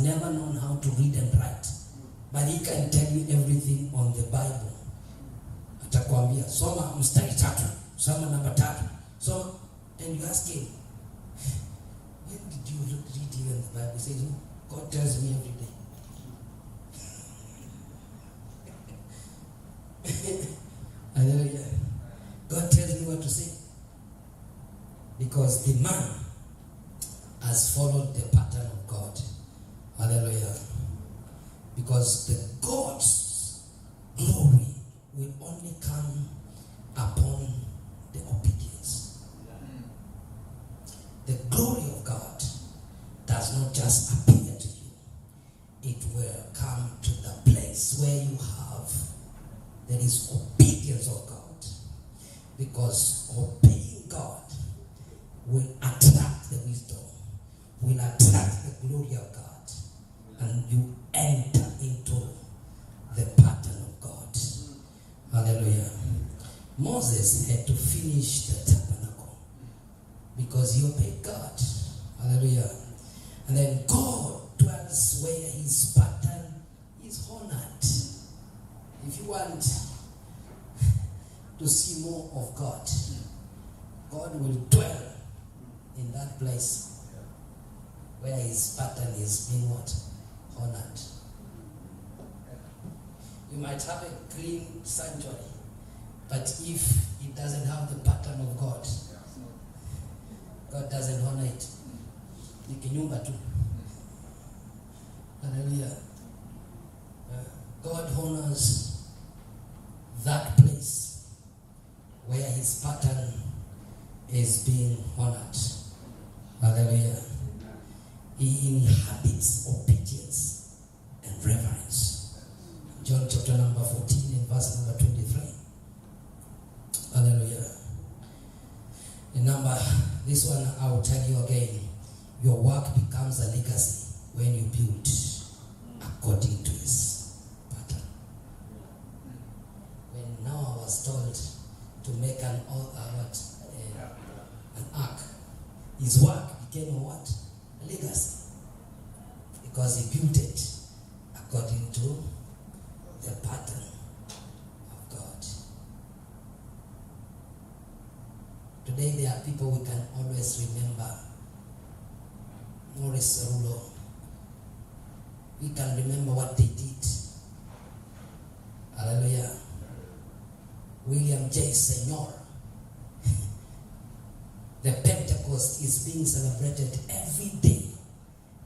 never known how to read and write, but he can tell you everything on the Bible. Atakwambia soma mstari 3, soma namba 3, so and you ask him, when did you read even the Bible? He says, no, God tells me every day. Hallelujah. God tells me what to say. Because the man has followed the pattern of God. Hallelujah. Because the God's glory will only come upon the obedience. The glory of God does not just appear to you. It will come to the place where you have, there is obedience of God. Because obeying God will attract the wisdom, will attract the glory of God, and you enter into the pattern of God. Hallelujah. Moses had to finish the tabernacle because he obeyed God. Hallelujah. And then God dwells where his pattern is honored. If you want to see more of God, God will dwell in that place where his pattern is being what? Honored. You might have a clean sanctuary, but if it doesn't have the pattern of God, God doesn't honor it. Ni kinyumba tu. Hallelujah. God honors that place where his pattern is being honored. Hallelujah. He inhabits obedience and reverence. John chapter number 14 and verse number 23. Hallelujah. Remember, this one I will tell you again. Your work becomes a legacy when you build according to his pattern. When Noah was told to make an ark, his work became a what? A legacy. Because he built it according to the pattern of God. Today there are people we can always remember. Morris Rulo. We can remember what they did. Hallelujah. William J. Senior. The Pentecost is being celebrated every day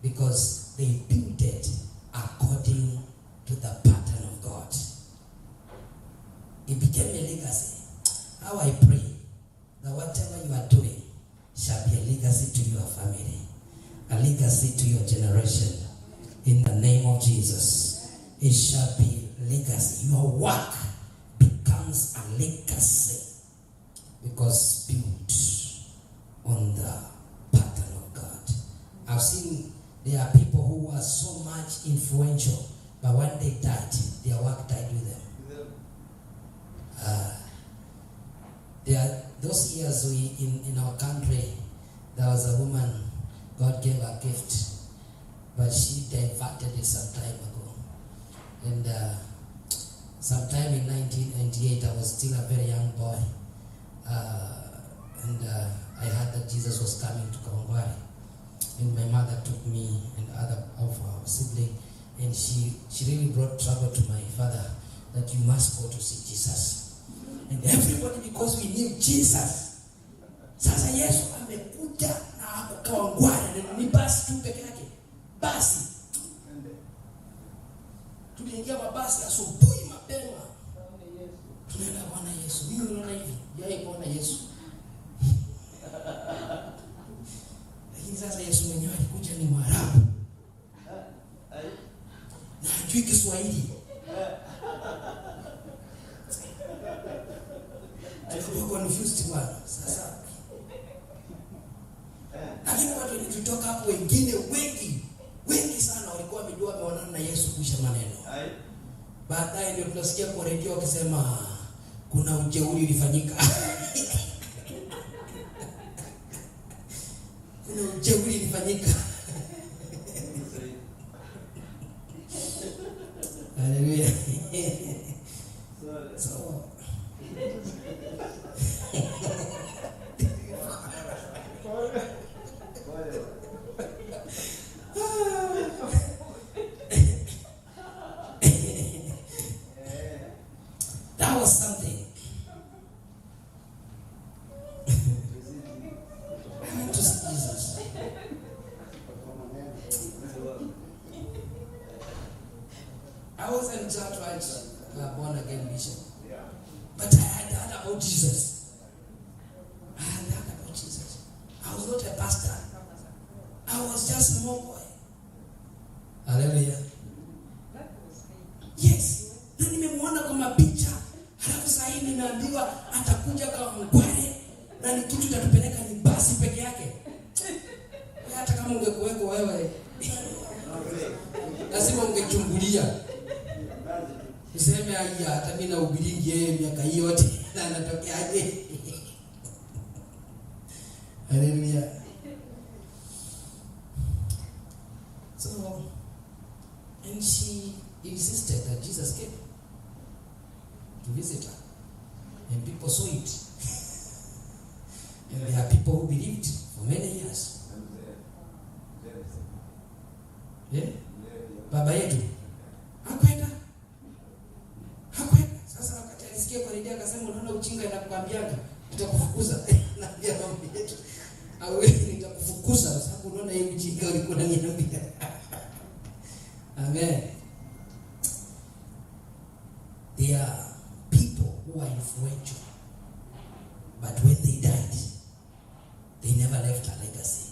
because they built it according to the pattern of God. It became a legacy. How I pray that whatever you are doing shall be a legacy to your family, a legacy to your generation. In the name of Jesus, it shall be legacy. Your work becomes a legacy because built on the pattern of God. I've seen there are people who are so much influential, but when they died, their work died with them. There are those years in our country, there was a woman, God gave her a gift, but she diverted it some time ago. And sometime in 1998, I was still a very young boy. I heard that Jesus was coming to Kawangware. And my mother took me and other of our siblings, and she really brought trouble to my father that you must go to see Jesus. And everybody, because we knew Jesus. Sasa Yesu amekuja na Kawangware, ni basi tu peke yake. Basi. Tuliingia mabasi asubuhi mapema. Tunaenda Bwana Yesu. Mimi naona hivi, yeye Bwana Yesu. Lakini sasa Yesu mwenyewe alikuja ni Mwarabu. Na hajui Kiswahili. Tulikuwa confused bwana. Sasa lakini watu walitoka hapo, wengine wengi sana walikuwa wamejua wameonana na Yesu kuisha maneno. Baadaye ndio tunasikia kwa redio wakisema kuna ujeuri ulifanyika. Kuna ujeuri ulifanyika. wasn't that right born again bishop. But I had heard about Jesus. I had heard about Jesus. I was not a pastor. I was just a small boy. Hallelujah. Yes. Na nimemwona kwa mapicha. Halafu sasa hivi nimeambiwa atakuja kama mkware na ni kitu tatupeleka ni basi peke yake. Hata kama ungekuweko wewe lazima ungechungulia. Useme hata mimi na ubilingi yeye miaka yote na anatokeaje? Hallelujah. So, and she insisted that Jesus came to visit her. And people saw it. And there are people who believed for many years. Yeah? Baba yetu hakwenda. Sasa wakati alisikia kwa redio akasema unaona uchinga inakwambiaga nitakufukuza. Naambia mama yetu au nitakufukuza sababu unaona hii uchinga ulikuwa unaniambia. Amen. There are people who are influential, but when they died, they never left a legacy.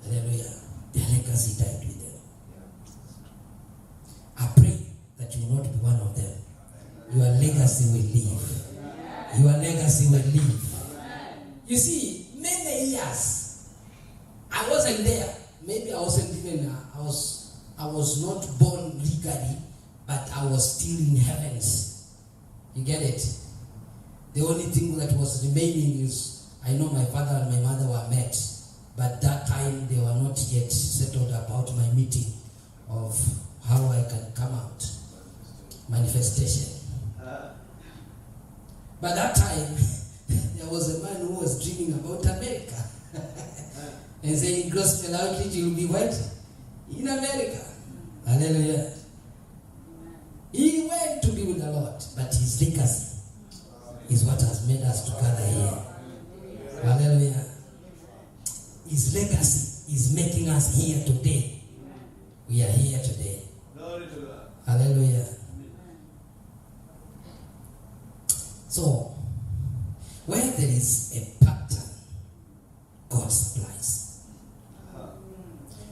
Hallelujah. Their legacy died with them. I pray that you will not be one of them. Your legacy will live. Your legacy will live. You see, many years, I wasn't there. Maybe I wasn't even, I was not born legally, but I was still in heavens. You get it? The only thing that was remaining is, I know my father and my mother were met, but that time they were not yet settled about my meeting of how I can come out. Manifestation. But that time, there was a man who was dreaming about America. And saying, gospel outreach will be what? In America. Hallelujah. He went to be with the Lord, but his legacy is what has made us together here. Hallelujah. His legacy is making us here today. We are here today. Hallelujah. So, where there is a pattern, God supplies.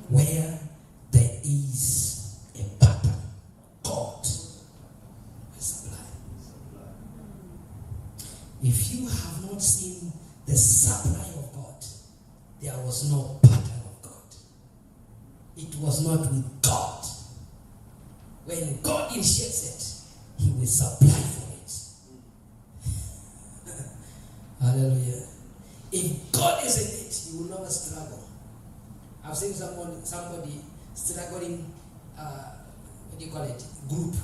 Where there is a pattern, God will supply. If you have not seen the supply of God, there was no pattern of God. It was not with God. When God initiates it, He will supply for it. Hallelujah. If God is in it, you will never struggle. I've seen somebody struggling, what do you call it? Group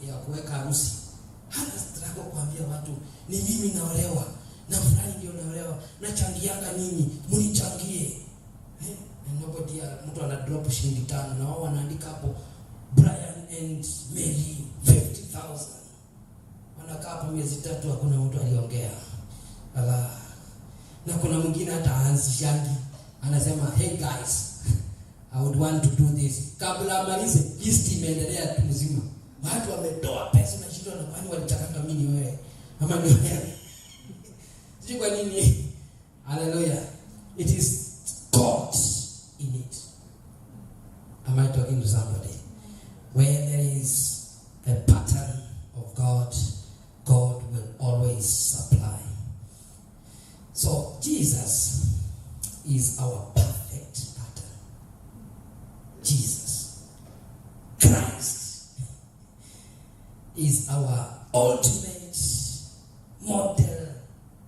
ya kuweka harusi. Hana struggle kuambia watu ni mimi naolewa na fulani ndio naolewa na changianga nini munichangie. And nobody mtu ana drop shilingi 5 na wao wanaandika hapo Brian and Mary 50,000. Wanakaa hapo miezi 3 hakuna mtu aliongea. Na kuna mwingine hata aanzishangi anasema hey guys, I would want to do this. Kabla amalize list imeendelea tu mzima. Watu wametoa pesa na shida na kwani walitaka mimi wewe. Ama ni wewe. Sijui kwa nini. Hallelujah. It is God in it. Am I talking to somebody? Where there is a pattern of God, God will always supply. So Jesus is our perfect pattern. Jesus Christ is our ultimate model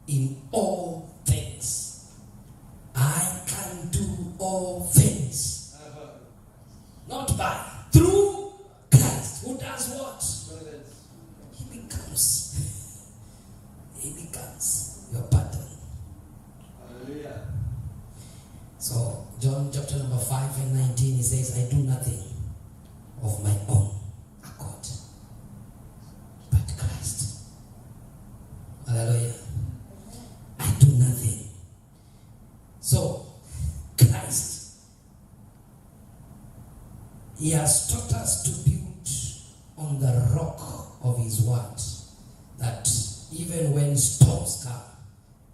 in all things. I can do all things. Not by, through Christ. Who does what? He becomes your pattern. Hallelujah. So John chapter number 5 and 19, he says, I do nothing of my own accord, but Christ. Hallelujah. I do nothing. So Christ, He has taught us to build on the rock of his word, that even when storms come,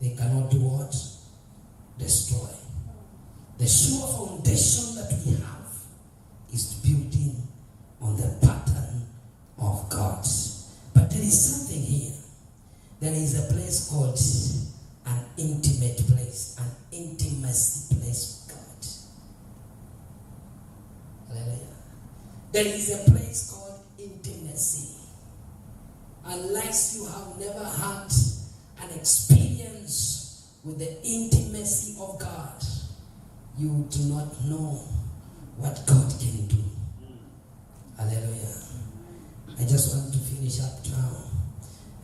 they cannot do what? Destroy. The sure foundation that we have is building on the pattern of God. But there is something here. There is a place called an intimate place, an intimacy place with God. Hallelujah. There is a place called intimacy. Unless you have never had an experience with the intimacy of God, you do not know what God can do. Hallelujah. I just want to finish up now.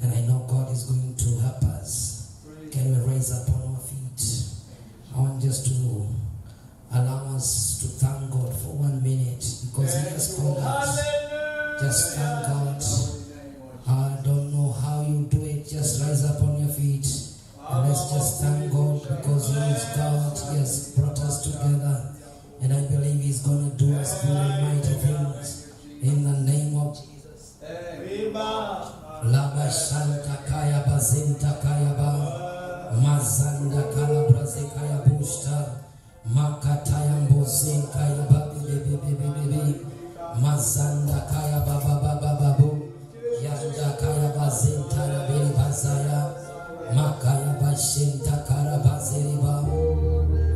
And I know God is going to help us. Can we raise up on our feet? I want just to allow us to thank God for 1 minute, because He has called us. Just thank God. I don't know how you do it. Just rise up on your feet. And let's just thank God, because He is God. He has brought us together. And I believe He's going to do us good and mighty things. In the name of Jesus. Laba Shanta Kaya Bazinta Kaya Ba Mazanda Kala Braze Kaya Bushta Makataya Mbozin Kaya Babi Mazanda Kaya Baba Babu Yanda Kaya Bazinta Rabiri Bazaya Makaya Bashinta Kara Bazeriba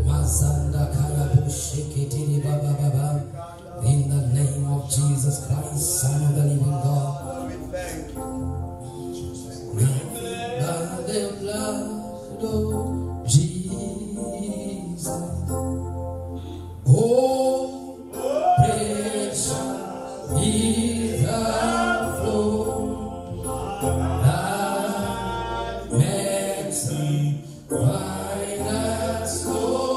Mazanda Kaya Bushikitiri Baba. In the name of Jesus Christ, Son of the living God, we thank you. By the blood of Jesus, oh, precious is the flow that makes me white as snow.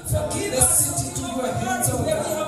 Forgive us. Forgive us.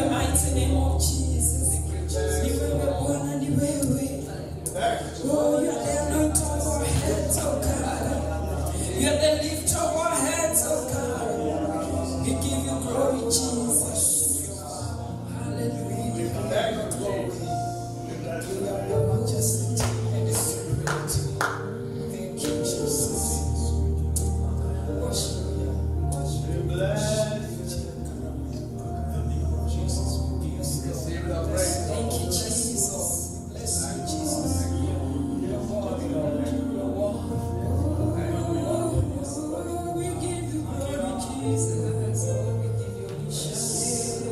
the mighty name of Jesus. You will be born and you will win. Oh, you are the anointer of our heads, oh God. You are the lift of our heads, oh God. We give you glory, Jesus. Hallelujah. You are the majesty and the spirit. Thank you, Jesus. Worship you. Thank you, Jesus. Bless you, Jesus. We give you glory, Jesus. We give you worship.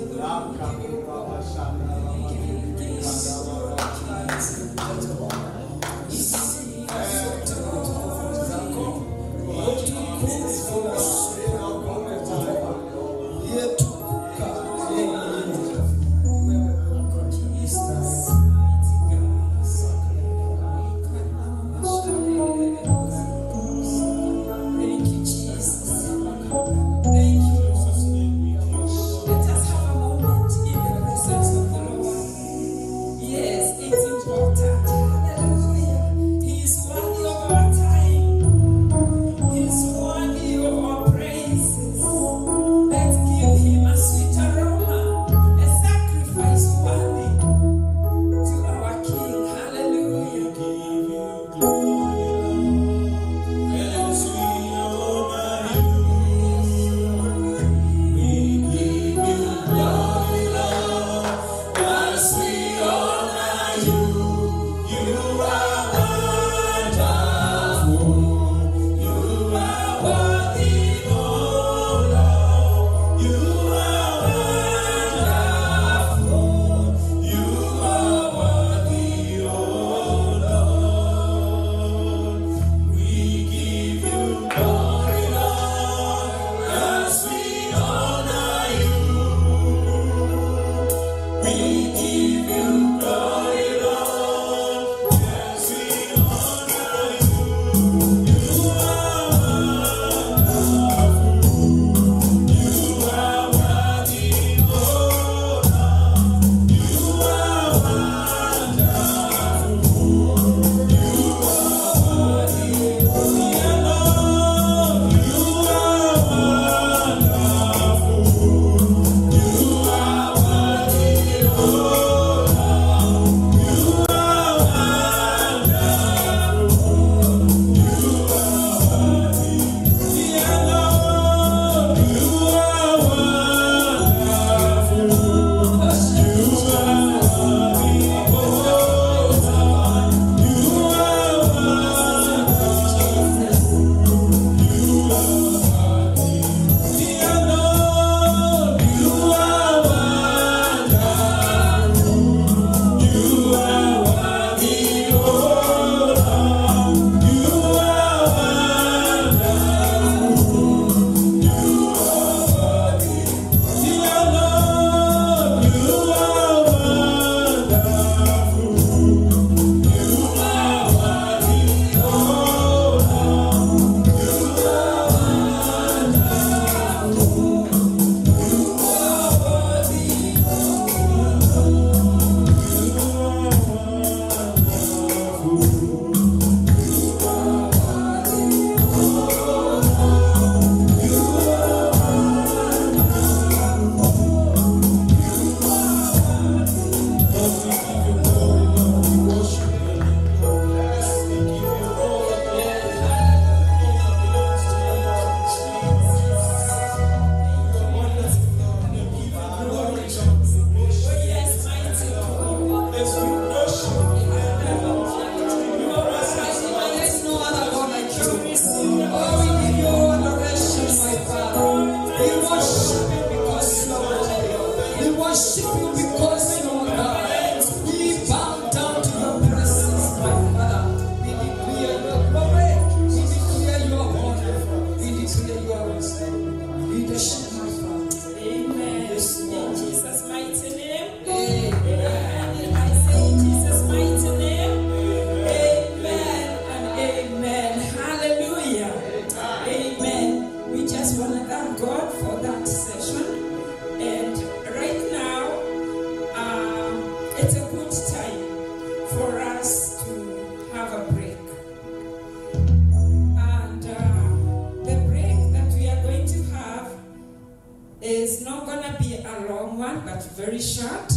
is not going to be a long one, but very short,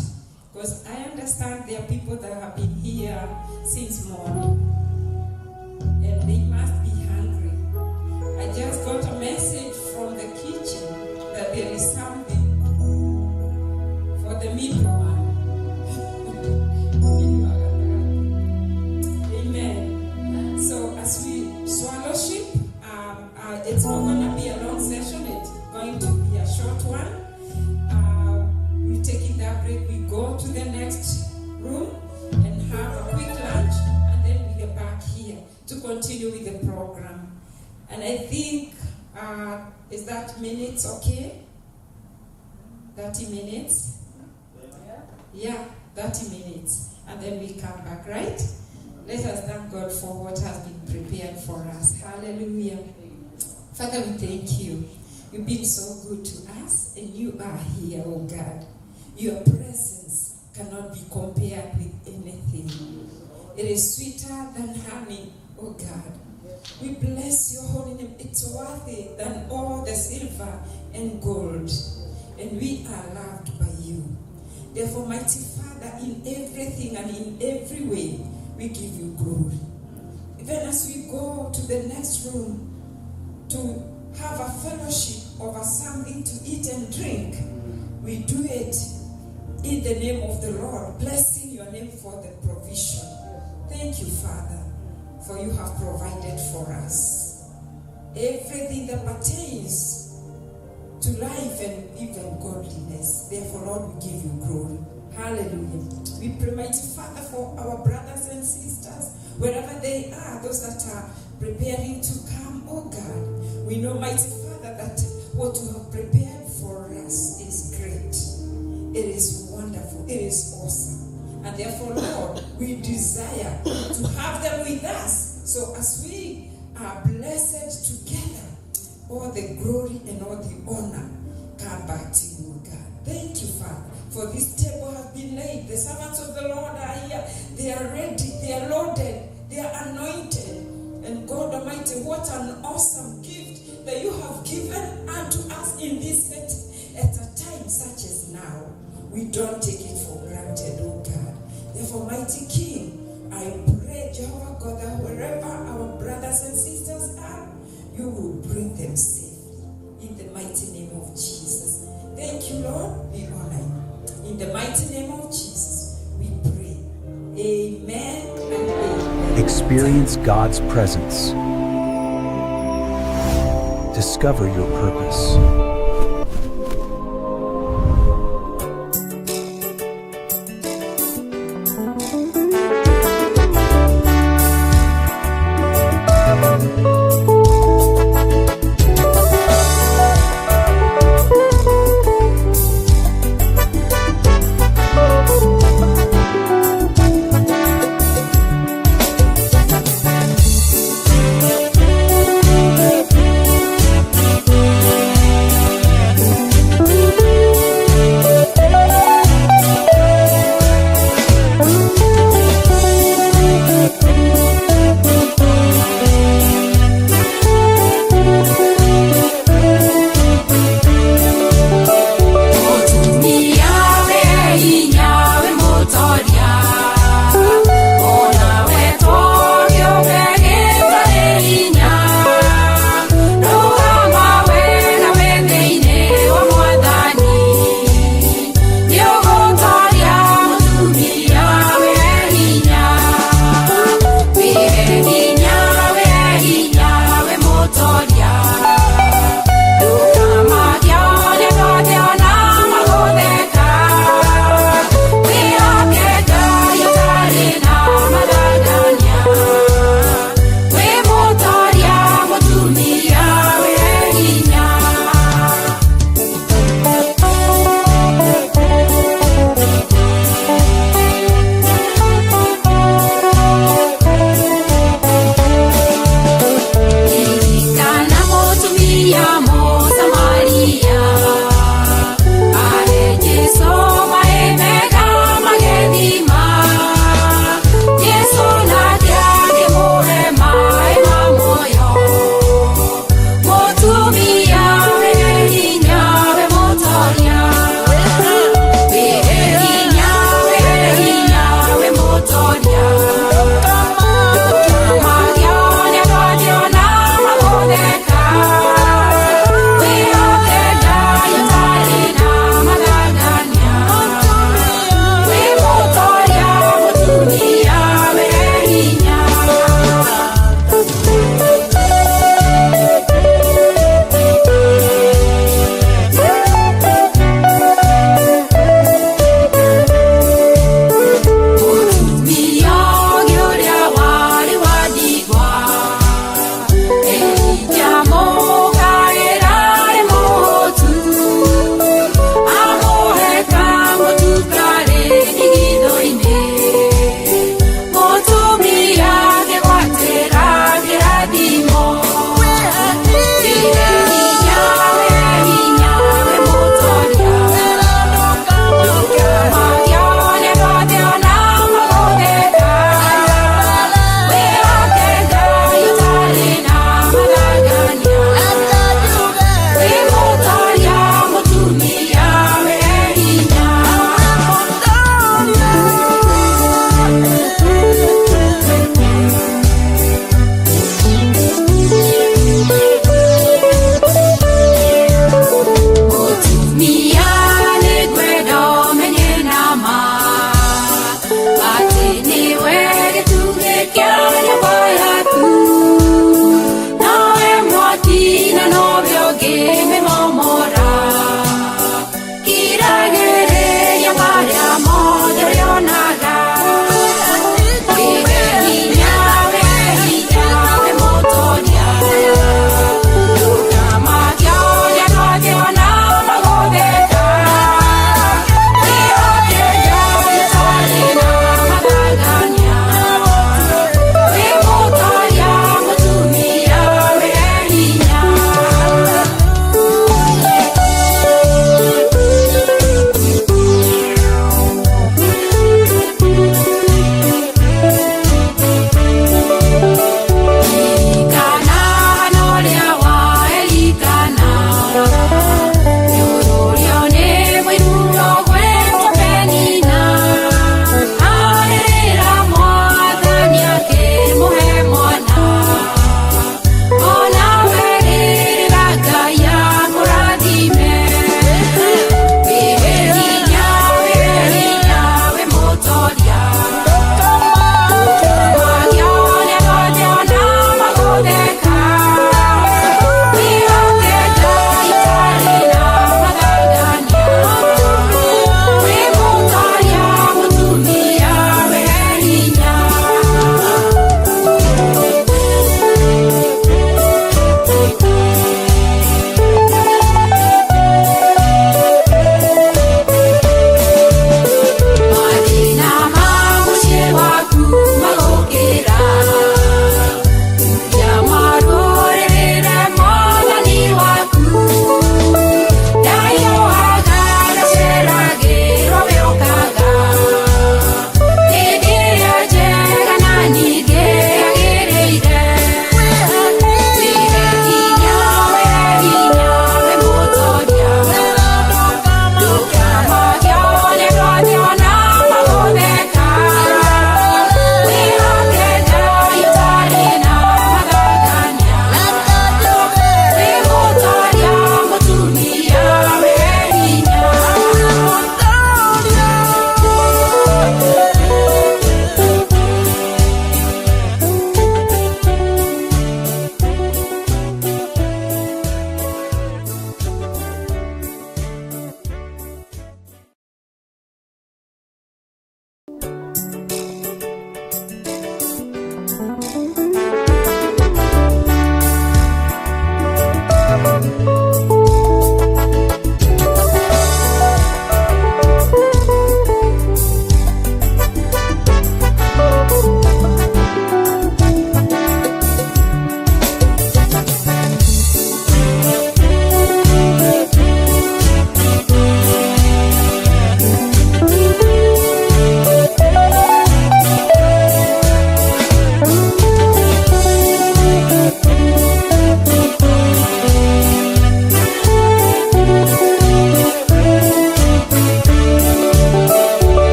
because I understand there are people that have been here since morning, and they must be hungry. I just got a message from the kitchen that there is something for the middle one. Amen. So as we swallowship, it's not going to be a long session. It's going to be a short one. We're taking that break. We go to the next room and have a quick lunch, and then we get back here to continue with the program. And I think, is that minutes okay? 30 minutes? Yeah, 30 minutes. And then we come back, right? Let us thank God for what has been prepared for us. Hallelujah. Father, we thank you. You've been so good to us, and you are here, oh God. Your presence cannot be compared with anything. It is sweeter than honey, oh God. We bless your holy name. It's worthy than all the silver and gold. And we are loved by you. Therefore, mighty Father, in everything and in every way, we give you glory. Even as we go to the next room to have a fellowship over something to eat and drink, we do it in the name of the Lord, blessing your name for the provision. Thank you, Father, for you have provided for us everything that pertains to life and even godliness. Therefore, Lord, we give you glory. Hallelujah. We pray, mighty Father, for our brothers and sisters, wherever they are, those that are preparing to come, oh God. We know, mighty Father, that what you have prepared for us is great. It is wonderful. It is awesome. And therefore, Lord, we desire to have them with us. So as we are blessed together, all the glory and all the honor come back to you, God. Thank you, Father, for this table has been laid. The servants of the Lord are here. They are ready. They are loaded. They are anointed. And God Almighty, what an awesome gift that you have given unto us in this set at a time such as now. We don't take it for granted, oh God. Therefore, mighty King, I pray, Jehovah God, that wherever our brothers and sisters are, you will bring them safe. In the mighty name of Jesus. Thank you, Lord. We honor you. In the mighty name of Jesus, we pray. Amen and amen. Experience God's presence. Discover your purpose.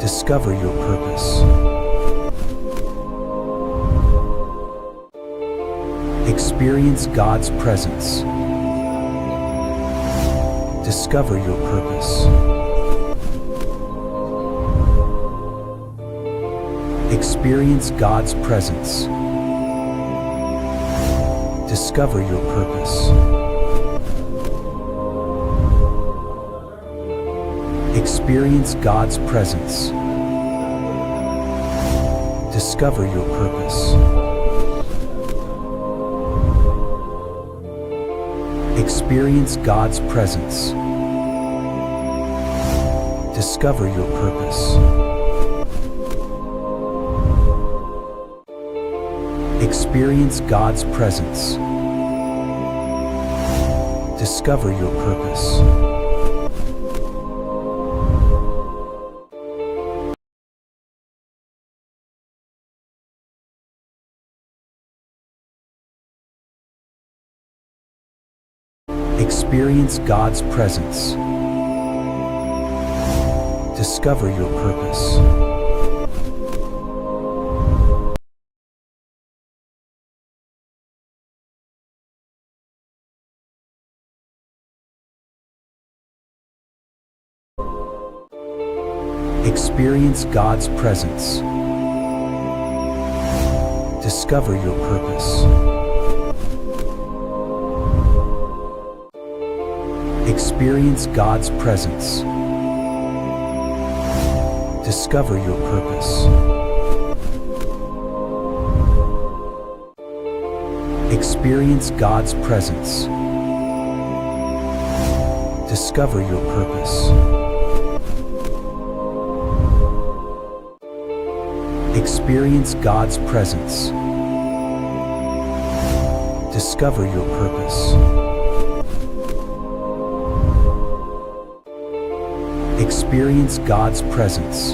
Discover your purpose. Experience God's presence. Discover your purpose. Experience God's presence. Discover your purpose. Experience God's presence. Discover your purpose. Experience God's presence. Discover your purpose. Experience God's presence. Discover your purpose. Experience God's presence. Discover your purpose. Experience God's presence. Discover your purpose. Experience God's presence. Discover your purpose. Experience God's presence. Discover your purpose. Experience God's presence. Discover your purpose. Experience God's presence.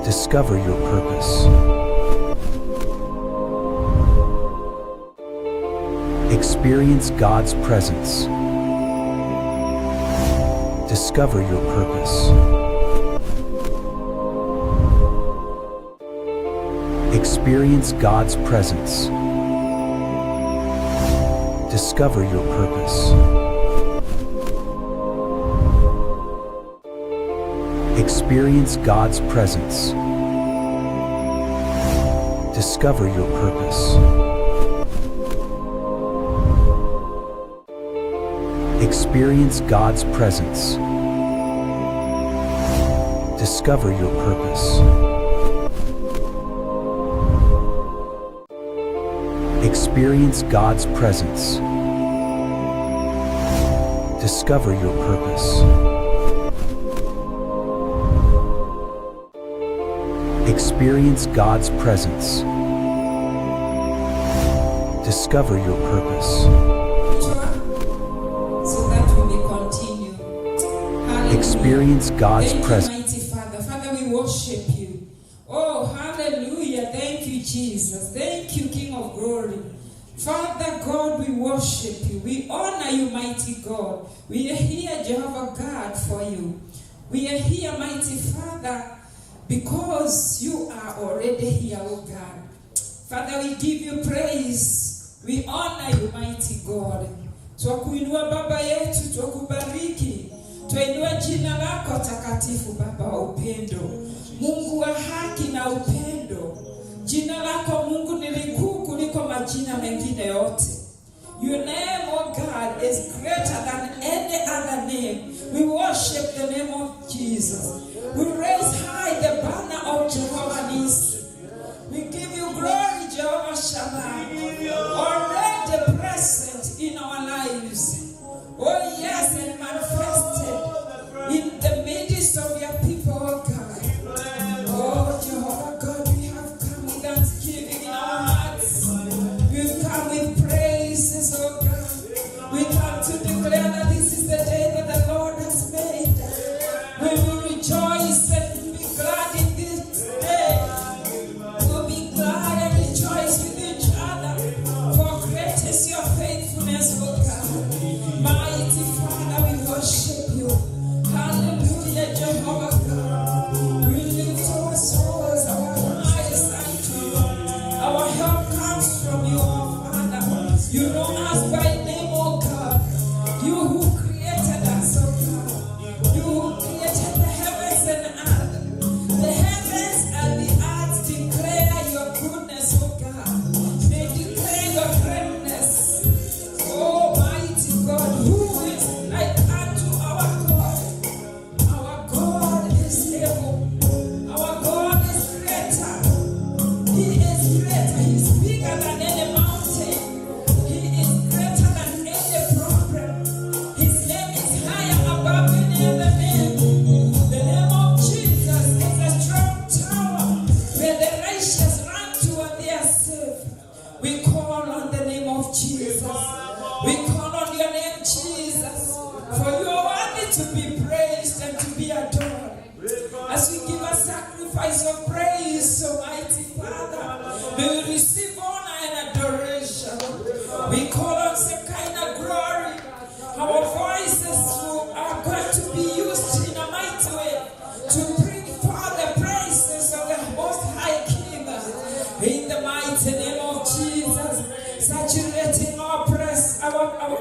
Discover your purpose. Experience God's presence. Discover your purpose. Experience God's presence. Discover your purpose. Experience God's presence. Discover your purpose. Experience God's presence. Discover your purpose. Experience God's presence. Discover your purpose. Experience God's presence. Discover your purpose. So that we may continue. Hallelujah. Experience God's Thank you, presence. mighty Father. Father, we worship you. Oh, hallelujah. Thank you, Jesus. Thank you, King of glory. Father God, we worship you. We honor you, mighty God. We are here, Jehovah God, for you. We are here, mighty Father, because you are already here, oh God. Father, we give you praise. We honor you, mighty God. Twakuinua Baba yetu, twakubariki. Twainua jina lako takatifu, Baba wa upendo. Mungu wa haki na upendo. Jina lako Mungu ni likuu kuliko majina mengine yote. Your name, oh God, is greater than any other name. We worship the name of Jesus. We raise high the banner of Jehovah Nissi. We give you glory, Jehovah Shammah, already present in our lives. Oh yes, and manifested in the midst of your people, oh God. Oh Jehovah God, we have come with thanksgiving in our hearts. We've come with praises, oh God. We come to declare that this is the day that the Lord has made. We will rejoice and be glad in this day. We'll be glad and rejoice with each other. For great is your faithfulness, oh God. Mighty Father, we worship you. Hallelujah, Jehovah As we give a sacrifice of praise, Almighty Father, may we receive honor and adoration. We call on Shekinah glory. Our voices are going to be used in a mighty way to bring forth the praises of the Most High King. In the mighty name of Jesus, saturating our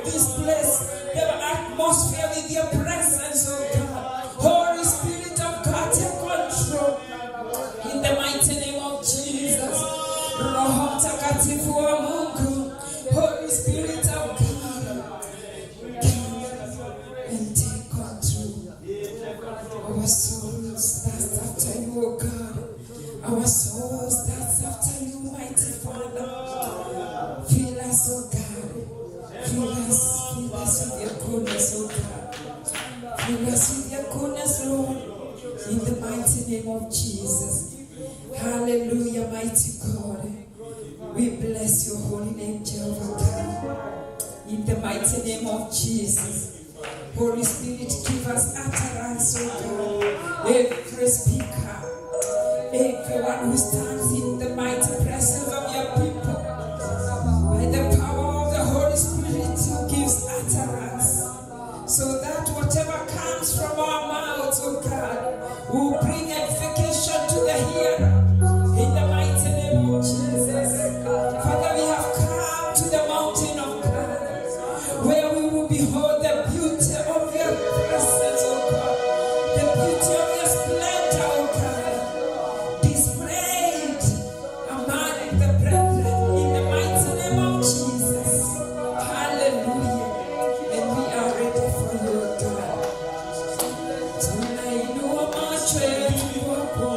this place, the atmosphere with your presence, oh God. Holy Spirit of God, take control. In the mighty name of Jesus, Roho Mtakatifu wa Mungu, Holy Spirit of God, come and take control. Our souls that's after you, oh God. Our souls that's after you, mighty Father. Fill us, oh God. Fill us with your goodness, oh God. Fill us with your goodness, Lord. In the mighty name of Jesus. Hallelujah, mighty God. We bless your holy name, Jehovah God. In the mighty name of Jesus. Holy Spirit, give us utterance, oh God. Every speaker, everyone who stands in the mighty presence of your people, by the power of the Holy Spirit, who gives utterance, so that whatever comes from our mouths, oh God, will bring edification to the hearer. In the mighty name of Jesus. Father, we have come to the mountain of God, where we will behold the beauty of your presence, oh God. The beauty of your splendor, oh God, displayed among the brethren in the mighty name of Jesus. Hallelujah. And we are ready for you, oh God. Tunainua macho yetu kwako.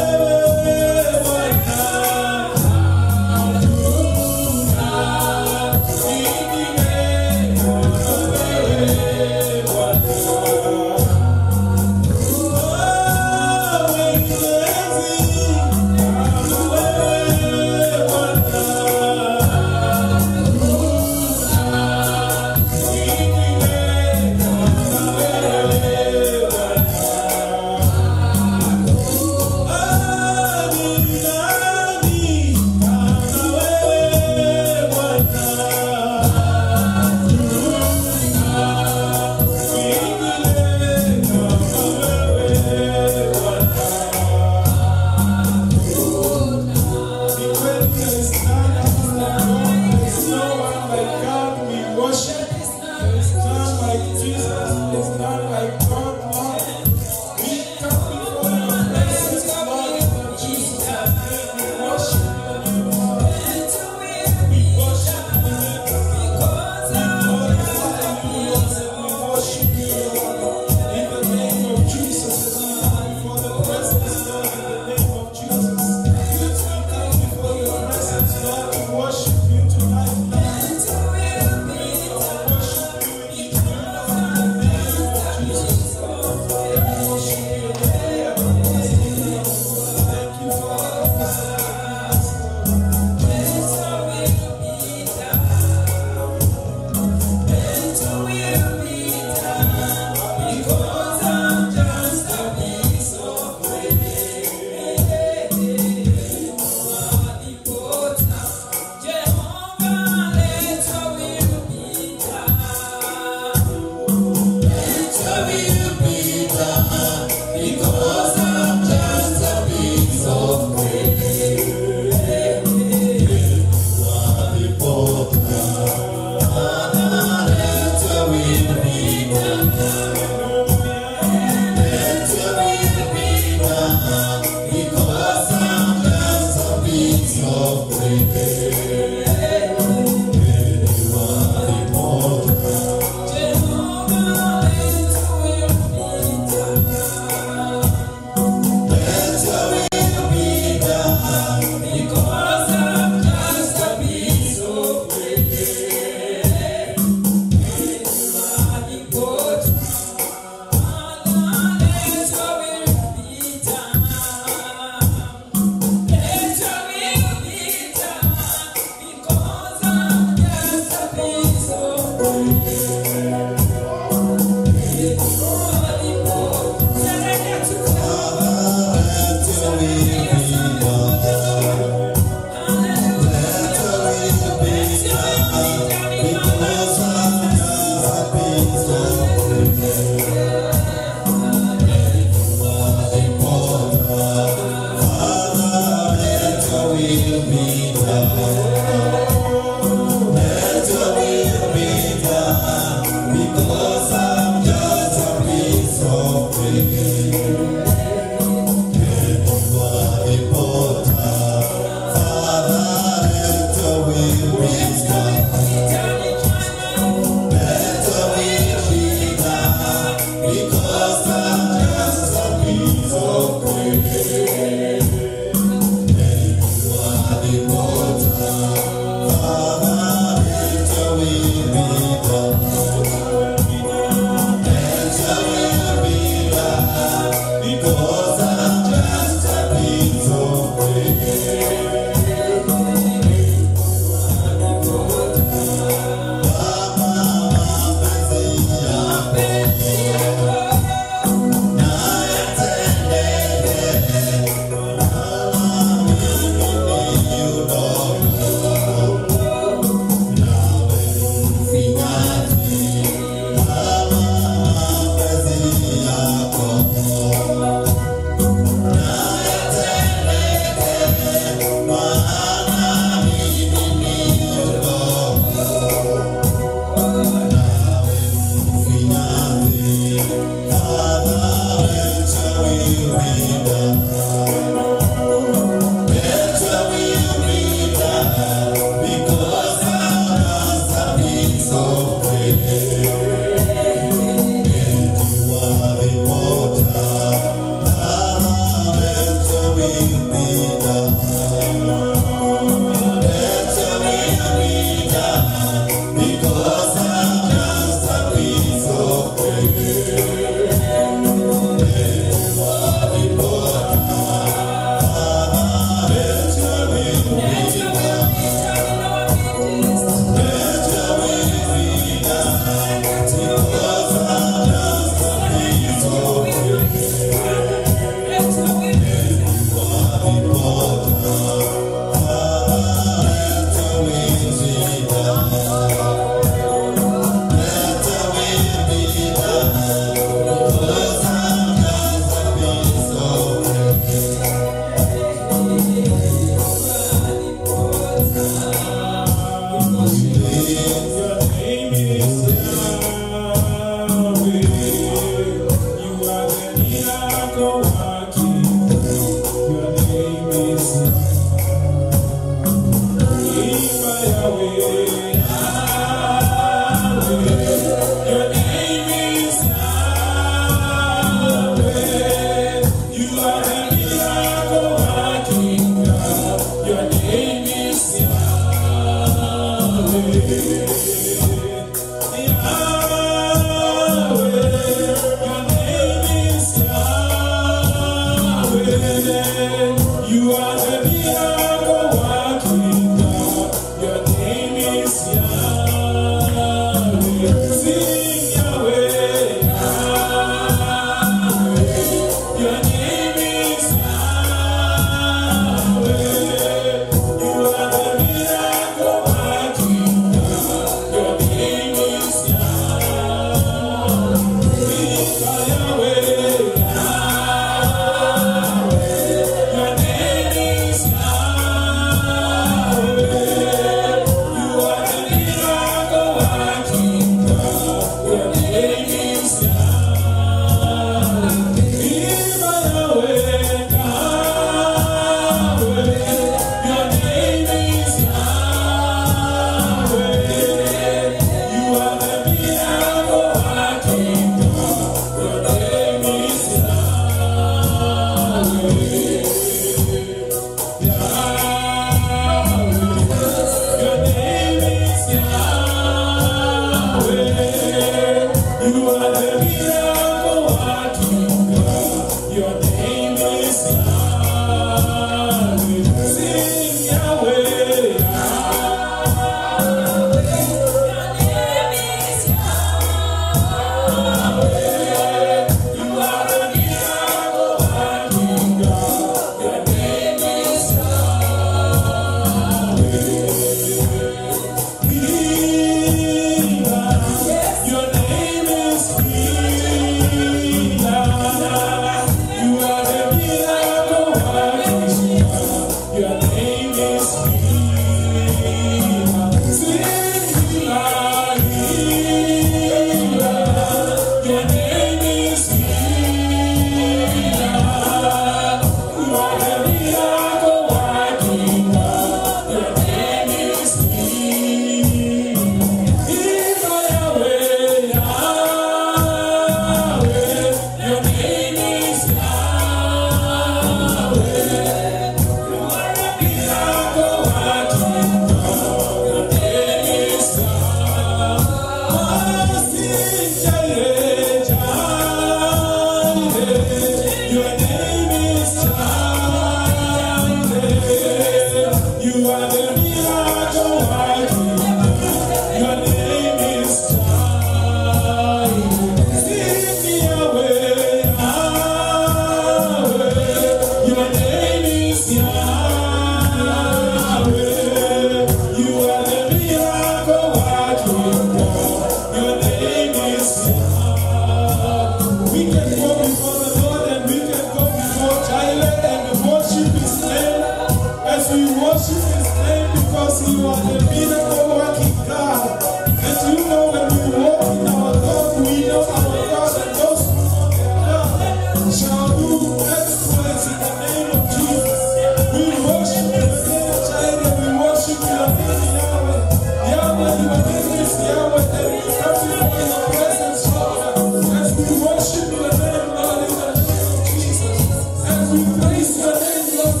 Praise your name, Lord.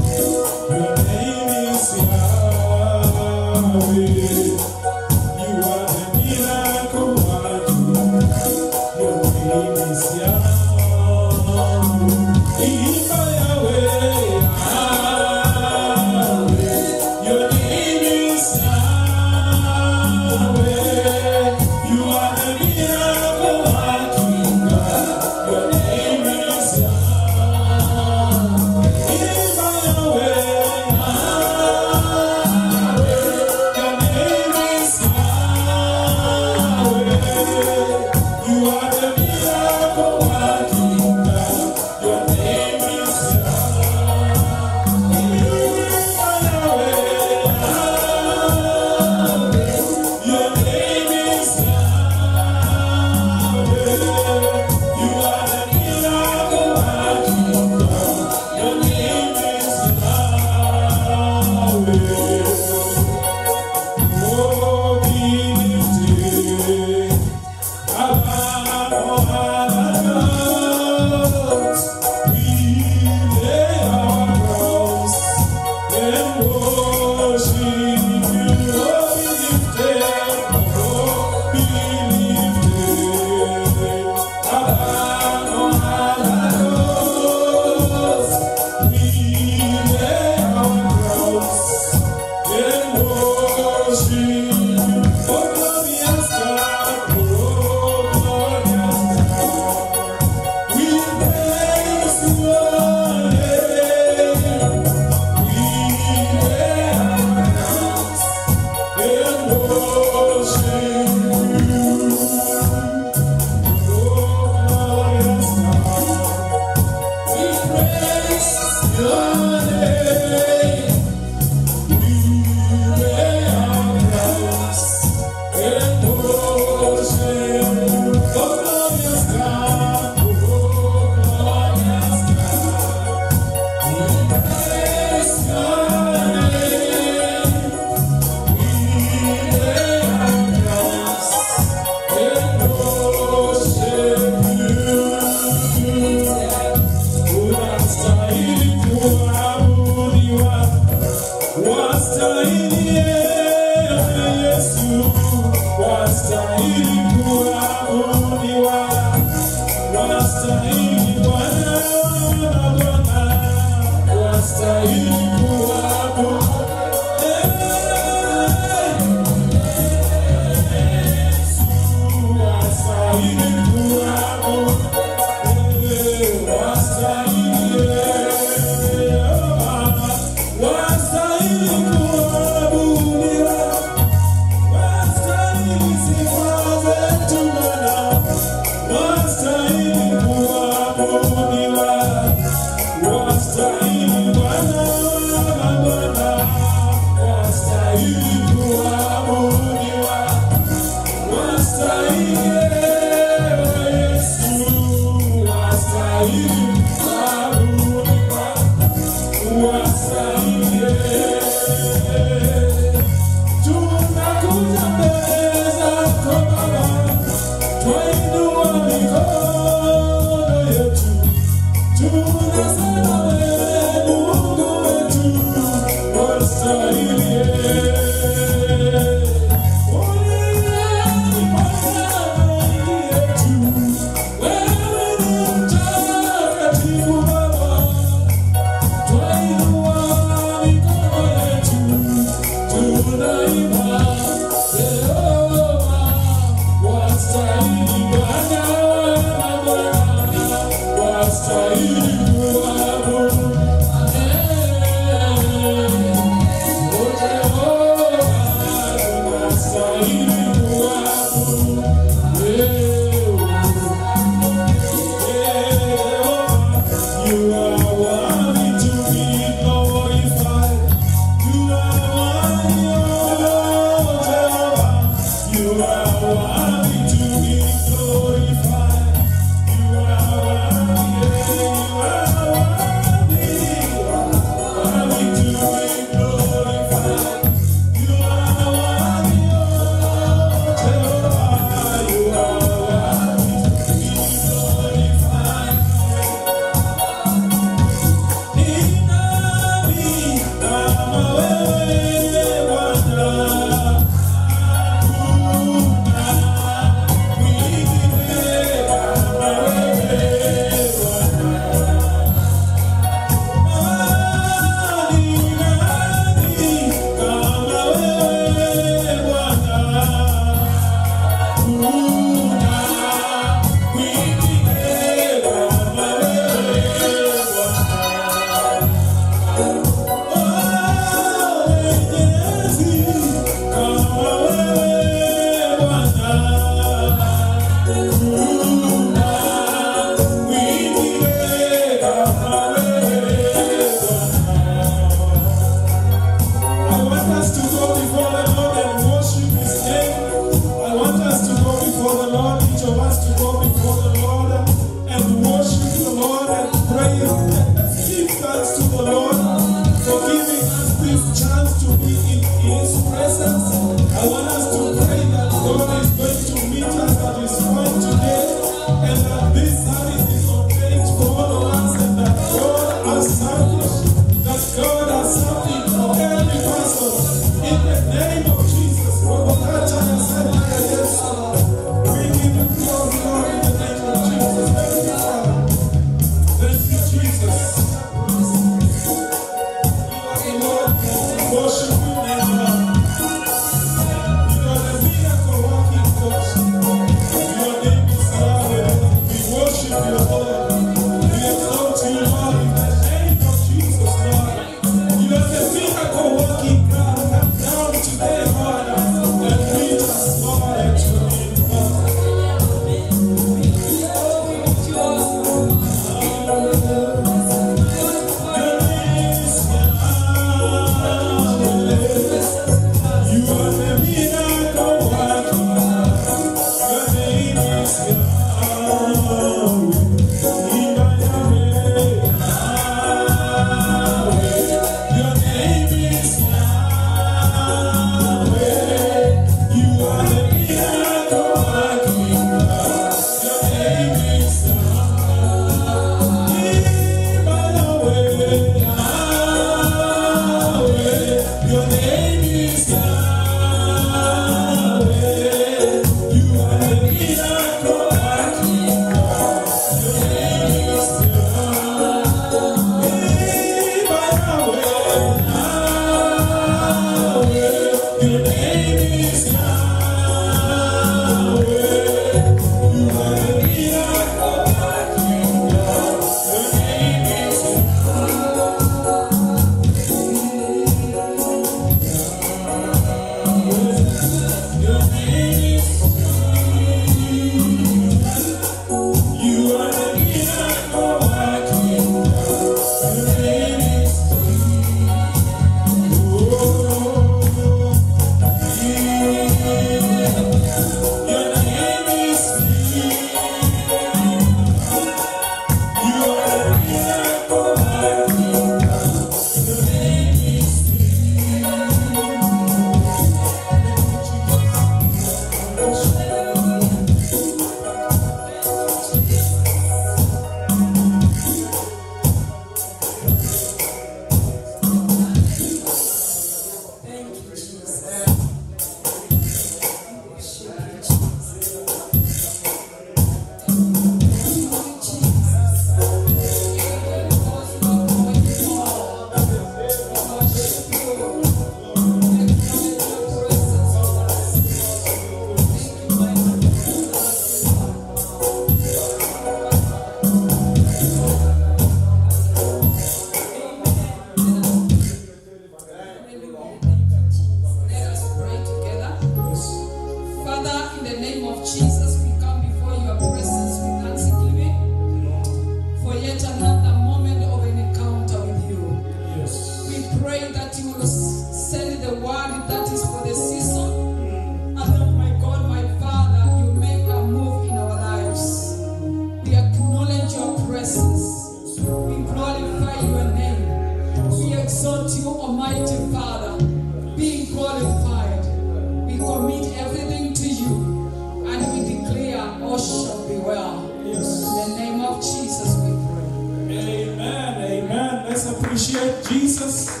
appreciate Jesus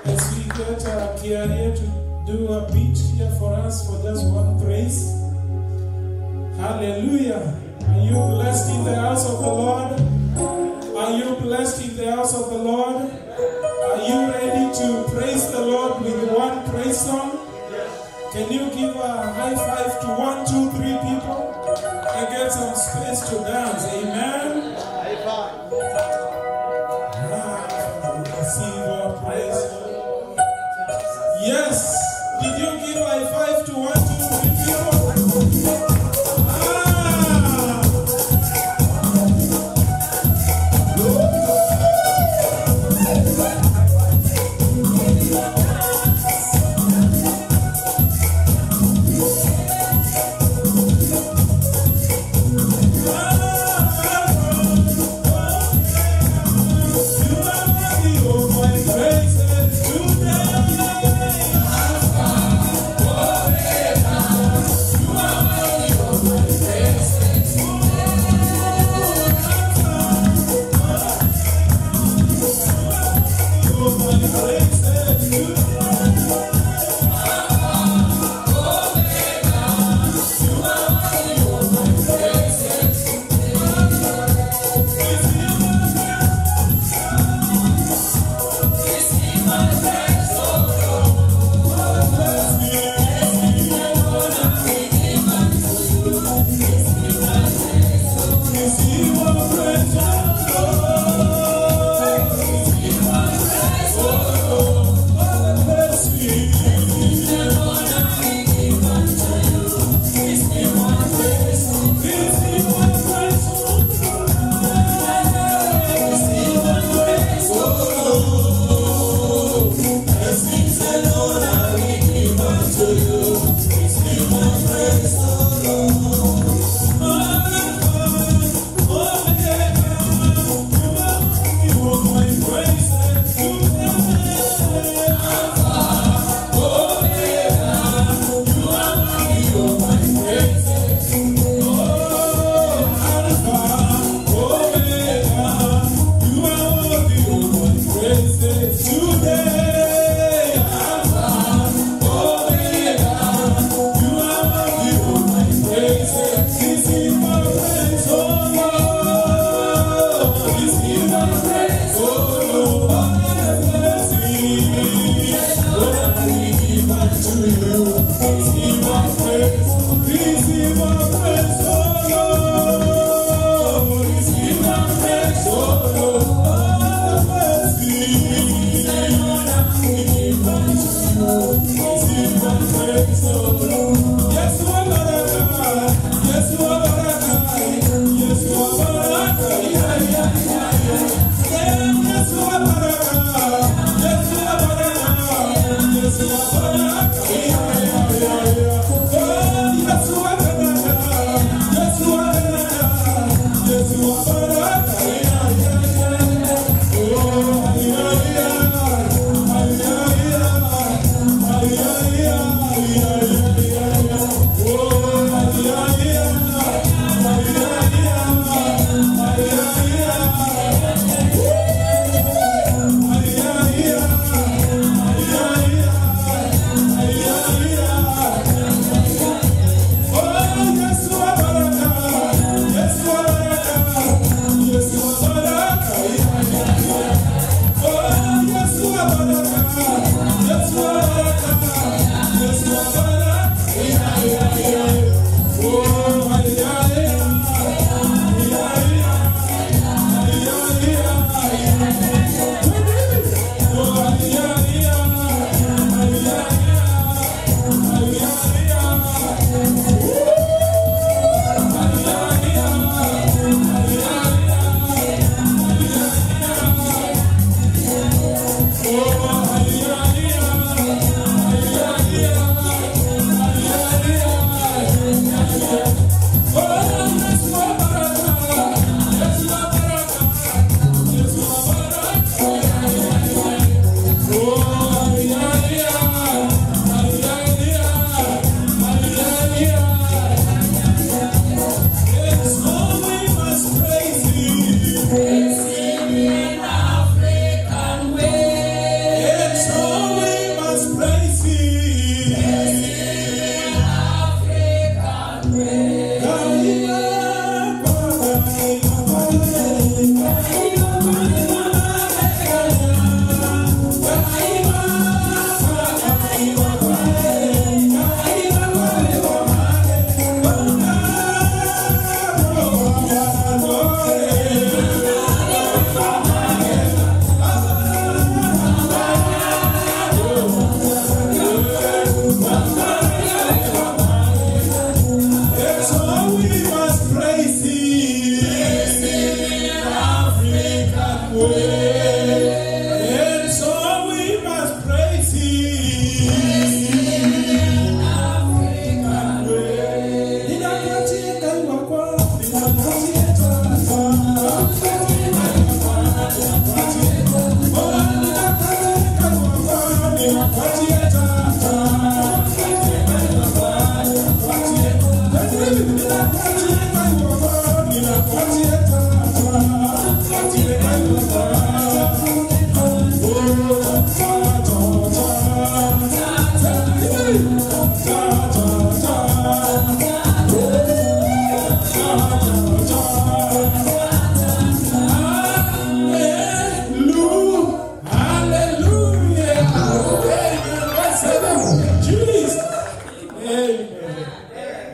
as we get Kia here to do a beat here for us for just one praise. Hallelujah. Are you blessed in the house of the Lord? Are you blessed in the house of the Lord? Are you ready to praise the Lord with one praise song? Can you give a high five to 1, 2, 3 people and get some space to dance? Amen. High five. Receive our praise. Yes. Did you give a high five to 1, 2, 3 people?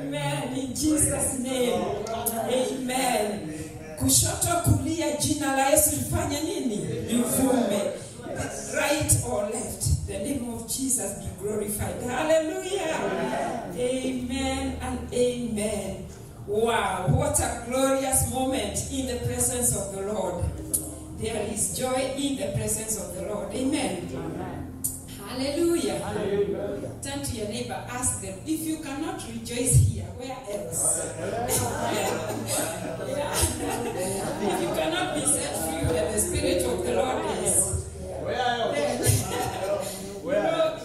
Amen. In Jesus' name. Amen. Kushoto kulia jina la Yesu lifanye nini? Livume. Right or left. The name of Jesus be glorified. Hallelujah. Amen and amen. Wow, what a glorious moment in the presence of the Lord. There is joy in the presence of the Lord. Amen. Hallelujah. Hallelujah. Turn to your neighbor, ask them, if you cannot rejoice here, where else? Yeah. If you cannot be set free where the Spirit of the Lord is.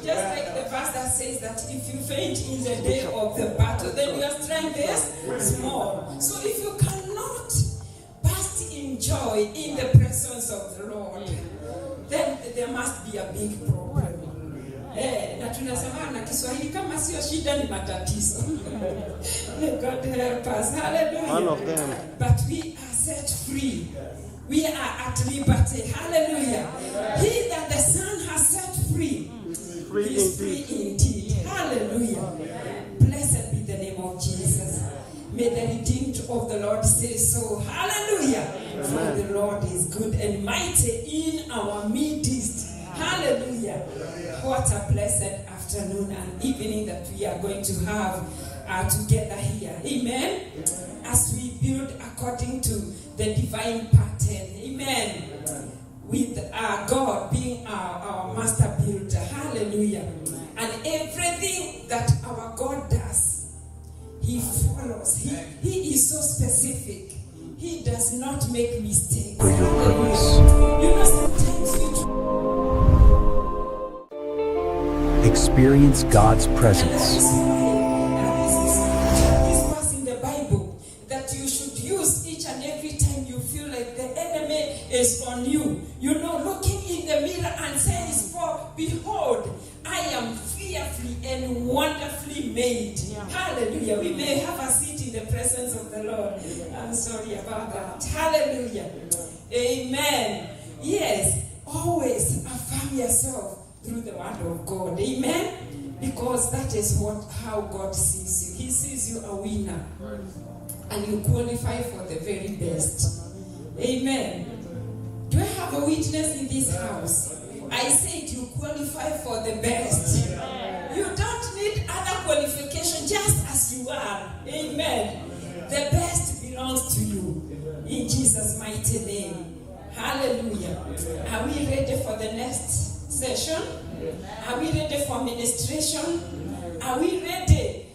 Just like the verse that says that if you faint in the day of the battle, then your strength is small. So if you cannot bask in joy in the presence of the Lord, then there must be a big problem. Na tunasema na Kiswahili kama sio shida ni matatizo. God help us. Hallelujah. One of them. But we are set free. We are at liberty. Hallelujah. He that the Son has set free is free indeed. Hallelujah. Blessed be the name of Jesus. May the redeemed of the Lord say so. Hallelujah. For the Lord is good and mighty in our midst. Hallelujah. What a blessed afternoon and evening that we are going to have together here. Amen. As we build according to the divine pattern. Amen. With God being our master builder. Hallelujah. And everything that our God does, He follows. He is so specific. He does not make mistakes. For your purpose. You know, sometimes Experience God's presence. This verse in the Bible that you should use each and every time you feel like the enemy is on you. You know, looking in the mirror and saying, "For behold, I am fearfully and wonderfully made." Hallelujah. We may have a seat in the presence of the Lord. I'm sorry about that. Hallelujah. Amen. Yes, always affirm yourself through the word of God. Amen. Because that is how God sees you. He sees you a winner. And you qualify for the very best. Amen. Do I have a witness in this house? I said you qualify for the best. You don't need other qualification, just as you are. Amen. The best belongs to you. In Jesus' mighty name. Hallelujah. Are we ready for the next session? Are we ready for ministration? Are we ready,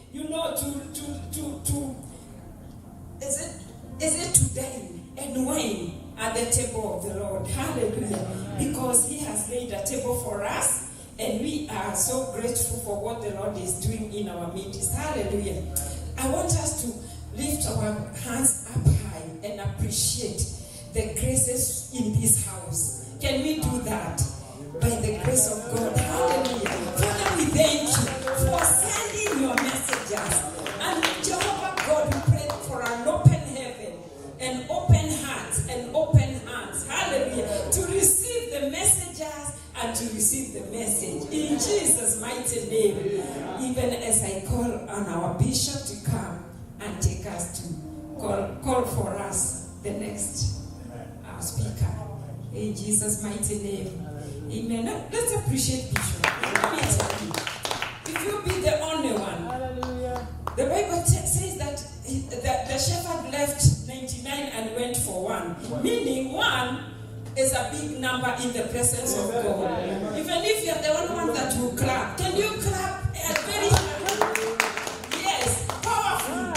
is it to dine and wine at the table of the Lord? Hallelujah. Because He has made a table for us, and we are so grateful for what the Lord is doing in our midst. Hallelujah. I want us to lift our hands up high and appreciate the graces in this house. Can we do that? By the grace of God. Hallelujah. Father, we thank you for sending your messengers. And Jehovah God, we pray for an open heaven, an open heart, and open hands. Hallelujah. To receive the messengers and to receive the message. In Jesus' mighty name. Even as I call on our bishop to come and take us to call for us the next speaker. In Jesus' mighty name. Amen. Let's appreciate Bishop. Let me tell you. If you be the only one. Hallelujah. The Bible says that the shepherd left 99 and went for one. Meaning one is a big number in the presence of God. Even if you're the only one that will clap. Can you clap very hard? Yes, powerful.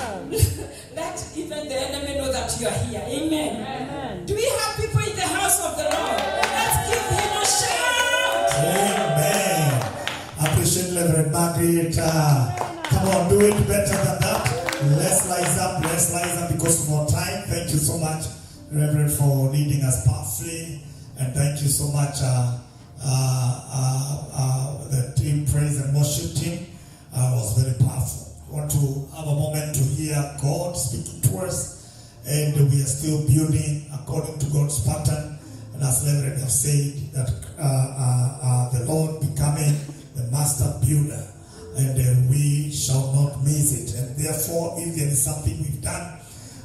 Let even the enemy know that you are here. Amen. Do we have people in the house of the Lord? Let's give him a shout. Amen. Appreciate Reverend Margaret. Come on, do it better than that. Let's rise up because more time. Thank you so much, Reverend, for leading us powerfully. And thank you so much, the team, praise and worship team. Was very powerful. We want to have a moment to hear God speaking to us. And we are still building according to God's pattern. And as Reverend have said, that the Lord becoming the master builder. And we shall not miss it. And therefore, if there is something we've done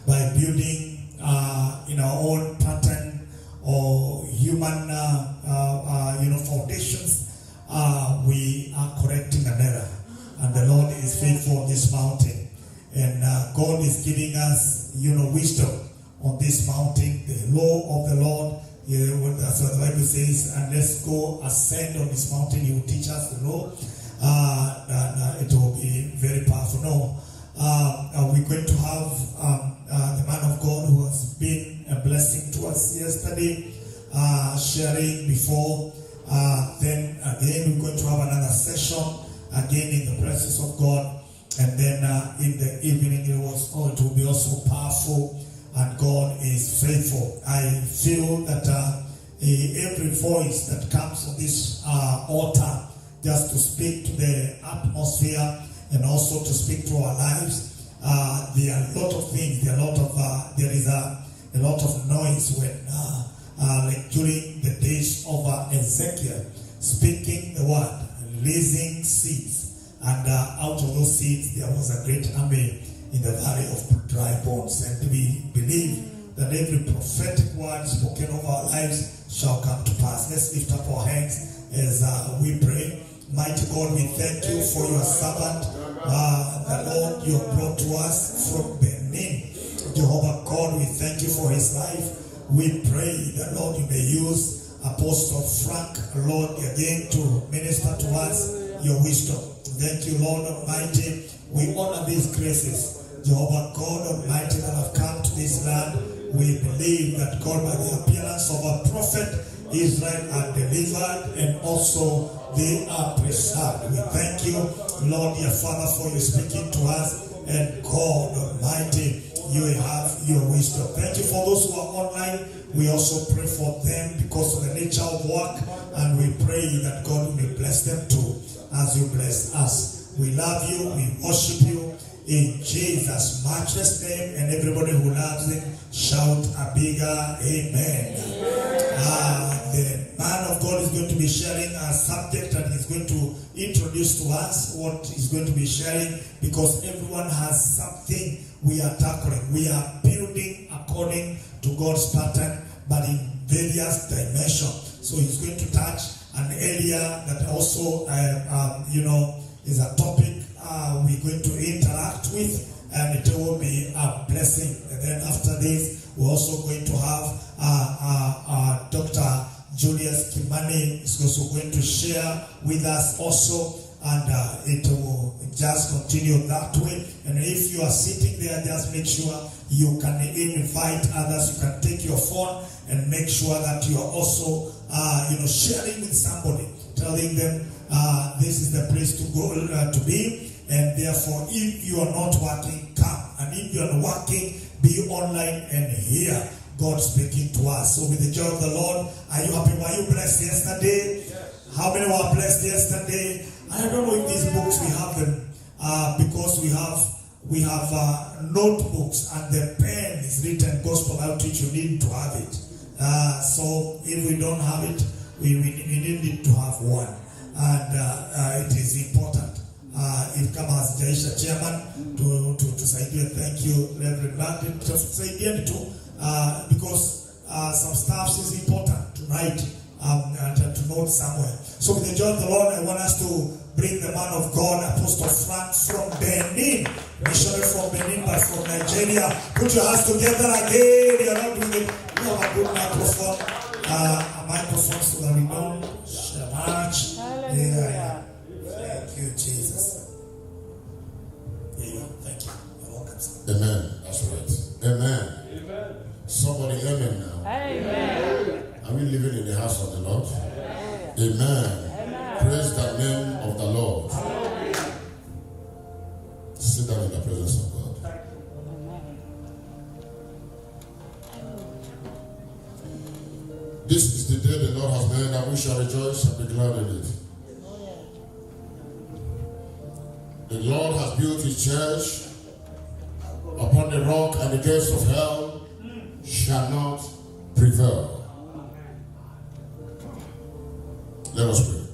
by building in our own pattern or human foundations, we are correcting an error. And the Lord is faithful on this mountain. And God is giving us, wisdom on this mountain, the law of the Lord. That's what the Bible says, and let's go ascend on this mountain. He will teach us the law. It will be very powerful. No, we're going to have the man of God who has been a blessing to us yesterday, sharing before. Then again, we're going to have another session, again in the presence of God. And then in the evening, it will be also powerful, and God is faithful. I feel that every voice that comes on this altar, just to speak to the atmosphere and also to speak to our lives, there are a lot of things. There is a lot of noise when, like during the days of Ezekiel, speaking the word, releasing seeds. And out of those seeds, there was a great army in the valley of dry bones. And we believe that every prophetic word spoken over our lives shall come to pass. Let's lift up our hands as we pray. Mighty God, we thank you for your servant, the Lord you have brought to us from Benin. Jehovah God, we thank you for his life. We pray that, Lord, you may use Apostle Frank, Lord, again to minister to us your wisdom. Thank you, Lord Almighty. We honor these graces, Jehovah God Almighty, that have come to this land. We believe that, God, by the appearance of a prophet, Israel are delivered and also they are preserved. We thank you, Lord, dear Father, for you speaking to us. And God Almighty, you have your wisdom. Thank you for those who are online. We also pray for them because of the nature of work. And we pray that God may bless them too, as you bless us. We love you, we worship you in Jesus' matchless name, and everybody who loves him shout a bigger amen. The man of God is going to be sharing a subject, and he's going to introduce to us what he's going to be sharing, because everyone has something we are tackling. We are building according to God's pattern, but in various dimensions. So he's going to touch an area that also, is a topic we're going to interact with, and it will be a blessing. And then after this, we're also going to have Dr. Julius Kimani is also going to share with us also, and it will just continue that way. And if you are sitting there, just make sure you can invite others. You can take your phone and make sure that you are also sharing with somebody, telling them this is the place to go to be. And therefore, if you are not working, come. And if you are working, be online and hear God speaking to us. So with the joy of the Lord, are you happy? Were you blessed yesterday? Yes. How many were blessed yesterday? I don't know if these books we have them because we have notebooks, and the pen is written Gospel Outreach. You need to have it. So if we don't have it, we need to have one, and it is important. It comes as Jaisha chairman to Saidia. Thank you, Reverend Martin, to Saidia too, because some stuff is important to write and to note somewhere. So with the joy of the Lord, I want us to bring the man of God, Apostle Frank from Benin, missionary from Benin, but from Nigeria. Put your hands together again. You are not doing it. We have a good microphone, so that we don't share much. Yeah. Thank you, Jesus. There you go. Thank you. You're welcome, sir. Amen. That's right. Amen. Amen. Somebody amen now. Amen. Are we living in the house of the Lord? Amen. Amen. Praise the name of the Lord. Amen. Sit down in the presence of God. This is the day the Lord has made, and we shall rejoice and be glad in it. The Lord has built his church upon the rock, and the gates of hell shall not prevail. Let us pray.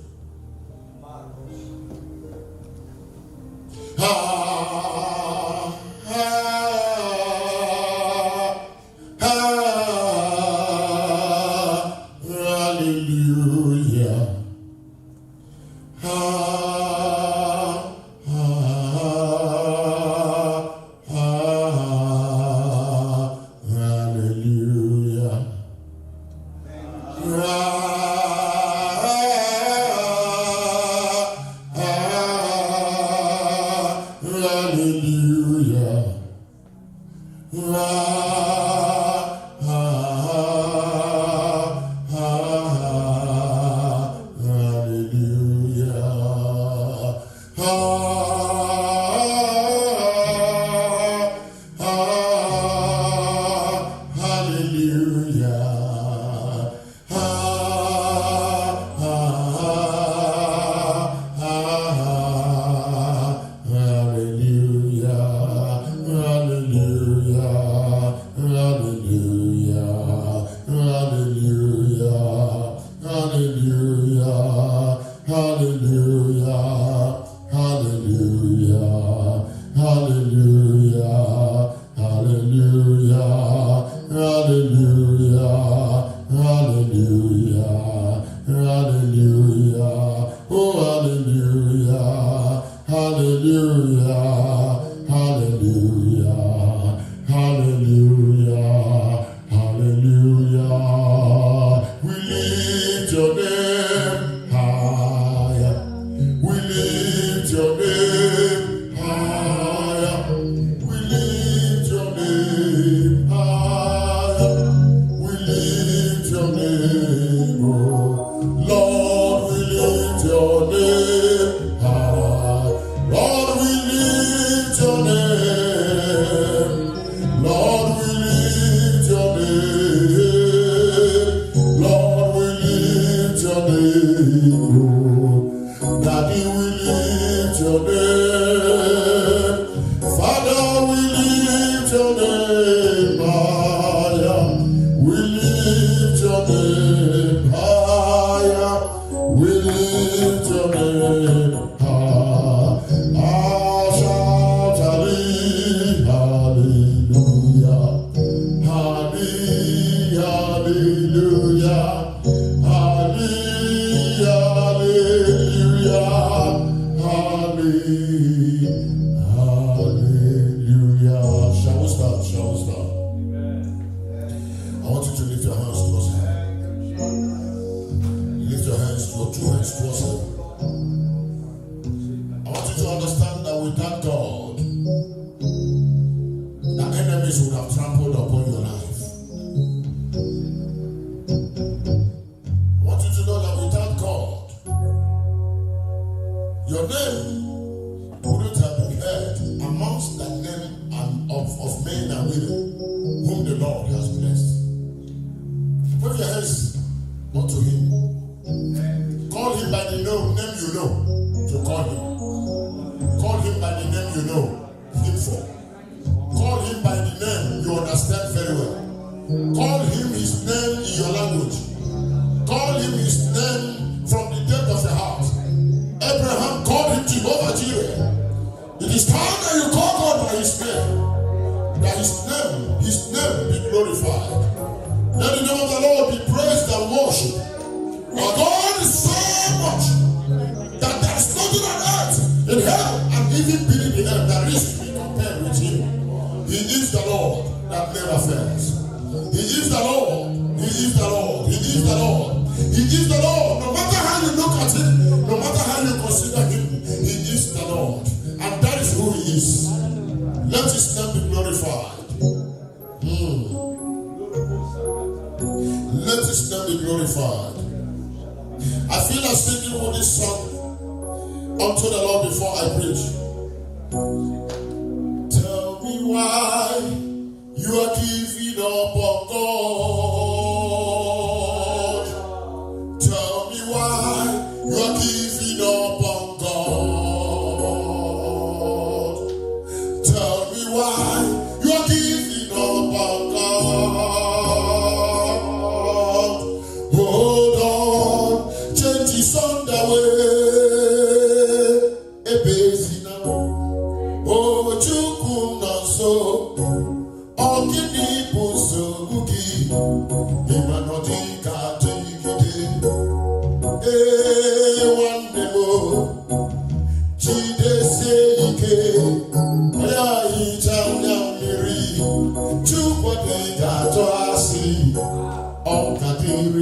You are giving up on God.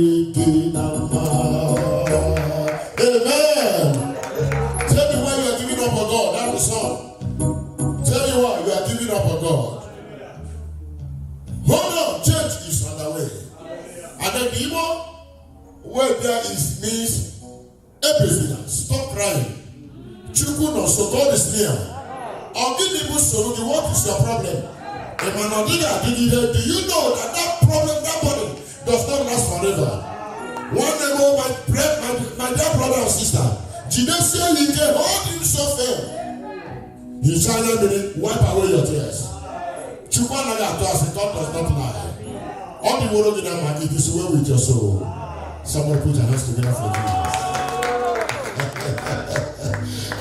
Amen. Tell me why you are giving up on God. That's the song. Tell me why you are giving up on God. Hold on, change is underway. And then the evil word there is means everything. Stop crying. Chukuno, so God is near. I'll give people solution. What is your problem? Do you know that that problem, that body does not last forever? One day, my dear brother and sister, Jesus said he can hold him so fair. He shall wipe away your tears. Chukwana to us, God does not lie. All the world in our mind, it is well with your soul. Someone put your hands together for Jesus.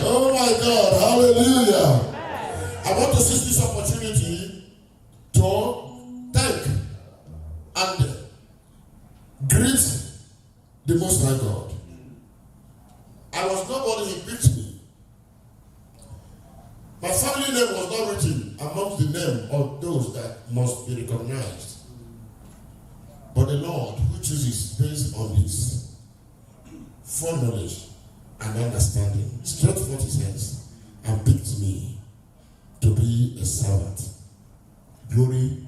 Oh my God, hallelujah. I want to seize this opportunity to thank and greet the Most High God. I was nobody, he picked me. My family name was not written amongst the name of those that must be recognized. But the Lord, who chooses based on his foreknowledge and understanding, stretched forth his hands and picked me to be a servant. Glory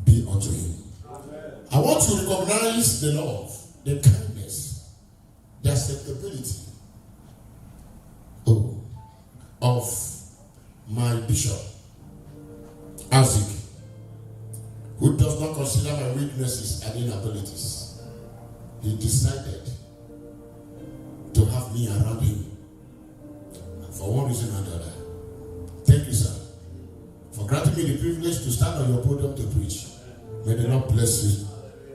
be unto him. Amen. I want to recognize the love, the kindness, the acceptability of my bishop, Isaac, who does not consider my weaknesses and inabilities. He decided to have me around him for one reason or another. Thank you, sir, for granting me the privilege to stand on your podium to preach. May the Lord bless you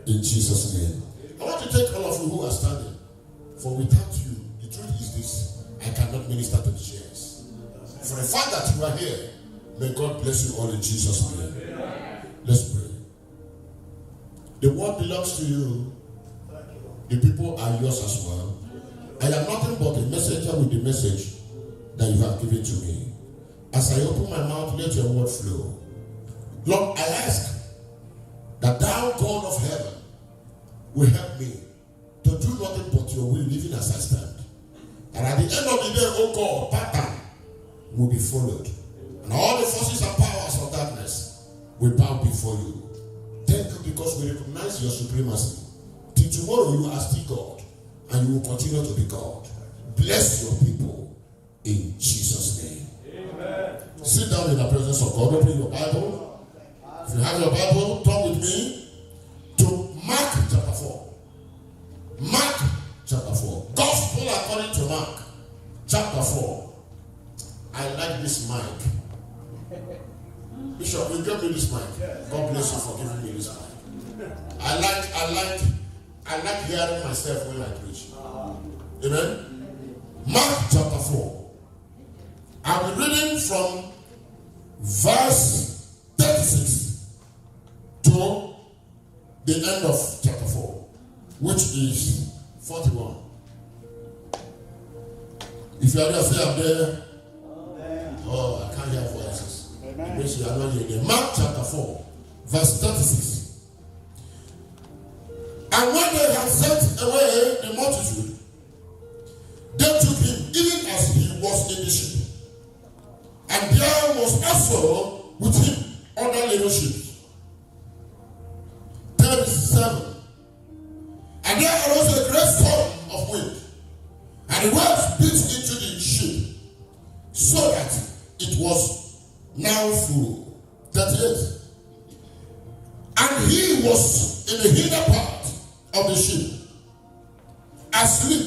in Jesus' name. I want to thank all of you who are standing, for without you, the truth is this, I cannot minister to the chairs. For the fact that you are here, may God bless you all in Jesus' name. Let's pray. The word belongs to you. The people are yours as well. I am nothing but a messenger with the message that you have given to me. As I open my mouth, let your word flow. Lord, I ask that thou, God of heaven, will help me to do nothing but your will, even as I stand. And at the end of the day, oh God, pattern will be followed. And all the forces and powers of darkness will bow before you. Thank you because we recognize your supremacy. Till tomorrow you are still God, and you will continue to be God. Bless your people in Jesus' name. Amen. Sit down in the presence of God. Open your Bible. If you have your Bible, turn with me to Mark chapter 4. Mark chapter 4. Gospel according to Mark chapter 4. I like this mic. Bishop, you give me this mic. God bless you for giving me this mic. I like hearing myself when I preach. Amen. Mark chapter 4. I'll be reading from verse 36 to the end of chapter 4, which is 41. If you are there, say I'm there. Oh, I can't hear voices. Because you are not here again. Mark chapter 4, verse 36. And when they had sent away the multitude, they took him even as he was in the ship. And there was also with him other little ships. 37. And there arose a great storm of wind, and the waves beat into the ship, so that it was now full. 38. And he was in the hinder part of the ship, asleep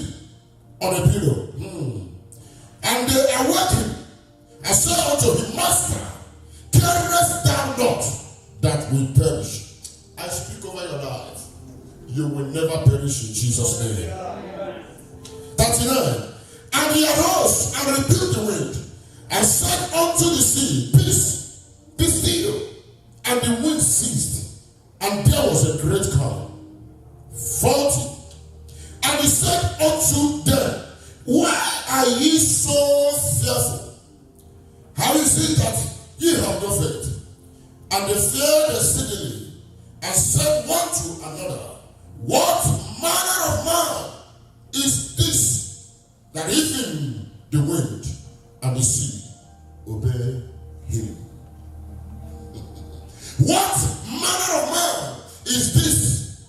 on a pillow. And they awoke him and said unto him, Master, carest thou not that we perish? I speak over your life. You will never perish in Jesus' name. 39. And he arose and rebuked the wind, and said unto the sea, Peace, be still. And the wind ceased, and there was a great calm. 40. And he said unto them, Why are ye so fearful? How is it that ye have no faith? And they feared exceedingly, and said one to another, What manner of man is this, that even the wind and the sea obey him? What manner of man is this,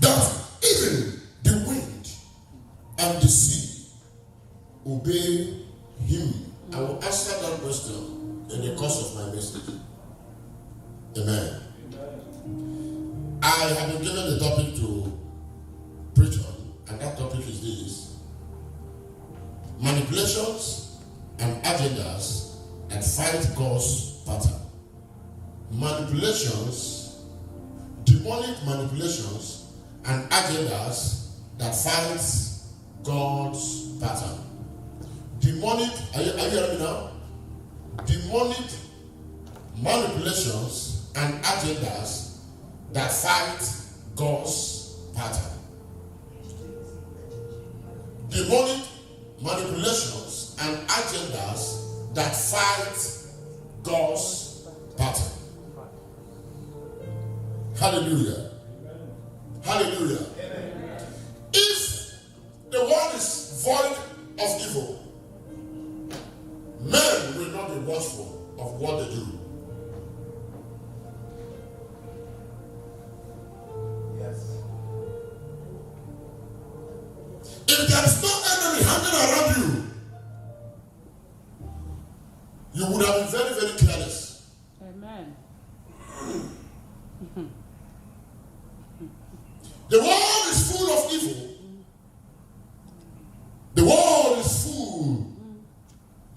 that even the wind and the sea obey him? I will answer that question in the course of my message. Amen. I have been given the topic to preach on, and that topic is this: manipulations and agendas that fight God's pattern. Manipulations, demonic manipulations and agendas that fight God's pattern. Demonic, are you hearing me now? Demonic manipulations and agendas that fight God's pattern. Demonic manipulations and agendas that fight God's pattern. Hallelujah. Hallelujah. If the world is void of evil, men will not be watchful of what they do. If there is no enemy hanging around you, you would have been very, very careless. Amen. The world is full of evil. The world is full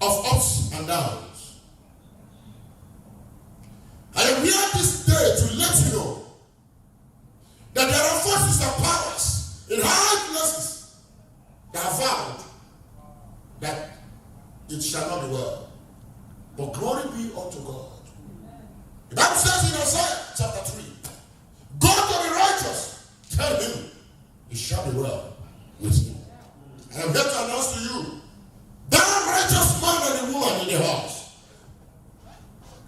of ups and downs. I am here this day to let you know that there are forces and powers in high places that have vowed that it shall not be well. But glory be unto God. The Bible says in Isaiah chapter 3, go to the righteous, tell him it shall be well with him. And I'm here to announce to you, that righteous man and the woman in the house,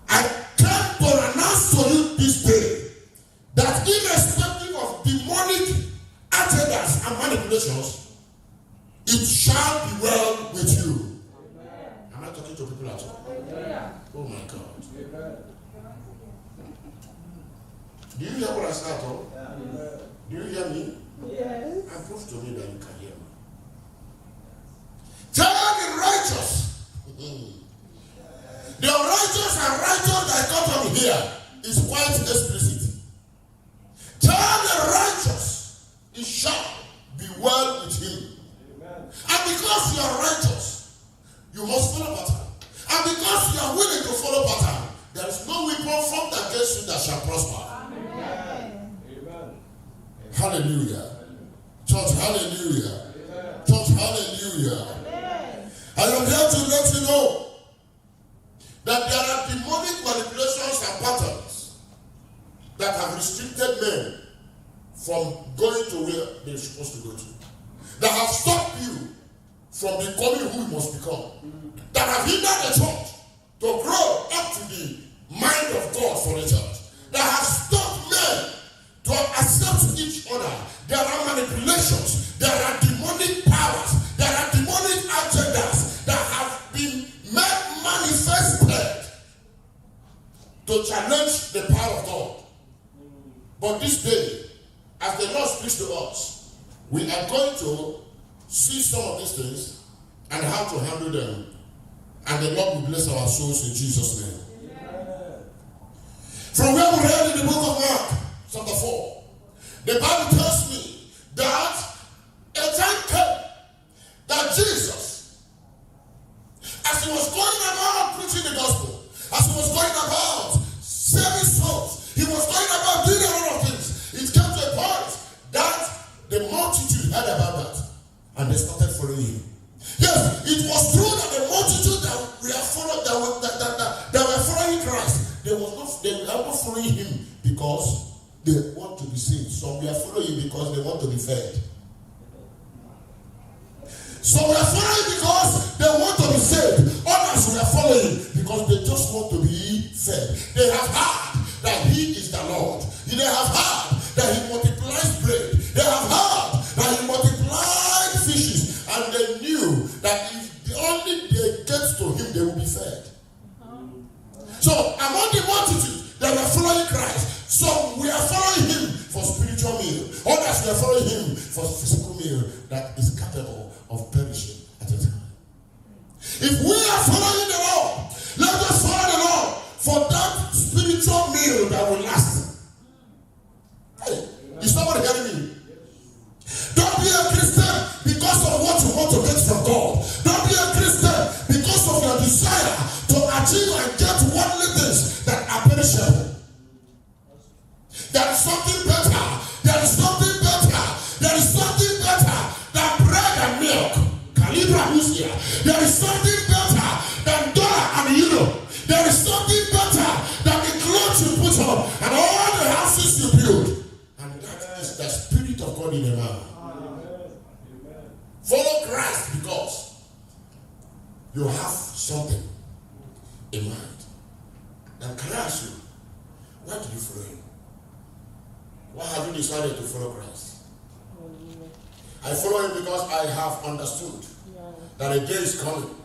I came to announce to you this day that irrespective of demonic agendas and manipulations, it shall be well with you. Am I talking to people at all? Oh my God. Do you hear what I said at all? Do you hear me? Yes. And prove to me that you can hear me. Tell the righteous. The unrighteous and righteous that got from here is quite explicit. Tell the righteous, it shall be well with him. Amen. And because you are righteous, you must follow pattern. And because you are willing to follow pattern, there is no weapon formed against you that shall prosper. Amen. Amen. Hallelujah. Church, hallelujah. Amen. Church, hallelujah. Amen. I am here to let you know that there are demonic manipulations and patterns that have restricted men from going to where they're supposed to go to. That have stopped you from becoming who you must become. That have hindered the church to grow up to the mind of God for the church. That have stopped men to accept each other. There are manipulations. There are demonic powers. There are demonic agendas that have been manifested to challenge the power of God. But this day, as the Lord speaks to us, we are going to see some of these things and how to handle them. And the Lord will bless our souls in Jesus' name. Amen. From where we read in the book of Mark, chapter 4, the Bible tells me that a time came that Jesus, as he was going about preaching the gospel, as he was going about saving souls, he was going about doing a lot of things. It came to a point that the multitude heard about that and they started following him. Yes, it was true that the multitude that were following Christ, they were not following him because they want to be saved. Some were following him because they want to be fed. Some were following because they want to be saved. Others were following because they just want to be fed. They have heard that he is the Lord. They have heard that he multiplies we are following him for physical meal that is capable of perishing at a time. If we are following the Lord, let us follow the Lord for that spiritual meal that will last. Hey, is somebody hearing me? Don't be a Christian because of what you want to get from God. Don't be a Christian because of your desire to achieve and get worldly things that are perishable. There is something better. There is something better. There is something better than bread and milk. Calibra who's here. There is something better than dollar and euro. There is something better than the clothes you put on and all the houses you build. And that is the Spirit of God in a man. Follow Christ because you have something in mind. And can I ask you, why do you follow him? Why have you decided to follow Christ? I follow him because I have understood that a day is coming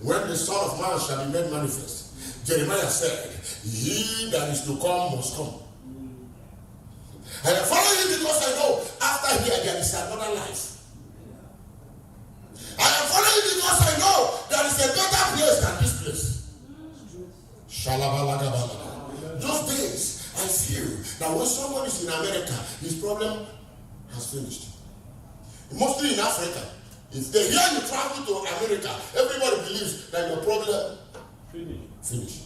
when the Son of Man shall be made manifest. Jeremiah said, he that is to come must come. And I follow him because I know after here there is another life. I am following because I know there is a better place than this place. Shalabalagabalaba. Those days, I feel that when someone is in America, his problem has finished. Mostly in Africa. If they hear you travel to America, everybody believes that your problem finished.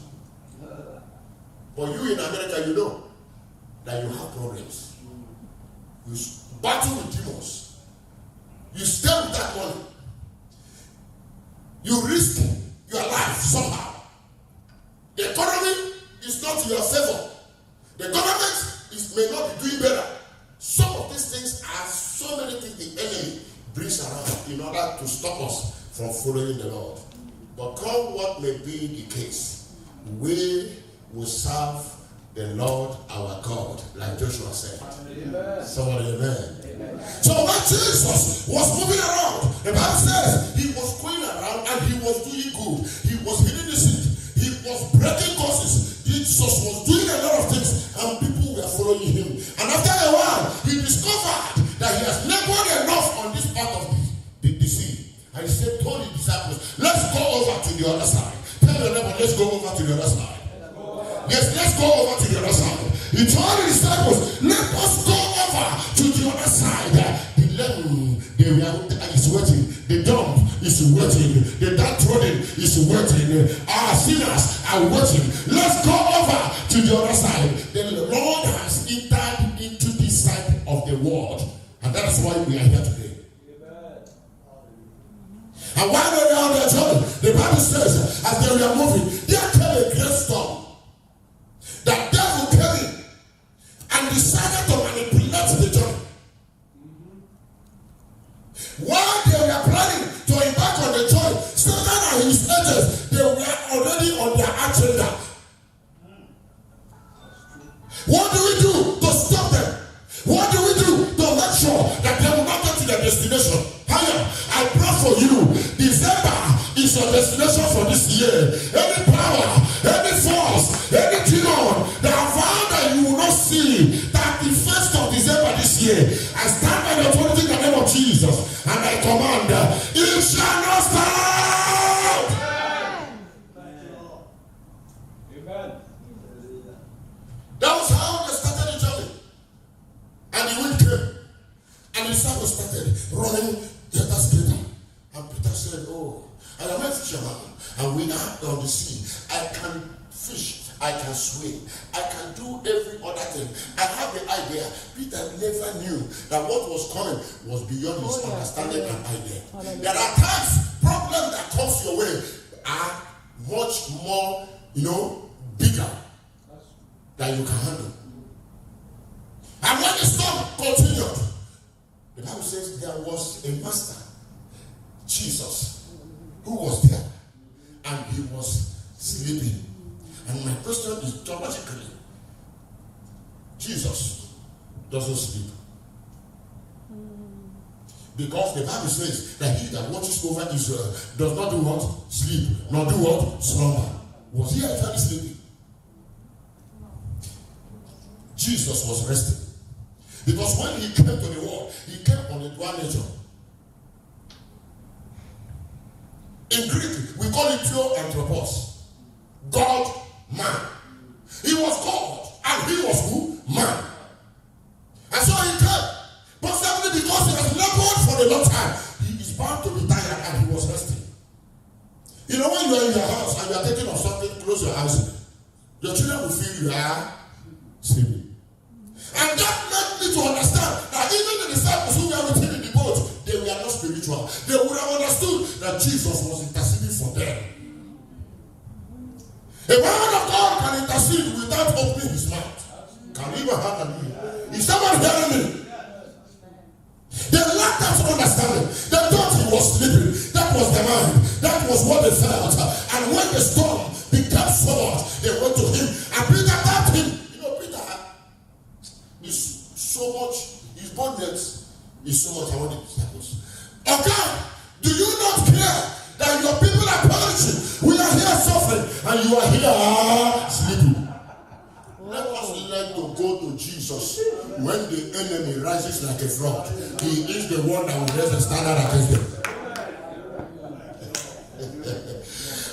But you in America, you know that you have problems. You battle with demons. You stay with that money. You risk your life somehow. The economy is not in your favor. The government may not be doing better. Some of these things are so many things the enemy brings around in order to stop us from following the Lord. But come what may be the case, we will serve the Lord our God, like Joshua said. Amen. Somebody, amen. So when Jesus was moving around, the Bible says he was going around and he was doing good. He was healing the sick. He was breaking curses. Jesus was doing a lot of things and people were following him. And after a while, he discovered that he has labored enough on this part of the sea. And he said, told his disciples, let's go over to the other side. Tell your neighbor, let's go over to the other side. Yes, let's go over to the other side. He told the disciples, let us go over to the other side. The lamb is waiting. The dumb is waiting. The downtrodden is waiting. Our sinners are waiting. Let's go over to the other side. The Lord has entered into this side of the world. And that's why we are here today. And while they were on their journey, the Bible says, as they were moving, there came a great storm. That devil came in and decided to manipulate the journey. While they were planning to embark on the journey, Satan and his agents, they were already on their agenda. What do we do to stop them? What do we do to make sure that they will not get to their destination? Higher, I pray for you. December is your destination for this year. Any power, any force, any demon that have found that you will not see that the 1st of December this year, I stand by the authority in the name of Jesus and I command, it shall not stand. Amen. That was how they started the journey. And the wind came. And the disciples started running the other skater. And Peter said, oh, I am a fisherman. And we are on the sea. I can fish. I can swim. I can do every other thing. I have the idea. Peter never knew that what was coming was beyond his understanding and idea. There are times, problems that comes your way are much more, bigger than you can handle. And when the storm continued, the Bible says there was a master, Jesus, who was there, and he was sleeping. And my question is theologically, Jesus doesn't sleep. Because the Bible says that he that watches over Israel does not do what? Sleep, nor do what? Slumber. Was he actually sleeping? Jesus was resting. Because when he came to the world, he came on the dual nature. In Greek, we call it pure anthropos. God, man. He was God, and he was who? Man. And so he came. But simply because he has labored for a long time, he is bound to be tired, and he was resting. You know, when you are in your house and you are thinking of something, close your eyes. Your children will feel you are sleeping. And that made me to understand that even the disciples who were with him in the boat, they were not spiritual. They would have understood that Jesus was interceding for them. A man of God can intercede without opening his mouth. Can you even hallelujah? Is someone hearing me? They lacked that understanding. They thought he was sleeping. That was the mind. That was what they felt. And when the storm became so much, they went to him. And Peter tapped him. You know, Peter is so much, his boldness is so much. I want the disciples. Oh God, do you not care that your people are perishing? We are here suffering, and you are here sleeping. Let us learn to go to Jesus when the enemy rises like a flood. He is the one that will raise a standard against them.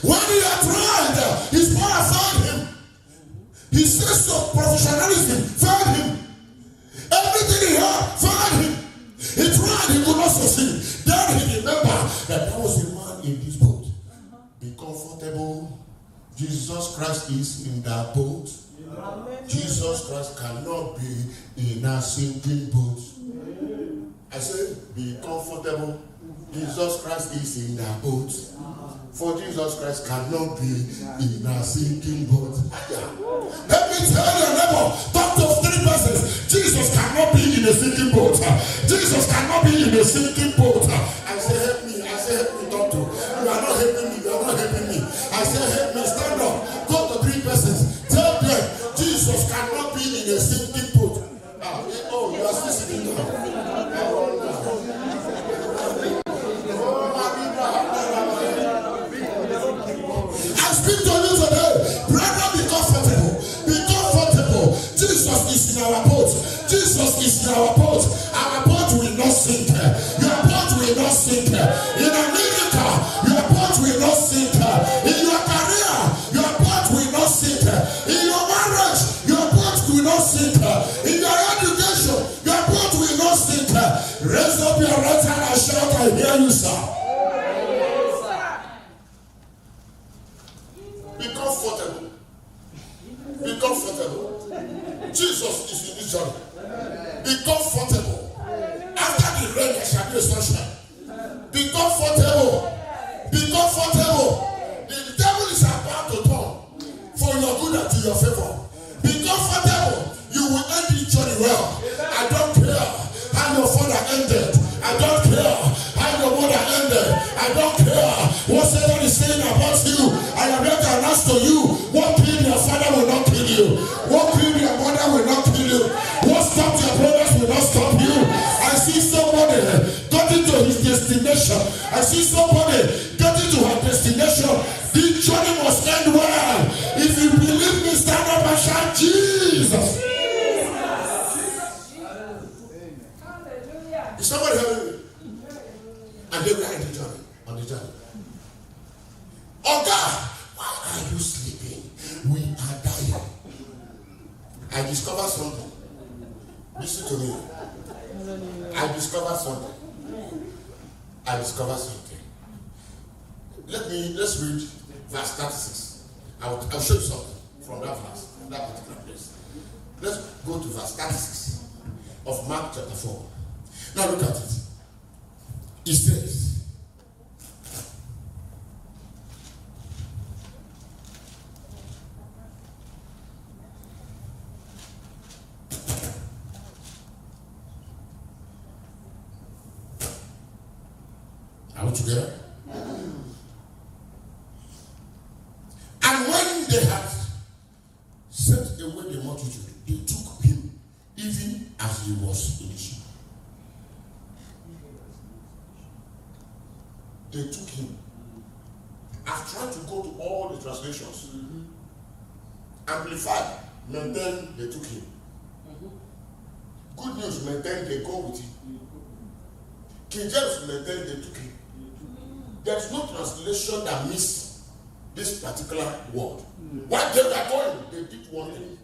When he had tried, his power failed him. His sense of professionalism failed him. Everything he had failed him. He tried, he could not succeed. Then he remembered that there was a man in this boat. Be comfortable. Jesus Christ is in that boat. Jesus Christ cannot be in a sinking boat. I say, be comfortable. Jesus Christ is in that boat. For Jesus Christ cannot be in a sinking boat. Let me tell your neighbor, talk to 3 persons. Jesus cannot be in a sinking boat. Jesus cannot be in a sinking boat. I say, help me. I say, help me, talk to. You are not helping me. You are not helping me. I say, help me. Stand up. Go to 3 persons. Tell them Jesus cannot be in a sinking boat. Oh, you are still sitting down. I speak to you today. Brother, be comfortable. Be comfortable. Jesus is in our boat. Jesus is in our boat. Our boat will not sink. Your boat will not sink. In America, your boat will not sink. In your career, your boat will not sink. In your marriage, your boat will not sink. In your education, your boat will not sink. Raise up your right hand and shout, I hear you, sir. Be comfortable. Be comfortable. Jesus is in this journey. Be comfortable. After the rain, there shall be a sunshine. Be comfortable. Be comfortable. The devil is about to turn for your good and to your favor. Be comfortable. You will end this journey well. I don't care how your father ended. I don't care how your mother ended. I don't care what Satan is saying about you. I am here to announce to you, what killed your father will not kill you. What killed your mother will not kill you. What stopped your brothers will not stop you. I see somebody getting to his destination. I see somebody getting to her destination. This journey must end well. If you believe me, stand up and shout, Jesus. Is somebody helping me? And they were in the journey, on the journey. Oh God, why are you sleeping? We are dying. I discovered something. Listen to me. I discovered something. Let's read verse 36. I'll show you something from that verse, from that particular place. Let's go to verse 36 of Mark chapter 4. Now look at it. It says, are we together? And when they had sent away the multitude, they took him even as he was in the ship. They took him. I've tried to go to all the translations. Amplified, and then they took him. Good News maintain they go with you. King James maintain they took it. There's no translation that miss this particular word. While they were going, they did one thing.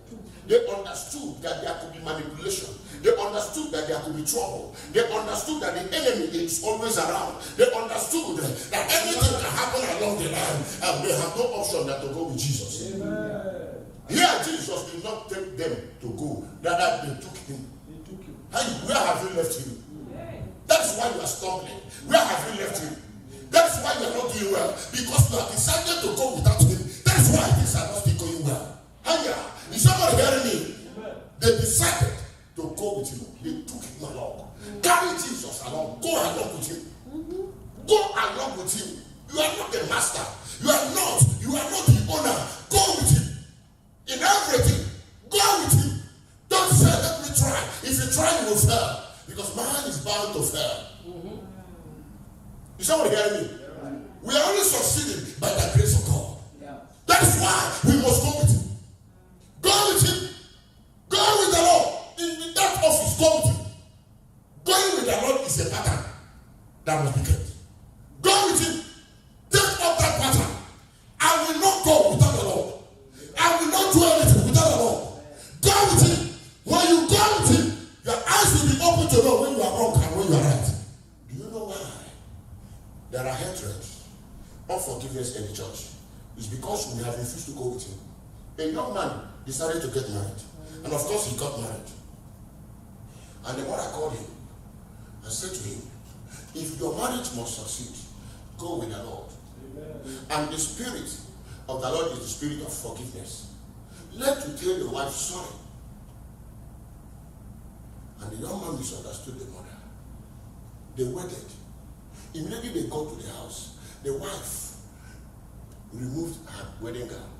They understood that there could be manipulation. They understood that there could be trouble. They understood that the enemy is always around. They understood that anything can happen along the line, and they have no option than to go with Jesus. Amen. Here, Jesus did not take them to go. Rather, they took him. Where have you left him? That's why you are stumbling. Where have you left him? That's why you are not doing well. Because you have decided to go without him. That's why things are not still going well. Hiya. Is somebody hearing me? They decided to go with him. They took him along. Carry Jesus along. Go along with him. Go along with him. You are not the master. You are not the owner. Go with him. In everything. Go with him. Don't say, let me try. If you try, you will fail. Because man is bound to fail. Is somebody hearing me? We are only succeeding by the grace of God. That's why we must go with him. Go with him. Go with the Lord. In that office, go with him. Going with the Lord is a pattern that must be kept. Go with him. Take up that pattern. I will not go without the Lord. I will not do anything without the Lord. Go with him. When you go with him, your eyes will be open to know when you are wrong and when you are right. Do you know why there are hatred, unforgiveness in the church? It's because we have refused to go with him. A young man decided to get married. And of course he got married. And the mother called him and said to him, if your marriage must succeed, go with the Lord. Amen. And the spirit of the Lord is the spirit of forgiveness. Let you tell your wife sorry. And the young man misunderstood the mother. They waited. Immediately they got to the house. The wife removed her wedding gown.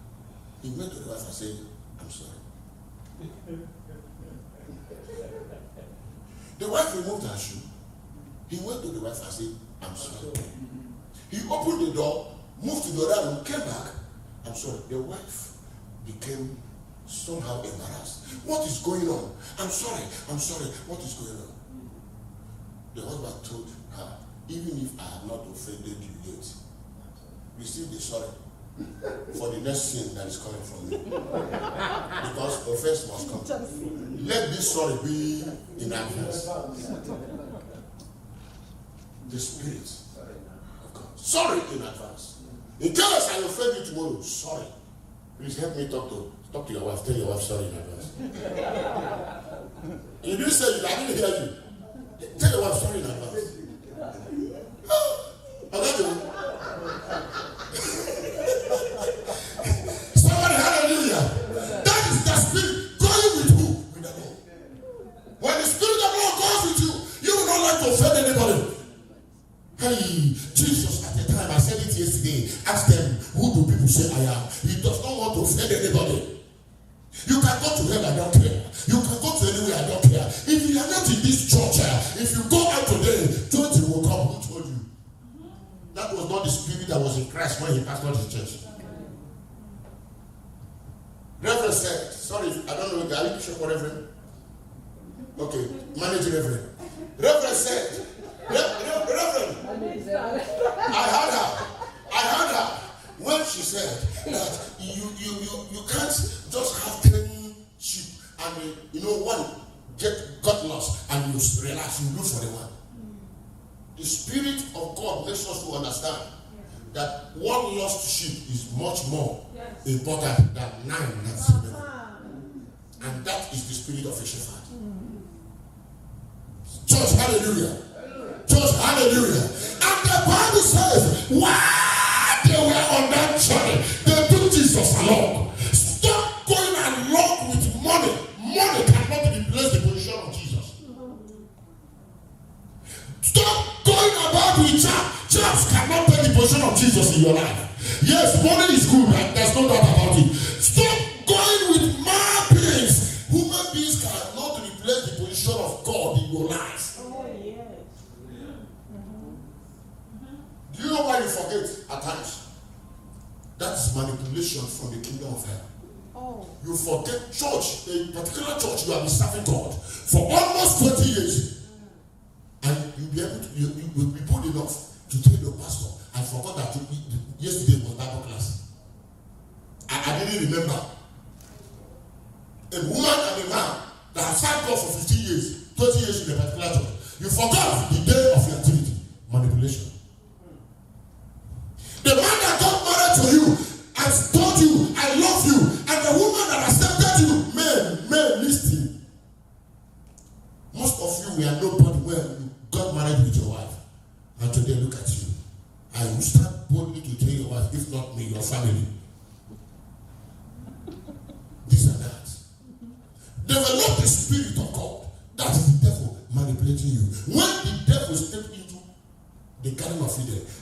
He went to the wife and said, I'm sorry. The wife removed her shoe. He went to the wife and said, I'm sorry. He opened the door, moved to the other room, came back. I'm sorry. The wife became somehow embarrassed. What is going on? I'm sorry. What is going on? The husband told her, even if I have not offended you yet, receive the sorry for the next sin that is coming from me. Because offense must come. Let this sorry be in advance. The spirit of God. Sorry in advance. In case I offend you tomorrow, sorry. Please help me talk to your wife. Tell your wife sorry in advance. You didn't say it, I didn't hear you. Tell your wife sorry in advance. Somebody, hallelujah. That is the spirit going with who? With the Lord. When the spirit of the Lord goes with you, you will not like to offend anybody. Hey, Jesus, at the time, I said it yesterday, ask them, who do people say I am? He does not want to offend anybody. You can go to hell, I don't care. You can go to anywhere, I don't care. If you are not in this church, if you go out today, 20 will come. Who told you? That was not the spirit that was in Christ when he pastored his church. Reverend said, sorry, I don't know, are you sure for Reverend? Okay, manage Reverend. Reverend said, Reverend, I heard her when she said that you can't just have 10 sheep and one got lost and you relax, you look for the one. The Spirit of God makes us to understand that one lost sheep is much more important than 9 that's remaining. And that is the spirit of a shepherd. Church, hallelujah. Church, hallelujah. And the Bible says, while they were on that journey, they took Jesus along. Stop going along with money. Money cannot replace the position of Jesus. Stop going about with charms. Charms cannot take the position of Jesus in your life. Yes, money is good, right? There's no doubt about it. Stop going with man beings. Human beings cannot replace the position of God in your life. Do you know why you forget at times? That's manipulation from the kingdom of hell. You forget church, a particular church, you have been serving God for almost have served God for 15 years, 20 years in a particular church. You forgot the day of your activity. Manipulation. The man that got married to you has told you, I love you, and the woman that accepted you, men, listen. Most of you were nobody when you got married with your wife, and today look at you. I will stand boldly to tell your wife, if not me, your family. This and that. Develop the spirit of God. That is the devil manipulating you. When the devil stepped into the Garden of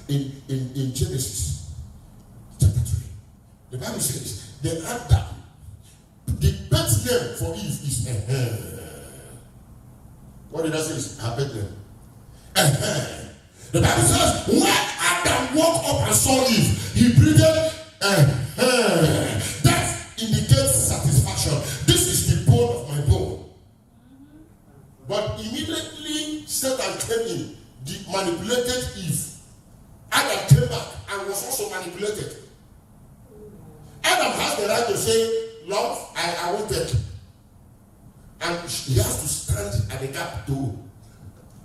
Eden in Genesis chapter 3, the Bible says, then Adam, the best name for Eve is what did I say? Her best name. The Bible says, when Adam woke up and saw Eve, he breathed that indicates satisfaction. This is the bone of my bone. But immediately Satan came in, manipulated Eve. Adam came back and was also manipulated. Adam has the right to say, Lord, I won't take. And he has to stand at the gap to,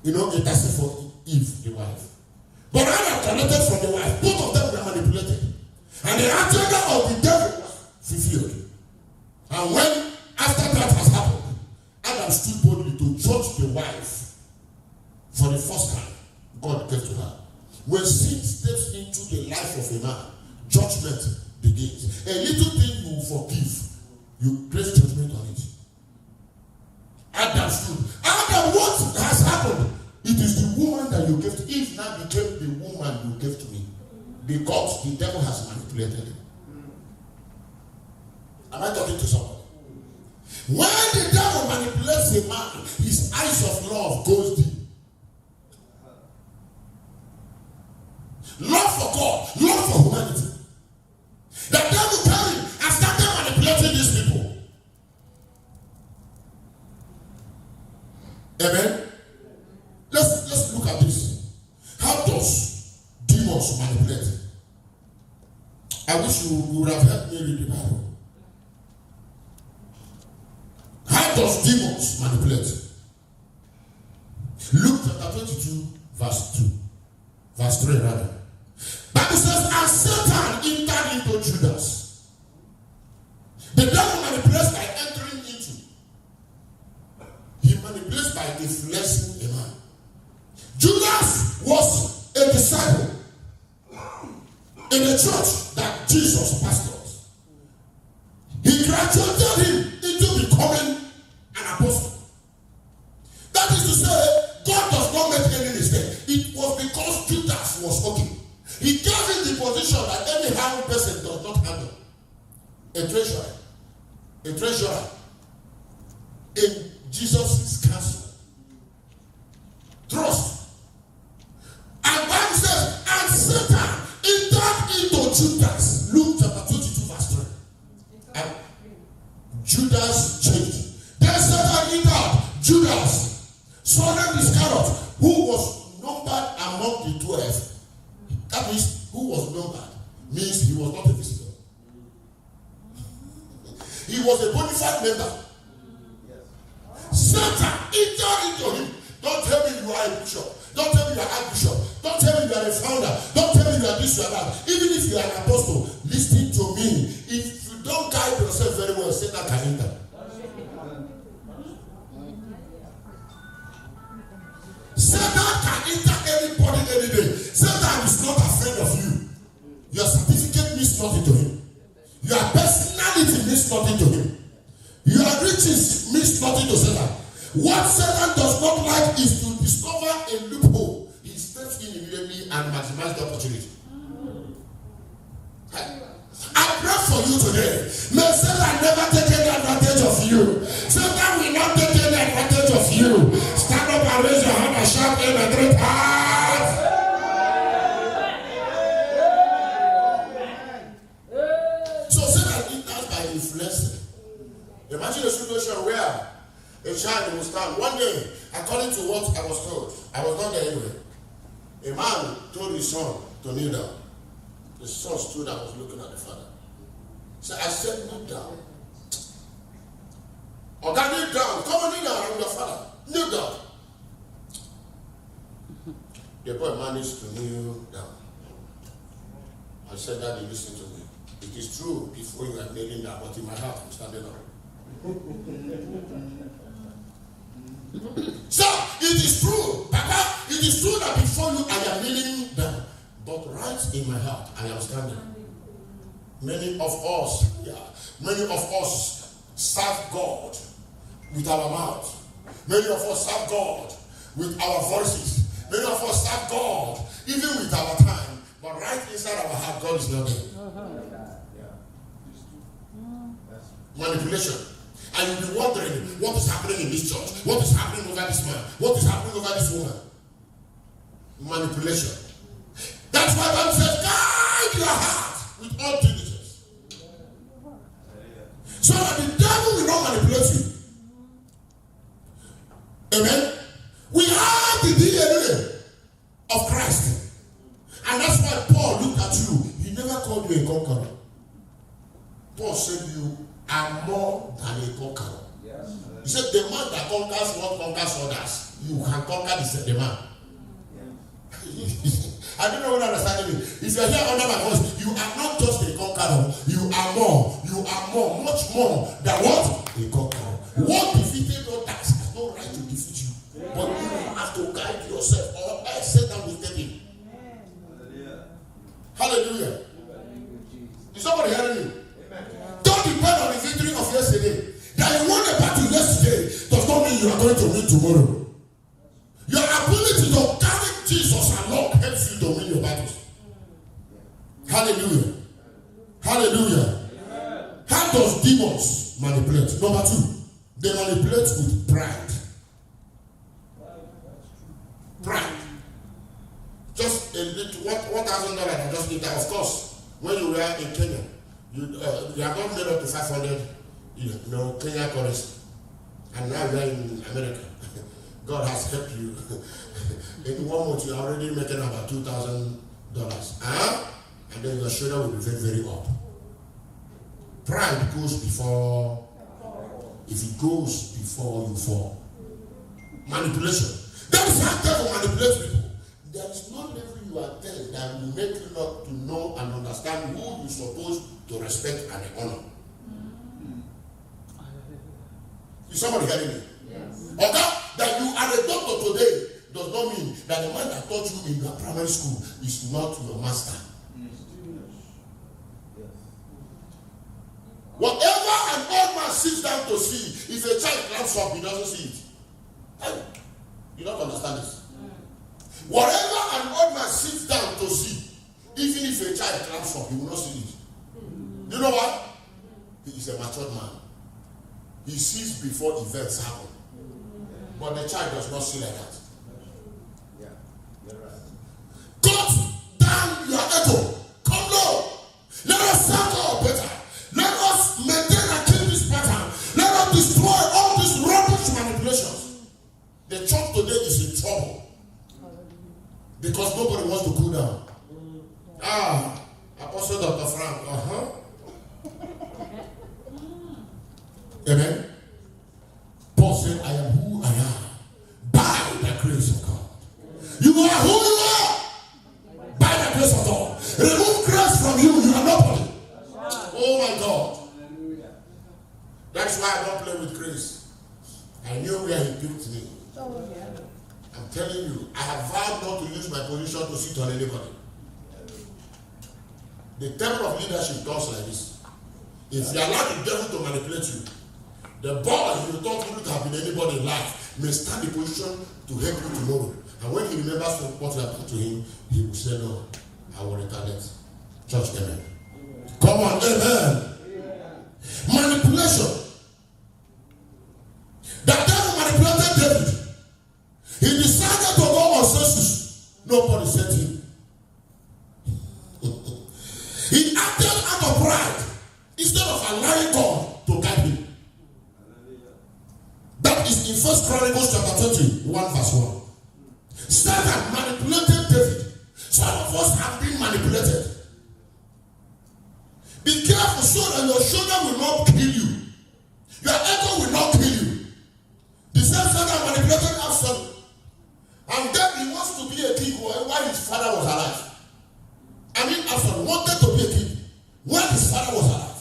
intercede for Eve, the wife. But Adam connected from the wife. Both of them were manipulated. And the agenda of the devil was fulfilled. And when, after that has happened, Adam stood boldly to judge the wife for the first time God gave to her. When sin steps into the life of a man, judgment begins. A little thing you forgive, you place judgment on it. Adam stood. Adam, what has happened? It is the woman that you gave to. Eve now became the woman you gave to me. Because the devil has manipulated him. Am I talking to somebody? When the devil manipulates a man, his eyes of love goes deep. Love for God, love for humanity. The devil came and started manipulating these people. Amen. Let's look at this. How does demons manipulate? I wish you would have helped me read the Bible. How does demons manipulate? Luke chapter 22, verse 2. Verse 3 rather. Bible says, and Satan entered into Judas. The devil manipulates by entering into. He manipulates by influencing a man. Judas was a disciple in the church that Jesus pastored. He graduated him into becoming an apostle. That is to say, God does not make any mistake. It was because Judas was okay. He gave him the position that any harmful person does not handle. A treasurer in Jesus' council. Trust. And Bible says, and Satan entered into Judas. Luke chapter 22, verse 3. And Judas changed. Then Satan entered Judas, son of Iscariot, who was numbered among the 12. That means, who was numbered means he was not a visitor. He was a bona fide member. Satan entered into him. Don't tell me you are a bishop. Don't tell me you are a archbishop. Don't tell me you are a founder. Don't tell me you are this, you are that. Even if you are an apostle, listen to me. If you don't guide yourself very well, Satan can enter. Satan can enter anybody any day. Satan is not afraid of you. Your certificate means nothing to him. Your personality means nothing to him. Your riches means nothing to Satan. What Satan does not like is to discover a loophole. He steps in immediately and maximizes the opportunity. I pray for you today. May Satan never take any advantage of you. Satan will not take any advantage of you. Stand up and raise your hand and shout amen 3 times. So Satan enters by influencing. Imagine a situation where a child will stand. One day, according to what I was told, I was not there anyway. A man told his son to kneel down. The son stood and was looking at the father. So I said, kneel down. Okay, kneel down. Come on, kneel down. I'm your father. Kneel down. The boy managed to kneel down. I said, Daddy, listen to me. It is true before you are kneeling down, but in my heart, I'm standing up. So, it is true, Papa, it is true that before you I am kneeling down, but right in my heart, I am standing. Many of us serve God with our mouth. Many of us serve God with our voices. Many of us serve God even with our time. But right inside our heart, God is not there. Manipulation. And you'll be wondering what is happening in this church, what is happening over this man, what is happening over this woman. Manipulation. That's why God says, guide your heart with all diligence. So that the devil will not manipulate you. Amen. We have the DNA of Christ. And that's why Paul looked at you. He never called you a conqueror. Paul said you are more than a conqueror. Yes. He said the man that conquers what conquers others. You can conquer the man. Yeah. I don't know what I understand me. If you are here under my voice, you are not just a conqueror. You are more. You are more, much more than what? A conqueror. What defeated others has no right to defeat you. But you have to guide yourself or else Satan will take it. Hallelujah. Is somebody hearing me? Don't depend on the victory of yesterday. That you won a battle yesterday does not mean you are going to win tomorrow. Your ability to carry Jesus along helps you to win your battles. Hallelujah. Hallelujah. How does demons manipulate? Number 2, they manipulate with pride. Pride. Just a little, $1,000 I just need that. Of course, when you were in Kenya, you are not made up to 500, Kenya currency. And now you are in America. God has helped you. In 1 month, you are already making about $2,000. And then your shoulder will be very, very up. Pride goes before, if it goes before you fall. Manipulation. That is how devil manipulates people. There is no level you attend that will make you not to know and understand who you're supposed to respect and honor. Is somebody hearing me? Yes. Okay? That you are a doctor today does not mean that the man that taught you in your primary school is not your master. Whatever an old man sits down to see, if a child climbs up, he doesn't see it. Hey, you don't understand this. Whatever an old man sits down to see, even if a child climbs up, he will not see it. You know what? He is a matured man. He sees before events happen. But the child does not see like that. Yeah, you're right. Cut down your ego. Come low. Let us settle better. Let us maintain and keep this pattern. Let us destroy all these rubbish manipulations. The church today is in trouble. Because nobody wants to cool down. Apostle Dr. Frank. Amen. Paul said, I am who I am by the grace of God. You are who you are by the grace of God. Remove grace from you, you are nobody. Oh my God. That's why I don't play with grace. I knew where he picked me. I'm telling you, I have vowed not to use my position to sit on anybody. The temple of leadership goes like this. If you allow the devil to manipulate you, the boy you thought wouldn't have been anybody in life may stand in position to help you tomorrow. And when he remembers what happened to him, he will say, no, I will retaliate. Church, amen. Come on, amen. Manipulation. The devil manipulated David. He decided to go on census. Nobody said him. He acted out of pride instead of allowing God to guide him. That is in 1 Chronicles chapter 21 verse 1. Satan manipulated David. Some of us have been manipulated. Be careful so that your shoulder will not kill you. Your ego will not kill you. The same son that manipulated Absalom. And then he wants to be a king while his father was alive. I mean, Absalom wanted to be a king when his father was alive.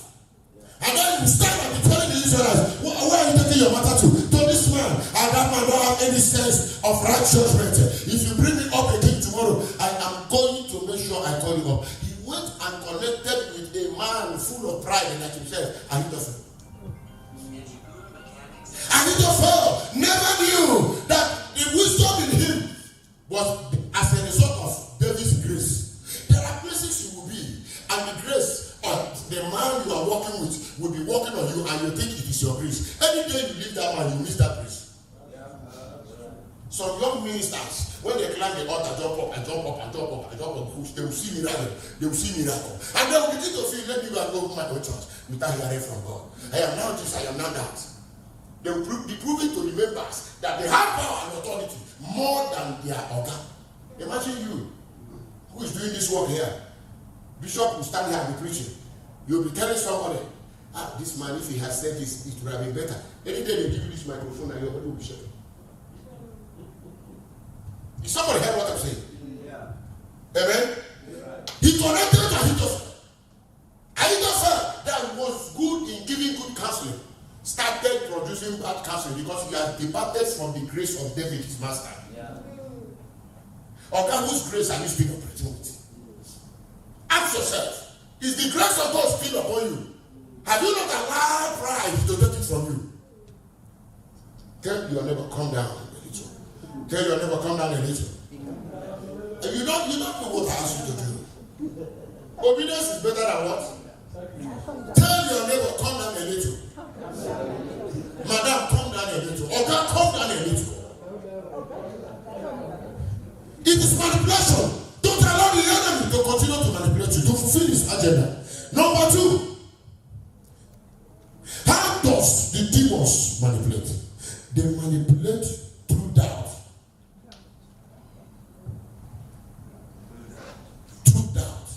And then you stand and be telling the Israelites, where are you taking your matter to? To this man. And that man don't have any sense of right judgment. If you bring me up a king tomorrow, I am going to make sure I call you up. He went and connected with a man full of pride like himself, and he doesn't. Ahithophel never knew that the wisdom in him was as a result of David's grace. There are places you will be, and the grace of the man you are working with will be working on you, and you think it is your grace. Any day you leave that man, you miss that grace. Some young ministers, when they climb the altar, jump up and jump up and jump up and jump up, they will see miracle. They will see miracle. And they will begin to feel, let me go and go to my own church without hearing from God. I am now this, I am now that. They will be proving to the members that they have power and authority more than their organ. Imagine you, who is doing this work here. Bishop will stand here and be preaching. You'll be telling somebody, this man, if he has said this, it would have been better. Any day they give you this microphone and your body will be shaking. Is somebody heard what I'm saying? Yeah. Amen? Yeah. He connected to Ahithophel. Ahithophel that was good in giving good counseling started producing bad counseling because he has departed from the grace of David, his master. Yeah. Or God, whose grace are you still operating with? Ask yourself, is the grace of God still upon you? Have you not allowed pride to take it from you? Tell your neighbor, come down a little. Tell your neighbor, come down a little. And you don't know what I ask you to do. Obedience is better than what? Tell your neighbor, come down a little. Madam, come down a little. Oga, come down a little. It is manipulation. Don't allow the enemy to continue to manipulate you, to fulfill his agenda. Number 2, how does the demons manipulate? They manipulate through doubt. Through doubt.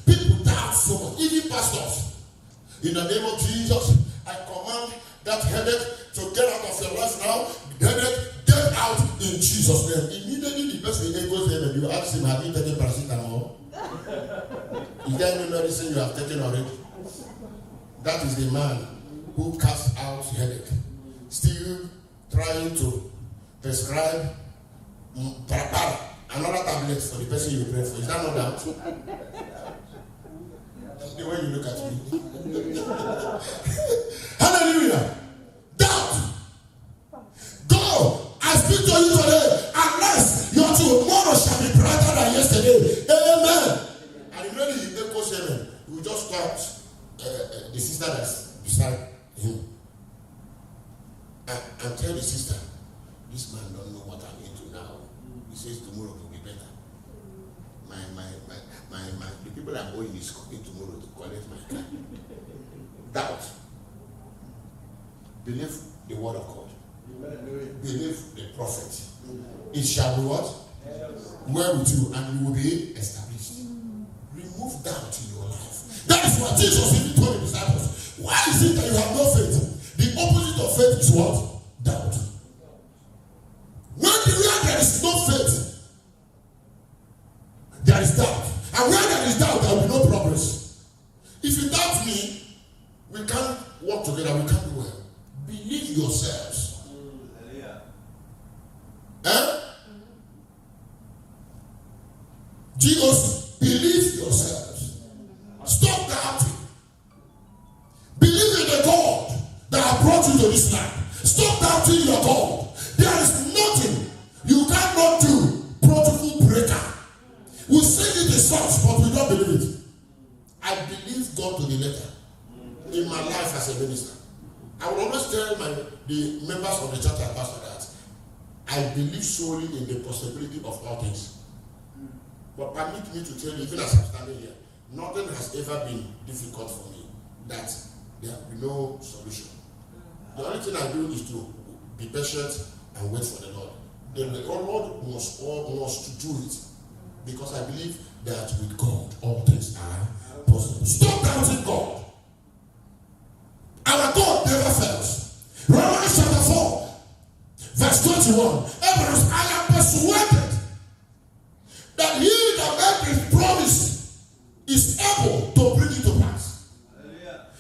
People doubt so much. Even pastors. In the name of Jesus, I command that headache to get out of your life now. Headache, get out in Jesus' name. Immediately the person goes there and you ask him, have you taken paracetamol? Is there any medicine you have taken already? That is the man who casts out headache. Still trying to prescribe another tablet for the person you pray for. Is that not doubt? The way you look at me. Hallelujah. Doubt. Go. I speak to you today. Unless your tomorrow shall be brighter than yesterday. Amen. And really he echoes amen. You just touch the sister that's beside him. And tell the sister, this man don't know what I'm into now. He says tomorrow will be better. The people I'm going is coming tomorrow to collect my car. Doubt. Believe the word of God. Believe the prophet. It shall be what? Well with you, and you will be established. Remove doubt in your life. That is what Jesus even told the disciples. Why is it that you have no faith? The opposite of faith is what? Doubt. Where there is no faith, there is doubt. And where there is doubt, there will be no progress. If you doubt me, we can't work together, we can't do well. Believe yourselves. Jesus, believe yourselves. Stop doubting. Believe in the God that brought you to this land. Stop doubting your God. There is nothing you cannot do. Protocol breaker. We say it is such, but we don't believe it. I believe God to the letter in my life as a minister. I will always tell the members of the church I pastor that I believe solely in the possibility of all things. But permit me to tell you, even as I'm standing here, nothing has ever been difficult for me that there will be no solution. The only thing I do is to be patient and wait for the Lord. The Lord wants to do it because I believe that with God all things are possible. Stop doubting God. Our Our God never fails. Romans chapter 4, verse 21. Abraham, I am persuaded that he that made his promise is able to bring it to pass.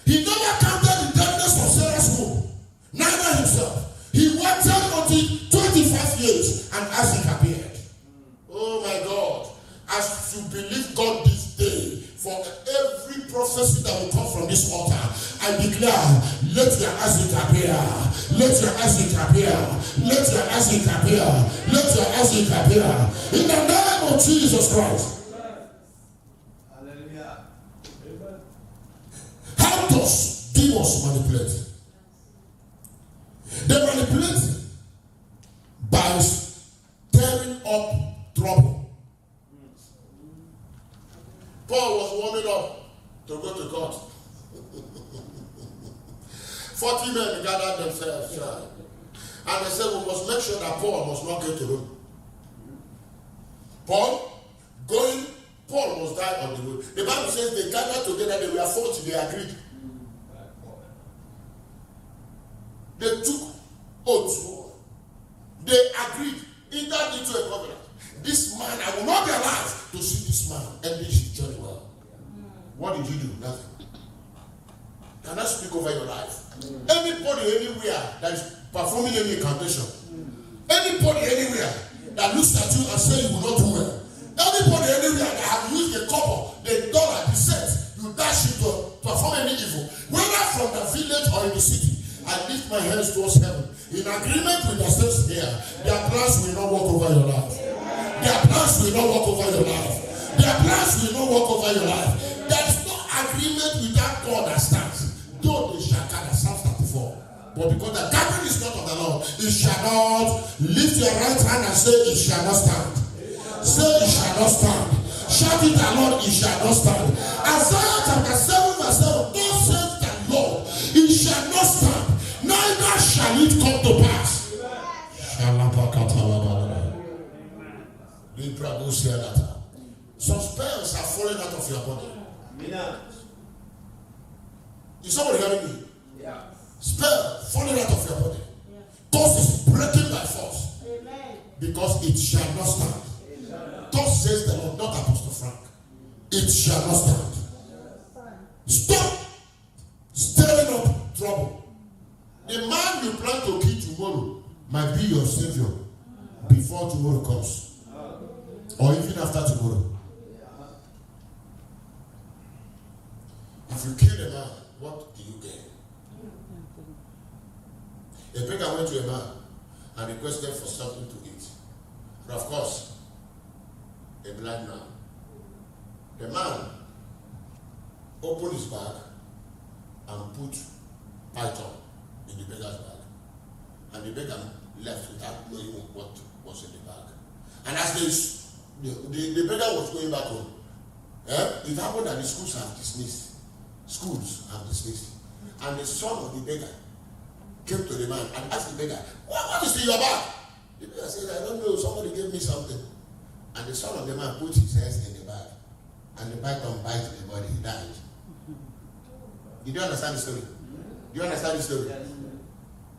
He never counted the days of Sarah's womb, neither himself. He waited until 25 years and Isaac appeared. Oh my God. As you believe God this day, for every prophecy that will come from this altar, I declare, let your Isaac appear. Let your Isaac appear. Let your Isaac appear. Let your Isaac appear. In the name of Jesus Christ. Hallelujah. How does demons manipulate? They manipulate by stirring up trouble. Paul was warming up to go to court. 40 men gathered themselves and they said, we must make sure that Paul must not go to Rome. Paul must die on the road. The Bible says they gathered together, they were 40, they agreed. They took oaths. They agreed, entered into a covenant. This man, I will not be alive to see this man ending his journey well. What did you do? Nothing. Can I speak over your life? Anybody anywhere that is performing any incantation, anybody anywhere that looks at you and says you will not do well, anybody anywhere that have used the copper, the dollar, the cent, you dash it to perform any evil, whether from the village or in the city, I lift my hands towards heaven. In agreement with the steps here, their plans will not walk over your life. Their plans will not walk over your life. Their plans will not walk over your life. There is no agreement with that God that stands. Though they shall gather, Psalm 34. But because the gathering is not of the Lord, it shall not. Lift your right hand and say, it shall not stand. Say, it shall not stand. Shout it the Lord, it shall not stand. Isaiah chapter 7 verse 7. God says the Lord, it shall not stand. Neither shall it come to pass. Some spells are falling out of your body. Is somebody hearing me? Yeah. Spell falling out of your body. Thus is breaking by force. Amen. Because it shall not stand. Thus says the Lord, not Apostle Frank. It shall not stand. Stop stirring up trouble. The man you plan to kill tomorrow might be your savior before tomorrow comes. Or even after tomorrow. If you kill a man, what do you gain? A beggar went to a man and requested for something to eat. And of course, a blind man. The man opened his bag and put python in the beggar's bag. And the beggar left without knowing what was in the bag. And as the beggar was going back home, it happened that the schools have dismissed. And the son of the beggar came to the man and asked the beggar, what is in your bag? The beggar said, I don't know, somebody gave me something. And the son of the man put his hands in the bag. And the python bite the body, he died. Did you understand the story? Do you understand the story?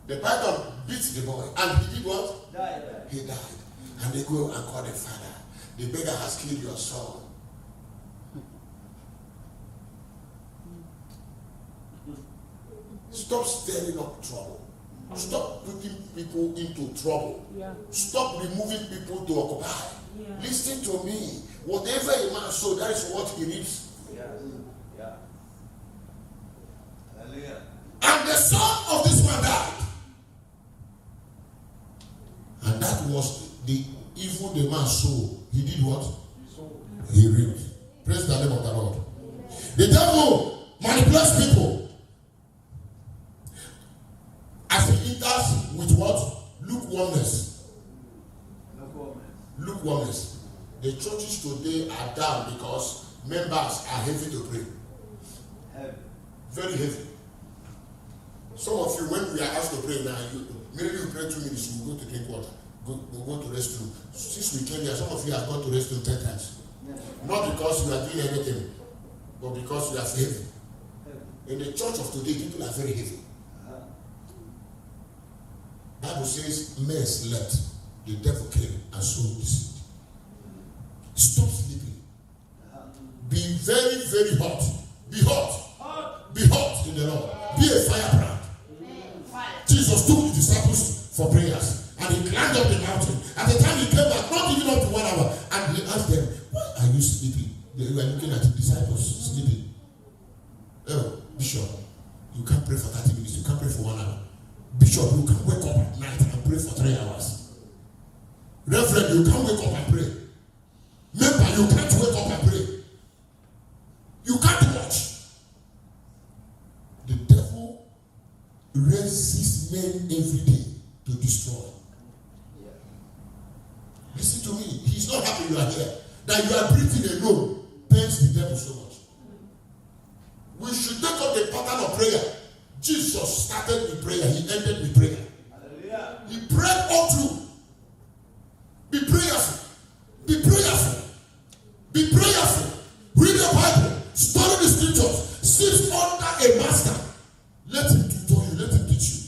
The python beat the boy, and he did what? Died. He died. And they go and call the father. The beggar has killed your son. Stop stirring up trouble. Stop putting people into trouble. Stop removing people to occupy. Listen to me. Whatever a man sows, that is what he reaps. Hallelujah. And the son of this man died. And that was the evil the man sowed. He did what? He reaped. Praise the name of the Lord. The devil manipulates people as he enters with what? Lukewarmness. Lukewarmness. The churches today are down because members are heavy to pray. Very heavy. Some of you, when we are asked to pray now, maybe you pray 2 minutes, you go to drink water, go to restroom. Since we came here, some of you have gone to restroom 10 times. Not because you are doing anything, but because you are heavy. In the church of today, people are very heavy. Bible says men slept. The devil came and sowed the seed. Stop sleeping. Be very, very hot. Be hot. Be hot in the Lord. Be a firebrand. Jesus took the disciples for prayers and he climbed up the mountain. At the time he came back, not even up to 1 hour, and he asked them, why are you sleeping? They were looking at the disciples sleeping. Oh, Bishop, you can't pray for 30 minutes, you can't pray for 1 hour. Bishop, you can wake up at night and pray for 3 hours. Reverend, you can't wake up and pray. Member, you can't wake up and pray. You can't watch. The devil raises men every day to destroy. Listen to me. He's not happy you are here. That you are breathing alone pains the devil so much. We should take up the pattern of prayer. Jesus started with prayer. He ended with prayer. Hallelujah. He prayed all through. Be prayerful. Be prayerful. Be prayerful. Read the Bible. Study the scriptures. Sit under a master. Let him tutor you. Let him teach you.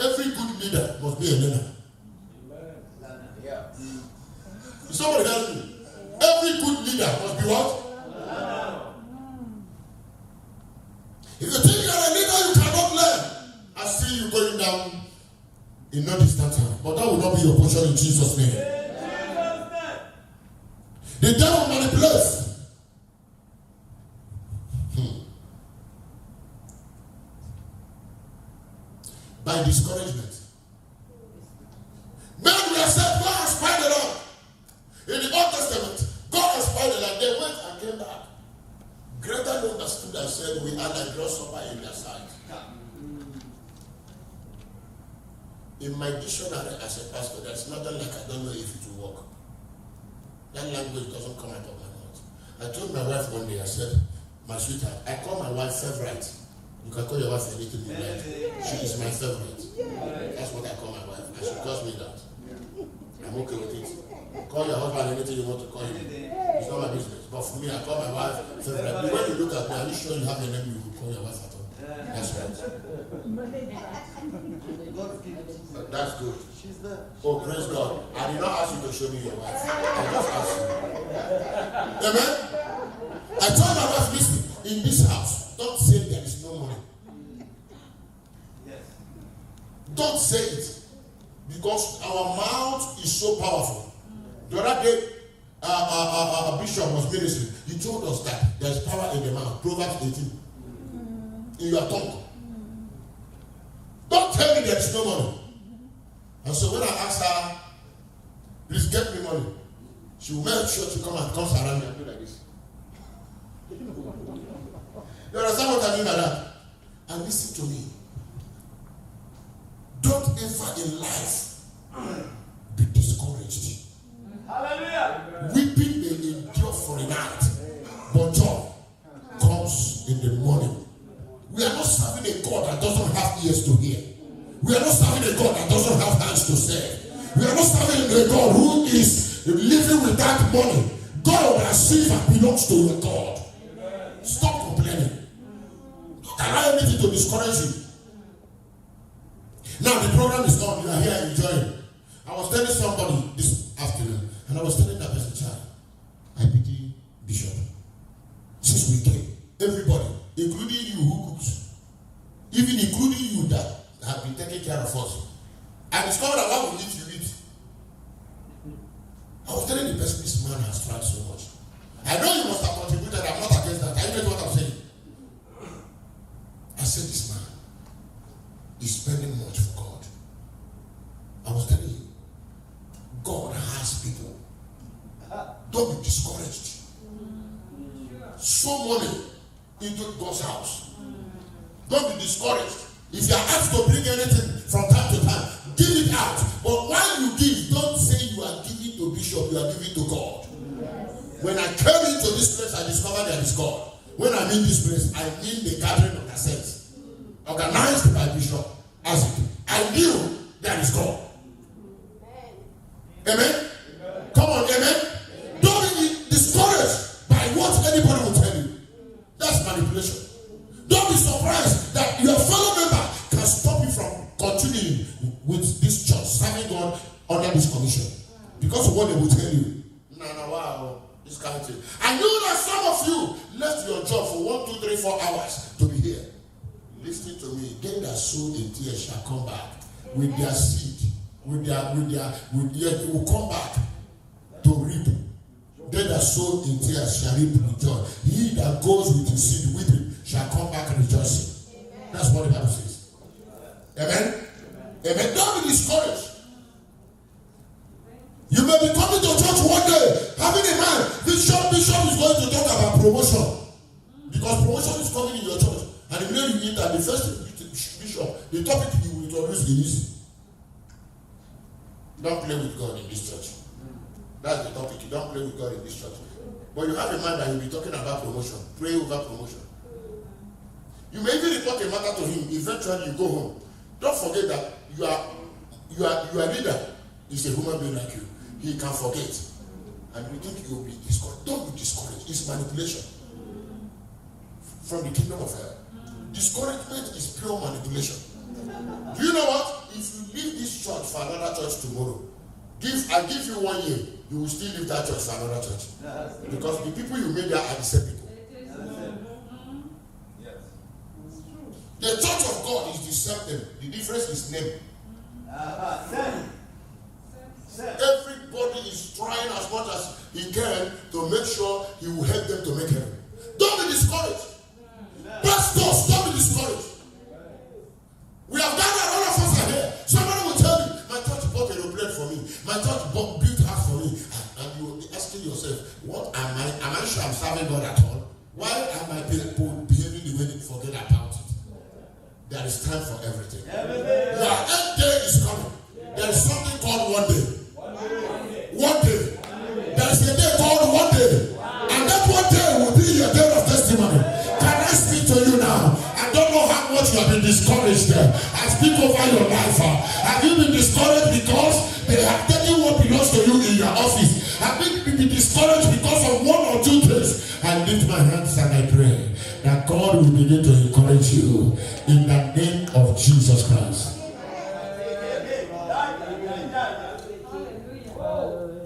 Every good leader must be a learner. Is somebody help me? Every good leader must be what? If you think you are a leader, you cannot learn. I see you going down in no distant time. But that will not be your portion in Jesus' name. The devil manipulates. By discouragement. Men were said, God has spied the Lord. In the Old Testament, God has spied the Lord. They went and came back. Greater understood and said, we are like grasshopper in their sight. In my dictionary as a pastor, there's nothing like I don't know if it will work. That language doesn't come out of my mouth. I told my wife one day, I said, my sweetheart, I call my wife favorite. You can call your wife anything you like. She is my favorite. That's what I call my wife. And she calls me that. I'm okay with it. Call your husband anything you want to call him. It's not my business. But for me, I call my wife favorite. When you look at me, are you sure you have a name you will call your wife at all? That's right. That's good. Oh, praise God. I did not ask you to show me your wife. I just asked you. Amen? I told my wife, listen, in this house, don't say there is no money. Yes. Don't say it. Because our mouth is so powerful. The other day, a bishop was ministering. He told us that there is power in the mouth. Proverbs 18. In your tongue. Don't tell me there is no money. And so when I asked her, please get me money, she will make sure to come and comes around me and do like this. You understand what I mean by that? And listen to me. Don't ever in life be discouraged. Hallelujah. Weeping may endure for a night, but joy comes in the morning. We are not serving a God that doesn't have ears to hear. We are not serving a God that doesn't have hands to serve. We are not serving a God who is living without money. God as if belongs to your God. Stop complaining. Don't allow anything to discourage you. Now the program is on. You are here enjoying. I was telling somebody this afternoon, and I was telling that person, child, I pity Bishop. Since we came, everybody, including you who cooks, even including you that have been taking care of us, I discovered that what we eat, you eat. I was telling the person, this man has tried so much. I know you must have contributed. I'm not against that. I get what I'm saying. I said, this man is spending much for God. I was telling you, God has people. Don't be discouraged. Sow money into God's house. Don't be discouraged. If you are asked to bring anything from time to time, give it out. But while you give, don't say you are giving to Bishop, you are giving to God. When I came into this place, I discovered there is God. When I mean this place, I mean the gathering of the saints, organized by Bishop Isaac. I knew there is God. Amen? Come on, amen? Don't be discouraged by what anybody will tell you. That's manipulation. Don't be surprised that your fellow member can stop you from continuing with God under this commission. Because of what they will tell you. Wow, this kind of thing. I know that some of you left your job for 1, 2, 3, 4 hours to be here. Listen to me. They that sow in tears shall come back with their seed, will come back to reap. They that sow in tears shall reap with joy. He that goes with his seed weeping shall come back rejoicing. That's what the Bible says. Amen. Amen. Don't be discouraged. You may be coming to church one day, having in mind, Bishop is going to talk about promotion. Because promotion is coming in your church. And the minute you enter, the first bishop, the topic he will introduce is, don't play with God in this church. That's the topic. You don't play with God in this church. But you have in mind that he'll be talking about promotion. Pray over promotion. You may even report a matter to him. Eventually you go home. Don't forget that your leader is a human being like you. He can forget. And you think you will be discouraged. Don't be discouraged. It's manipulation. From the kingdom of hell. Discouragement is pure manipulation. Do you know what? If you leave this church for another church tomorrow, I give you 1 year, you will still leave that church for another church. Because the people you made there are the same people. The church of God is the same thing. The difference is name. Everybody is trying as much as he can to make sure he will help them to make heaven. Don't be discouraged. Pastors, don't be discouraged. We have gathered, all of us are here. Somebody will tell you, my church bought a plate for me. My church built a house for me. And you will be asking yourself, what am I? Am I sure I'm serving God at all? Why am I behaving the way they forget about it? There is time for everything. Your end day is coming. There is something called one day. One day. There is a day called one day. And that one day will be your day of testimony. Can I speak to you now? I don't know how much you have been discouraged there. I speak over your life. Have you been discouraged because they have taken what belongs to you in your office? Have you been discouraged because of 1 or 2 things? I lift my hands and I pray that God will begin to encourage you in the name of Jesus Christ.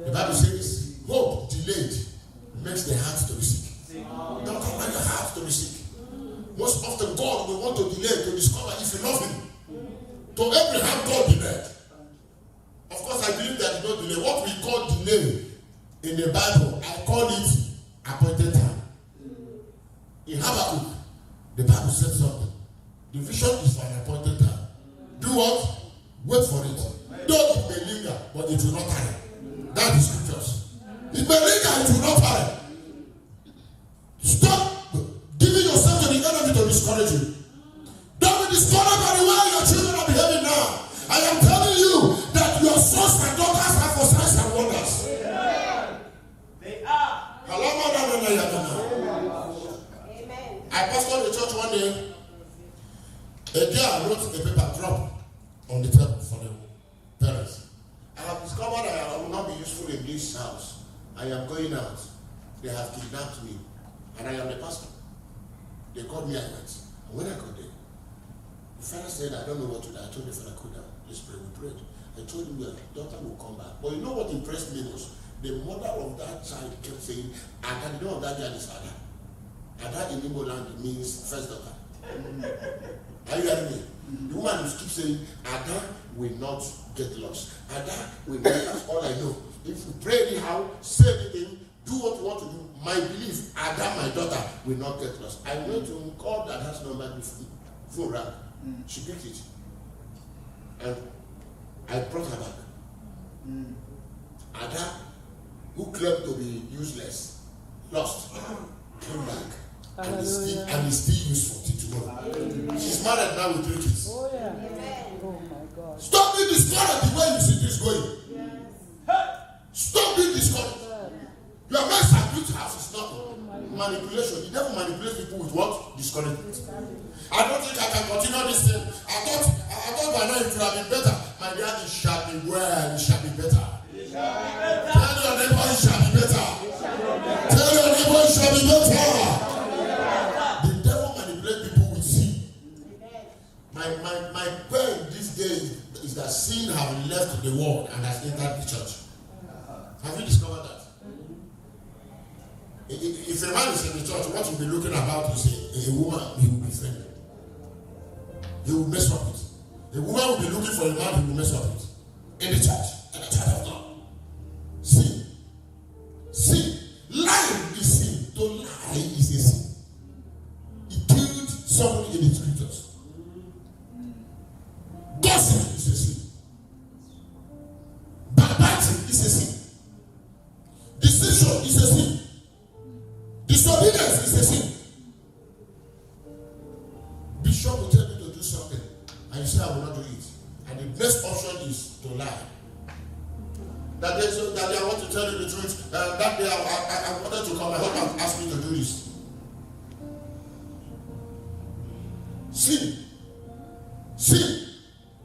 The Bible says, hope delayed makes the heart to be sick. Don't allow your heart to be sick. Most often God will want to delay to discover if you love him. To Abraham, God delayed. Of course, I believe that no delay. What we call delay in the Bible, I call it appointed time. In Habakkuk, the Bible said something. The vision is for an appointed time. Do what? Wait for it. Though it may linger, but it will not tarry. That is scriptures. It may linger, it will not tarry. Stop giving yourself to the enemy to discourage you. Don't be discouraged by the way your children are behaving now. I am telling you that your sons and daughters are for signs and wonders. They are. Amen. I pastored a church one day. A girl wrote a paper drop on the table for the parents. I have discovered that I will not be useful in this house. I am going out. They have kidnapped me. And I am the pastor. They called me, I went. And when I got there, the father said, I don't know what to do. I told the father, cool down. Let's pray. We prayed. I told him that daughter will come back. But you know what impressed me was the mother of that child kept saying, Ada, the name of that child is Ada. Ada in Igbo land means first daughter. Are you hearing me? The woman will keep saying, Ada will not get lost. Ada will not. That's all I know. If you pray anyhow, say anything, do what you want to do. My belief, Ada, my daughter, will not get lost. I went to call that house number before phone rang. She picked it. And I brought her back. Ada, who claimed to be useless, lost, came back. And is still useful till tomorrow. She's married now with 3 kids. Oh, yeah. Oh, my God. Stop being discouraged the way you see this going. Yes. Stop being discouraged. Your man's a good house is not manipulation. You never manipulate people with what? Discouragement. I don't think I can continue this thing. I thought by now it would have been better. My dear, it shall be well, it shall be better. Tell your neighbor it shall be better. Tell your neighbor it shall be better. The devil manipulates people with sin. My pain this day is that sin have left the the world and has entered the church. Have you discovered that? If a man is in the church, what you'll be looking about is a woman he will befriend. He will mess up with. A woman will be looking for a man he will mess up with. In the church. In the church of God. Sin. Sin. Lying is sin. To lie is a sin. He killed somebody in the scriptures. Gossip is a sin. Backbiting is a sin. Deception is a sin. Disobedience is a sin. Bishop will tell you to do something and you say, I will not do it. And the best option is to lie. That day I want to tell you the truth. That day I wanted to come. My husband asked me to do this. Sin. Sin.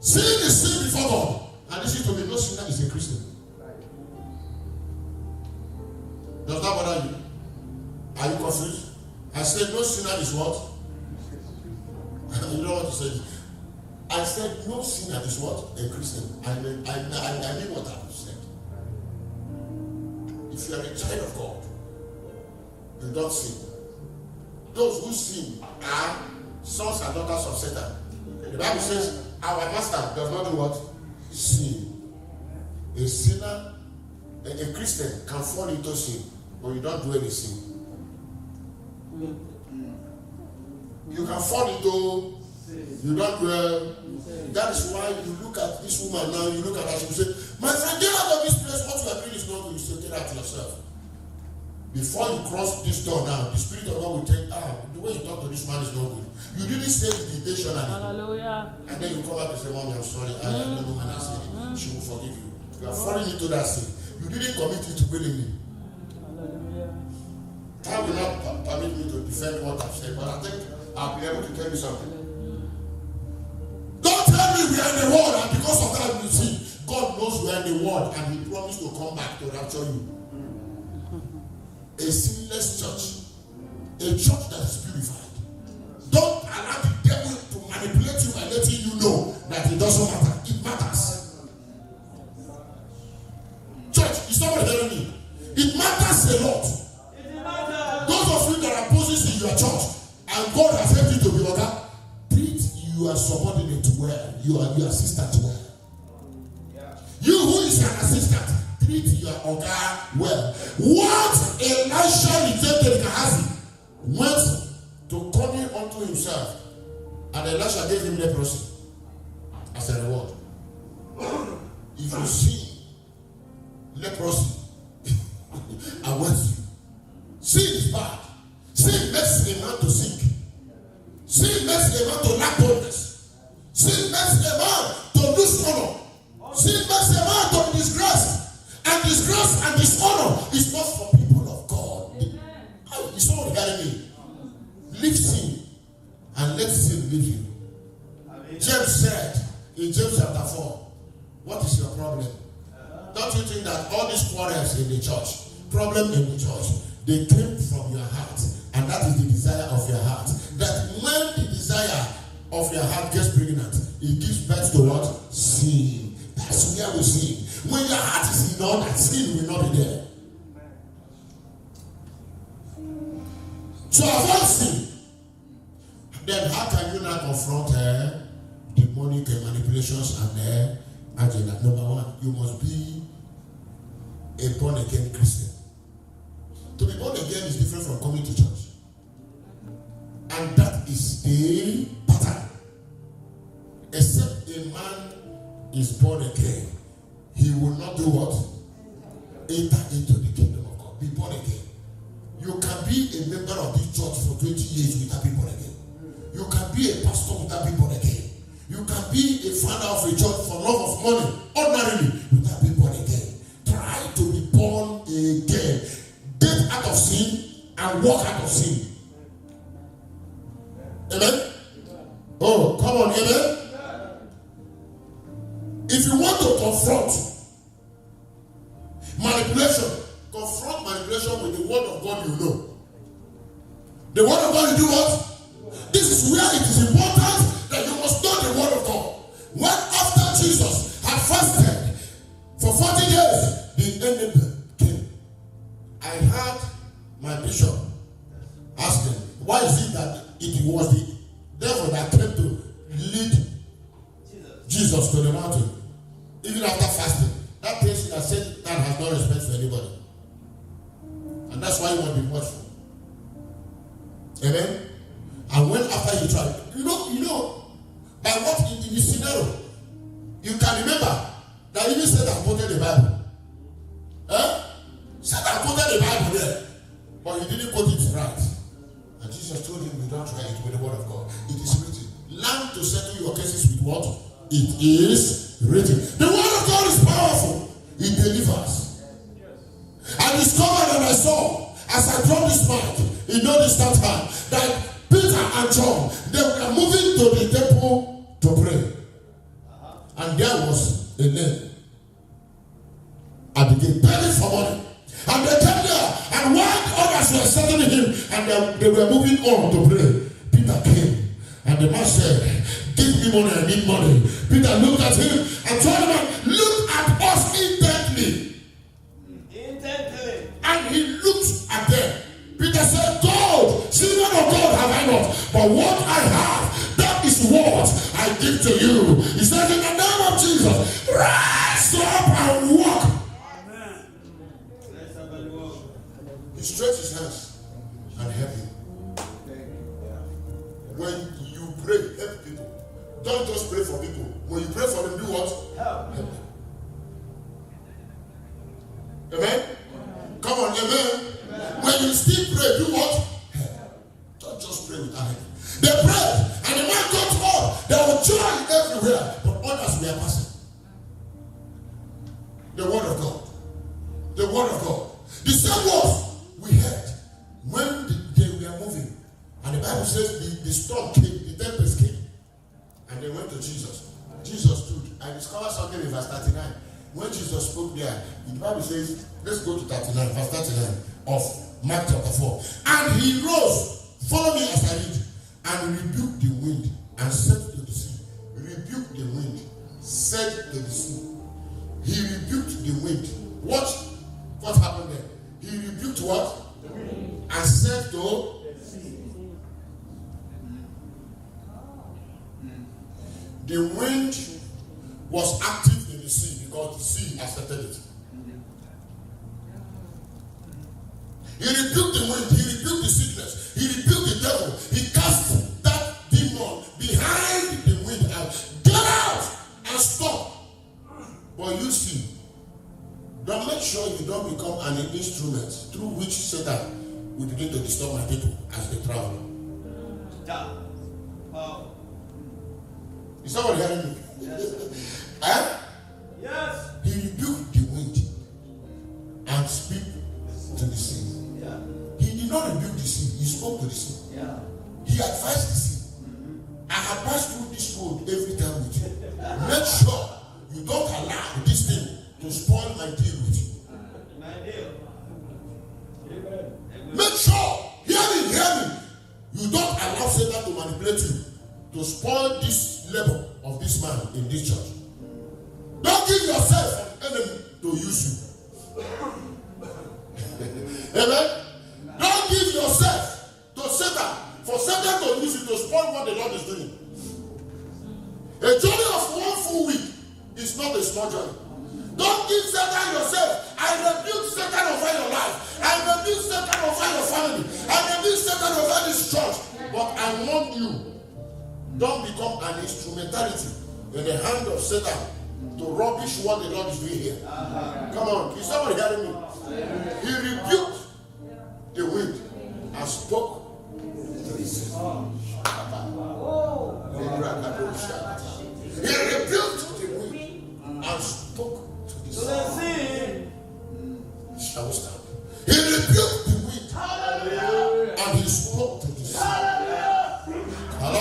Sin is sin before God. And listen to me, no sinner is a Christian. Does that bother you? Are you confused? I said no sinner is what? You know what to say? I said no sinner is what? A Christian. I mean what I said. If you are a child of God, you don't sin. Those who sin are sons and daughters of Satan. The Bible says our master does not do what? Sin. A sinner, a Christian can fall into sin, but you don't do any sin. You can fall into, you don't do. That is why you look at this woman now, you look at her, she will say, my friend, get out of this place, what you are doing is not good. You say, get out yourself. Before you cross this door now, the Spirit of God will tell you, the way you talk to this man is not good. You didn't say it intentionally. Hallelujah. And then you come back and say, Mommy, I'm sorry. I don't know when I said it. She will forgive you. You are falling into that sin. You didn't commit it willingly. Hallelujah. Time will not permit me to defend what I've said, but I think I'll be able to tell you something. Don't tell me we are in the world and because of that you see, God knows we are in the world and He promised to come back to rapture you. A sinless church, a church that is purified. Don't allow the devil to manipulate you by letting you know that it doesn't matter. It matters. Church, is someone hearing me? It matters a lot. Those of you that are poses in your church and God has helped you to be order, treat your subordinate well, your assistant well. You who is an assistant, treat your order well. What Elisha rejected Gehazi went to come in unto himself, and Elisha gave him leprosy as a reward. If you see leprosy awaits you, sin is bad. Sin makes a man to sink. Sin makes a man to lack boldness. Sin makes a man to lose honor. Sin makes a man to be disgraced. And disgrace and dishonor is not for people of God. Is someone hearing me? Leave sin and let sin leave you. James said in James chapter 4, what is your problem? Don't you think that all these quarrels in the church, problem in the church, they came from your heart, and that is the desire of your heart. That when the desire of your heart gets pregnant, it gives birth to what? Sin. That's where we sin. When your heart is in order, sin will not be there. So avoid sin. Then how can you not confront demonic manipulations and agenda? Number one, you must be a born again Christian. To be born again is different from coming to church. And that is the pattern. Except a man is born again, he will not do what? Enter into the kingdom of God. Be born again. You can be a member of this church for 20 years without being born again. You can be a pastor without being born again. You can be a founder of a church for love of money, ordinarily, without being born again. Try to be born again. Get out of sin and walk out of sin. Amen? Oh, come on, amen? If you want to confront manipulation, confront manipulation with the word of God you know. The word of God, you do what? This is where it is important that you must know the word of God. When after Jesus had fasted 40 days, the enemy came. I heard my bishop asking, why is it that it was the devil that came to lead Jesus to the mountain? Even after fasting, that person that said that has no respect for anybody. And that's why you want to be watchful. Amen? And when after you try, you know, by what in this scenario, you can remember that even Satan quoted the Bible. Satan quoted the Bible there, but he didn't quote it right. And Jesus told him, you don't try it with the word of God. It is written. Learn to settle your cases with what? It is written. The word of God is powerful. It delivers. I discovered and I saw, as I dropped this mic in no distant time, that Peter and John, they were moving to the temple to pray. And there was a lady at the gate begging for money. And they came there, and while others were settling him, and they were moving on to pray, Peter came, and the man said, give me money, I need money. Peter looked at him and told him, look at us intently. And he looked at them. Peter said, gold, silver or gold have I not, but what I have, that is what I give to you. He said, in the name of Jesus, rise up and walk. Amen. He stretched his hands and helped him. When you pray, help people. Don't just pray for people. When you pray for them, do what? Help them. Amen? Come on, amen? When you still pray, do what? Help. Don't just pray without help. They prayed, and the man got up. There was joy everywhere, but others were passing. The word of God. The word of God. The same word we heard when they were moving. And the Bible says the storm came, the tempest came. And they went to Jesus. Jesus stood. I discovered something in verse 39. When Jesus spoke there, the Bible says, let's go to 39, verse 39 of Mark chapter 4. And he rose, follow me as I read, and rebuked the wind and said to the sea. Rebuked the wind, said to the sea. He rebuked the wind. What happened there? He rebuked what? The wind. And said to the sea. The wind was active in the sea because the sea accepted it. He rebuked the wind, he rebuked the sickness, he rebuked the devil, he cast that demon behind the wind out. Get out and stop. But you see, don't make sure you don't become an instrument through which Satan will begin to disturb my people as they travel. Is somebody hearing me? Yes. Yes. He rebuked the wind and speak to the sea. Yeah. He did not rebuke the sea, he spoke to the sea. Yeah. He advised the sea. I have passed through this road every time with you. Make sure you don't allow this thing to spoil my deal with you. My deal. Make sure, hear me. You don't allow Satan to manipulate you to spoil this labor of this man in this church. Don't give yourself an enemy to use you. Amen? Don't give yourself to Satan for Satan to use you to spoil what the Lord is doing. A journey of 1 full week is not a small journey. Don't give Satan yourself. I rebuke Satan over your life. I rebuke Satan over your family. I rebuke Satan over this church. But I warn you, don't become an instrumentality in the hand of Satan to rubbish what the Lord is doing here. Come on, is somebody hearing me? He rebuked the wind and spoke to the sea. He rebuked the wind and spoke to the sea. Shall we stand? He rebuked the wind and he spoke to the sea. Can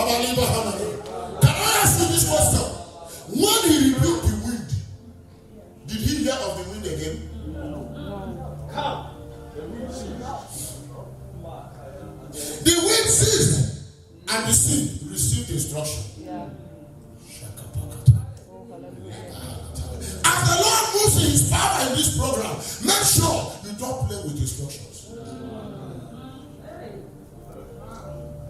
I ask you this question? When he rebuked the wind, did he hear of the wind again? Come. The wind ceased and the sea received instruction. As the Lord moves in his make sure you don't play with instructions.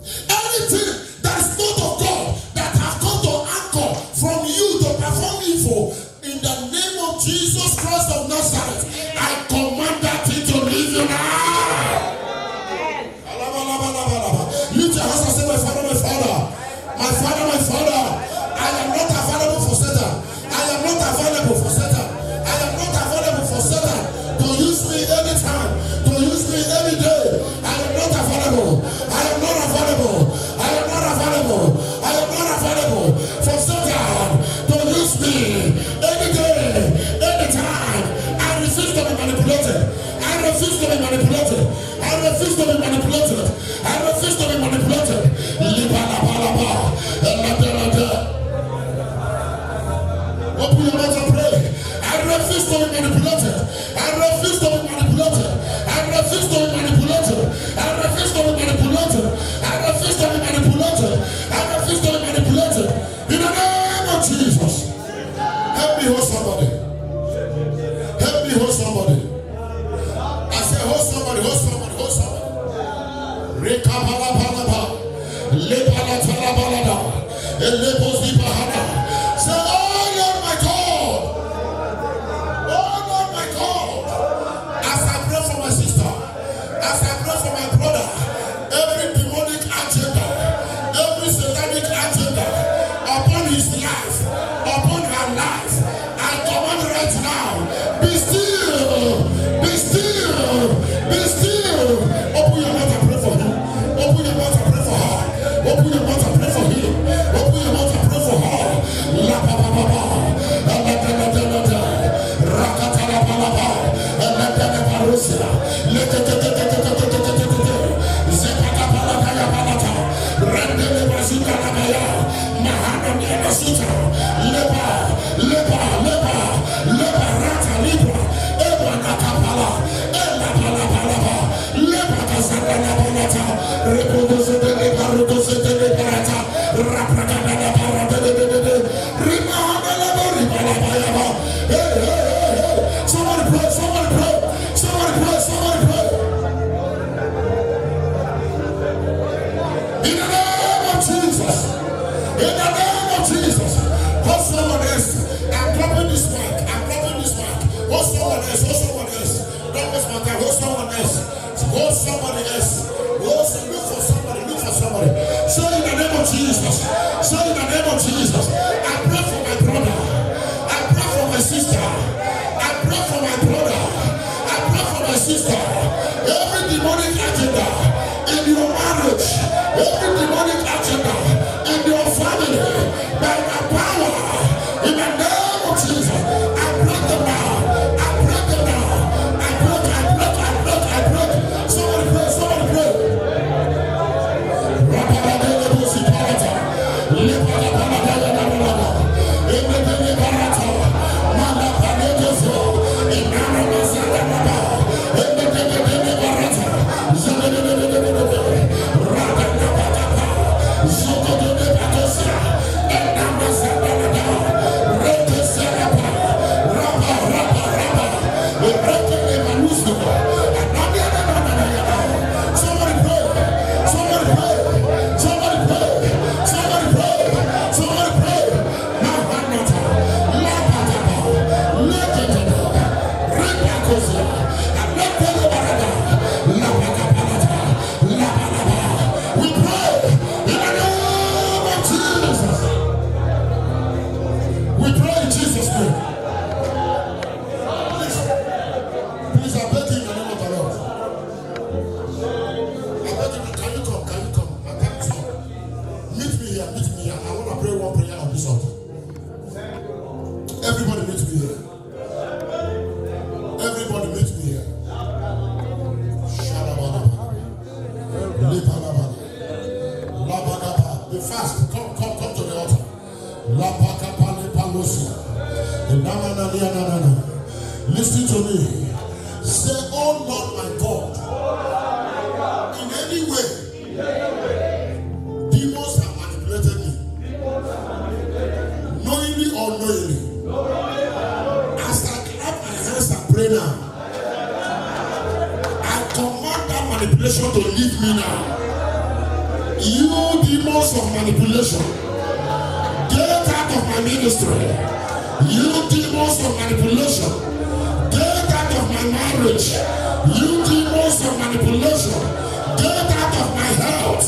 Anything that is not of God that have come to anchor from you to perform evil, in the name of Jesus Christ of Nazareth, I command that thing to leave you now. Lift your hands and say, my Father, my Father, my Father, my Father, I am not available for Satan. I am not available for Satan. I am not available for Satan to use me anytime, to use me any day. I am not available. I am not available. I am not available. I am not available for Satan to use me any day, anytime. I refuse to be manipulated. I refuse to be manipulated. I refuse to be manipulated. I refuse to be manipulated. Open your mouth and pray. I refuse to be manipulated. I refuse to be manipulated. I refuse to be manipulated. I refuse to be manipulated. I refuse to be manipulated. I refuse to be manipulated. In the name of Jesus. Help me hold somebody. Help me hold somebody. I say hold somebody, hold somebody, hold somebody. Rekapalapalapa. Lepalatalapalada. Eleposipahada. Say, oh Lord my God. Oh Lord my God. As I pray for my sister, as I pray for my brother, every demonic agenda, every satanic agenda upon his life, upon her life, I command right now, be still, be still, be still. Open your mouth and pray for him. Open your mouth and pray for her. Open your mouth and pray for him. Open your mouth and pray for her. La ba ba ba ba. Rakatala ba ba ba. La da da ba rusia. Le da da da da da da da da da. Zekata ba la ya ba la ta. Rende le ba zuka la ba ya. Mahana ni ba suta. Leba, leba, leba, leba rata libra. Eba nakapala. Ela bala bala ba. Leba kazana la ba la ta. Rekodo se de leba, rekodo se de leba rata. Rapaka la la ba rata de de de de. Rima la ba rima la ba ya ba. Hey, hey, hey, hey. Somebody pray, somebody pray. Somebody pray, somebody pray. In the name of Jesus. In the name of Jesus. Hold someone else. I'm dropping this mic. I'm dropping this mic. Hold someone else. Hold someone else. Don't waste my time. Hold someone else. Hold somebody else. Look for somebody. Look for somebody. Say in the name of Jesus. Say in the name of Jesus. I pray for my brother. I pray for my sister. I pray for my brother. I pray for my sister. Every demonic agenda in your marriage, every demonic agenda in your family, by the power in the name of Jesus, I break them down. I break them down. I break. Somebody pray. Somebody pray. Listen to me. Say, oh Lord my God, in any way, demons have manipulated me, knowingly or unknowingly. As I clap my hands and pray now, manipulation to leave me now. You demons of manipulation, get out of my ministry. You demons of manipulation, get out of my marriage. You demons of manipulation, get out of my health.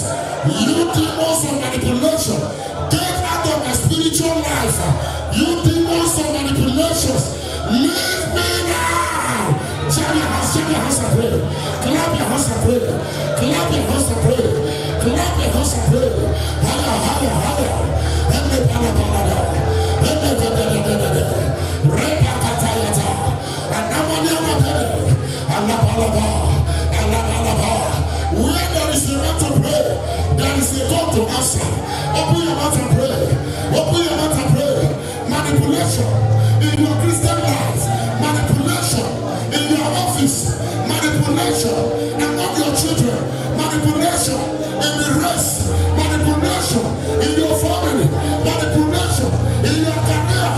You demons of manipulation, get out of my spiritual life. You demons of manipulation, leave me now. Clap your hands and pray. Clap your hands and pray. Clap your hands and pray. Clap your hands and pray. Higher, higher, higher. And the palabala. And the repakatayata. And Namanyama. And the palaba. And the palaba. Where there is a man to pray, there is a God to answer. Open your mouth and pray. Open your mouth and pray. Manipulation in your Christian life. Manipulation in your office, manipulation among your children, manipulation in the rest, manipulation in your family, manipulation in your career.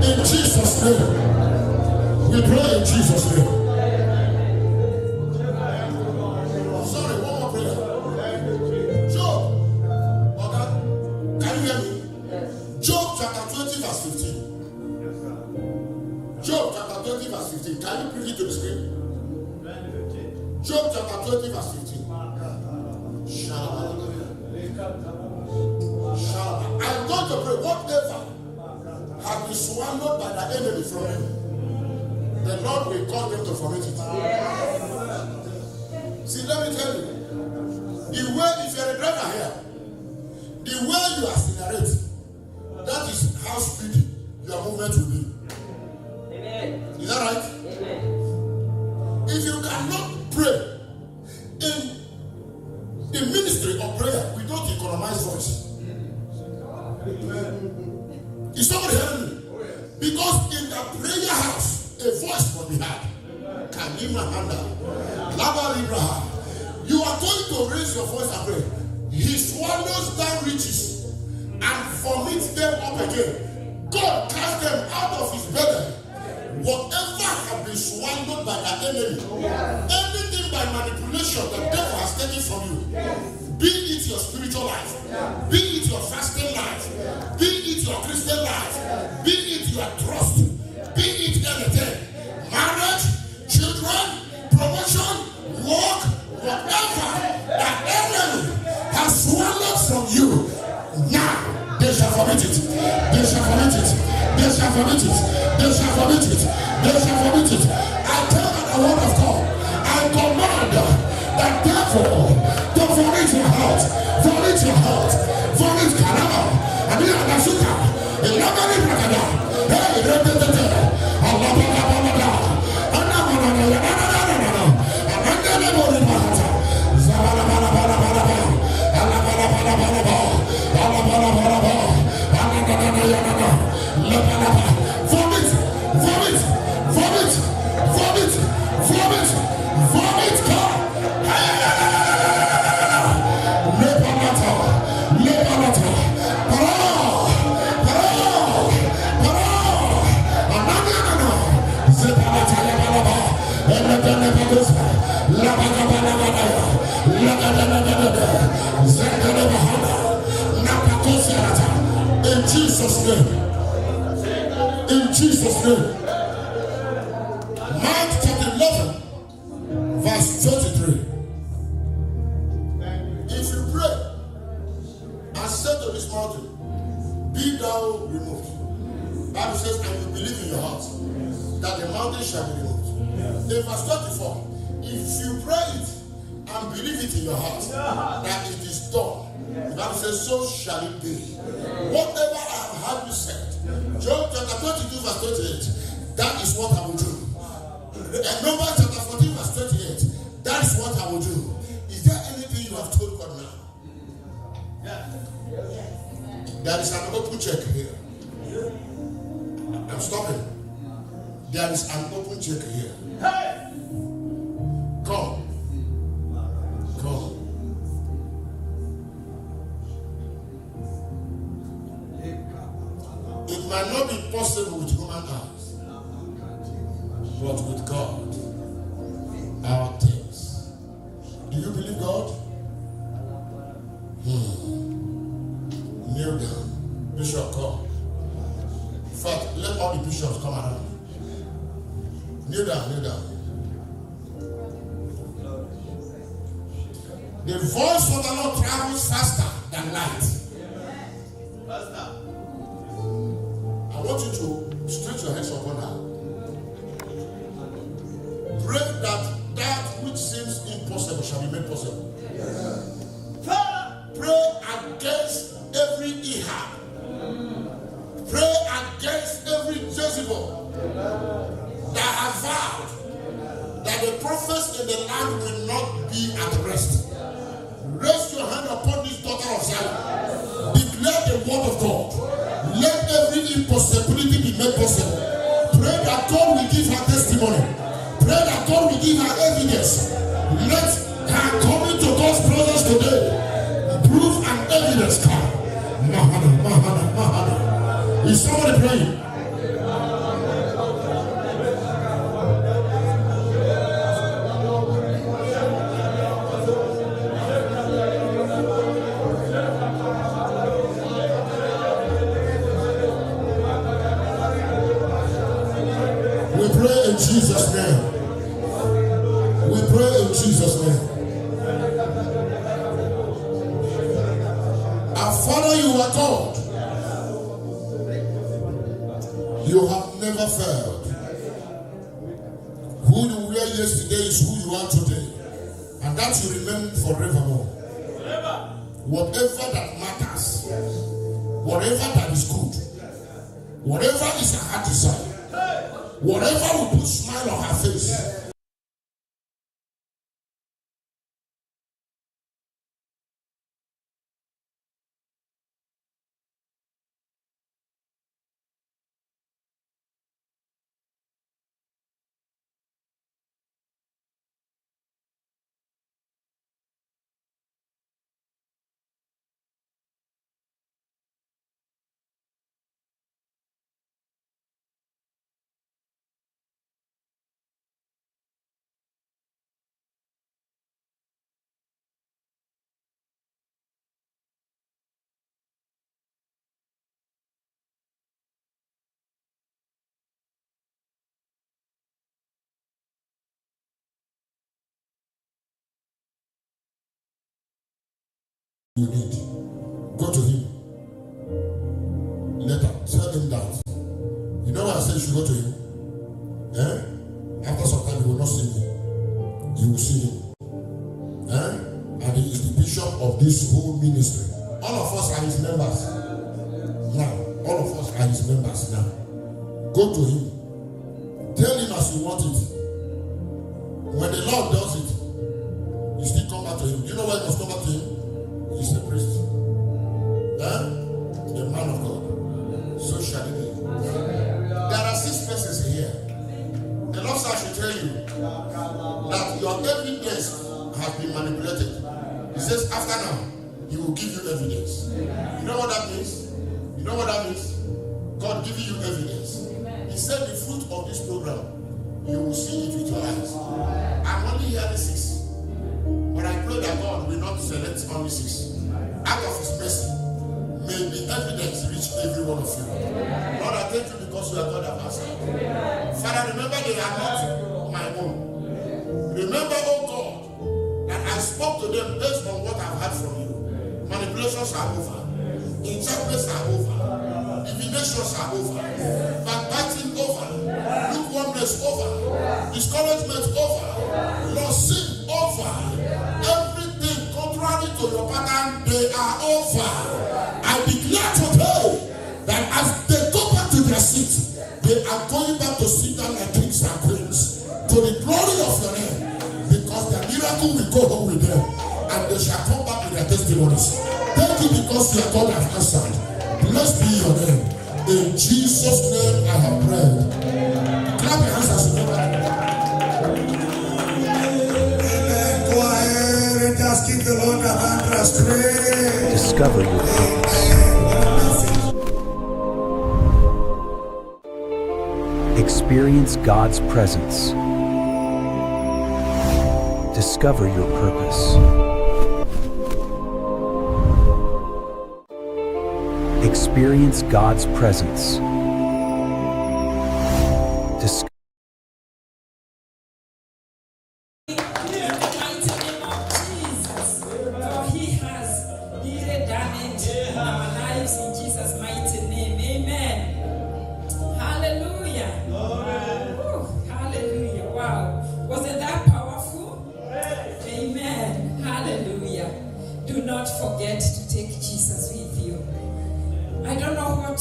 In Jesus' name, we pray in Jesus' name. Sorry, one more prayer. Job, okay, can you hear me? Job chapter 20 verse 15. Job chapter 20 verse 15. Can you bring it to the screen? Job chapter 20 verse 15. I'm going to pray whatever has been swallowed by the enemy from you, the Lord will cause them to vomit it. See, let me tell you, the way, if you're a driver here, the way you accelerate, that is how speedy your movement will be. Amen. Is that right? Amen. If you cannot pray in the ministry of prayer, we don't economize voice. Is somebody hearing me? Because in the prayer house, a voice will be heard. You are going to raise your voice and pray. He swallows down riches and vomits them up again. God cast them out of his belly. Whatever has been swallowed by the enemy, anything by manipulation the devil has taken from you, be it your spiritual life, be it your fasting life, be it your Christian life, be it your trust, be it anything, marriage, children, promotion, work, whatever the enemy has swallowed from you, now they shall vomit it. They shall vomit it. They shall vomit it. They shall vomit it. They shall vomit it. I tell you the word of God. I command the devil to vomit your heart. Vomit your heart. Vomit Karama. And you are the sugar. Hey, in Jesus' name. In Jesus' name. Mark chapter 11, verse 23. If you pray and say to this mountain, be thou removed. Bible says, and you believe in your heart that the mountain shall be removed. In verse 24, if you pray it and believe it in your heart that it is done, the Bible says, so shall it be. Whatever I have had you said, Job chapter 22 verse 28, that is what I will do. And Numbers chapter 14 verse 28, that is what I will do. Is there anything you have told God now? There is an open check here. I'm stopping. There is an open check here. Come. Come. It might not be possible with human eyes, but with God, our things. Do you believe God? Kneel down. Bishop, come. In fact, let all the bishops come around. Kneel down, kneel down. The voice of the Lord travels faster than light. Faster. I want you to stretch your hands upon her. Pray that that which seems impossible shall be made possible. Pray against every Ahab. Pray against every Jezebel that have vowed that the prophets in the land will not be at rest. Raise your hand upon this daughter of Zion. Declare the word of God. Let every impossibility be made possible. Pray that God will give her testimony. Pray that God will give her evidence. Let her coming to God's presence today prove an evidence card. Mahana, Mahana, Mahana. Is somebody praying? We pray in Jesus' name. We pray in Jesus' name. Our Father, you are God. You have never failed. Who you were yesterday is who you are today. And that you remain forevermore. Whatever that matters, whatever that is good, whatever is a heart desire, whatever will put a smile on her face. You need. Go to him. Let her tell him that. You know why I said you should go to him? After some time you will not see me. You will see him. And he is the bishop of this whole ministry. All of us are his members. Now, all of us are his members now. Go to him. Tell him as you want it. When the Lord does it, you still come back to him. Do you know why you must come back to him? He's a priest. The man of God. So shall it be. There are 6 persons here. The Lord said I should tell you that your evidence has been manipulated. He says after now, he will give you evidence. You know what that means? You know what that means? God giving you evidence. He said the fruit of this program, you will see it with your eyes. I'm only hearing 6. But I pray that God will not select only 6. Out of his mercy, may the evidence reach every one of you. Lord, I thank you because you are God of answer. Father, remember they are not my own. Remember, oh God, that I spoke to them based on what I've heard from you. Manipulations are over. Enchantments are over. Divinations are over. Backbiting over. Lukewarmness over. Discouragement over. Lost sin over. Everything contrary to your pattern, they are over. I declare today that as they go back to their seats, they are going back to sit down like kings and queens to the glory of your name, because their miracle will go home with them and they shall come back with their testimonies. Thank you because your God has answered. Blessed be your name. In Jesus' name I have prayed. Clap your Discover your purpose. Experience God's presence. Discover your purpose. Experience God's presence.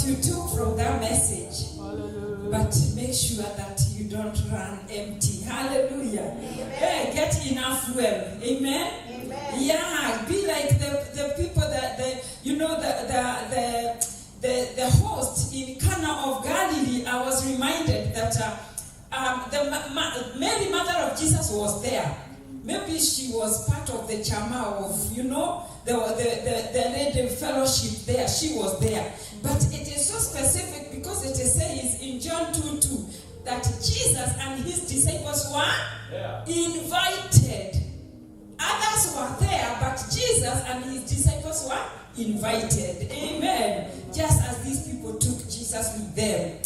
You took from that message, but make sure that you don't run empty. Hallelujah. Hey, get enough fuel. Amen. Yeah, be like the people that the host in Cana of Galilee. I was reminded that Mary, mother of Jesus, was there. Maybe she was part of the chama of, the lady fellowship there. She was there. But it is so specific because it says in John 2:2 that Jesus and his disciples were invited. Others were there, but Jesus and his disciples were invited. Amen. Just as these people took Jesus with them.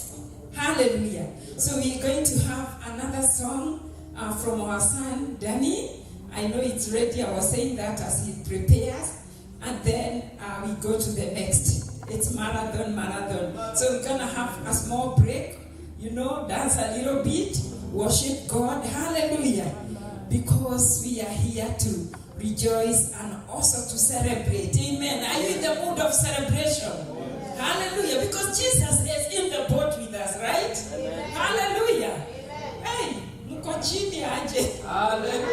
Hallelujah. So we're going to have another song from our son, Danny. I know it's ready. I was saying that as he prepares. And then we go to the next. It's marathon. So we're going to have a small break. Dance a little bit. Worship God. Hallelujah. Because we are here to rejoice and also to celebrate. Amen. Are you in the mood of celebration? Hallelujah. Because Jesus is in the boat with us, right? Amen. Hallelujah. Amen. Hey. Hallelujah.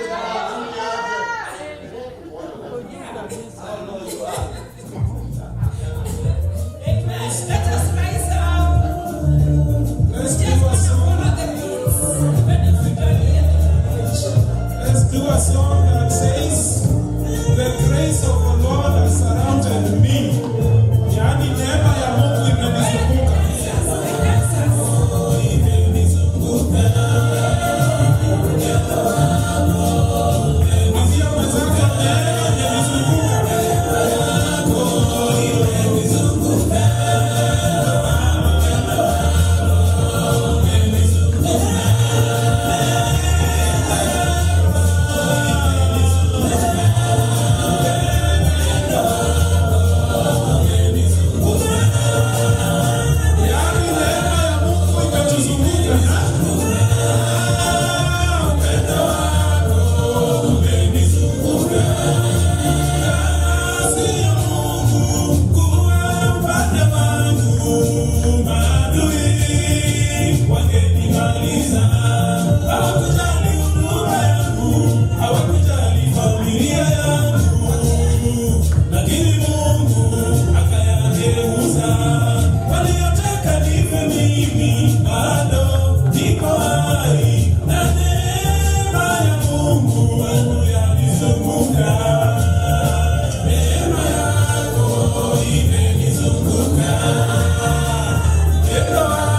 Amen. Let us rise up. Let's do a song that says, "The grace of the Lord has surrounded me." Yani neema ya Mungu imenizunguka. Amen.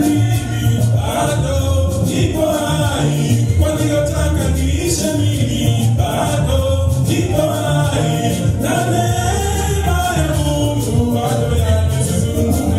mimi bado niko hai, waliotaka niishe mimi bado niko hai, na neema ya Mungu bado yanizunguka.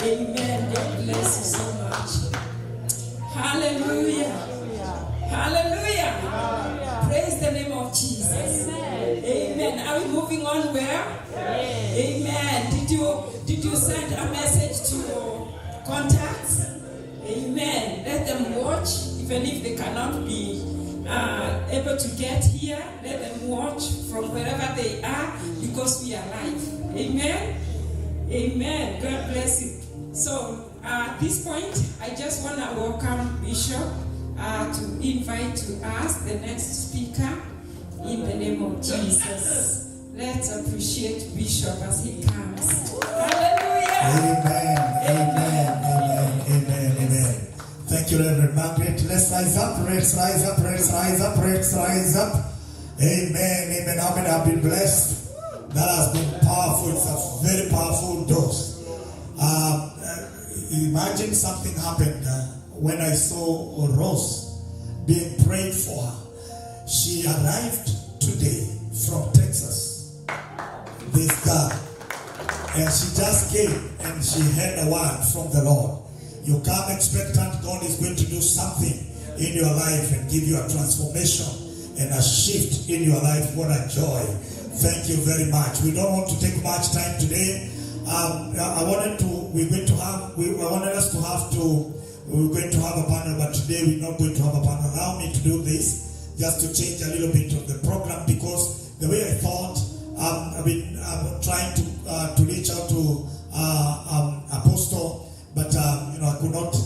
Amen. God bless you so much. Hallelujah. Hallelujah. Praise the name of Jesus. Amen. Are we moving on where? Amen. Did you send a message to your contacts? Amen. Let them watch, even if they cannot be able to get here. Let them watch from wherever they are, because we are live. Amen. Amen. God bless you. So at this point, I just want to welcome Bishop to invite to us the next speaker in the name of Jesus. Let's appreciate Bishop as he comes. Hallelujah. Amen. Amen. Amen. Amen. Amen. Thank you, Reverend Margaret. Let's rise up. Let's rise up. Let's rise up. Let's rise up. Amen. Amen. Amen. I've been blessed. That has been powerful. It's a very powerful dose. Imagine something happened when I saw Rose being prayed for her. She arrived today from Texas, this girl, and she just came and she heard a word from the Lord. You come expectant God is going to do something in your life and give you a transformation and a shift in your life. What a joy. Thank you very much. We don't want to take much time today. We were going to have a panel, but today we're not going to have a panel. Allow me to do this, just to change a little bit of the program, because the way I thought, I'm trying to reach out to Apostle, but I could not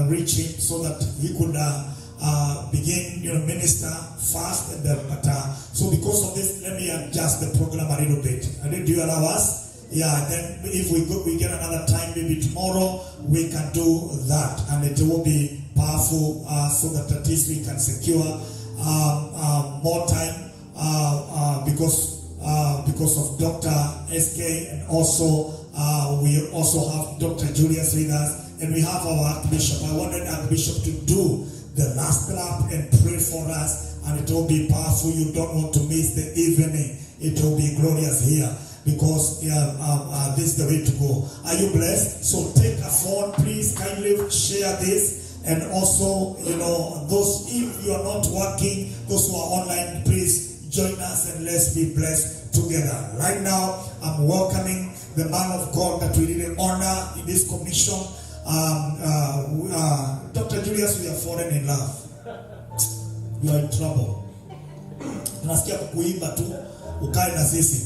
reach him so that he could begin minister fast, and so because of this, let me adjust the program a little bit. Do you allow us? Yeah, then if we get another time, maybe tomorrow, we can do that, and it will be powerful, so that at least we can secure more time because of Dr. SK, and also we also have Dr. Julius with us, and we have our Archbishop. I wanted Archbishop to do the last clap and pray for us, and it will be powerful. You don't want to miss the evening. It will be glorious here, because this is the way to go. Are you blessed? So take a phone, please kindly share this, and also those, if you are not working, those who are online, please join us and let's be blessed together. Right now, I'm welcoming the man of God that we really honor in this commission. Dr. Julius, we are fallen in love. You are in trouble. Nasikia kuimba tu ukae na sisi.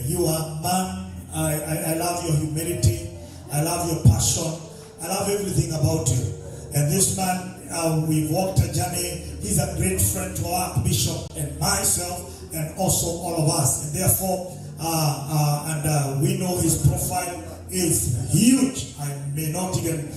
You are a man. I love your humility. I love your passion. I love everything about you. And this man, we walked a journey. He's a great friend to our Archbishop and myself, and also all of us. And therefore, we know his profile is huge. I may not even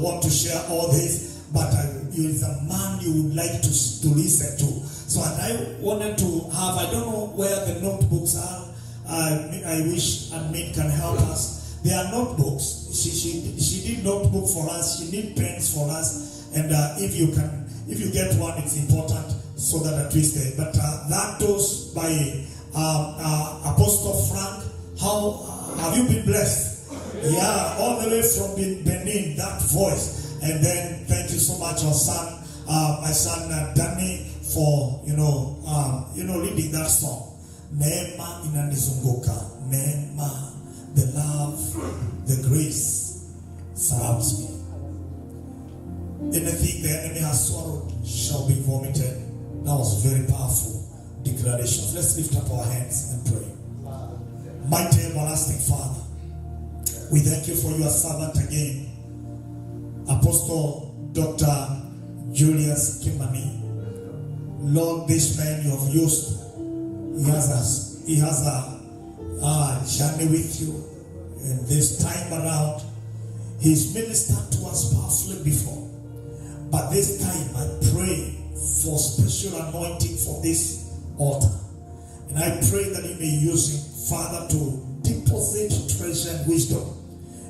want to share all this, but he is a man you would like to listen to. So I wanted to have, I don't know where the notebooks are. I wish admin can help us. There are notebooks. She did notebook for us. She did pens for us. And if you get one, it's important so that at least there. But that goes by Apostle Frank. How have you been blessed? Yeah, all the way from Benin, that voice. And then thank you so much, our son, my son Danny, for leading that song. Neema inanizunguka, neema, the love, the grace surrounds me. Anything the enemy has swallowed shall be vomited. That was very powerful declaration. Let's lift up our hands and pray. Mighty everlasting Father, we thank you for your servant again, Apostle Dr. Julius Kimani. Lord, this man you have used, he has a journey with you, and this time around he's ministered to us powerfully before, but this time I pray for special anointing for this altar, and I pray that you may use him, Father, to deposit treasure and wisdom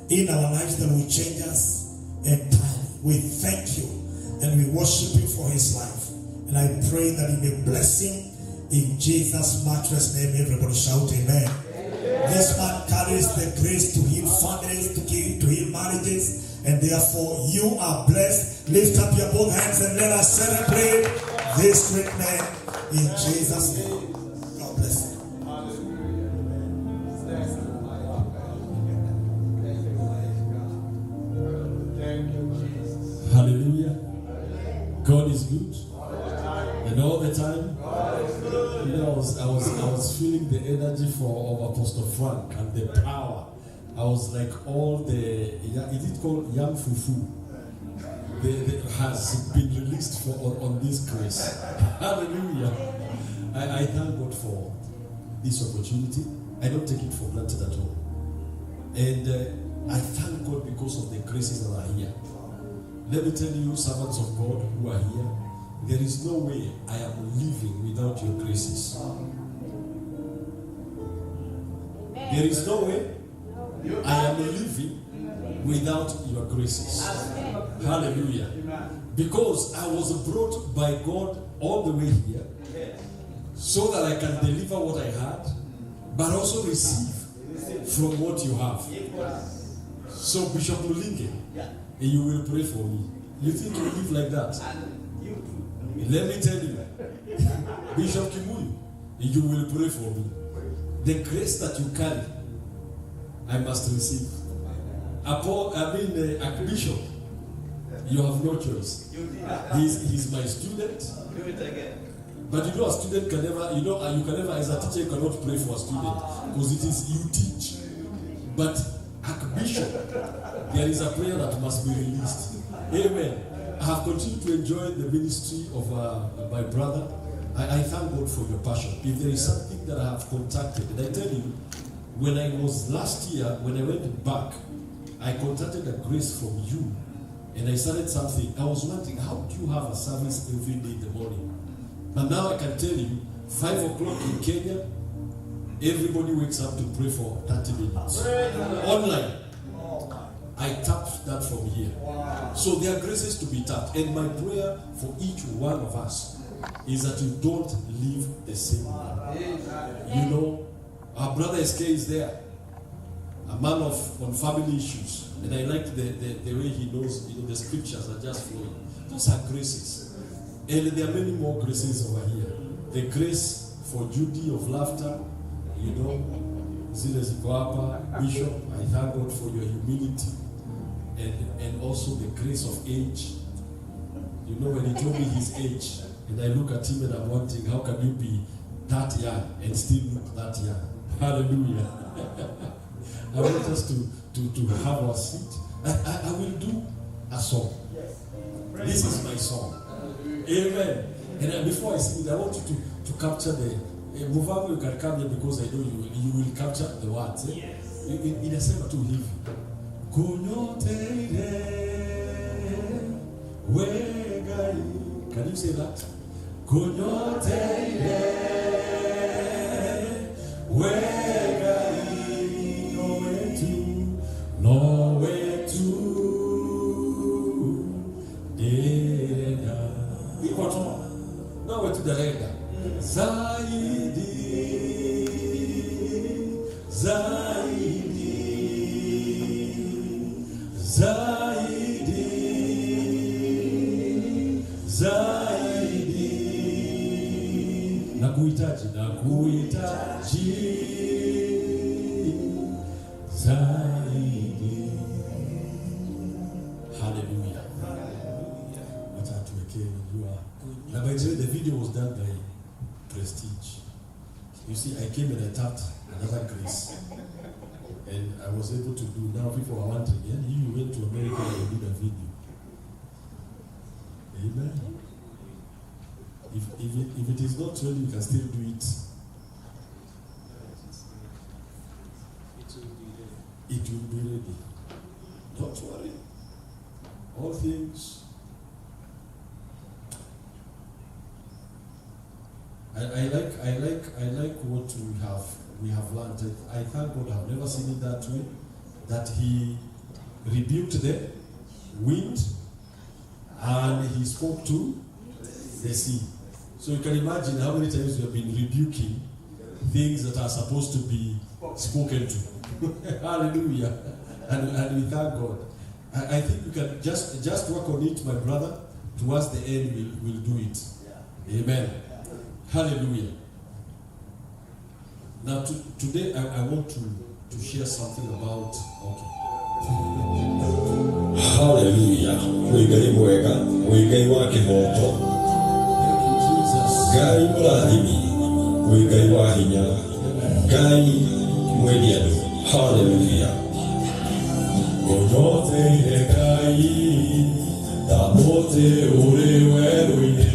in our lives that will change us entirely. We thank you and we worship you for his life, and I pray that you may bless him in Jesus' matchless name. Everybody shout amen. This man carries the grace to heal families, to heal marriages, and therefore you are blessed. Lift up your both hands and let us celebrate this great man in Jesus' name. God bless you. Hallelujah. God is good. And all the time. You know, I was feeling the energy of Apostle Frank and the power. I was like all the, is it called young fufu? Has been released on this grace. Hallelujah. I thank God for this opportunity. I don't take it for granted at all. And I thank God because of the graces that are here. Let me tell you, servants of God who are here, there is no way I am living without your graces. There is no way I am living without your graces. Hallelujah. Because I was brought by God all the way here so that I can deliver what I had, but also receive from what you have. So Bishop Mulinge, you will pray for me. You think you live like that? Let me tell you, Bishop Kimuyu, you will pray for me. The grace that you carry, I must receive. Archbishop, you have no choice. He's my student. But you know, a student can never, you can never, as a teacher, you cannot pray for a student because it is you teach. But Archbishop, there is a prayer that must be released. Amen. I have continued to enjoy the ministry of my brother. I thank God for your passion. If there is something that I have contacted, and I tell you, when I was last year, when I went back, I contacted a grace from you, and I started something. I was wondering, how do you have a service every day in the morning? But now I can tell you, 5 o'clock in Kenya, everybody wakes up to pray for 30 minutes. Online. I tapped that from here. So there are graces to be tapped. And my prayer for each one of us is that you don't live the same way. You know, our brother SK is there. A man on family issues. And I like the way he knows, the scriptures are just flowing. Those are graces. And there are many more graces over here. The grace for Judy of laughter, Zile Zikoapa, Bishop, I thank God for your humility. And also the grace of age. When he told me his age, and I look at him and I'm wondering, how can you be that young and still look that young? Hallelujah. I want us to have our seat. I will do a song. This is my song. Amen. And before I sing it, I want you to capture the Muvamu. You can come here because I know you will capture the words. Inasema tu hivi. Kunyoteire wegai. Can you say that? Kunyoteire wegai. Nowhere to dereda. Nowhere to dereda. Zaidi, Zaidi, Zaidi, Zaidi. Nakuhitaji, nakuhitaji zaidi. Hallelujah. Now, by the way, the video was done by Prestige. You see, I came and I tapped another grace, and I was able to do. Now people are wondering, yeah, you went to America and did a video. Amen. If it is not ready, you can still do it. It will be ready. Don't worry. All things. I like what we have learned. I thank God I've never seen it that way. That He rebuked the wind and He spoke to the sea. So you can imagine how many times we have been rebuking things that are supposed to be spoken to. Hallelujah. And we thank God. I think we can just work on it, my brother. Towards the end, we'll do it. Amen. Hallelujah. Now, today I want to share something about. Okay. Hallelujah. Muigai mwega, muigai wa kihoto. Ngai murathimi, muigai wa hinya. Ngai mwenye andu. Hallelujah. Gonote Ngai, tamote uri weruine.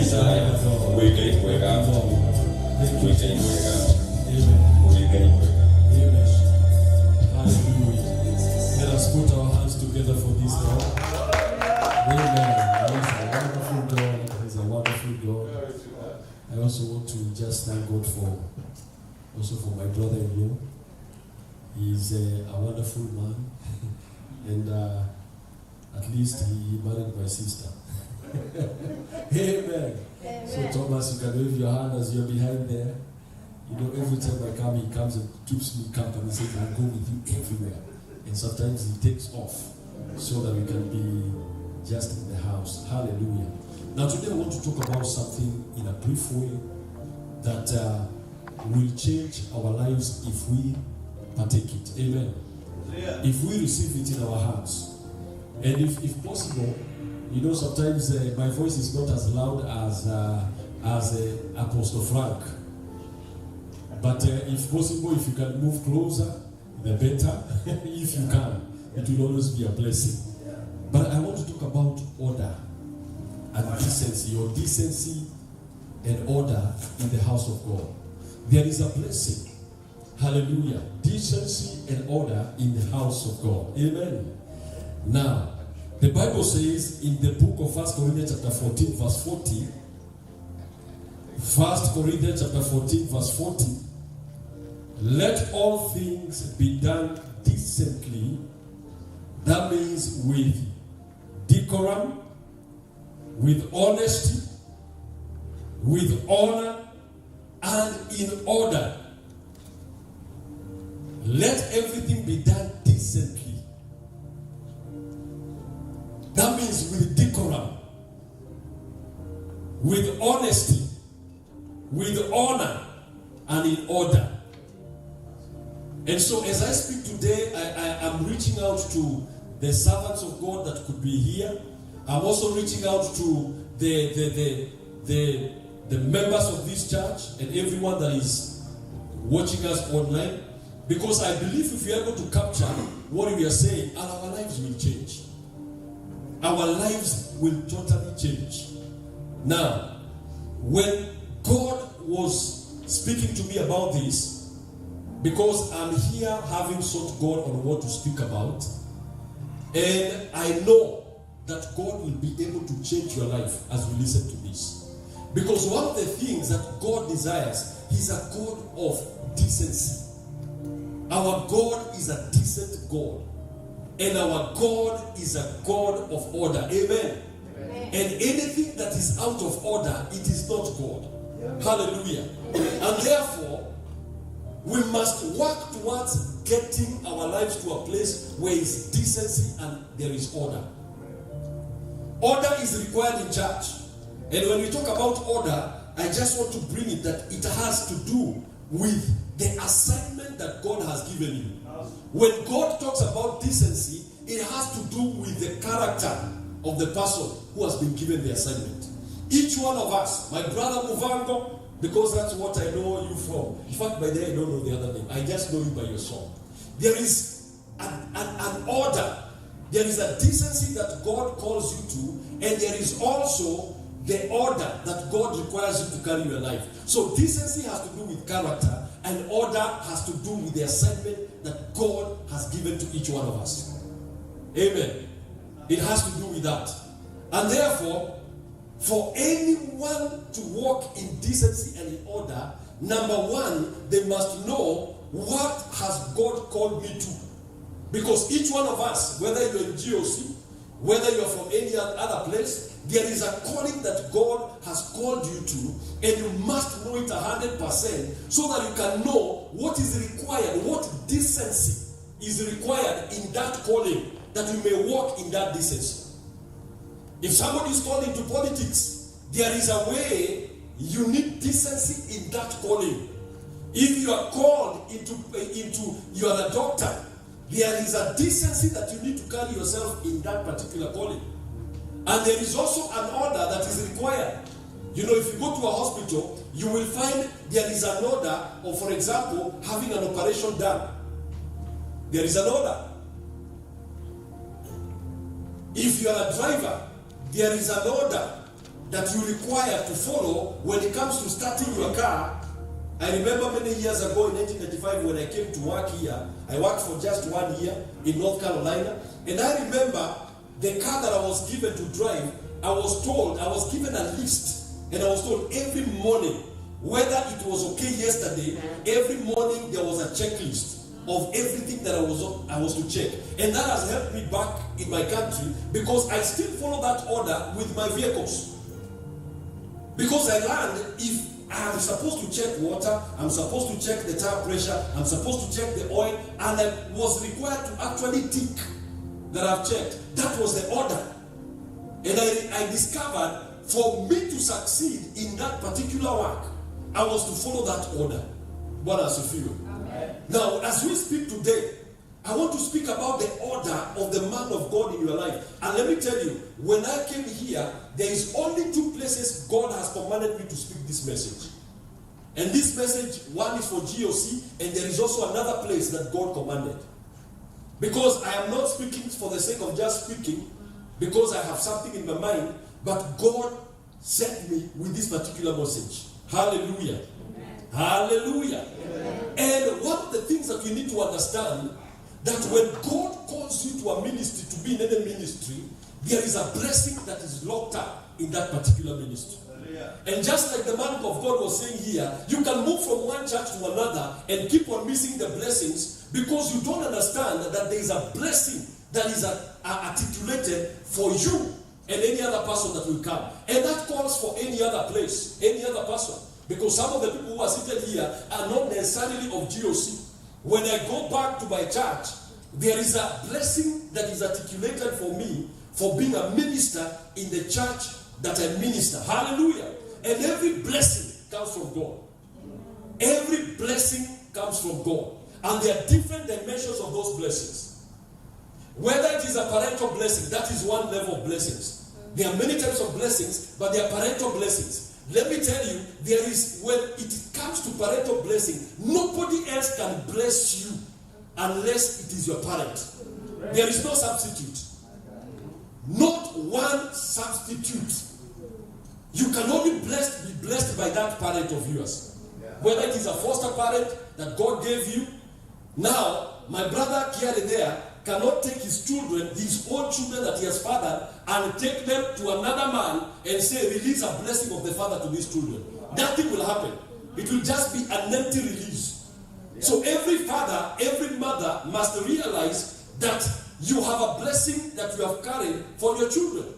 desire. Amen. Hallelujah. Let us put our hands together for this God. Amen. He's a wonderful God. I also want to just thank God for my brother-in-law. He's a wonderful man. And at least he married my sister. Amen. So Thomas, you can wave your hand as you're behind there. You know, every time I come, he comes and keeps me company. He says, I'll go with you everywhere. And sometimes he takes off so that we can be just in the house. Hallelujah. Now today I want to talk about something in a brief way that will change our lives if we partake it. Amen. Yeah. If we receive it in our hearts. And if possible, you know, sometimes my voice is not as loud as Apostle Frank. But if possible, if you can move closer, the better. If you can, it will always be a blessing. But I want to talk about order and decency, or decency and order in the house of God. There is a blessing. Hallelujah. Decency and order in the house of God. Amen. Now, the Bible says in the book of 1 Corinthians chapter 14 verse 40, 1 Corinthians chapter 14 verse 40, let all things be done decently. That means with decorum, with honesty, with honor, and in order. Let everything be done decently. That means with decorum, with honesty, with honor, and in order. And so as I speak today, I am reaching out to the servants of God that could be here. I'm also reaching out to the members of this church and everyone that is watching us online. Because I believe if we are able to capture what we are saying, our lives will change. Our lives will totally change. Now, when God was speaking to me about this, because I'm here having sought God on what to speak about, and I know that God will be able to change your life as we listen to this. Because one of the things that God desires, He's a God of decency. Our God is a decent God. And our God is a God of order. Amen. Amen. And anything that is out of order, it is not God. Yeah. Hallelujah. And therefore, we must work towards getting our lives to a place where it's decency and there is order. Order is required in church. And when we talk about order, I just want to bring it that it has to do with the assignment that God has given you. When God talks about decency, it has to do with the character of the person who has been given the assignment. Each one of us, my brother Muvango, because that's what I know you from. In fact, by the way, I don't know the other name. I just know you by your song. There is an order. There is a decency that God calls you to, and there is also the order that God requires you to carry your life. So decency has to do with character, and order has to do with the assignment that God has given to each one of us. Amen. It has to do with that. And therefore, for anyone to walk in decency and in order, number one, they must know what has God called me to. Because each one of us, whether you're in GOC, whether you're from any other place, there is a calling that God has called you to, and you must know it 100% so that you can know what is required, what decency is required in that calling, that you may walk in that decency. If somebody is called into politics, there is a way you need decency in that calling. If you are called into you are a doctor, there is a decency that you need to carry yourself in that particular calling. And there is also an order that is required. You know, if you go to a hospital, you will find there is an order of, for example, having an operation done. There is an order. If you are a driver, there is an order that you require to follow when it comes to starting your car. I remember many years ago in 1995 when I came to work here, I worked for just 1 year in North Carolina, and I remember the car that I was given to drive, I was given a list, and I was told every morning, whether it was okay yesterday, every morning there was a checklist of everything that I was to check. And that has helped me back in my country because I still follow that order with my vehicles. Because I learned if I'm supposed to check water, I'm supposed to check the tire pressure, I'm supposed to check the oil, and I was required to actually tick that I've checked. That was the order. And I discovered for me to succeed in that particular work, I was to follow that order. What else you feel? Now, as we speak today, I want to speak about the order of the man of God in your life. And let me tell you, when I came here, there is only 2 places God has commanded me to speak this message. And this message, one is for GOC, and there is also another place that God commanded. Because I am not speaking for the sake of just speaking, because I have something in my mind, but God sent me with this particular message. Hallelujah. Amen. Hallelujah. Amen. And one of the things that we need to understand, that when God calls you to a ministry, to be in any ministry, there is a blessing that is locked up in that particular ministry. And just like the man of God was saying here, you can move from one church to another and keep on missing the blessings because you don't understand that there is a blessing that is articulated for you and any other person that will come. And that calls for any other place, any other person. Because some of the people who are seated here are not necessarily of GOC. When I go back to my church, there is a blessing that is articulated for me for being a minister in the church that I minister. Hallelujah. And every blessing comes from God. Every blessing comes from God. And there are different dimensions of those blessings. Whether it is a parental blessing, that is one level of blessings. There are many types of blessings, but they are parental blessings. Let me tell you, there is, when it comes to parental blessing, nobody else can bless you unless it is your parent. There is no substitute. Not one substitute. You can only be blessed by that parent of yours. Whether it is a foster parent that God gave you. Now, my brother Kiari there cannot take his children, his own children that he has fathered, and take them to another man and say, release a blessing of the father to these children. Nothing will happen. It will just be an empty release. So every father, every mother must realize that you have a blessing that you have carried for your children.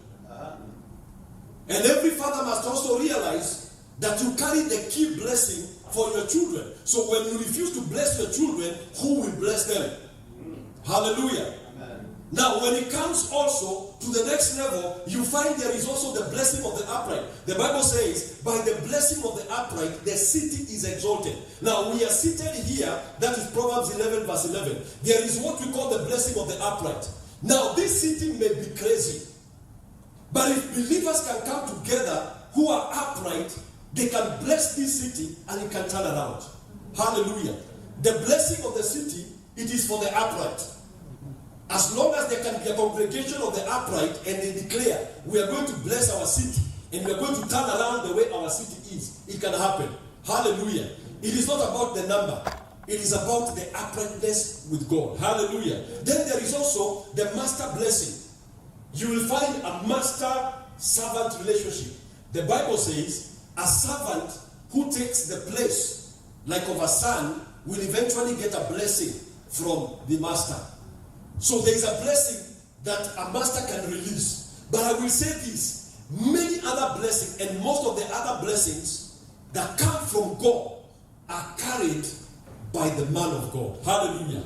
And every father must also realize that you carry the key blessing for your children. So when you refuse to bless your children, who will bless them? Hallelujah. Amen. Now, when it comes also to the next level, you find there is also the blessing of the upright. The Bible says, by the blessing of the upright, the city is exalted. Now, we are seated here, that is Proverbs 11 verse 11. There is what we call the blessing of the upright. Now, this city may be crazy, but if believers can come together who are upright, they can bless this city and it can turn around. Hallelujah. The blessing of the city, it is for the upright. As long as there can be a congregation of the upright and they declare, we are going to bless our city and we are going to turn around the way our city is, it can happen. Hallelujah. It is not about the number. It is about the uprightness with God. Hallelujah. Then there is also the master blessing. You will find a master-servant relationship. The Bible says, a servant who takes the place like of a son will eventually get a blessing from the master. So there is a blessing that a master can release. But I will say this, many other blessings and most of the other blessings that come from God are carried by the man of God. Hallelujah.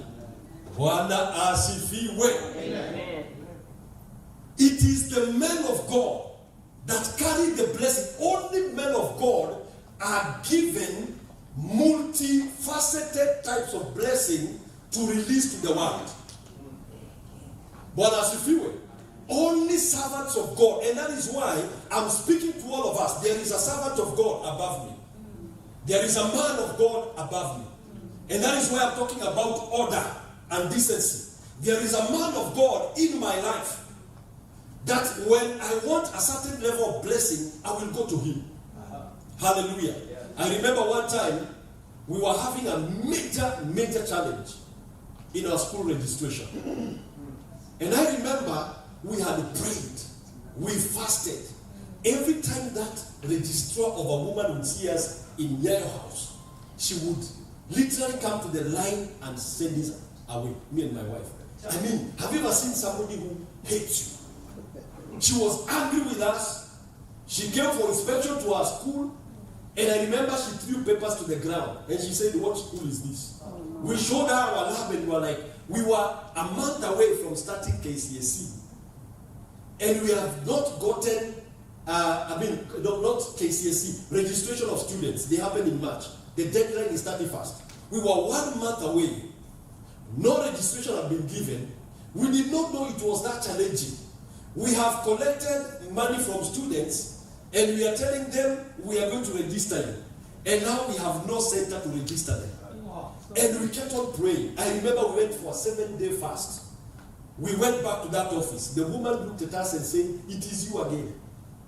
Bwana asifiwe. Amen. It is the men of God that carry the blessing. Only men of God are given multifaceted types of blessing to release to the world. But as if you were, only servants of God, and that is why I'm speaking to all of us. There is a servant of God above me. There is a man of God above me. And that is why I'm talking about order and decency. There is a man of God in my life. that when I want a certain level of blessing, I will go to him. Hallelujah. I remember one time we were having a major challenge in our school registration. And I remember we had prayed, we fasted. Every time that registrar of a woman would see us in their house, she would literally come to the line and send us away, me and my wife. I mean, have you ever seen somebody who hates you? She was angry with us. She came for inspection to our school, and I remember she threw papers to the ground, and she said, "What school is this?" We showed her our lab, and we were like, we were a month away from starting KCSE. And we have not gotten, not KCSE, registration of students. They happen in March. The deadline is 31st. We were 1 month away. No registration had been given. We did not know it was that challenging. We have collected money from students, and we are telling them we are going to register you. And now we have no center to register them. And we kept on praying. I remember we went for a 7-day fast. We went back to that office. The woman looked at us and said, "It is you again."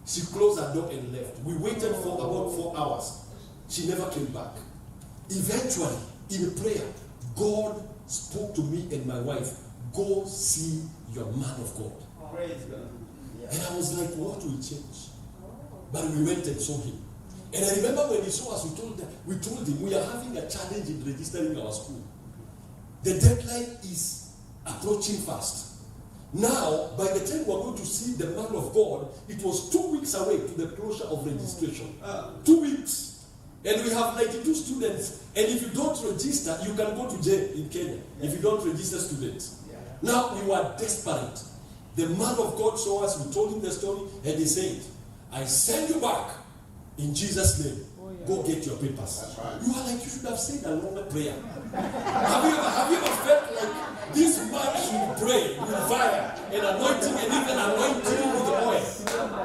She closed her door and left. We waited for about 4 hours. She never came back. Eventually, in prayer, God spoke to me and my wife, "Go see your man of God." Praise God. And I was like, what will change? But we went and saw him. And I remember when he saw us, we told him we are having a challenge in registering our school. The deadline is approaching fast. Now, by the time we are going to see the man of God, it was 2 weeks away to the closure of registration. 2 weeks. And we have 92 students. And if you don't register, you can go to jail in Kenya if you don't register students. Now, we were desperate. The man of God saw us, we told him the story, and he said, "I send you back in Jesus' name. Go get your papers." Right. You are like, you should have said a longer prayer. Have you ever felt like this man should pray with fire and anointing and even anointing with oil?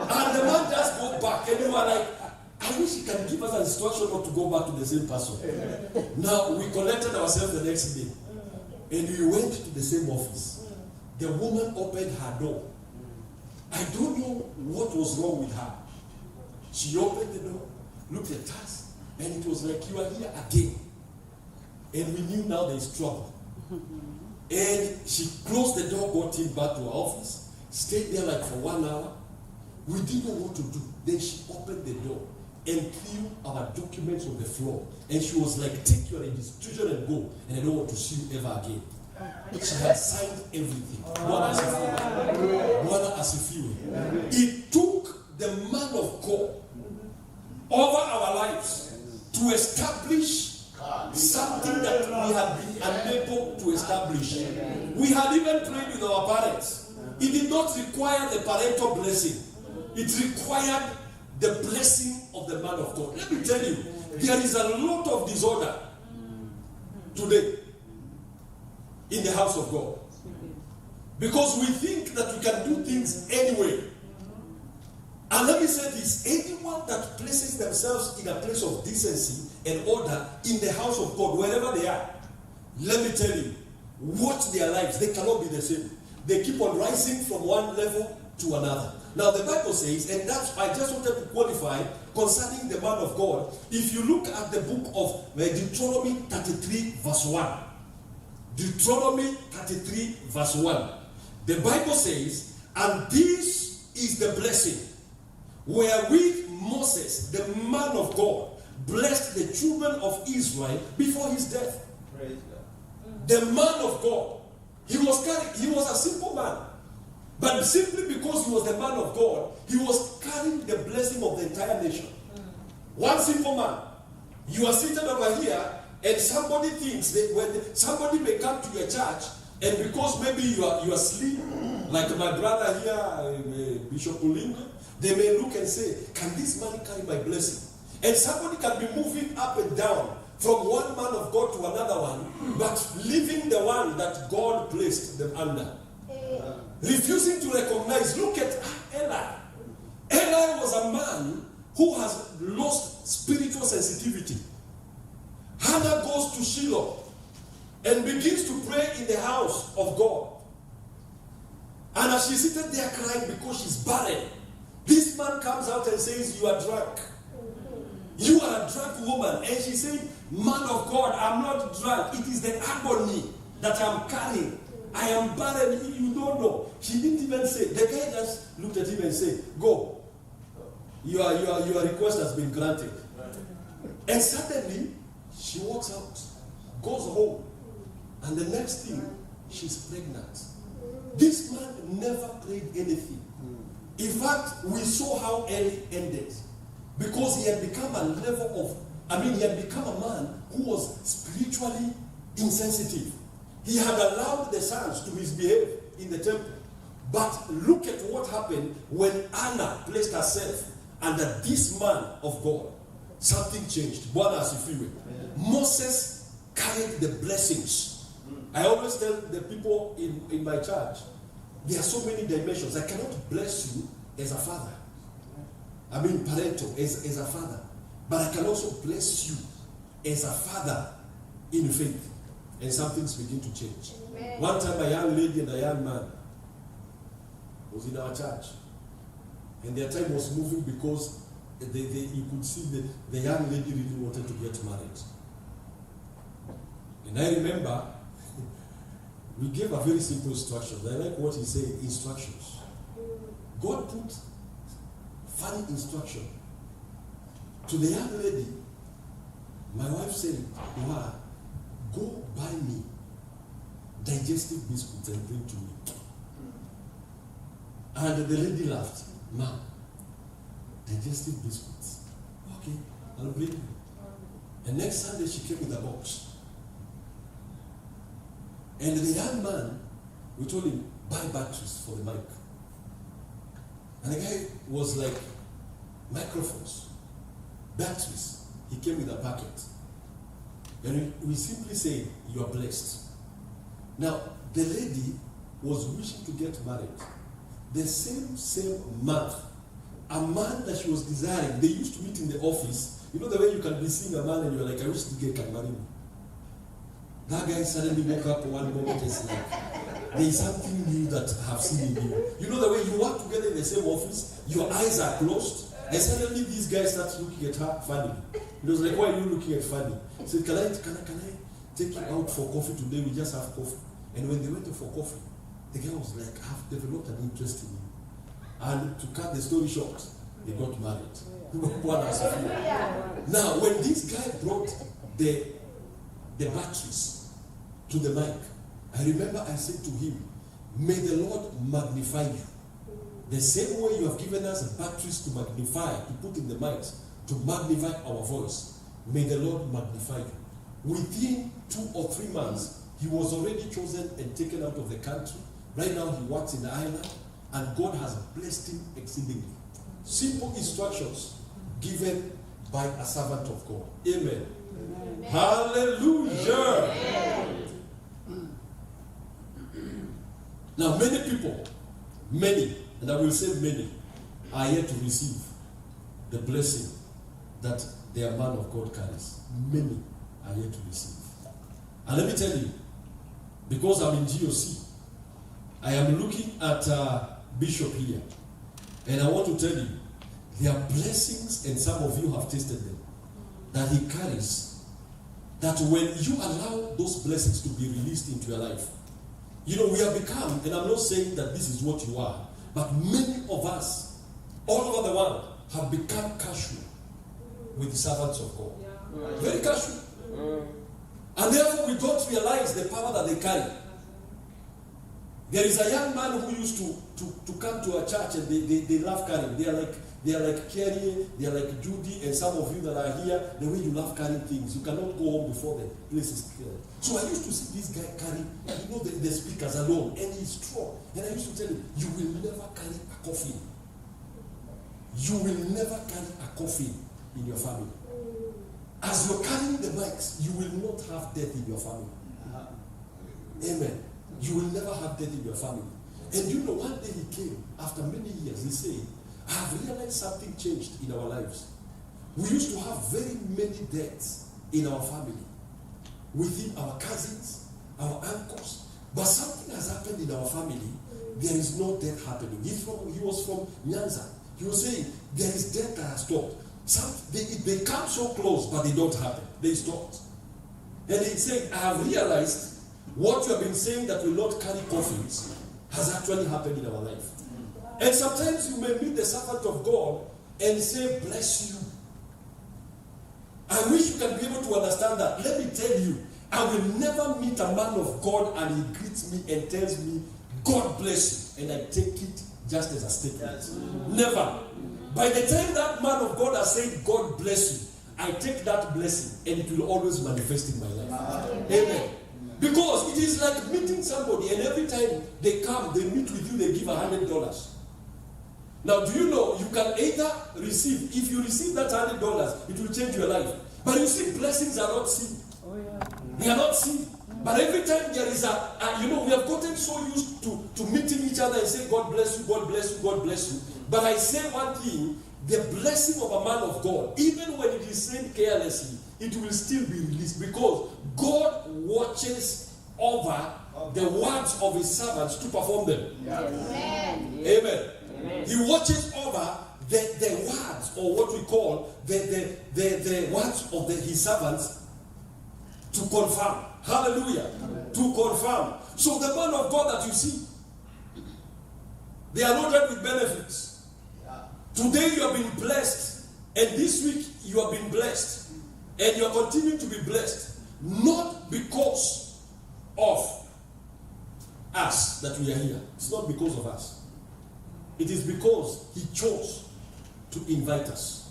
And the man just go back, and you are like, I wish he can give us an instruction not to go back to the same person. Now, we collected ourselves the next day, and we went to the same office. The woman opened her door. I don't know what was wrong with her. She opened the door, looked at us, and it was like, "You are here again." And we knew now there is trouble. And she closed the door, got him back to her office, stayed there like for 1 hour. We didn't know what to do. Then she opened the door and threw our documents on the floor. And she was like, "Take your registration and go, and I don't want to see you ever again." She had signed everything. Bwana asifiwe. It took the man of God over our lives to establish something that we had been unable to establish. We had even prayed with our parents. It did not require the parental blessing. It required the blessing of the man of God. Let me tell you, there is a lot of disorder today in the house of God. Because we think that we can do things anyway. And let me say this, anyone that places themselves in a place of decency and order in the house of God, wherever they are, let me tell you, watch their lives. They cannot be the same. They keep on rising from one level to another. Now the Bible says, and that's, I just wanted to qualify concerning the man of God. If you look at the book of Deuteronomy 33 verse 1. Deuteronomy 33 verse 1. The Bible says, "And this is the blessing wherewith Moses, the man of God, blessed the children of Israel before his death." Praise God. The man of God. He was a simple man. But simply because he was the man of God, he was carrying the blessing of the entire nation. One simple man. You are seated over here, and somebody thinks that when somebody may come to your church, and because maybe you are asleep, like my brother here, Bishop Ulinga, they may look and say, "Can this man carry my blessing?" And somebody can be moving up and down from one man of God to another one, but leaving the one that God placed them under. Refusing to recognize. Look at Eli. Eli was a man who has lost spiritual sensitivity. Hannah goes to Shiloh and begins to pray in the house of God. And as she's sitting there crying because she's barren, this man comes out and says, you are drunk. You are a drunk woman. And she said, man of God, I'm not drunk. It is the agony that I'm carrying. I am barren. You don't know. She didn't even say. The guy just looked at him and said, go. Your request has been granted. And suddenly, she walks out, goes home. And the next thing, she's pregnant. This man never prayed anything. In fact, we saw how early ended. Because he had become a level of, he had become a man who was spiritually insensitive. He had allowed the sons to misbehave in the temple. But look at what happened when Anna placed herself under this man of God. Something changed. Bwana asifiwe. Moses carried the blessings. I always tell the people in my church, there are so many dimensions. I cannot bless you as a father. Parental, as a father. But I can also bless you as a father in faith. And some things begin to change. Amen. One time a young lady and a young man was in our church. And their time was moving because you could see the young lady really wanted to get married. And I remember we gave a very simple instructions. I like what he said, instructions. God put funny instruction. To the young lady, my wife said to her, go buy me digestive biscuits and bring to me. And the lady laughed. Ma'am, digestive biscuits. Okay, I'll bring you. And next Sunday she came with a box. And the young man, we told him, buy batteries for the mic. And the guy was like, microphones, batteries. He came with a packet. And we simply say, you are blessed. Now, the lady was wishing to get married. The same month, a man that she was desiring, they used to meet in the office. You know the way you can be seeing a man and you're like, I wish this guy can marry me. That guy suddenly woke up one moment and is like, there is something new that I have seen in you. You know the way you work together in the same office, your eyes are closed, and suddenly this guy starts looking at her funny. He was like, why are you looking at funny? He said, can I take you out for coffee today? We just have coffee. And when they went for coffee, the guy was like, I've developed an interest in you. And to cut the story short, they got married. Now, when this guy brought the batteries to the mic, I remember I said to him, may the Lord magnify you. The same way you have given us batteries to magnify, to put in the mics, to magnify our voice, may the Lord magnify you. Within 2 or 3 months, he was already chosen and taken out of the country. Right now he works in Ireland, and God has blessed him exceedingly. Simple instructions given by a servant of God. Amen. Amen. Hallelujah. Amen. Now many people, and I will say many, are yet to receive the blessing that their man of God carries. Many are yet to receive. And let me tell you, because I'm in GOC, I am looking at Bishop here, and I want to tell you, there are blessings, and some of you have tasted them, that he carries, that when you allow those blessings to be released into your life, we have become, and I'm not saying that this is what you are, but many of us, all over the world, have become casual with the servants of God. Yeah. Very casual. And therefore we don't realize the power that they carry. There is a young man who used to come to a church, and they love carrying. They are like Kerry, they are like Judy, and some of you that are here, the way you love carrying things. You cannot go home before the place is cleared. So I used to see this guy carry, the speakers alone, and he's strong. And I used to tell him, you will never carry a coffin. You will never carry a coffin in your family. As you're carrying the mics, you will not have death in your family. Amen. You will never have death in your family. And one day he came, after many years, he said, I have realized something changed in our lives. We used to have very many deaths in our family. Within our cousins, our uncles, But something has happened in our family. There is no death happening. He was from Nyanza. He was saying, there is death that has stopped. They come so close, but they don't happen. They stopped. And he said, I have realized what you have been saying that will not carry coffins has actually happened in our life. And sometimes you may meet the servant of God and say, bless you. I wish you can be able to understand that. Let me tell you, I will never meet a man of God and he greets me and tells me, God bless you. And I take it just as a statement. Never. By the time that man of God has said, God bless you, I take that blessing and it will always manifest in my life. Amen. Because it is like meeting somebody and every time they come, they meet with you, they give $100. Now, do you know you can either receive, if you receive that $100, it will change your life. But you see, blessings are not seen. They are not seen. But every time there is we have gotten so used to meeting each other and say, God bless you, God bless you, God bless you. But I say one thing, the blessing of a man of God, even when it is said carelessly, it will still be released because God watches over the words of his servants to perform them. Amen. Amen. Amen. He watches over the words, or what we call the words of his servants to confirm. Hallelujah. Amen. To confirm. So the man of God that you see, they are loaded with benefits. Today you have been blessed, and this week you have been blessed, and you are continuing to be blessed, not because of us that we are here. It's not because of us. It is because he chose to invite us.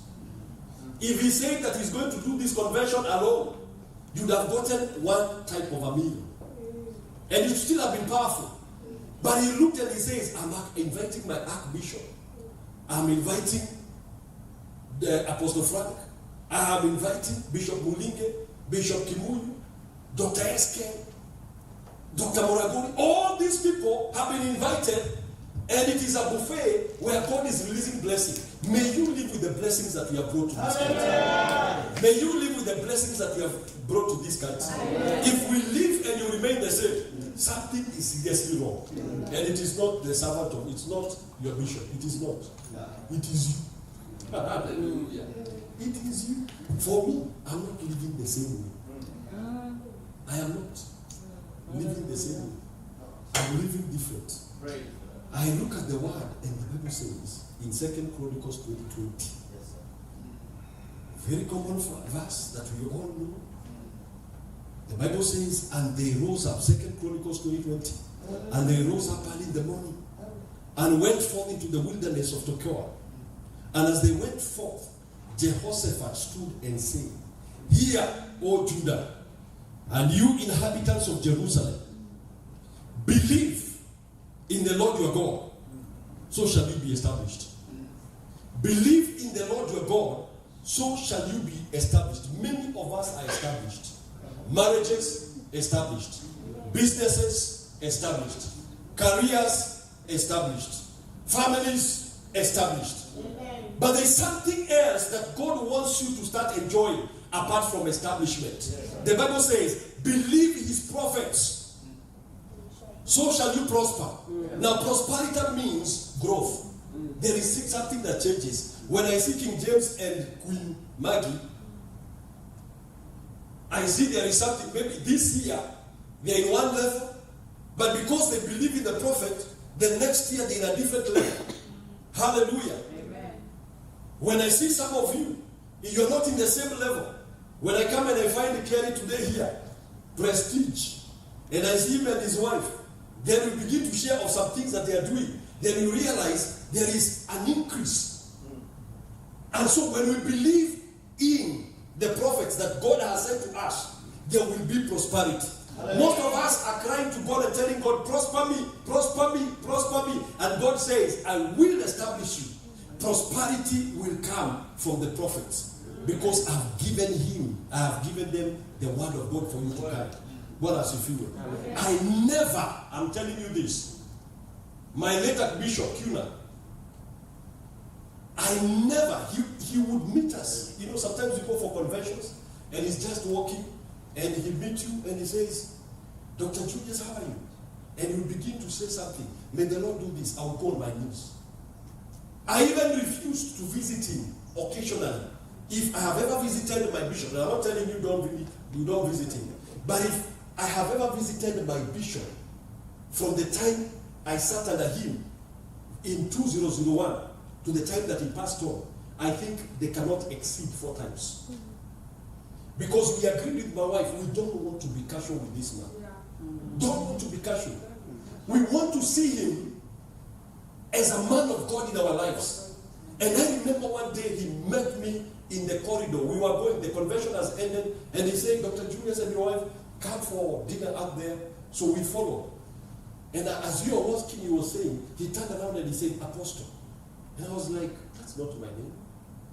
If he said that he's going to do this convention alone, you'd have gotten one type of a meal. And it still have been powerful. But he looked and he says, I'm inviting my Archbishop. I'm inviting the Apostle Frank. I am inviting Bishop Mulinge, Bishop Kimuyu, Dr. Eske, Dr. Moraguri. All these people have been invited, and it is a buffet where God is releasing blessing. May you live with the blessings that we have brought to this country. May you live with the blessings that we have brought to this country. If we live and you remain the same, something is seriously wrong. And it is not the servant of, it's not your bishop. It is not. It is you. Hallelujah. It is you. For me, I'm not living the same way. I am not living the same way. I'm living different. I look at the word and the Bible says in 2 Chronicles 20:20, very common verse that we all know. The Bible says, and they rose up, 2 Chronicles 20:20, and they rose up early in the morning and went forth into the wilderness of Tekoa. And as they went forth, Jehoshaphat stood and said, Hear, O Judah, and you inhabitants of Jerusalem, believe in the Lord your God, so shall you be established. Believe in the Lord your God, so shall you be established. Many of us are established. Marriages established. Businesses established. Careers established. Families established. But there's something else that God wants you to start enjoying apart from establishment. The Bible says, believe his prophets, so shall you prosper. Now, prosperity means growth. There is something that changes. When I see King James and Queen Maggie, I see there is something. Maybe this year they're in one level, but because they believe in the prophet, the next year they're in a different level. Hallelujah. Amen. When I see some of you, you're not in the same level. When I come and I find Kerry today here, prestige, and I see him and his wife, then we begin to share of some things that they are doing. Then you realize there is an increase. And so when we believe in the prophets that God has said to us, there will be prosperity. Most of us are crying to God and telling God, prosper me, prosper me, prosper me. And God says, I will establish you. Prosperity will come from the prophets, because I have given them the word of God for you to carry. God has fulfilled. I'm telling you this, my late Bishop Kuna, he would meet us. You know, sometimes you go for conventions and he's just walking and he meets you and he says, Dr. Julius, how are you? and you begin to say something, may the Lord do this, I will go on my knees. I even refuse to visit him occasionally. If I have ever visited my bishop, and I'm not telling you don't visit him, but if I have ever visited my bishop from the time I sat under him in 2001 to the time that he passed on, I think they cannot exceed 4 times. Because we agreed with my wife, we don't want to be casual with this man. Don't want to be casual. We want to see him as a man of God in our lives. And I remember one day he met me in the corridor. We were going, the convention has ended, and he said, Dr. Julius and your wife, come for dinner out there. So we followed. And as you were walking, he was saying, he turned around and he said, Apostle. And I was like, that's not my name.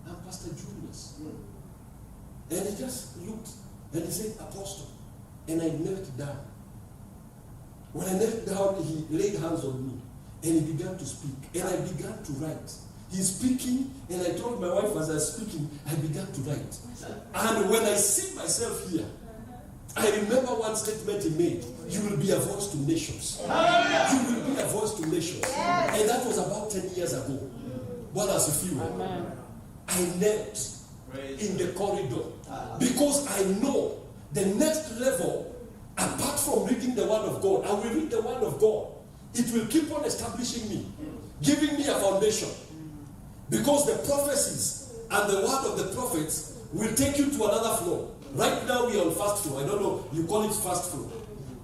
I'm Pastor Julius. And he just looked and he said, Apostle. And I knelt down. When I knelt down, he laid hands on me and he began to speak. And I began to write. He's speaking, and I told my wife as I was speaking, I began to write. And when I see myself here, I remember one statement he made. You will be a voice to nations. You will be a voice to nations. And that was about 10 years ago. What else if you were? I knelt in the corridor because I know the next level, apart from reading the Word of God, I will read the Word of God. It will keep on establishing me, giving me a foundation. Because the prophecies and the word of the prophets will take you to another floor. Right now we are on first floor. I don't know, you call it first floor.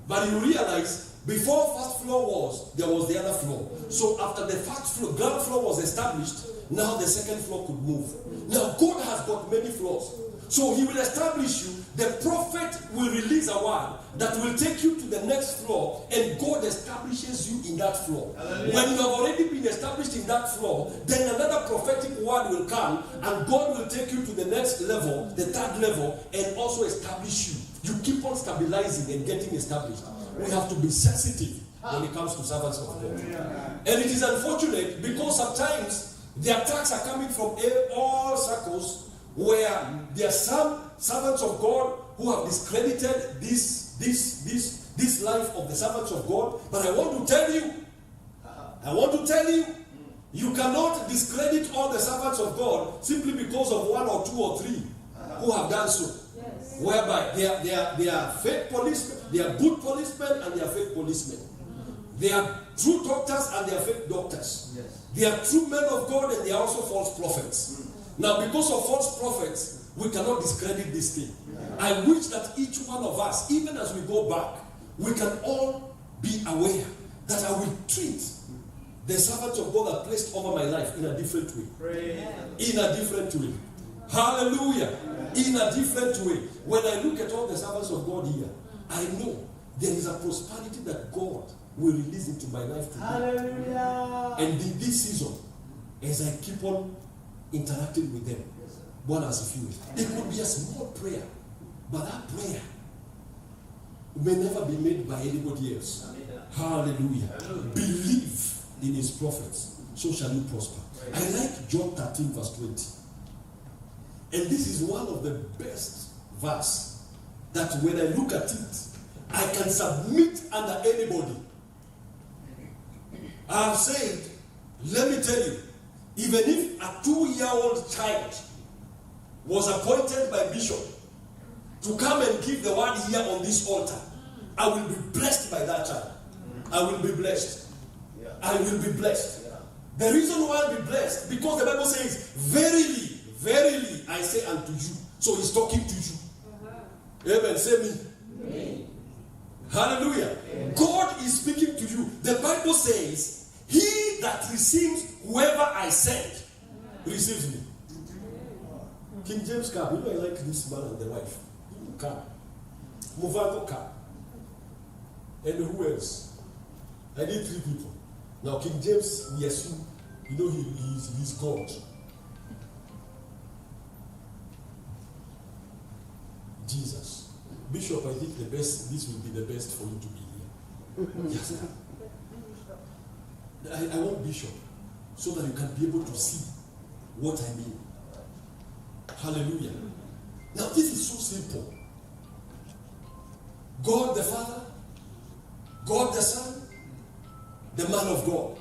But you realize, before first floor there was the other floor. So after the first floor, ground floor was established, now the second floor could move. Now God has got many floors. So he will establish you. The prophet will release a word that will take you to the next floor, and God establishes you in that floor. Hallelujah. When you have already been established in that floor, then another prophetic word will come, and God will take you to the next level, the third level, and also establish you. You keep on stabilizing and getting established. We have to be sensitive when it comes to servants of God. And it is unfortunate because sometimes the attacks are coming from all circles, where there are some servants of God who have discredited this life of the servants of God. But I want to tell you, you cannot discredit all the servants of God simply because of 1 or 2 or 3 who have done so. Yes. Whereby they are fake policemen, they are good policemen, and they are fake policemen. They are true doctors and they are fake doctors. Yes. They are true men of God and they are also false prophets. Now, because of false prophets, we cannot discredit this thing. I wish that each one of us, even as we go back, we can all be aware that I will treat the servants of God that placed over my life in a different way. In a different way. Hallelujah. In a different way. When I look at all the servants of God here, I know there is a prosperity that God will release into my life today. Hallelujah. And in this season, as I keep on interacting with them, one as a few. It could be a small prayer, but that prayer may never be made by anybody else. Hallelujah. Believe in his prophets, so shall you prosper. I like John 13 verse 20. And this is one of the best verse that when I look at it, I can submit under anybody. I have said, let me tell you, even if a 2-year-old child was appointed by Bishop to come and give the word here on this altar, I will be blessed by that child. I will be blessed. I will be blessed. The reason why I'll be blessed, because the Bible says, verily, verily, I say unto you. So he's talking to you. Amen. Say me. Amen. Hallelujah. Amen. God is speaking to you. The Bible says, he that receives whoever I send receives me. King James came. You know I like this man and the wife. Came. Muvango came. And who else? I need 3 people. Now King James, we assume, you know he's God. Jesus. Bishop, I think this will be the best for you to be here. Yes. I want Bishop so that you can be able to see what I mean. Hallelujah. Now this is so simple. God the Father, God the Son, The man of God.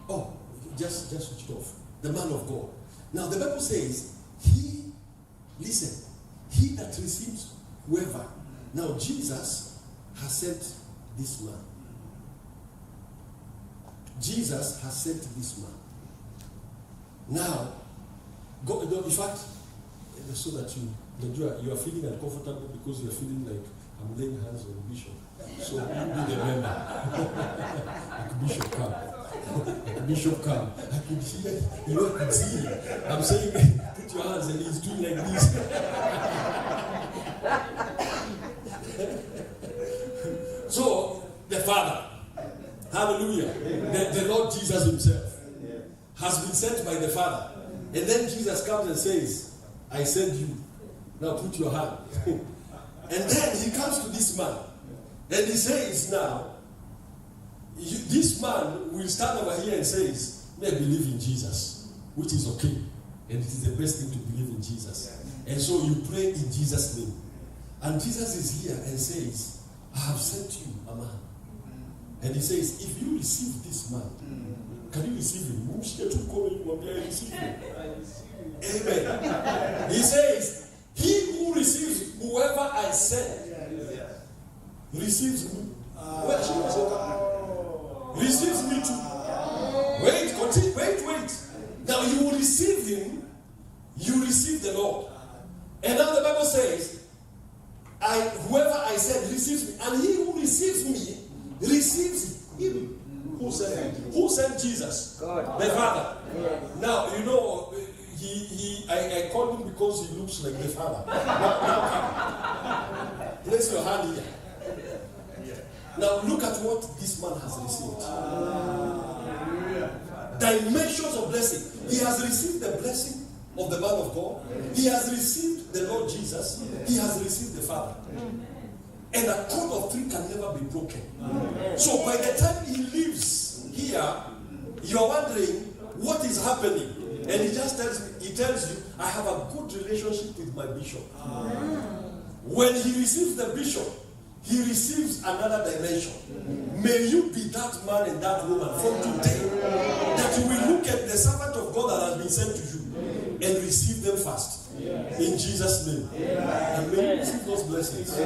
Oh, just switch it off. The man of God. Now the Bible says, he that receives whoever. Now Jesus has sent this man. Jesus has sent this man. Now, God, in fact, so that you are feeling uncomfortable because you are feeling like I'm laying hands on Bishop. So you be the member. Like Bishop come. Like Bishop come. I could hear, I could see him. I'm saying, put your hands, and he's doing like this. So, the Father, hallelujah, the Lord Jesus himself has been sent by the Father. And then Jesus comes and says, I send you. Now put your hand. And then he comes to this man. And he says now, this man will stand over here and says, may I believe in Jesus, which is okay. And it is the best thing to believe in Jesus. And so you pray in Jesus' name. And Jesus is here and says, I have sent you a man. And he says, if you receive this man, can you receive him? Amen. He says, he who receives whoever I send receives me. Receives me too. Wait, continue, wait. Now you will receive him, you receive the Lord. And now the Bible says, whoever I send receives me, and he who receives me receives him. Who sent Jesus? God. The Father. Yes. Now, you know, I called him because he looks like the Father. Now place your hand here. Now look at what this man has received. Dimensions of blessing. He has received the blessing of the man of God. He has received the Lord Jesus. He has received the Father. And a code of three can never be broken. So by the time he leaves here, you are wondering what is happening. And he just tells you, I have a good relationship with my bishop. When he receives the bishop, he receives another dimension. May you be that man and that woman from today, that you will look at the servant of God that has been sent to you and receive them fast. In Jesus' name. And may you receive those blessings.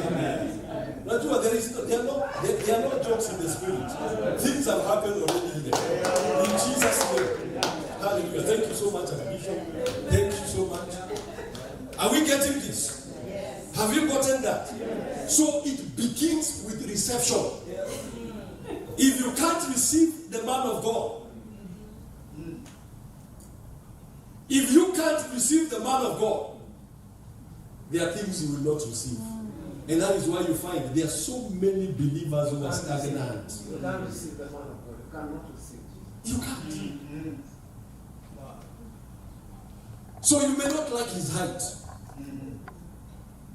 Now, there are no jokes in the spirit. Things have happened already there. In Jesus' name. Hallelujah. Thank you so much, Bishop. Thank you so much. Are we getting this? Have you gotten that? So it begins with reception. If you can't receive the man of God, if you can't receive the man of God, there are things you will not receive. And that is why you find there are so many believers who are stagnant. You can't receive the man of God. You cannot receive. You can't. So you may not like his height.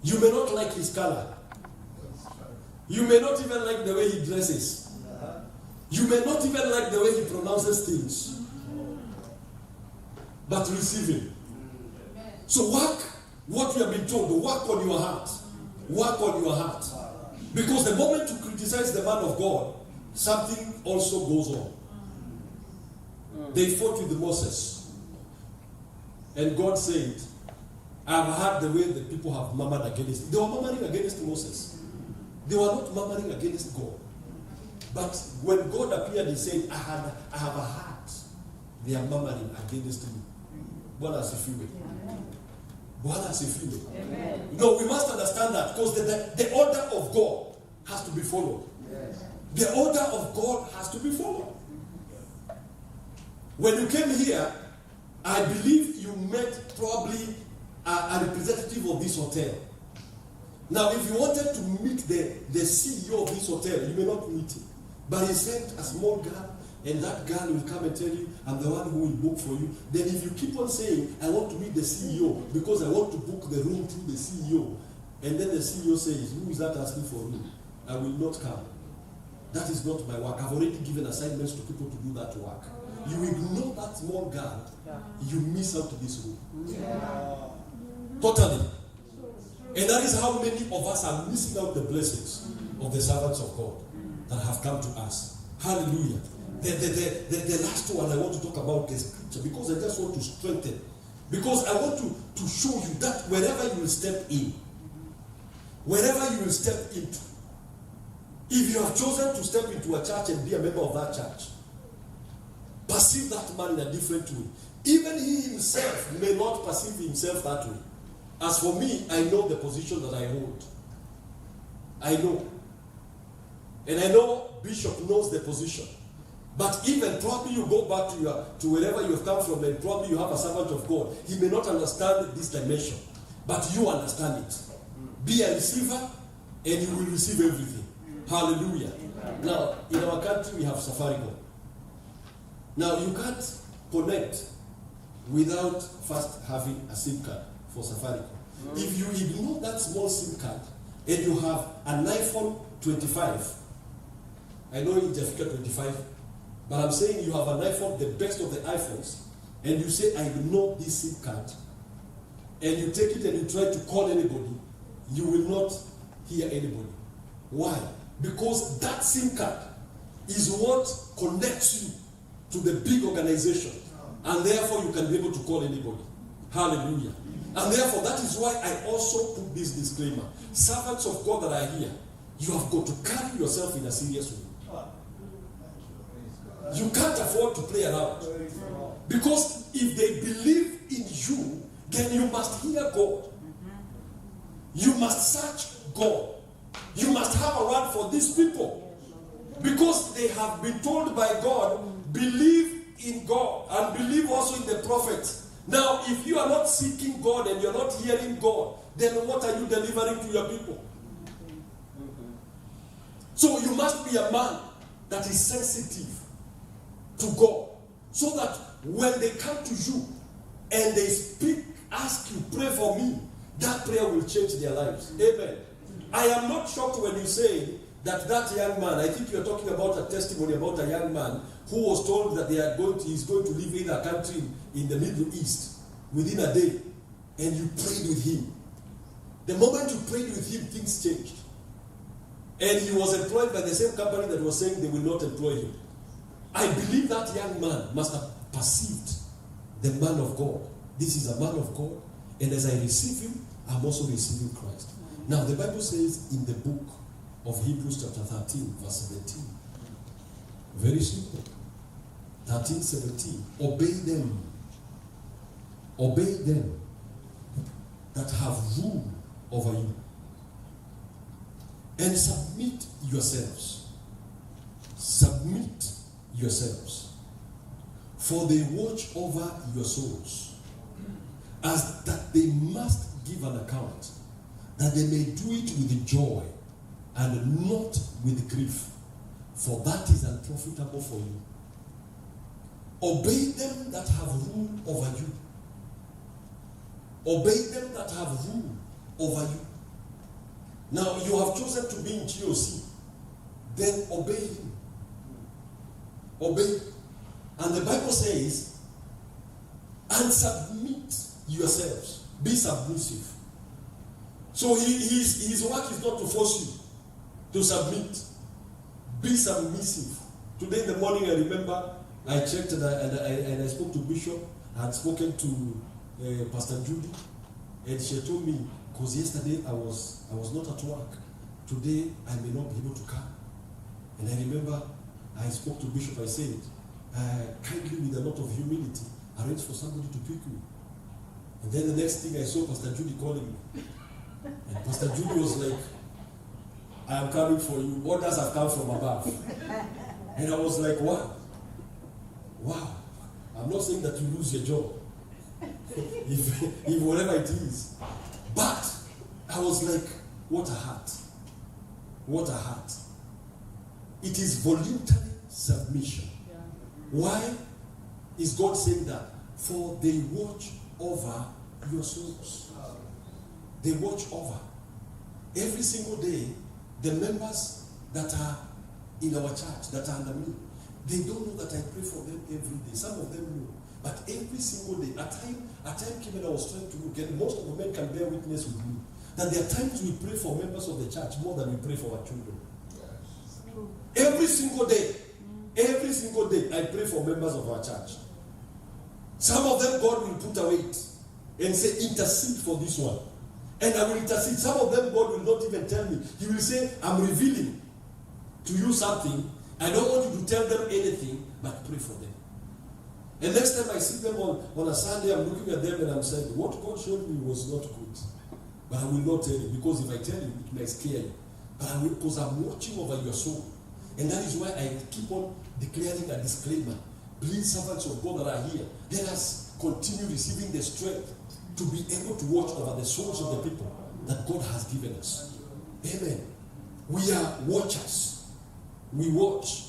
You may not like his color. You may not even like the way he dresses. You may not even like the way he pronounces things. But receive him. So work what you have been told. Work on your heart. Work on your heart. Because the moment you criticize the man of God, something also goes on. They fought with Moses. And God said, I have heard the way the people have murmured against him. They were murmuring against Moses. They were not murmuring against God. But when God appeared, he said, I have a heart. They are murmuring against me. Bwana asifiwe. Bwana asifiwe. No, we must understand that because the order of God has to be followed. Yes. The order of God has to be followed. When you came here, I believe you met probably a representative of this hotel. Now, if you wanted to meet the CEO of this hotel, you may not meet him. But he sent a small girl, and that girl will come and tell you, I'm the one who will book for you. Then if you keep on saying, I want to meet the CEO because I want to book the room through the CEO, and then the CEO says, who is that asking for me? I will not come. That is not my work. I've already given assignments to people to do that work. You ignore that small girl, you miss out this room. Totally. And that is how many of us are missing out the blessings of the servants of God that have come to us. Hallelujah. The last one I want to talk about is scripture, because I just want to strengthen. Because I want to show you that wherever you will step in, wherever you will step into, if you have chosen to step into a church and be a member of that church, perceive that man in a different way. Even he himself may not perceive himself that way. As for me, I know the position that I hold. I know. And I know Bishop knows the position. But even probably you go back to wherever you have come from, and probably you have a servant of God. He may not understand this dimension, but you understand it. Be a receiver, and you will receive everything. Hallelujah. Now, in our country, we have Safaricom. Now, you can't connect without first having a SIM card for Safaricom. If you ignore that small SIM card, and you have an iPhone 25, I know it's a 25, but I'm saying you have an iPhone, the best of the iPhones, and you say, I ignore this SIM card, and you take it and you try to call anybody, you will not hear anybody. Why? Because that SIM card is what connects you to the big organization, and therefore you can be able to call anybody. Hallelujah. And therefore, that is why I also put this disclaimer. Servants of God that are here, you have got to carry yourself in a serious way. You can't afford to play around. Because if they believe in you, then you must hear God. You must search God. You must have a word for these people. Because they have been told by God, believe in God and believe also in the prophets. Now, if you are not seeking God and you're not hearing God, then what are you delivering to your people? So you must be a man that is sensitive to God, so that when they come to you and they speak, ask you, pray for me, that prayer will change their lives. Amen. I am not shocked when you say that young man, I think you're talking about a testimony about a young man who was told that he's going to live in a country in the Middle East within a day, and you prayed with him. The moment you prayed with him, things changed. And he was employed by the same company that was saying they will not employ him. I believe that young man must have perceived the man of God. This is a man of God, and as I receive him, I'm also receiving Christ. Now, the Bible says in the book of Hebrews chapter 13, verse 17, very simple, 13:17, obey them that have rule over you, and submit yourselves, for they watch over your souls, as that they must give an account, that they may do it with joy and not with grief, for that is unprofitable for you. Obey them that have rule over you. Obey them that have rule over you. Now, you have chosen to be in GOC, then obey him. Obey. And the Bible says, and submit yourselves. Be submissive. So his work is not to force you to submit. Be submissive. Today in the morning, I remember I checked and I spoke to Bishop. I had spoken to Pastor Judy, and she told me, because yesterday I was not at work. Today I may not be able to come. And I remember I spoke to Bishop. I said, kindly, with a lot of humility, arrange for somebody to pick me. And then the next thing I saw Pastor Judy calling me. And Pastor Judy was like, I am coming for you. Orders have come from above. And I was like, wow. I'm not saying that you lose your job. if whatever it is. But I was like, what a heart. What a heart. It is voluntary submission. Yeah. Why is God saying that? For they watch over your souls. They watch over. Every single day, the members that are in our church, that are under me, they don't know that I pray for them every day. Some of them know. But every single day, a time came when I was trying to look, and most of the men can bear witness with me, that there are times we pray for members of the church more than we pray for our children. Yes. Every single day. Every single day, I pray for members of our church. Some of them, God will put away it and say, intercede for this one. And I will intercede. Some of them, God will not even tell me. He will say, I'm revealing to you something. I don't want you to tell them anything, but pray for them. And next time I see them on a Sunday, I'm looking at them and I'm saying, what God showed me was not good. But I will not tell you, because if I tell you, it may scare you. But I will, because I'm watching over your soul. And that is why I keep on declaring a disclaimer. Please, servants of God that are here, let us continue receiving the strength to be able to watch over the souls of the people that God has given us. Amen. We are watchers. We watch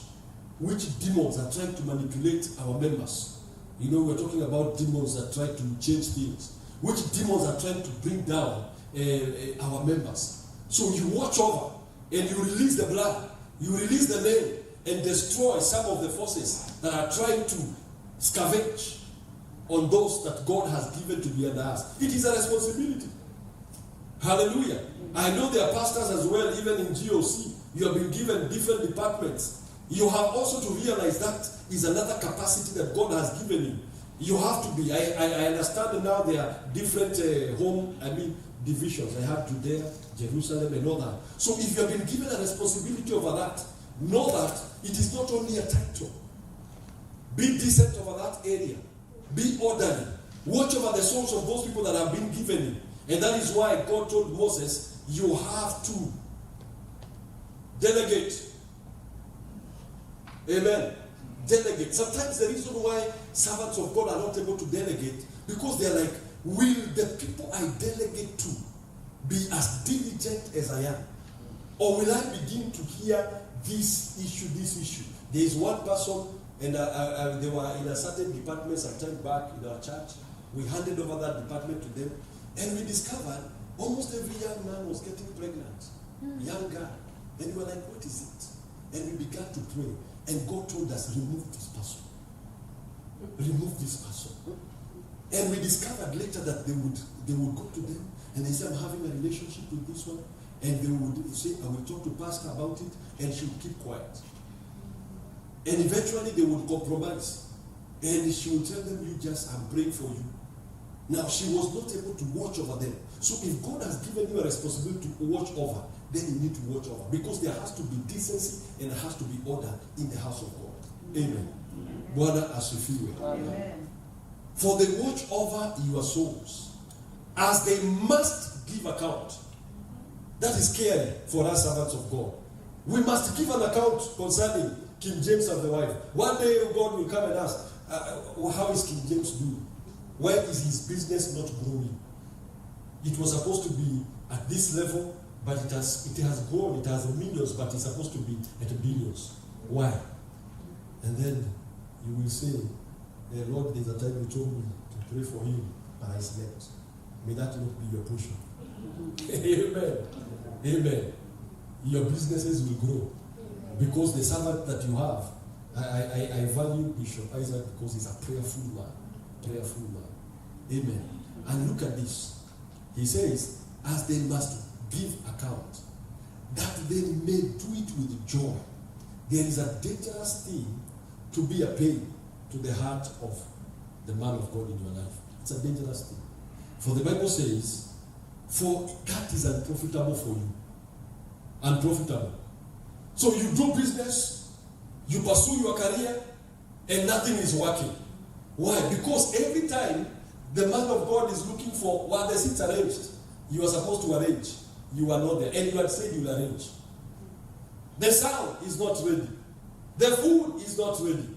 which demons are trying to manipulate our members. You know, we're talking about demons that try to change things. Which demons are trying to bring down our members. So you watch over and you release the blood. You release the name and destroy some of the forces that are trying to scavenge on those that God has given to be under us. It is a responsibility. Hallelujah. I know there are pastors as well, even in GOC. You have been given different departments. You have also to realize that is another capacity that God has given you. You have to be. I understand now there are different divisions. I have Judea, Jerusalem, and all that. So if you have been given a responsibility over that, know that it is not only a title. Be decent over that area. Be orderly. Watch over the souls of those people that have been given you. And that is why God told Moses, you have to delegate. Amen. Delegate. Sometimes the reason why servants of God are not able to delegate, because they are like, will the people I delegate to be as diligent as I am? Or will I begin to hear this issue? There is one person, and they were in a certain department some time back in our church. We handed over that department to them, and we discovered almost every young man was getting pregnant. Young girl. And we were like, what is it? And we began to pray. And God told us, remove this person. Remove this person. And we discovered later that they would go to them and they said, I'm having a relationship with this one. And they would say, I will talk to pastor about it, and she would keep quiet. And eventually they would compromise. And she would tell them, I'm praying for you. Now she was not able to watch over them. So if God has given you a responsibility to watch over, then you need to watch over. Because there has to be decency and there has to be order in the house of God. Amen. Bwana asifiwe. Amen. For they watch over your souls, as they must give account. That is scary for us servants of God. We must give an account concerning King James and the wife. One day God will come and ask, how is King James doing? Why is his business not growing? It was supposed to be at this level, but it has grown. It has millions, but it's supposed to be at billions. Why? And then you will say, Lord, there's a time you told me to pray for him, but I slept. May that not be your portion. Amen. Amen. Your businesses will grow. Because the servant that you have, I value Bishop Isaac because he's a prayerful man. Prayerful man. Amen. And look at this. He says, as they must give account, that they may do it with joy. There is a dangerous thing to be a pain to the heart of the man of God in your life. It's a dangerous thing. For the Bible says, for that is unprofitable for you. Unprofitable. So you do business, you pursue your career, and nothing is working. Why? Because every time the man of God is looking for the seats arranged, you are supposed to arrange. You are not there. And you had said you will arrange. The sound is not ready. The food is not ready.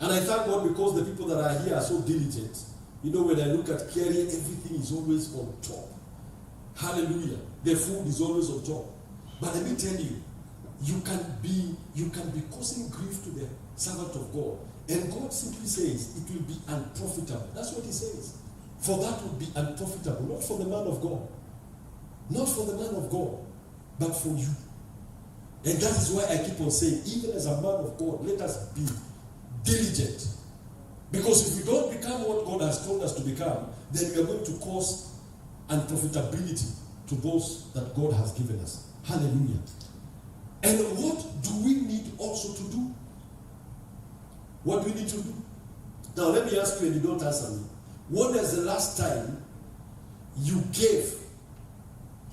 And I thank God because the people that are here are so diligent. You know, when I look at caring, everything is always on top. Hallelujah. The food is always on top. But let me tell you, you can be causing grief to the servant of God. And God simply says it will be unprofitable. That's what he says. For that would be unprofitable, not for the man of God. Not for the man of God, but for you. And that is why I keep on saying, even as a man of God, let us be diligent. Because if we don't become what God has told us to become, then we are going to cause unprofitability to those that God has given us. Hallelujah. And what do we need also to do? What do we need to do? Now let me ask you, and you don't answer me. When is the last time you gave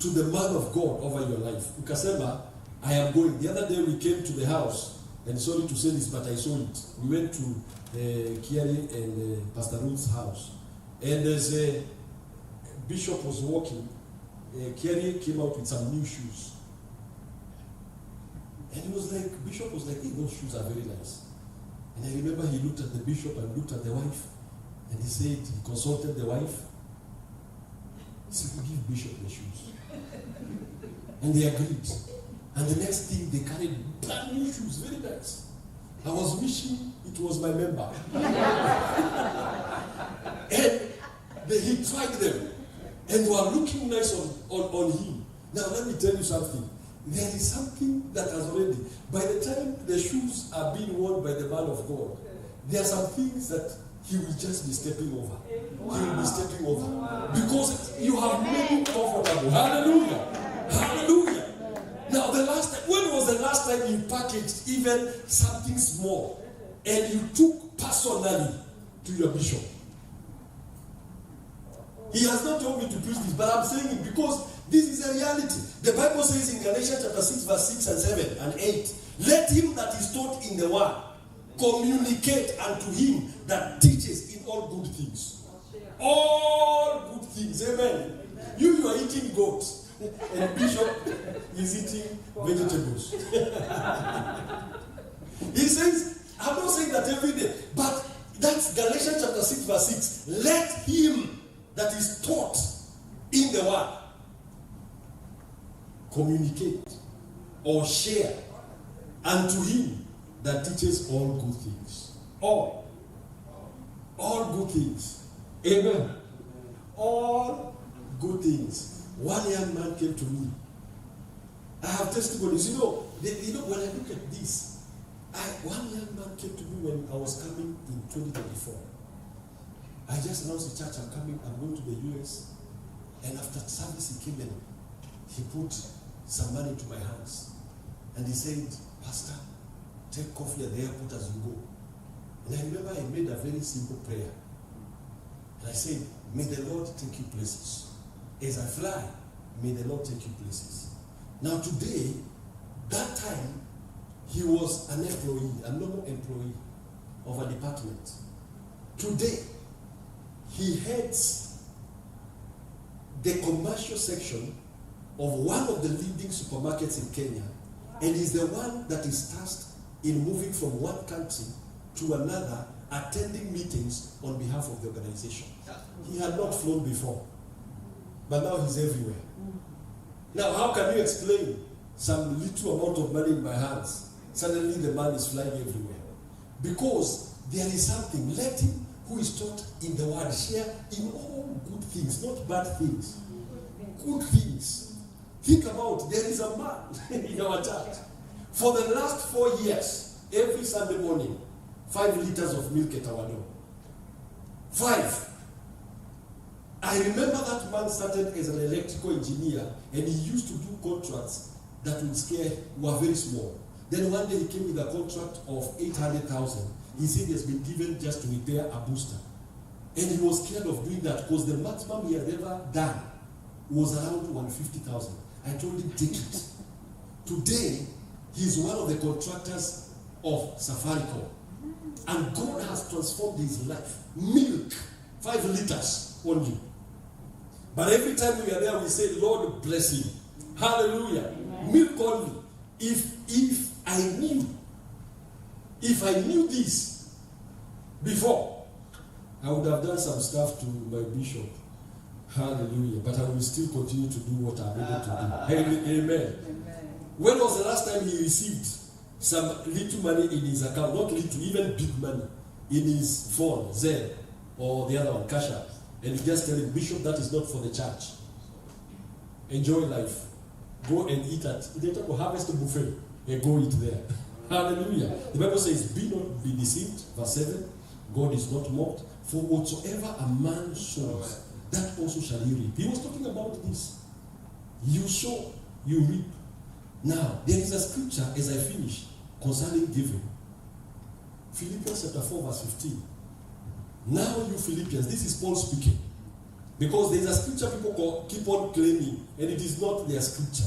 to the man of God over your life? Ukasema, I am going. The other day we came to the house, and sorry to say this, but I saw it. We went to Kiari and Pastor Ruth's house. And as a bishop was walking, Kiari came out with some new shoes. And he was like, Bishop was like, hey, those shoes are very nice. And I remember he looked at the bishop and looked at the wife. And he said, he consulted the wife. He said, we give Bishop the shoes. And they agreed. And the next thing, they carried brand new shoes, very nice. I was wishing it was my member. And he tried them. And they were looking nice on him. Now let me tell you something. There is something that has already, by the time the shoes are being worn by the man of God, there are some things that he will just be stepping over. He will be stepping over. Because you have made him comfortable. Hallelujah. Hallelujah. Now when was the last time you packaged even something small and you took personally to your bishop? He has not told me to preach this, but I'm saying it because this is a reality. The Bible says in Galatians chapter 6, verse 6 and 7 and 8, let him that is taught in the word communicate unto him that teaches in all good things. All good things. Amen. You are eating goat, and Bishop is eating vegetables. He says, I'm not saying that every day, but that's Galatians chapter 6, verse 6. Let him that is taught in the word communicate or share unto him that teaches all good things. All good things. Amen. All good things. One young man came to me. I have testimonies. You know, when I look at this, one young man came to me when I was coming in 2024. I just announced the church, I'm going to the US. And after service, he came in. He put some money to my hands. And he said, Pastor, take coffee at the airport as you go. And I remember I made a very simple prayer. And I said, may the Lord take you places. As I fly, may the Lord take you places. Now today, that time, he was an employee, a normal employee of a department. Today, he heads the commercial section of one of the leading supermarkets in Kenya, and is the one that is tasked in moving from one country to another, attending meetings on behalf of the organization. He had not flown before, but now he's everywhere. Now, how can you explain some little amount of money in my hands? Suddenly the man is flying everywhere. Because there is something. Let him who is taught in the word share in all good things, not bad things. Good things. Think about, there is a man in our church. For the last 4 years, every Sunday morning, 5 liters of milk at our door. 5. I remember that man started as an electrical engineer, and he used to do contracts that would scare, were very small. Then one day he came with a contract of 800,000. He said he has been given just to repair a booster. And he was scared of doing that because the maximum he had ever done was around 150,000. I told him, take it. Today, he's one of the contractors of Safaricom. And God has transformed his life. Milk, 5 liters only. But every time we are there, we say, Lord bless him. Hallelujah. Amen. Milk only. If I knew this before, I would have done some stuff to my bishop. Hallelujah. But I will still continue to do what I'm able to do. Amen. When was the last time he received some little money in his account? Not little, even big money in his phone, Zelle, or the other one, Cash App. And you just tell him, Bishop, that is not for the church. Enjoy life. Go and eat at the harvest buffet and go eat there. Hallelujah. The Bible says, be not be deceived. Verse 7. God is not mocked. For whatsoever a man sows, that also shall he reap. He was talking about this. You sow, you reap. Now, there is a scripture as I finish concerning giving. Philippians chapter 4 verse 15. Now you Philippians, this is Paul speaking. Because there is a scripture people keep on claiming, and it is not their scripture.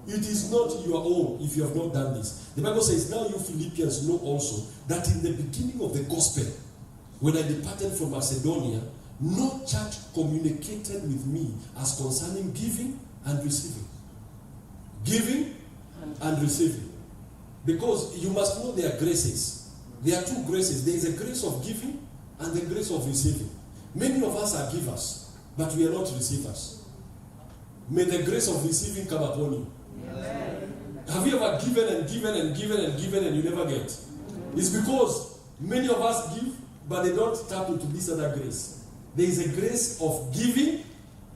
It is not your own if you have not done this. The Bible says, now you Philippians know also that in the beginning of the gospel, when I departed from Macedonia, no church communicated with me as concerning giving and receiving. Giving and receiving. Because you must know there are graces. There are two graces. There is a grace of giving and the grace of receiving. Many of us are givers, but we are not receivers. May the grace of receiving come upon you. Amen. Have you ever given and given and given and given and you never get? It's because many of us give, but they don't tap into this other grace. There is a grace of giving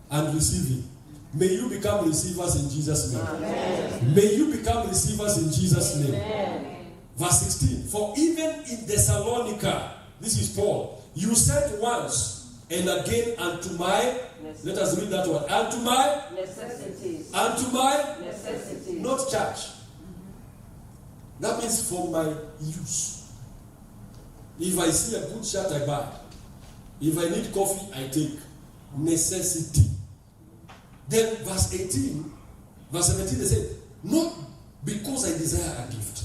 and receiving. May you become receivers in Jesus' name. Amen. May you become receivers in Jesus' name. Amen. Verse 16. For even in Thessalonica, this is Paul, you said once and again unto my, let us read that one, unto my necessities. Unto my necessities. Not church. That means for my use. If I see a good shirt, I buy. If I need coffee, I take. Necessity. Then verse 18, verse 17, they say, not because I desire a gift,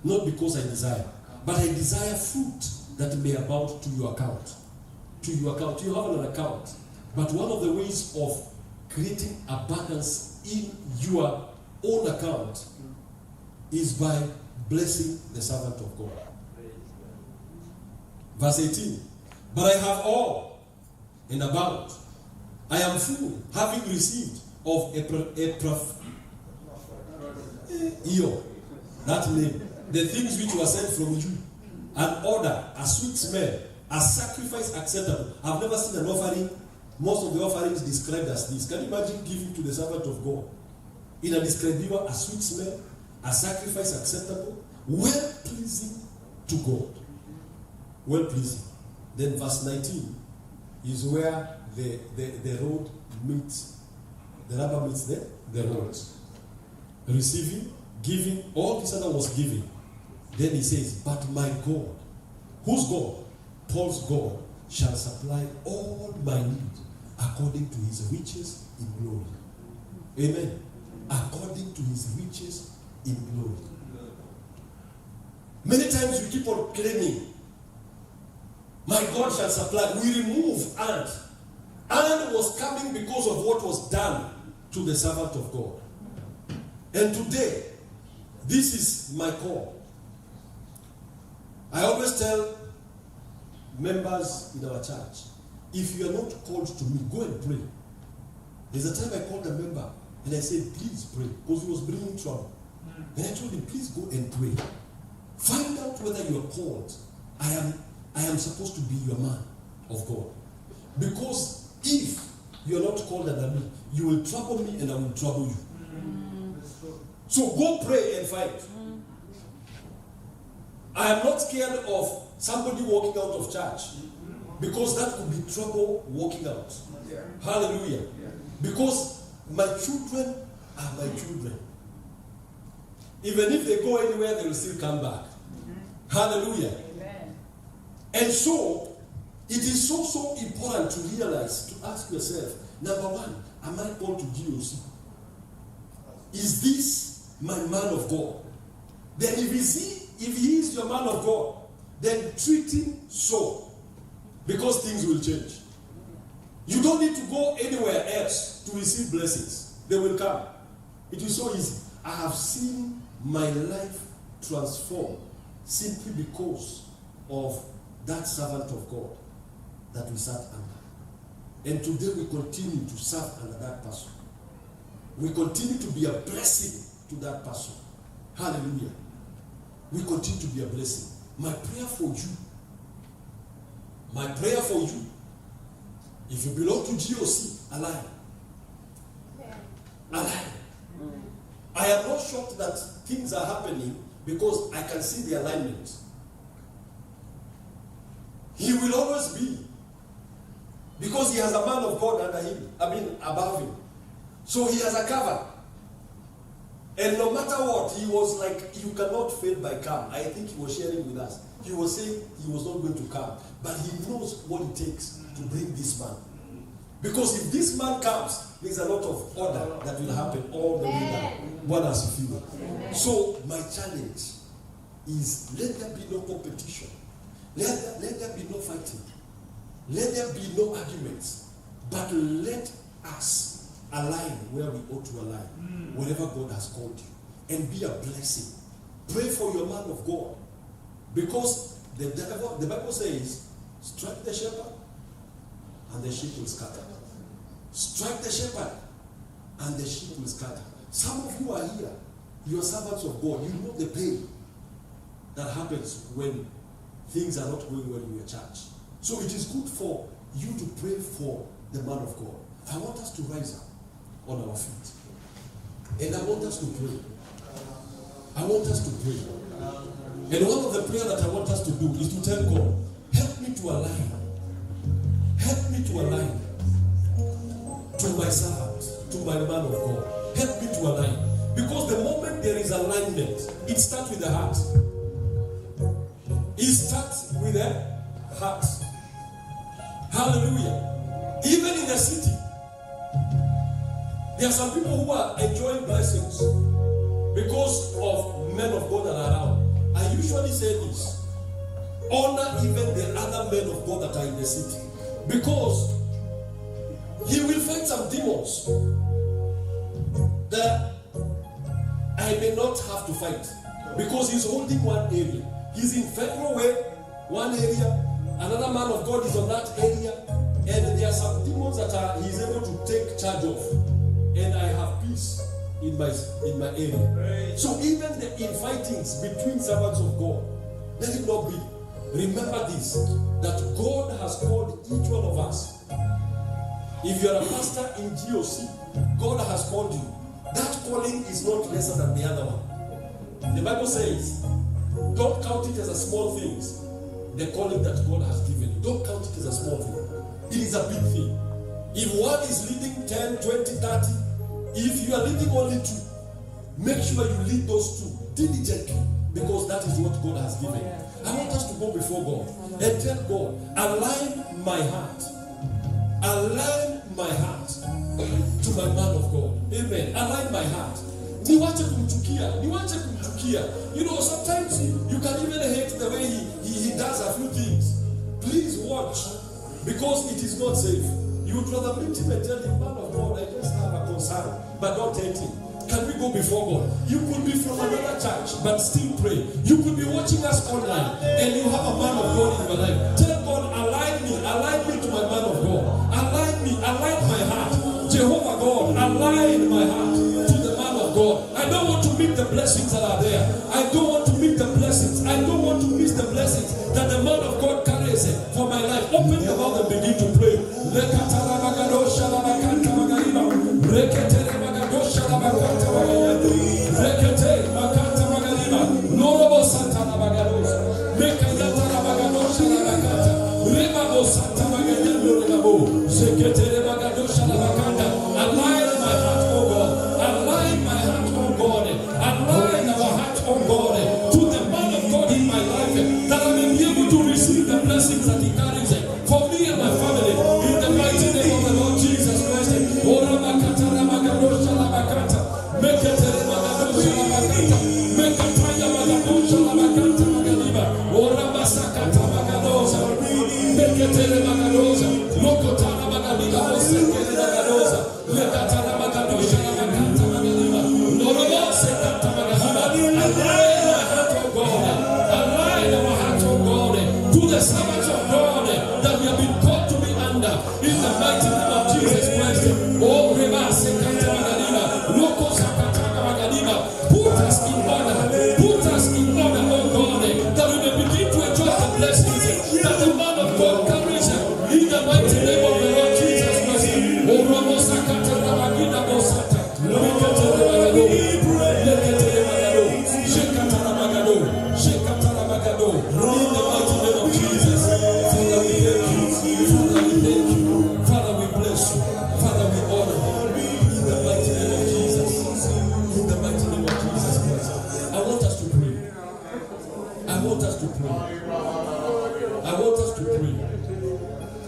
not because I desire, but I desire fruit that may abound to your account. To your account. You have an account. But one of the ways of creating abundance in your own account is by blessing the servant of God. Verse 18. But I have all and abound. I am full, having received of that name, the things which were sent from you, an order, a sweet smell, a sacrifice acceptable. I've never seen an offering, most of the offerings described as this. Can you imagine giving to the servant of God? In a description, a sweet smell, a sacrifice acceptable, well-pleasing to God. Well-pleasing. Then verse 19 is where the road meets, the rubber meets the road. Receiving, giving, all this other was giving. Then he says, but my God, whose God? Paul's God shall supply all my need according to his riches in glory. Amen. According to his riches in glory. Many times we keep on claiming, my God shall supply. We remove and. And was coming because of what was done to the servant of God. And today, this is my call. I always tell members in our church, if you are not called to me, go and pray. There's a time I called a member and I said, please pray, because he was bringing trouble. And I told him, please go and pray. Find out whether you are called. I am supposed to be your man of God. Because if you are not called under me, you will trouble me and I will trouble you. So go pray and fight. I am not scared of somebody walking out of church, because that could be trouble walking out. Hallelujah. Because my children are my children. Even if they go anywhere, they will still come back. Hallelujah. Amen. And so it is so important to realize, to ask yourself, number one, am I called to GOC? Is this my man of God? Then if he is your man of God, then treat him so, because things will change. You don't need to go anywhere else to receive blessings. They will come. It is so easy. I have seen my life transform simply because of that servant of God that we sat under. And today we continue to serve under that person. We continue to be a blessing to that person. Hallelujah. We continue to be a blessing. My prayer for you, if you belong to GOC, align. Align. I am not shocked that things are happening because I can see the alignment. He will always be. Because he has a man of God under him. Above him. So he has a cover. And no matter what, he was like, you cannot fail by come. I think he was sharing with us. He was saying he was not going to come. But he knows what it takes to bring this man. Because if this man comes, there's a lot of order that will happen all the way down. One has to feel. So my challenge is, let there be no competition. Let there be no fighting. Let there be no arguments. But let us align where we ought to align. Wherever God has called you. And be a blessing. Pray for your man of God. Because the Bible says, strike the shepherd and the sheep will scatter. Strike the shepherd and the sheep will scatter. Some of you are here. You are servants of God. You know the pain that happens when things are not going well in your church. So it is good for you to pray for the man of God. I want us to rise up on our feet. And I want us to pray. I want us to pray. And one of the prayers that I want us to do is to tell God, help me to align. Help me to align to my servant, to my man of God. Help me to align. Because the moment there is alignment, it starts with the heart. It starts with the heart. Hallelujah. Even in the city, there are some people who are enjoying blessings because of men of God that are around. I usually say this: honor even the other men of God that are in the city, because he will fight some demons that I may not have to fight, because he's holding one area. He's in federal way, one area. Another man of God is on that area, and there are some demons that he's able to take charge of. And I have peace in my area. So even the infightings between servants of God, let it not be. Remember this, that God has called each one of us. If you are a pastor in GOC, God has called you. That calling is not lesser than the other one. The Bible says, don't count it as a small thing. The calling that God has given you, don't count it as a small thing. It is a big thing. If one is leading 10, 20, 30, if you are leading only 2, make sure you lead those 2 diligently, because that is what God has given. I want us to go before God and tell God, align my heart. Align my heart to my man of God. Amen. Align my heart. Niwache kumchukia. You know, sometimes you can even hate the way he does a few things. Please watch, because it is not safe. You would rather meet him and tell him, man of God, I just have a concern, but don't hate him. Can we go before God? You could be from another church, but still pray. You could be watching us online, and you have a man of God in your life. Tell God, align me to my man of God. Align my heart. Jehovah God, align my heart to the man of God. I don't want to miss the blessings that are there. I don't want to miss the blessings. I don't want to miss the blessings that the man of God carries for my life. Open your mouth and begin to pray. Align my heart, oh God. Align my heart, oh God. Align our heart, oh God.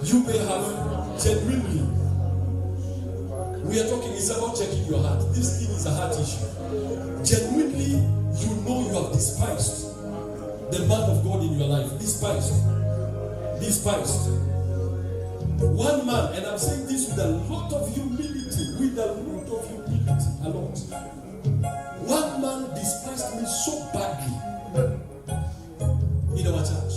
You may have genuinely. We are talking, it's about checking your heart. This thing is a heart issue. Genuinely, you know you have despised the man of God in your life. Despised. One man, and I'm saying this with a lot of humility, a lot. One man despised me so badly in our church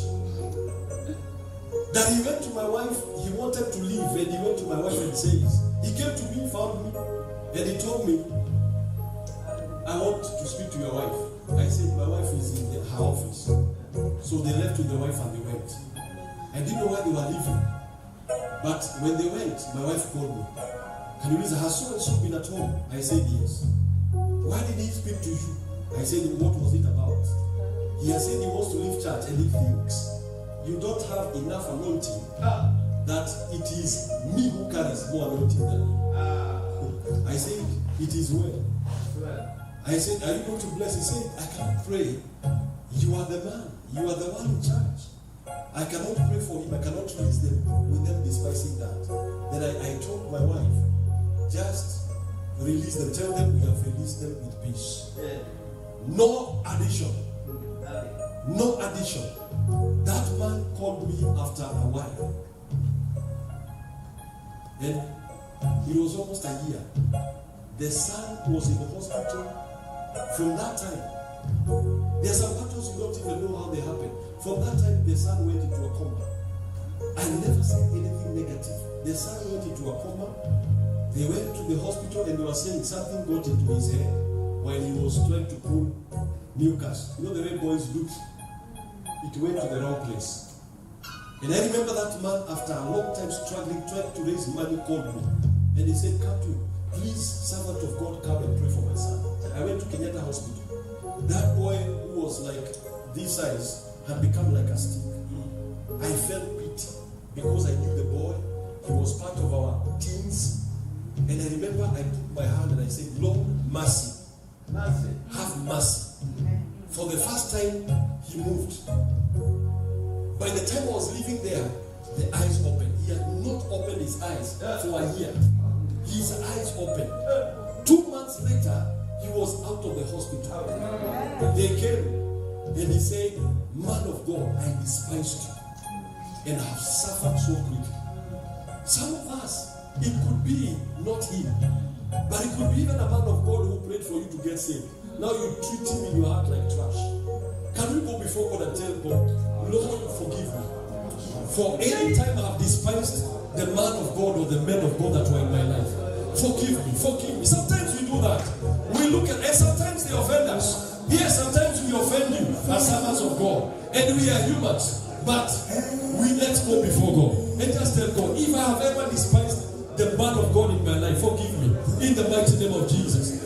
that he went to my wife. He wanted to leave, and he went to my wife and says, he came to me, found me, and he told me, I want to speak to your wife. I said, my wife is in her office. So they left with the wife and they went. I didn't know why they were leaving. But when they went, my wife called me. Can you listen? Has so and so been at home? I said, yes. Why did he speak to you? I said, what was it about? He has said he wants to leave church and he thinks you don't have enough anointing, that it is me who carries more anointing than you. I said, it is well. I said, are you going to bless? He said, I cannot pray. You are the man. You are the one in charge. I cannot pray for him. I cannot release them with them despising that. Then I told my wife, just release them. Tell them we have released them with peace. No addition. No addition. That man called me after a while. And it was almost a year. The son was in the hospital. From that time, there are some battles you don't even know how they happen. From that time, the son went into a coma. I never said anything negative. The son went into a coma. They went to the hospital and they were saying something got into his head while he was trying to pull mucus. You know the way boys look? It went to the wrong place. And I remember that man, after a long time struggling, trying to raise money, called me. And he said, come to, please, servant of God, come and pray for my son. I went to Kenyatta Hospital. That boy who was like this size had become like a stick. I felt pity because I knew the boy. He was part of our teens. And I remember I put my hand and I said, Lord, mercy. Have mercy. For the first time, he moved. By the time I was leaving there, the eyes opened. He had not opened his eyes for a year. His eyes opened. 2 months later, he was out of the hospital. They came and he said, man of God, I despised you and I have suffered so quickly. Some of us, it could be not him, but it could be even a man of God who prayed for you to get saved. Now you treat him in your heart like trash. Can we go before God and tell God, Lord, forgive me. For any time I have despised the man of God or the men of God that were in my life. Forgive me, forgive me. Sometimes we do that. We look at, and sometimes they offend us. Yes, sometimes we offend you as servants of God. And we are humans. But we let go before God. And just tell God, if I have ever despised the man of God in my life, forgive me. In the mighty name of Jesus.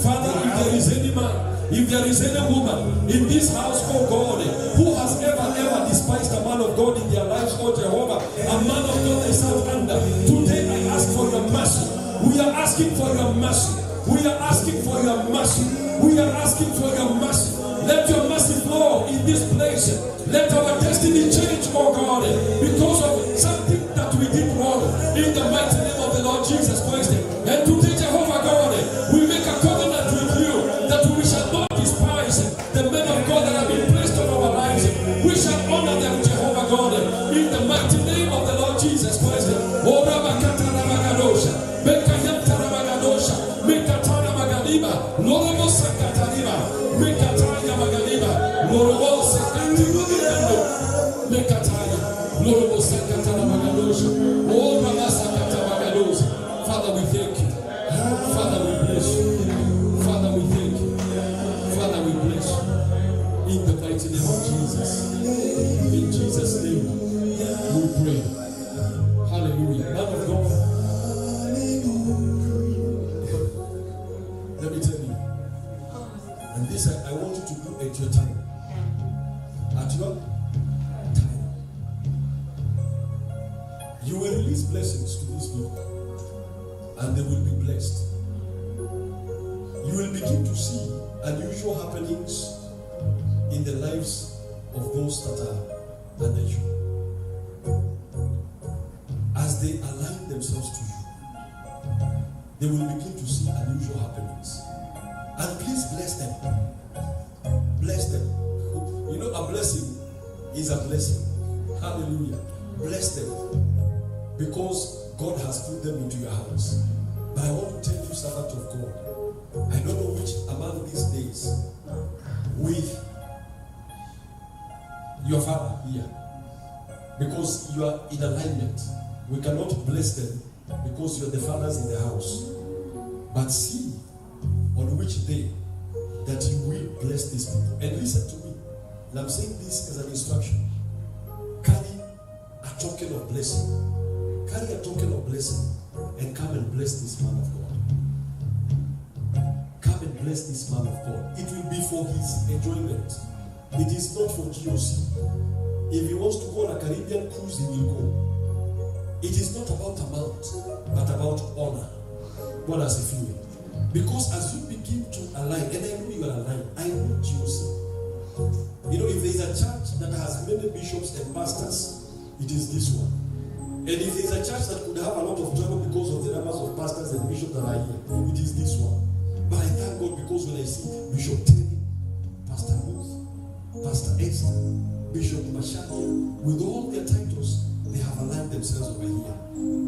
Father, if there is any man, if there is any woman in this house, oh God, who has ever despised a man of God in their lives, oh Jehovah, a man of God they serve under, today I ask for your mercy. We are asking for your mercy. We are asking for your mercy. We are asking for your mercy. Let your mercy flow in this place. Let our destiny change, oh God, because of something that we did wrong. In the mighty name of the Lord Jesus Christ. And today, Jehovah God, we make a covenant with you that we shall not despise the men of God that have been placed on our lives. We shall honor them, Jehovah God, in the mighty name of the Lord Jesus Christ. Oh, Rabakata Rabagadosha, Bekayanta Rabagadosha, Mekatana Magaliba, Lorobo Sakatariba, Mekataya Magaliba, Lorobo Sakatariba, Mekataya, Lorobo Sakatana Magadosha, Oh, Rabasakata Magadosha. Father, we thank you. Father, we bless you. Father, we thank you. Father, we bless you. In the mighty name of Jesus. In Jesus' name, we pray. Hallelujah. Man of God. Let me tell you. And this I want you to do at your time. At your time. You will release blessings to these people. And they will be blessed. You you will begin to see unusual happenings in the lives of those that are under you. As they align themselves to you, they will begin to see unusual happenings. And please bless them. Bless them. You know, a blessing is a blessing. Hallelujah. Bless them. Because God has put them into your hands. But I want to tell you, servant of God, I don't know which among these days, with your father here, because you are in alignment. We cannot bless them because you are the fathers in the house. But see on which day that you will bless these people. And listen to me. And I'm saying this as an instruction. Carry a token of blessing. Carry a token of blessing and come and bless this man of God. Come and bless this man of God. It will be for his enjoyment. It is not for GOC. If he wants to go on a Caribbean cruise, he will go. It is not about amount, but about honor. What does it feel? Because as you begin to align, and I know you are aligned, I know GOC. You know, if there is a church that has many bishops and pastors, it is this one. And if there is a church that could have a lot of trouble because of the numbers of pastors and bishops that are here, it is this one. But I thank God because when I see Bishop Terry, Pastor Ruth, Pastor Esther, Bishop Mashadia, with all their titles, they have aligned themselves over here.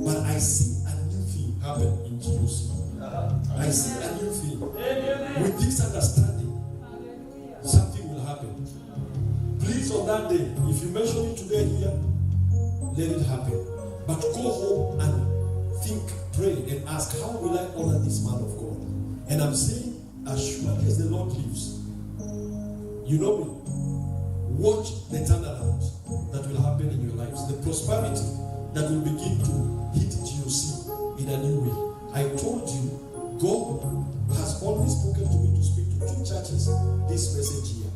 But I see a new thing happen in GOC. I see a new thing. With this understanding, something will happen. Please, on that day, if you mention it today here, let it happen. But go home and think, pray, and ask, how will I honor this man of God? And I'm saying, as surely as the Lord lives, you know me, watch the turnaround that will happen in your lives, the prosperity that will begin to hit GOC in a new way. I told you, God has only spoken to me to speak to 2 churches this message here.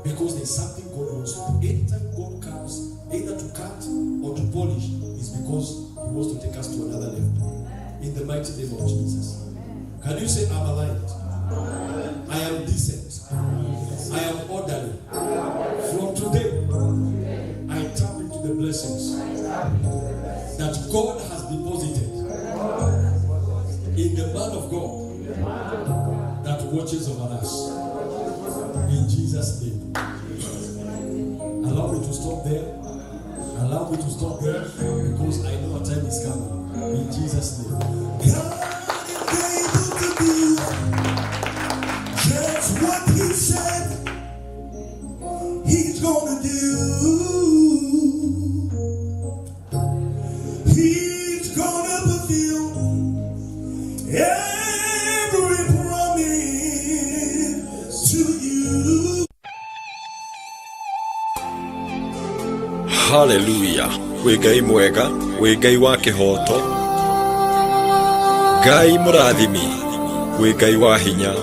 Because there's something God wants to do. Anytime God comes, either to cut or to polish, is because He wants to take us to another level. In the mighty name of Jesus. Can you say, I'm aligned? I am decent. I am orderly. From today, I tap into the blessings that God has deposited in the man of God that watches over us. In Jesus' name. Allow me to stop there. Allow me to stop there because I know a time is coming. In Jesus' name. God is able to do just what He said He's gonna do. He's gonna fulfill every promise to you. Hallelujah. We Ngai mwega, we Ngai wa kihoto. Ngai murathimi, we Ngai wa hinya.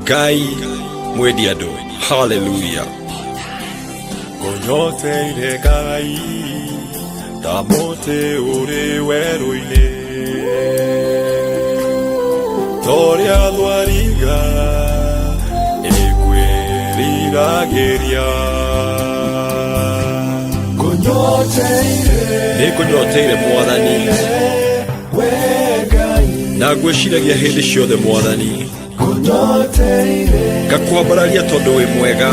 Ngai mwendi andu. Hallelujah. Ngonyoteire Ngai, tamote uri weru-ini. Toria dwariga, ekwiriragiria. Nikunyoteire Mwathani, na ngwĩciragia hĩndĩ ciothe Mwathani, ngakwambararia tondũ wĩ mwega,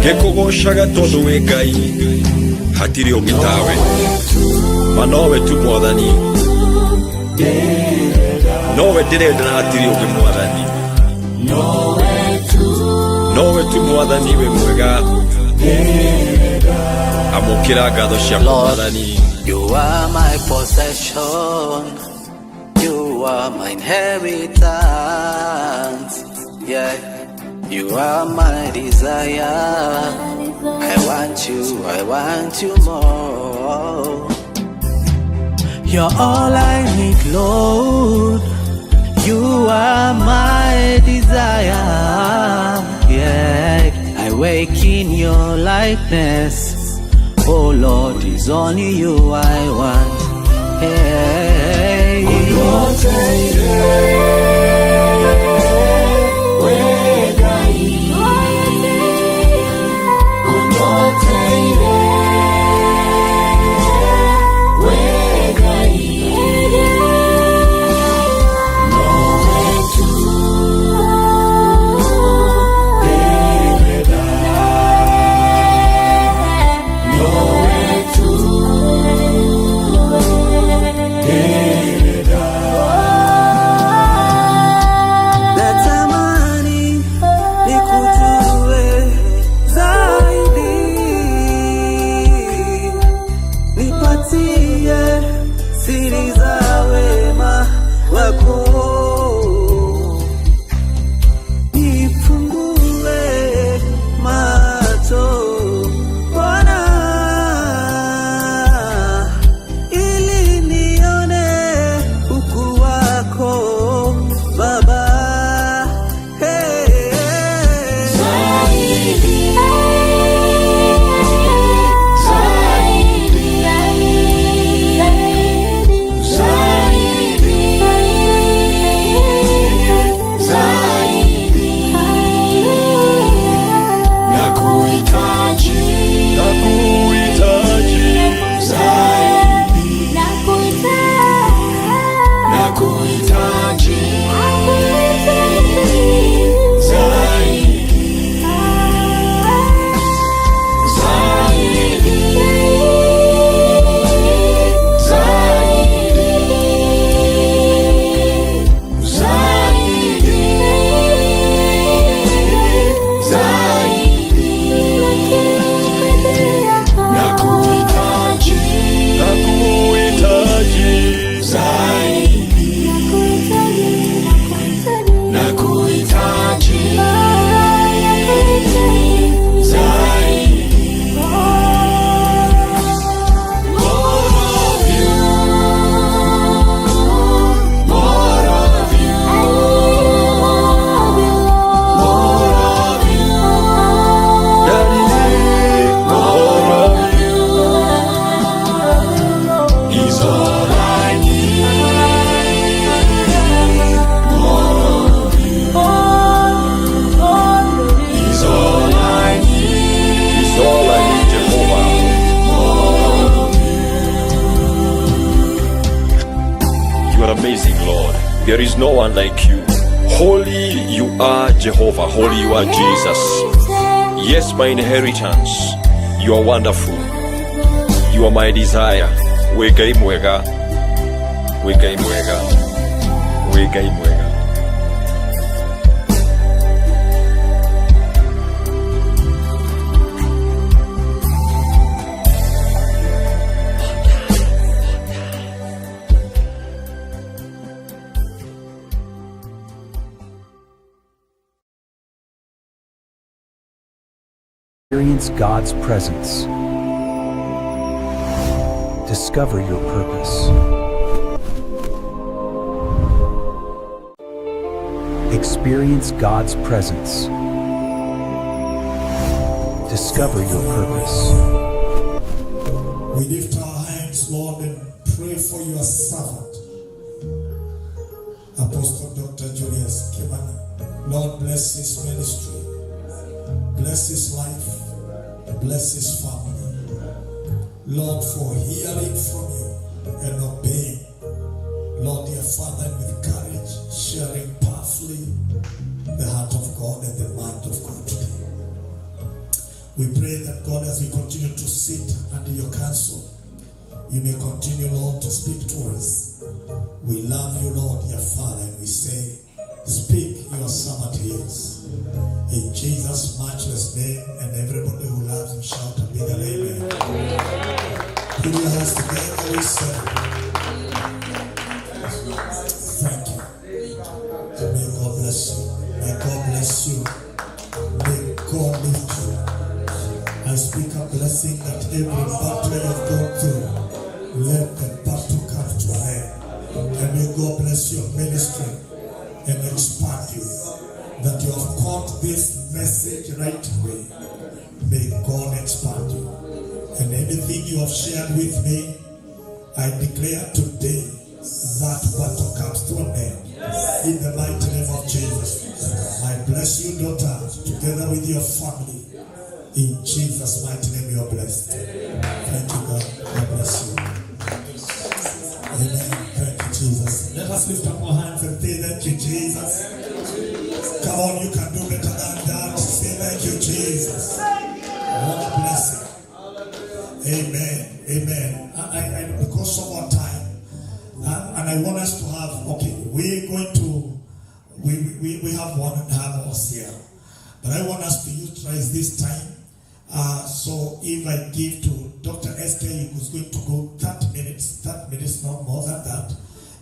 ngĩkũgocaga tondũ wĩ Ngai, hatirĩ ũngĩ tawe, ma nowe tu Mwathani, nowe ndĩrenda na hatirĩ ũngĩ Mwathani, nowe tu Mwathani wĩ mwega. Lord, you are my possession, you are my inheritance, yeah, you are my desire. I want you more. You're all I need, Lord. You are my desire, yeah. I wake in your likeness. Oh Lord, it's only you I want. Hey. There is no one like you. Holy you are, Jehovah. Holy you are, Jesus. Yes, my inheritance. You are wonderful. You are my desire. Wega imwega. Wega imwega. Wega imwega. Experience God's presence. Discover your purpose. Experience God's presence. Discover your purpose. We lift our hands, Lord, and pray for your servant, Apostle Dr. Julius Kimani. Lord, bless his ministry. Bless his life, bless his family. Lord, for hearing from you and obeying. Lord, dear Father, with courage, sharing powerfully the heart of God and the mind of God today. We pray that God, as we continue to sit under your counsel, you may continue, Lord, to speak to us. We love you, Lord, dear Father, and we say, speak, your servant hears. In Jesus' matchless name, and everybody who loves him shout a big amen. Put your hands together, we say, thank you. May God bless you. May God bless you. May God lift you. I speak a blessing that every battle you've gone through, let the battle come to an end. And may God bless your ministry and expand you, that you have caught this message right away. May God expand you. And anything you have shared with me, I declare today that battle comes to an end. In the mighty name of Jesus. I bless you, daughter, together with your family. In Jesus' mighty name you are blessed. Thank you, God. God bless you. Amen. Thank you, Jesus. Let us lift up our hands and say thank you, Jesus. Come on, you can do better than that. Say thank you, Jesus. What a blessing. Amen. Amen. Because of our time, and I want us to have, we're going to, we have 1.5 hours here. But I want us to utilize this time. So if I give to Dr. Esther, who's going to go 30 minutes, not more than that.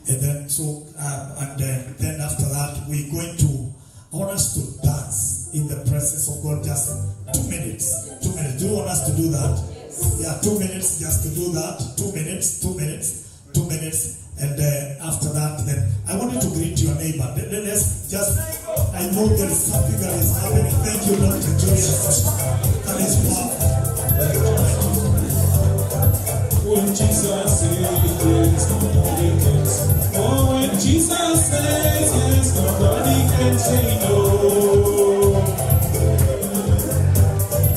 And then, then after that, we're going to, I want us to dance in the presence of God just 2 minutes. 2 minutes. Do you want us to do that? Yeah, 2 minutes just to do that. 2 minutes. And after that, then I want you to greet your neighbor. Let's just, I know there is something that is happening. Thank you, Dr. Joseph. That is powerful. When Jesus says yes, nobody can say no. Oh, when Jesus says yes, nobody can say no.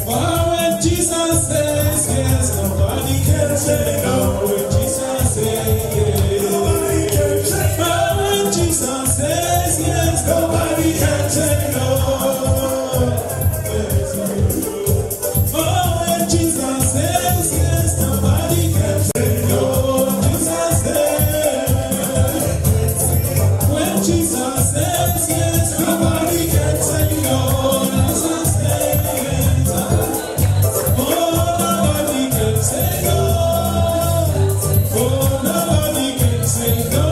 Oh, when Jesus says yes, nobody can say no. When Jesus says yes. Jesus says yes, nobody can say no. Oh, when Jesus says yes, nobody can say no. Jesus says, when Jesus says yes, nobody can say no. Jesus says, oh, nobody can say no. Oh, nobody can say no.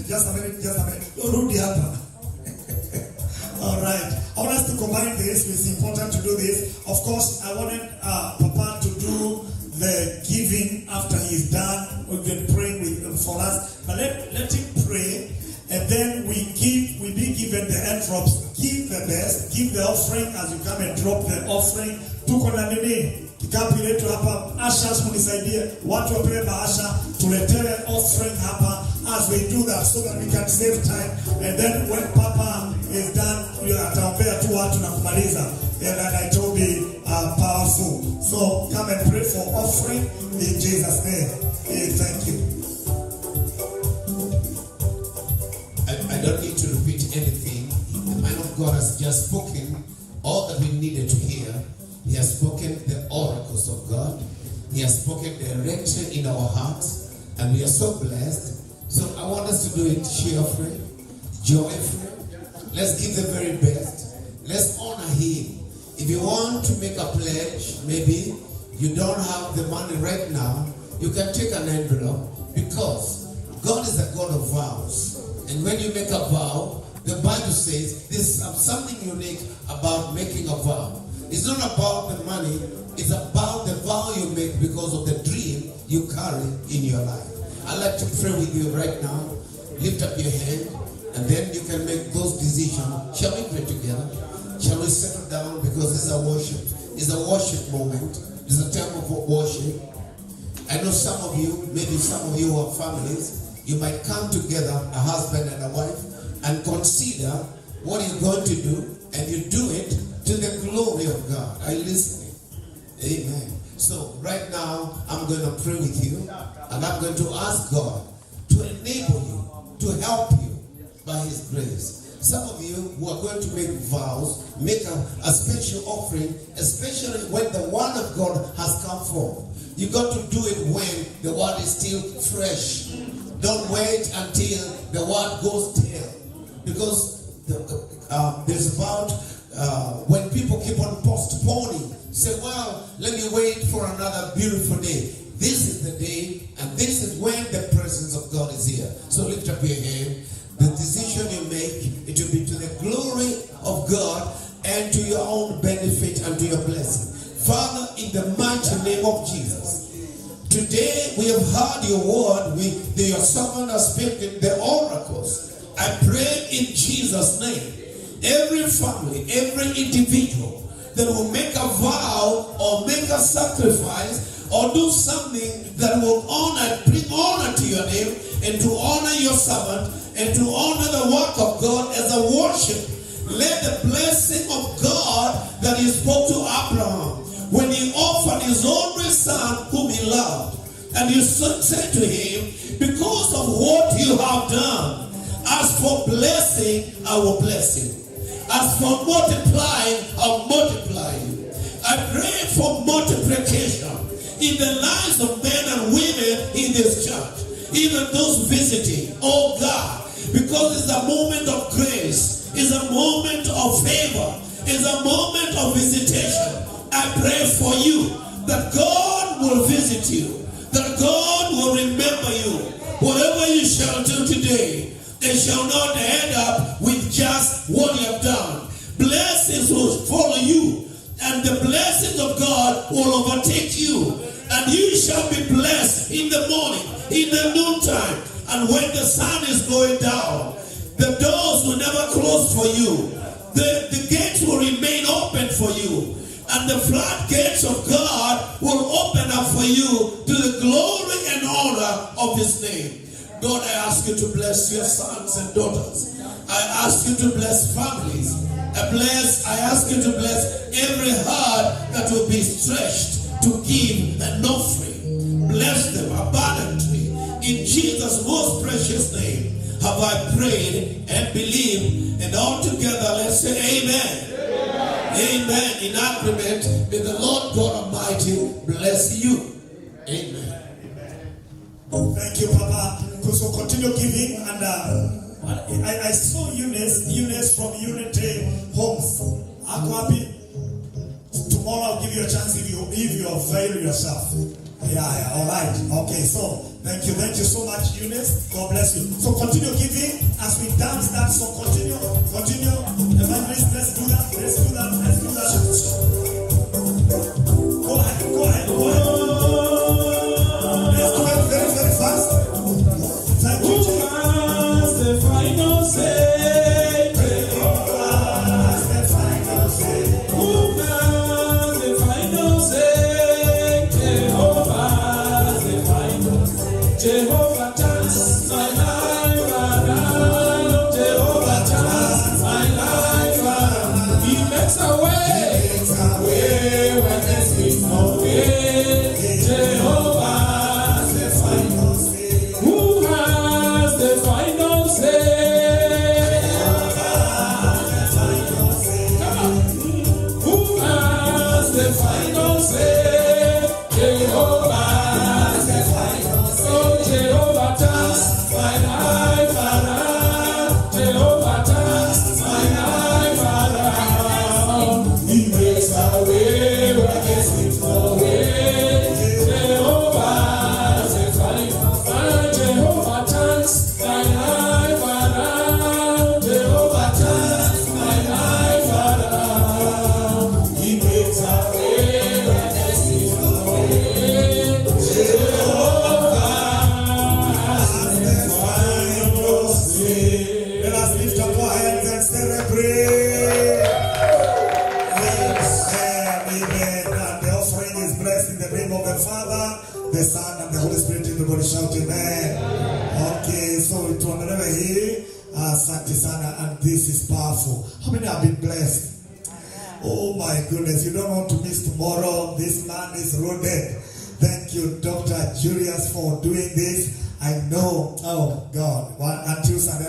Just a minute. All right. I want us to combine this. It's important to do this. Of course, I wanted Papa to do the giving after he's done. We've been praying for us. But let him pray. And then we be given the envelopes. Give the best. Give the offering as you come and drop the offering. Tuko na nini? Kikapu letu hapa. Asha munisaidie. Watu wapewe bahasha. Tuletewe offering hapa. As we do that, so that we can save time. And then when Papa is done, ataombea tu watu na kumaliza. And I told you, powerful. So come and pray for offering in Jesus' name. Thank you. I don't need to repeat anything. The man of God has just spoken all that we needed to hear. He has spoken the oracles of God. He has spoken direction in our hearts. And we are so blessed. So I want us to do it cheerfully, joyfully. Let's give the very best. Let's honor him. If you want to make a pledge, maybe you don't have the money right now, you can take an envelope, because God is a God of vows. And when you make a vow, the Bible says there's something unique about making a vow. It's not about the money, it's about the vow you make because of the dream you carry in your life. I'd like to pray with you right now. Lift up your hand, and then you can make those decisions. Shall we pray together? Shall we settle down? Because this is a worship. It's a worship moment. It's a time of worship. I know some of you, maybe some of you are families, you might come together, a husband and a wife, and consider what you're going to do, and you do it to the glory of God. Are you listening? Amen. So right now, I'm going to pray with you, and I'm going to ask God to enable you, to help you by his grace. Some of you who are going to make vows, make a special offering, especially when the word of God has come forth. You got to do it when the word is still fresh. Don't wait until the word goes stale. Because there's about when people keep on postponing, say, well, let me wait for another beautiful day. This is the day, and this is when the presence of God is here. So lift up your hand. The decision you make, it will be to the glory of God and to your own benefit and to your blessing. Father, in the mighty name of Jesus, Today we have heard your word. Your servant has spoken the oracles. I pray in Jesus' name, every family, every individual that will make a vow or make a sacrifice or do something that will bring honor to your name and to honor your servant and to honor the work of God as a worship. Let the blessing of God that he spoke to Abraham when he offered his only son whom he loved, and you said to him, because of what you have done, as for blessing, I will bless you. As for multiplying, I'll multiply you. I pray for multiplication in the lives of men and women in this church, even those visiting, oh God, because it's a moment of grace, it's a moment of favor, it's a moment of visitation. I pray for you that God will visit you, that God will remember you. Whatever you shall do today, it shall not end up with just what you have done. Blessings will follow you, and the blessings of God will overtake you, and you shall be blessed in the morning, in the noontime, and when the sun is going down. The doors will never close for you. The gates will remain open for you, and the floodgates of God will open up for you to the glory and honor of his name. God, I ask you to bless your sons and daughters. I ask you to bless families. I ask you to bless every heart that will be stretched to give an offering. Bless them abundantly. In Jesus' most precious name have I prayed and believed, and all together let's say amen. Amen. In agreement, may the Lord God Almighty bless you. Amen. Thank you, Papa. So continue giving, and I saw Eunice from Unity Homes. I'm happy. Tomorrow I'll give you a chance if you avail yourself. Yeah, all right. Okay, so thank you so much, Eunice. God bless you. So continue giving as we dance that. So continue. Evangelist, let's do that. Go ahead. Let's do it very, very fast. Thank you, Jesus. The final say? Who has the final say? Who has the final say? Jehovah has the final say. Jehovah turns my life around. Jehovah turns my life around. He makes a way when there seems no way. Jehovah has the final say. Who has the final say? Who has the final say? Jehovah has the final say. Oh, Jehovah turns my life around. Jehovah turns my life around. He makes a way where there seems no way. Jehovah has the final say. Jehovah turns my life around. Jehovah turns my life around. He makes a way where there seems no way. Jehovah has the final say. Let us lift up our hands and celebrate. Amen. And the offering is blessed in the name of the Father, the Son, and the Holy Spirit. Everybody shout amen. Okay, so to another here, Santi Sana, and this is powerful. How many have been blessed? Oh my goodness, you don't want to miss tomorrow. This man is loaded. Thank you, Dr. Julius, for doing this. I know, oh God, until Sunday,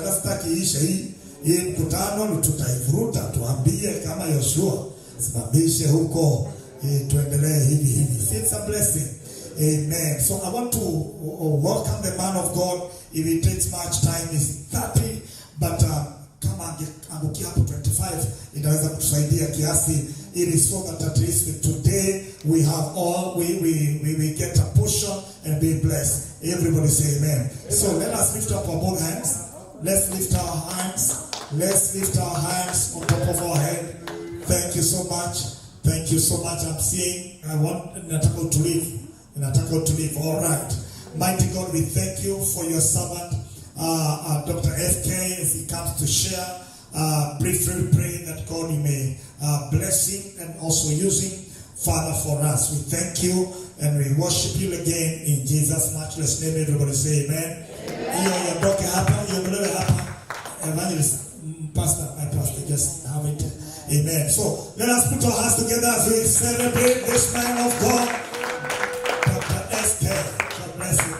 hii mkutano tutaivuruta, tuambie kama Yoshua, simamishe huko, tuendelee hivi. It's a blessing. Amen. So I want to welcome the man of God. If it takes much time, it's 30, but kama angukia hapo 25, inaweza kutusaidia kiasi. It is so that at least today we have all, we get a portion and be blessed. Everybody say amen. So let us lift up our both hands. Let's lift our hands. Let's lift our hands on top of our head. Thank you so much. Thank you so much. I'm seeing, I want Nataka to leave. Inataka utulivu. All right. Mighty God, we thank you for your servant, Dr. FK, as he comes to share. Briefly pray that God, you may bless him and also use him, Father, for us. We thank you and we worship you again in Jesus' matchless name. Everybody say amen. Your broken happen, your brother happen. Evangelist, pastor, my pastor, just have it. Amen. So let us put our hands together as we celebrate this man of God, Dr. SK. God bless you.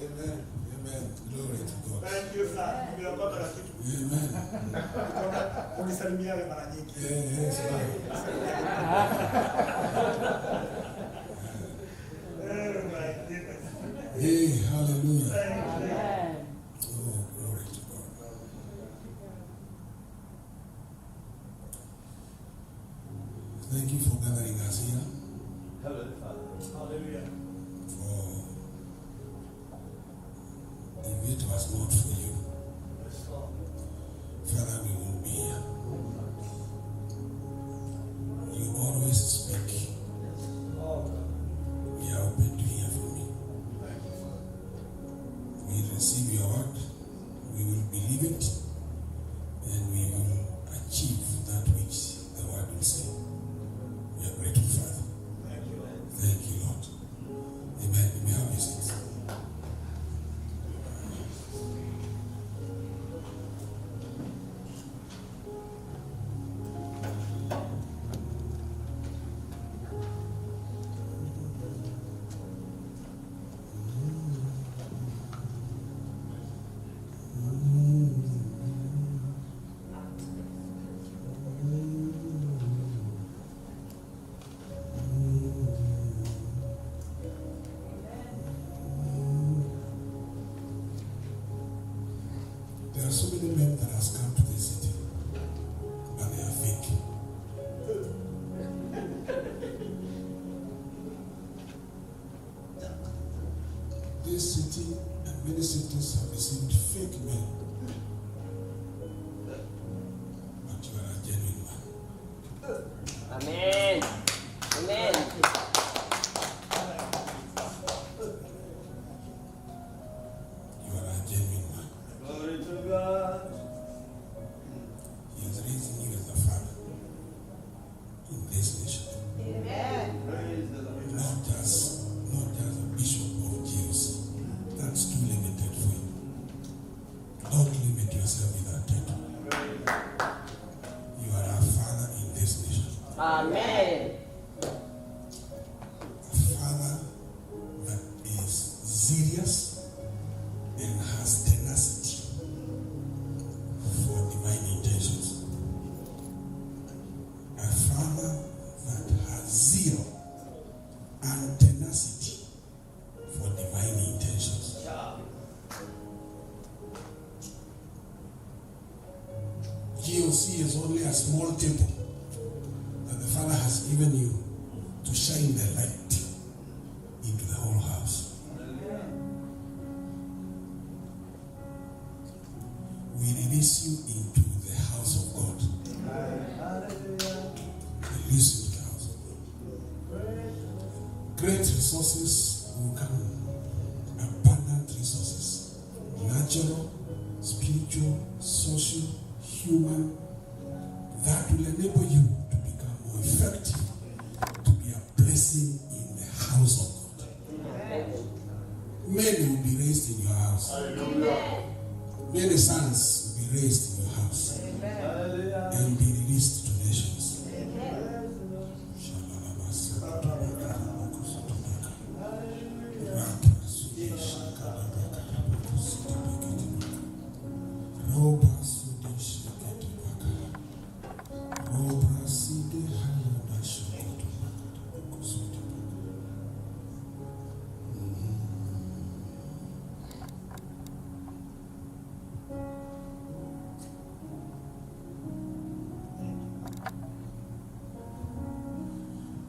Amen. Amen. Glory to God. Thank you, sir. Amen. Unisalimiane mara nyingi. Yes, right. Hey, hallelujah. Amen. Oh, glory to God. Thank you for gathering us here. Hallelujah. For if it was not for you, Father, we won't be here. You always speak. We are open to hear from you. We receive your word, we will believe it, and we will achieve that which the word will say. We are grateful, Father. Thank you, Lord. Amen. You may have your seats. There are so many men that has come to this city, but they are fake. This city and many cities have received fake men, but you are a genuine man. Amen. Amen. You are a genuine man. Glory to God. He has raised you as a father in this nation. Amen. Praise the Lord. Not just a bishop of GOC. That's too limited for you. Don't limit yourself with that title. You are a father in this nation. Amen. A father that is serious and has tenacity for divine intentions. A father that has zeal and tenacity for divine intentions. GOC is only a small temple that the Father has given you to shine the light into the whole house. We release you into the house of God. Release you into the house of God. Great resources will come. Abundant resources. Natural, spiritual, social, human. That will enable you to become more effective, to be a blessing in the house of God. Many will be raised in your house. Many sons will be raised in your house and be released to nations.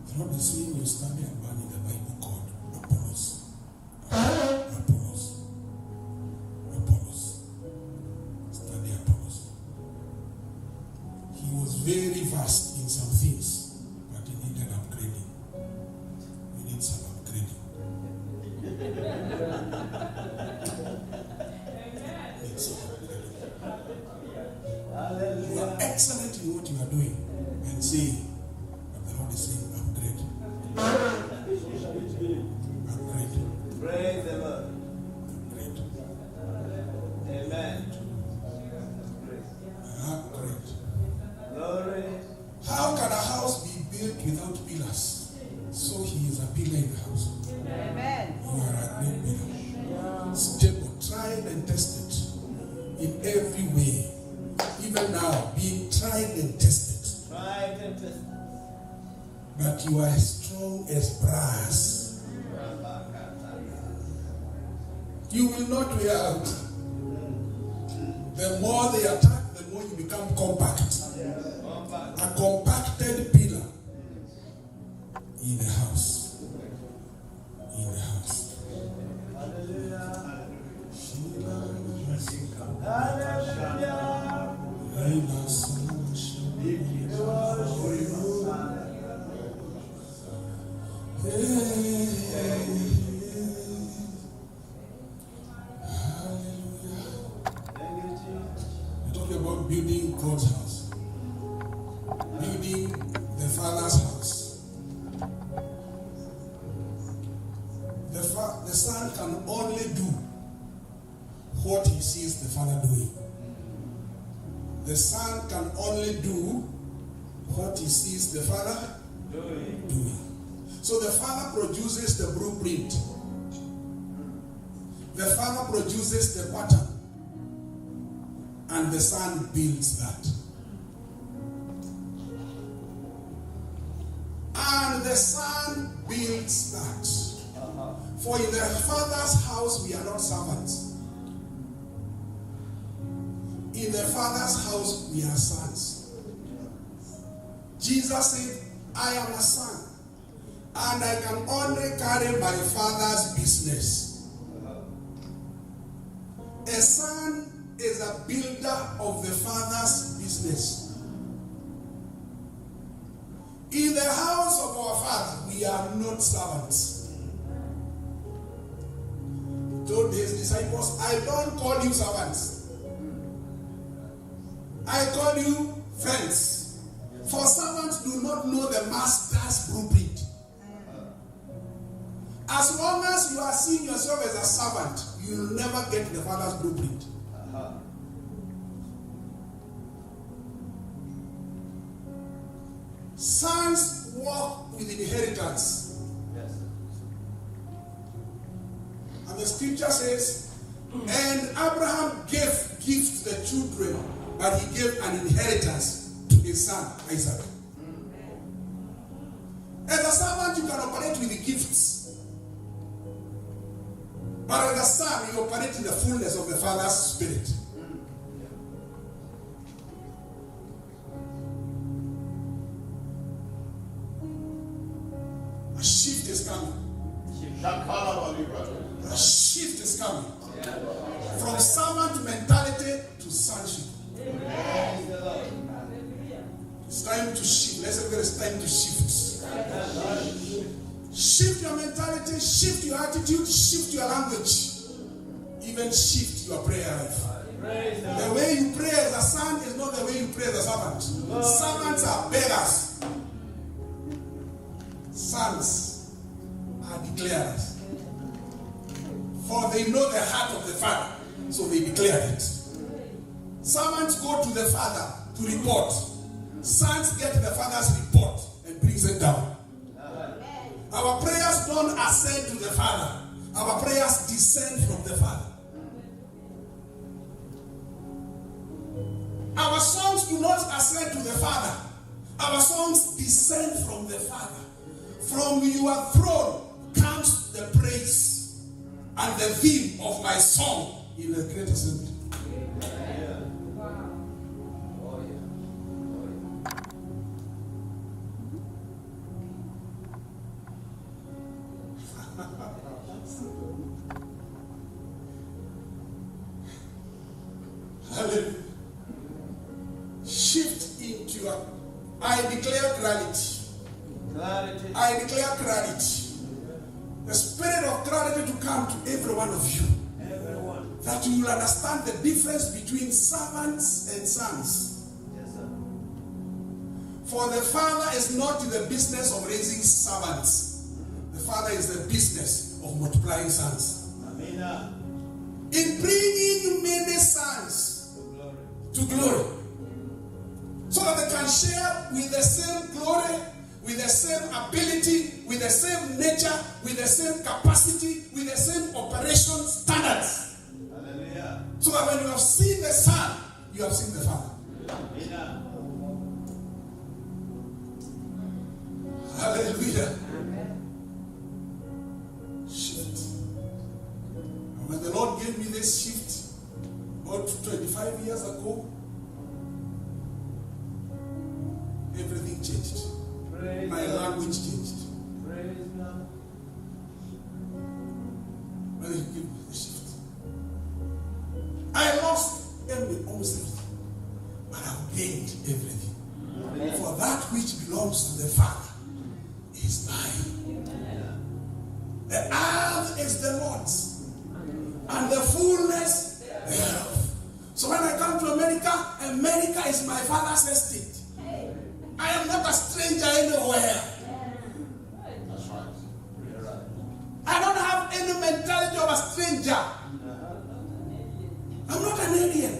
The Lord is saying you study a man in the Bible called Apollos. Apollos. Study Apollos. He was very vast in some things, but he needed a pillar in the house. Amen. You are a great pillar. Stable, tried and tested in every way. Even now, being tried and tested. Tried and tested. But you are as strong as brass. You will not wear out. The more they attack, the more you become compact. A compacted pillar in the house. In the house. We're talking about building God's house. Building the Father's house. The Son can only do what he sees the Father doing. The Son can only do what he sees the Father doing. So the Father produces the blueprint. The Father produces the pattern. And the Son builds that. And the Son builds that. For in the Father's house we are not servants. In the Father's house we are sons. Jesus said, I am a son, and I can only carry my Father's business. A son is a builder of the Father's business. In the house of our Father, we are not servants. He told his disciples, I don't call you servants. I call you friends. For servants do not know the master's blueprint. As long as you are seeing yourself as a servant, you will never get the Father's blueprint. Sons walk with inheritance. Yes. And the scripture says, and Abraham gave gifts to the children, but he gave an inheritance to his son, Isaac. As a servant, you can operate with the gifts. But as a son, you operate in the fullness of the Father's Spirit. A shift is coming. A shift is coming. From servant mentality to sonship. It's time to shift. Let's say it's time to shift. Shift your mentality, shift your attitude, shift your language. Even shift your prayer life. The way you pray as a son is not the way you pray as a servant. Servants are beggars. Sons are declarers. For they know the heart of the Father, so they declare it. Servants go to the Father to report. Sons get the Father's report and brings it down. Our prayers don't ascend to the Father. Our prayers descend from the Father. Our songs do not ascend to the Father. Our songs descend from the Father. From your throne comes the praise and the theme of my song in the great assembly. Hallelujah. Shift into your, I declare clarity. I declare clarity. The spirit of clarity to come to every one of you. That you will understand the difference between servants and sons. Yes, sir. For the Father is not in the business of raising servants. The Father is the business of multiplying sons. Amen. In bringing many sons to glory. So that they can share with the same glory, with the same ability, with the same nature, with the same capacity, with the same operation standards. Hallelujah. So that when you have seen the Son, you have seen the Father. Hallelujah. Shift. And when the Lord gave me this shift about 25 years ago, everything changed. Praise my God. Language changed. Praise God. When He gave me the shift, I lost almost everything, but I've gained everything. Amen. For that which belongs to the Father is mine. Amen. The earth is the Lord's, and the fullness thereof. So when I come to America, America is my Father's estate. I am not a stranger anywhere. That's right. I don't have any mentality of a stranger. I'm not an alien.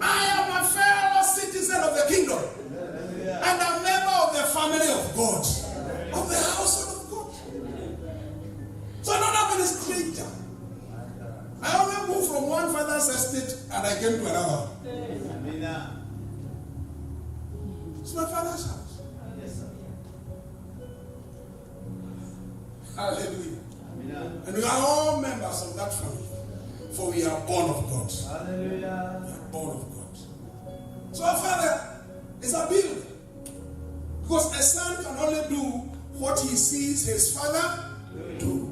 I am a fellow citizen of the kingdom and a member of the family of God, of the household of God. So I don't have any stranger. I only moved from one father's estate and I came to another. It's my Father's house. Yes, sir. Hallelujah. And we are all members of that family. For we are born of God. Hallelujah. We are born of God. So our Father is a builder. Because a son can only do what he sees his father do.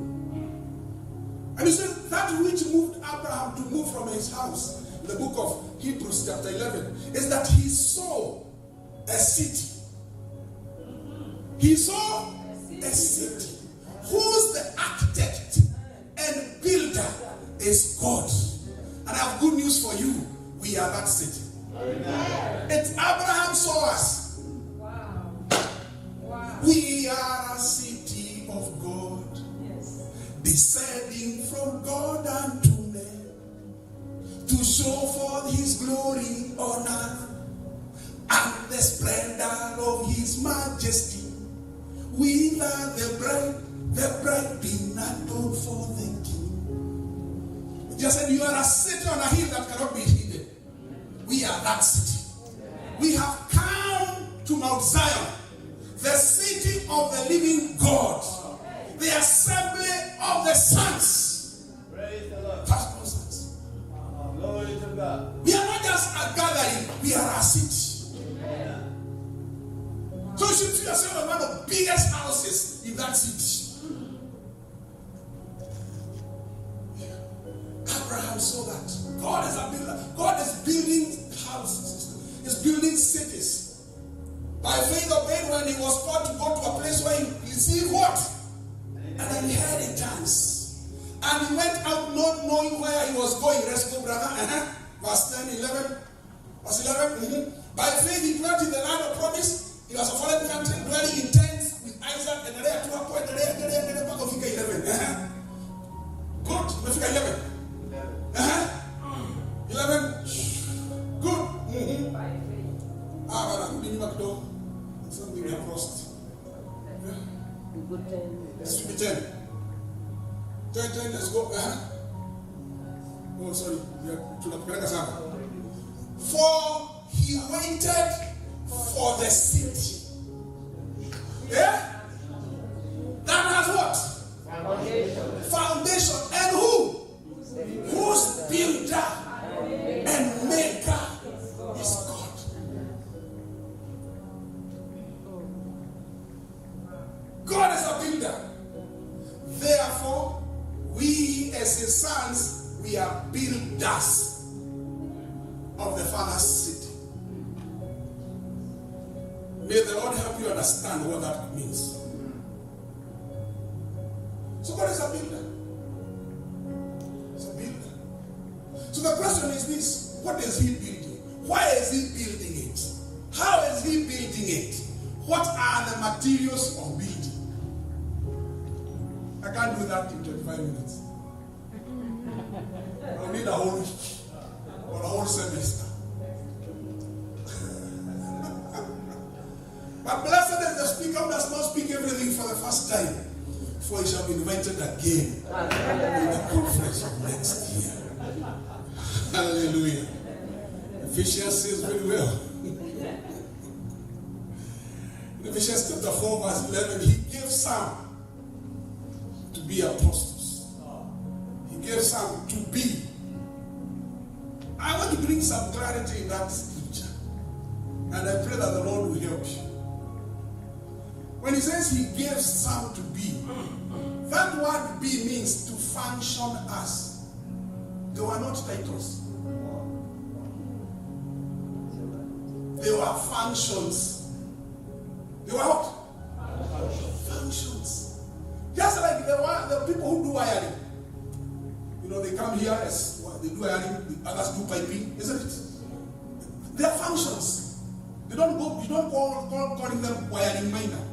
And he said that which moved Abraham to move from his house, in the book of Hebrews chapter 11, is that he saw a city. He saw a city whose the architect and builder is God. And I have good news for you. We are that city. It's Abraham saw us. Wow. Wow. We are a city of God, descending from God unto men, to show forth his glory on earth and the splendor of his majesty. We are the bride being adorned for the king. Just said you are a city on a hill that cannot be hidden. We are that city. We have come to Mount Zion, the city of the living God, the assembly of the sons. Praise the Lord. Firstborn sons. Glory to God. We are not just a gathering, we are a city. Amen. So you should see yourself as one of the biggest houses in that city. Abraham saw that. God is a builder. God is building houses. He's building cities. By faith obeyed when he was called to go to a place where he received what? An inheritance. And he went out not knowing where he was going. Let's go, brother. Verse 10, 11. Verse 11. By faith he dwelt in the land of promise. He was a foreign country dwelling in tents with Isaac and there to a point. There 11. Good. 11. 11. Good. Something we have lost. Let's be 10. 10, let's go. Oh, sorry. For he waited for the city. Yeah? That has what? Foundation. And who? Whose builder and maker is God. God is a builder. Therefore, we as his sons, we are builders of the Father's city. May the Lord help you understand what that means. So God is a builder. He's a builder. So the question is this: what is he building? Why is he building it? How is he building it? What are the materials of building? I can't do that in 25 minutes. I'll need a whole week or a whole semester. But blessed is the speaker does not speak everything for the first time, for he shall be invited again in the conference of next year. Hallelujah. Ephesians says very well. In Ephesians chapter 4, verse 11, he gave some to be apostles. He gave some to be. I want to bring some clarity in that scripture. And I pray that the Lord will help you. When he says he gave some to be, that word be means to function as. They were not titles. They were functions. They were what? Functions. Just like the people who do wiring. You know, they come here as they do wiring, the others do piping, isn't it? They are functions. You don't call them wiring minor.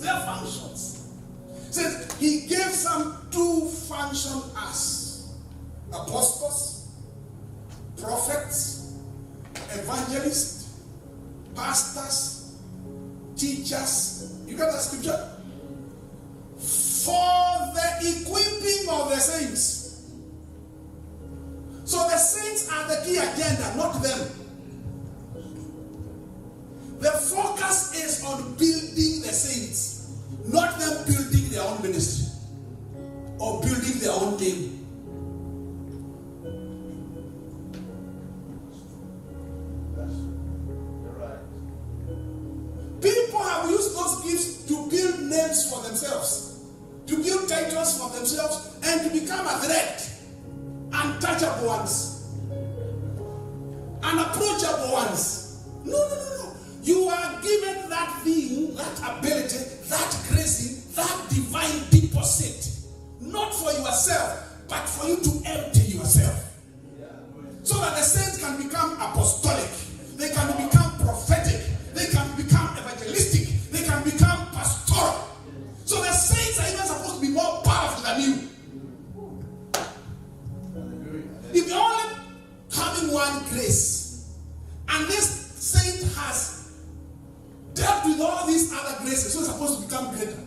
They are functions. Says he gave some to function as apostles, prophets, evangelists, pastors, teachers. You got that scripture? For the equipping of the saints. So the saints are the key agenda, not them. The focus is on building the saints, not them building their own ministry or building their own name. People have used those gifts to build names for themselves, to build titles for themselves, and to become a threat. Untouchable ones, unapproachable ones. No. You are given that thing, that ability, that grace, that divine deposit, not for yourself, but for you to empty yourself. So that the saints can become apostolic, they can become prophetic, they can become evangelistic, they can become pastoral. So the saints are even supposed to be more powerful than you. If you're only having one grace, and this saint has dealt with all these other graces, so it's supposed to become greater.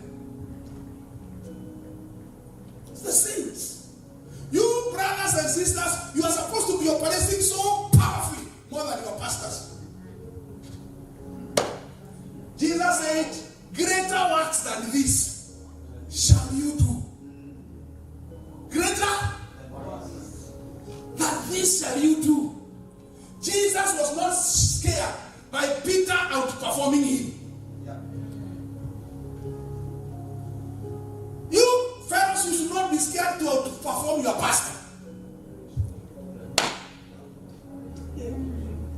It's the saints. You brothers and sisters, you are supposed to be operating so powerfully, more than your pastors. Jesus said, greater works than this shall you do. Greater than this shall you do. Jesus was not scared by Peter outperforming him. You fellows, you should not be scared to outperform your pastor.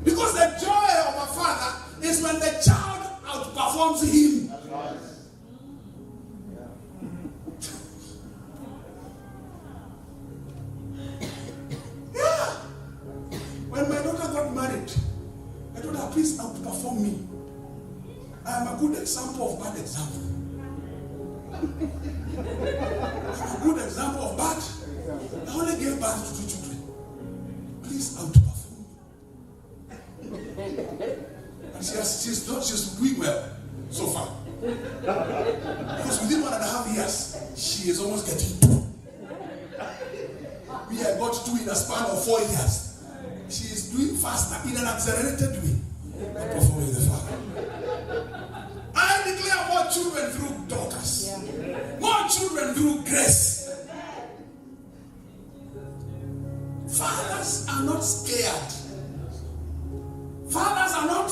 Because the joy of a father is when the child outperforms him. Yeah. When my daughter got married, I told her, please outperform me. I am a good example of bad example. I'm a good example of bad. I only gave birth to 2 children. Please outperform me. And she's doing well so far. Because within 1.5 years, she is almost getting 2. Me, I got 2 in a span of 4 years. She is doing faster in an accelerated way. Performing the Father. I declare more children through daughters. More children through grace. Fathers are not scared. Fathers are not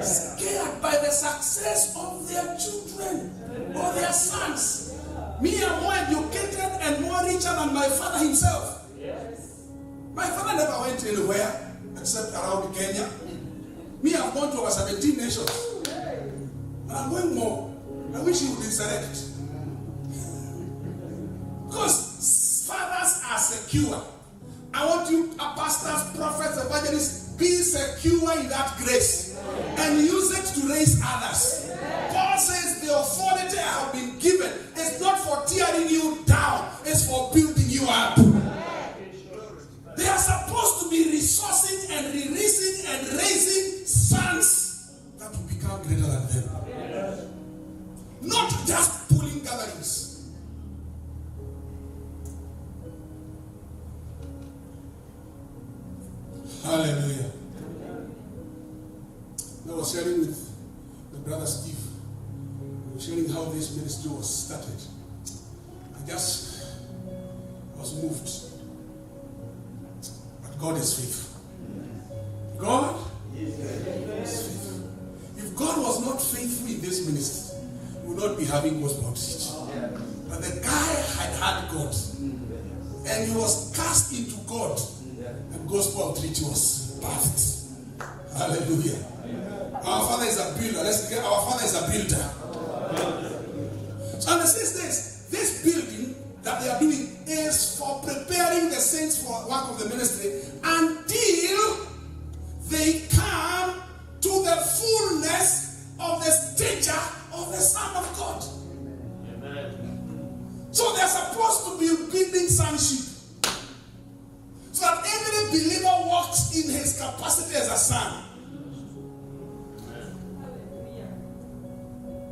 scared by the success of their children or their sons. Me, I'm more educated and more richer than my father himself. My father never went anywhere except around Kenya. Me, I've gone to over 17 nations. And I'm going more. I wish he would resurrect. Because fathers are secure. I want you, pastors, prophets, evangelists, be secure in that grace. And use it to raise others. Paul says the authority I have been given is not for tearing you down. It's for building you up. They are supposed to be resourcing and releasing and raising sons was sharing with my brother Steve, sharing how this ministry was started. I was moved. But God is faithful. God is faithful. If God was not faithful in this ministry, we would not be having gospel outreach. But the guy had God. And he was cast into God. And gospel outreach was birthed. Hallelujah. Our Father is a builder. Let's get our Father is a builder. So and it says this building that they are doing is for preparing the saints for work of the ministry until they come to the fullness of the stature of the Son of God. Amen. So they're supposed to be building sonship. So that every believer walks in his capacity as a son.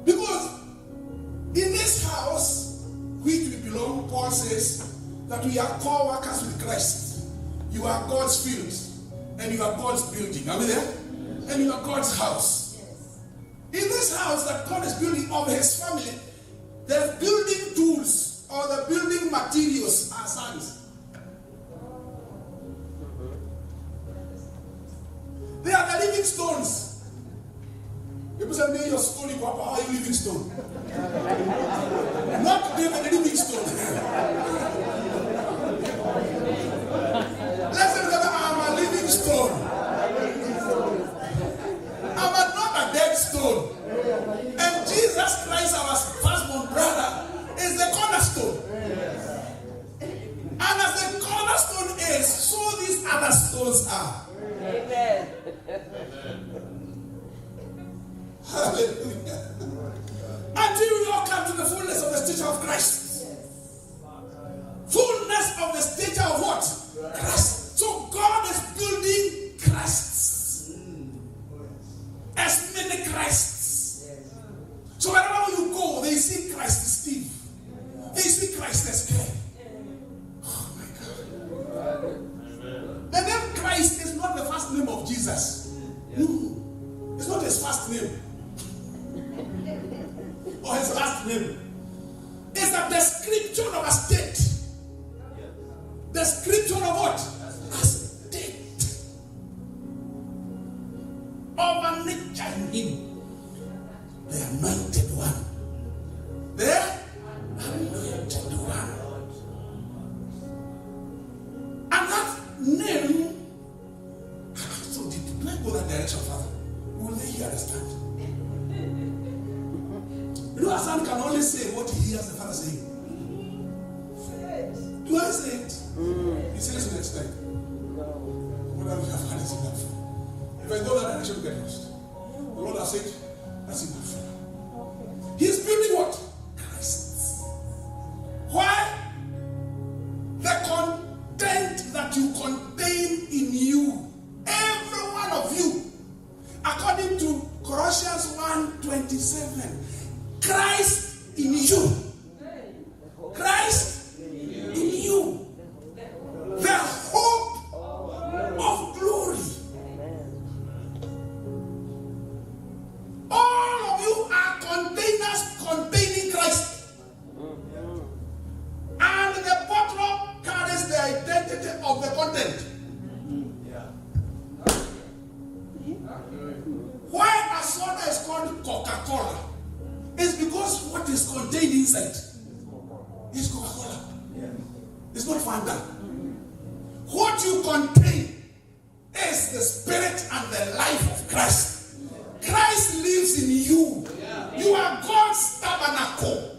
Because in this house, which we belong, Paul says that we are co-workers with Christ. You are God's field, and you are God's building. Are we there? And you are God's house. In this house that God is building of his family, the building tools or the building materials are sons. They are the living stones. People say, "May your stone, how are you living stone?" Not the living stone. Let's say, "I'm a living stone. I'm not a dead stone." And Jesus Christ, our firstborn brother, is the cornerstone. And as the cornerstone is, so these other stones are. Amen. Hallelujah. Until we all come to the fullness of the stature of Christ. Fullness of the stature of what? Christ. So God is building Christs. As many Christs. So wherever you go, they see Christ as Steve. They see Christ as Clay. Oh my God. The name Christ is not the first name of Jesus. No. It's not his first name. Or his last name. It's a description of a state. Description of what? A state. Of a nature in him. The anointed one. The anointed one. And that name, so deep. Do I go that direction, Father? Will they understand? You know, a son can only say what he hears the Father saying. Do I say it? He says next time. Whatever we have had is enough. If I go that direction, we get lost. The Lord has said, that's enough. He's building what? Christ. Why? The content that you contain in you, every one of you, according to Colossians 1:27, Christ in you. Christ in you. The hope of glory. All of you are containers containing Christ. And the bottle carries the identity of the content. Why a soda is called Coca-Cola? It's because what is contained inside is Coca-Cola. It's not Fanta. What you contain is the spirit and the life of Christ. Christ lives in you. You are God's tabernacle.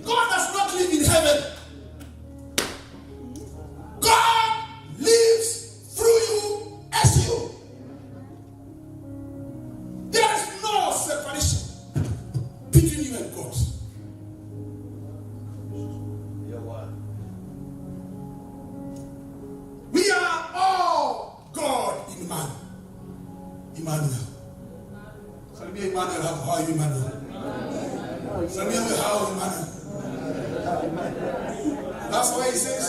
God does not live in heaven. God lives through you as you. There is no separation between you and God. We are all God in man. Emmanuel. Somebody Emmanuel, how are you, Emmanuel? Somebody, how are you, Emmanuel? That's why he says,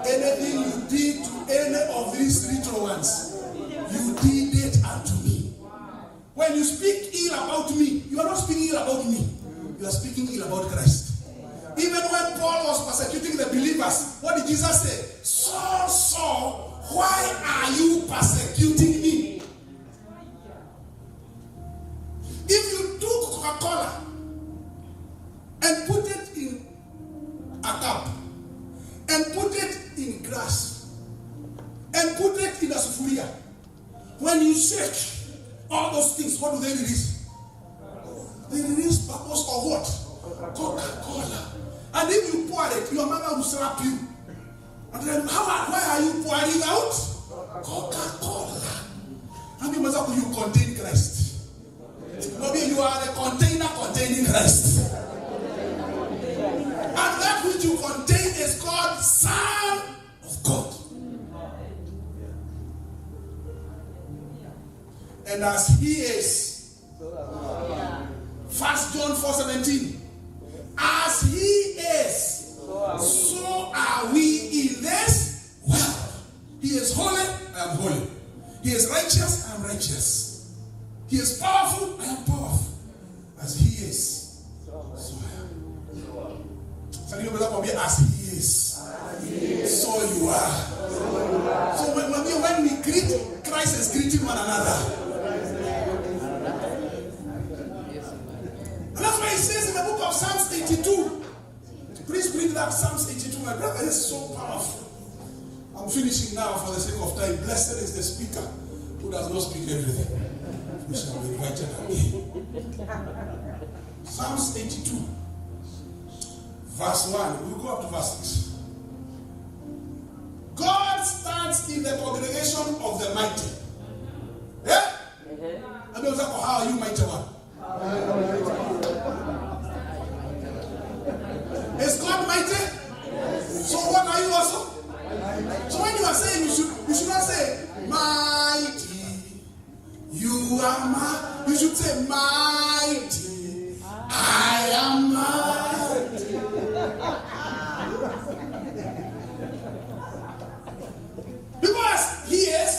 anything you did to any of these little ones, you did it unto me. When you speak ill about me, you are not speaking ill about me. You are speaking ill about Christ. Even when Paul was persecuting the believers, what did Jesus say? Saul, Saul, why are you persecuting me? If you took Coca-Cola and put it in a cup, and put it in grass, and put it in a sufuria, when you shake all those things, what do they release? They release bubbles of what? Coca-Cola. And if you pour it, your mother will slap you. And then, why are you pouring out Coca-Cola? How many of you contain Christ? Maybe you are the container containing Christ. And that which you contain is called Son of God. And as He is, 1 John 4:17, as He is, so are we in this world. He is holy, I am holy. He is righteous, I am righteous. He is powerful, I am powerful. As He is, so I am. So you as He is, so you are. So when we greet, Christ is greeting one another. And that's why He says in the book of Psalms 82. Please bring that Psalms 82. My brother is so powerful. I'm finishing now for the sake of time. Blessed is the speaker who does not speak everything. We shall be invited again. Psalms 82. Verse 1. We'll go up to verse 6. God stands in the congregation of the mighty. Yeah? And they was like, oh, how are you, mighty one? Is God mighty? So what are you also? So when you are saying, you should not say mighty. You are mighty. You should say mighty. I am mighty. Because He is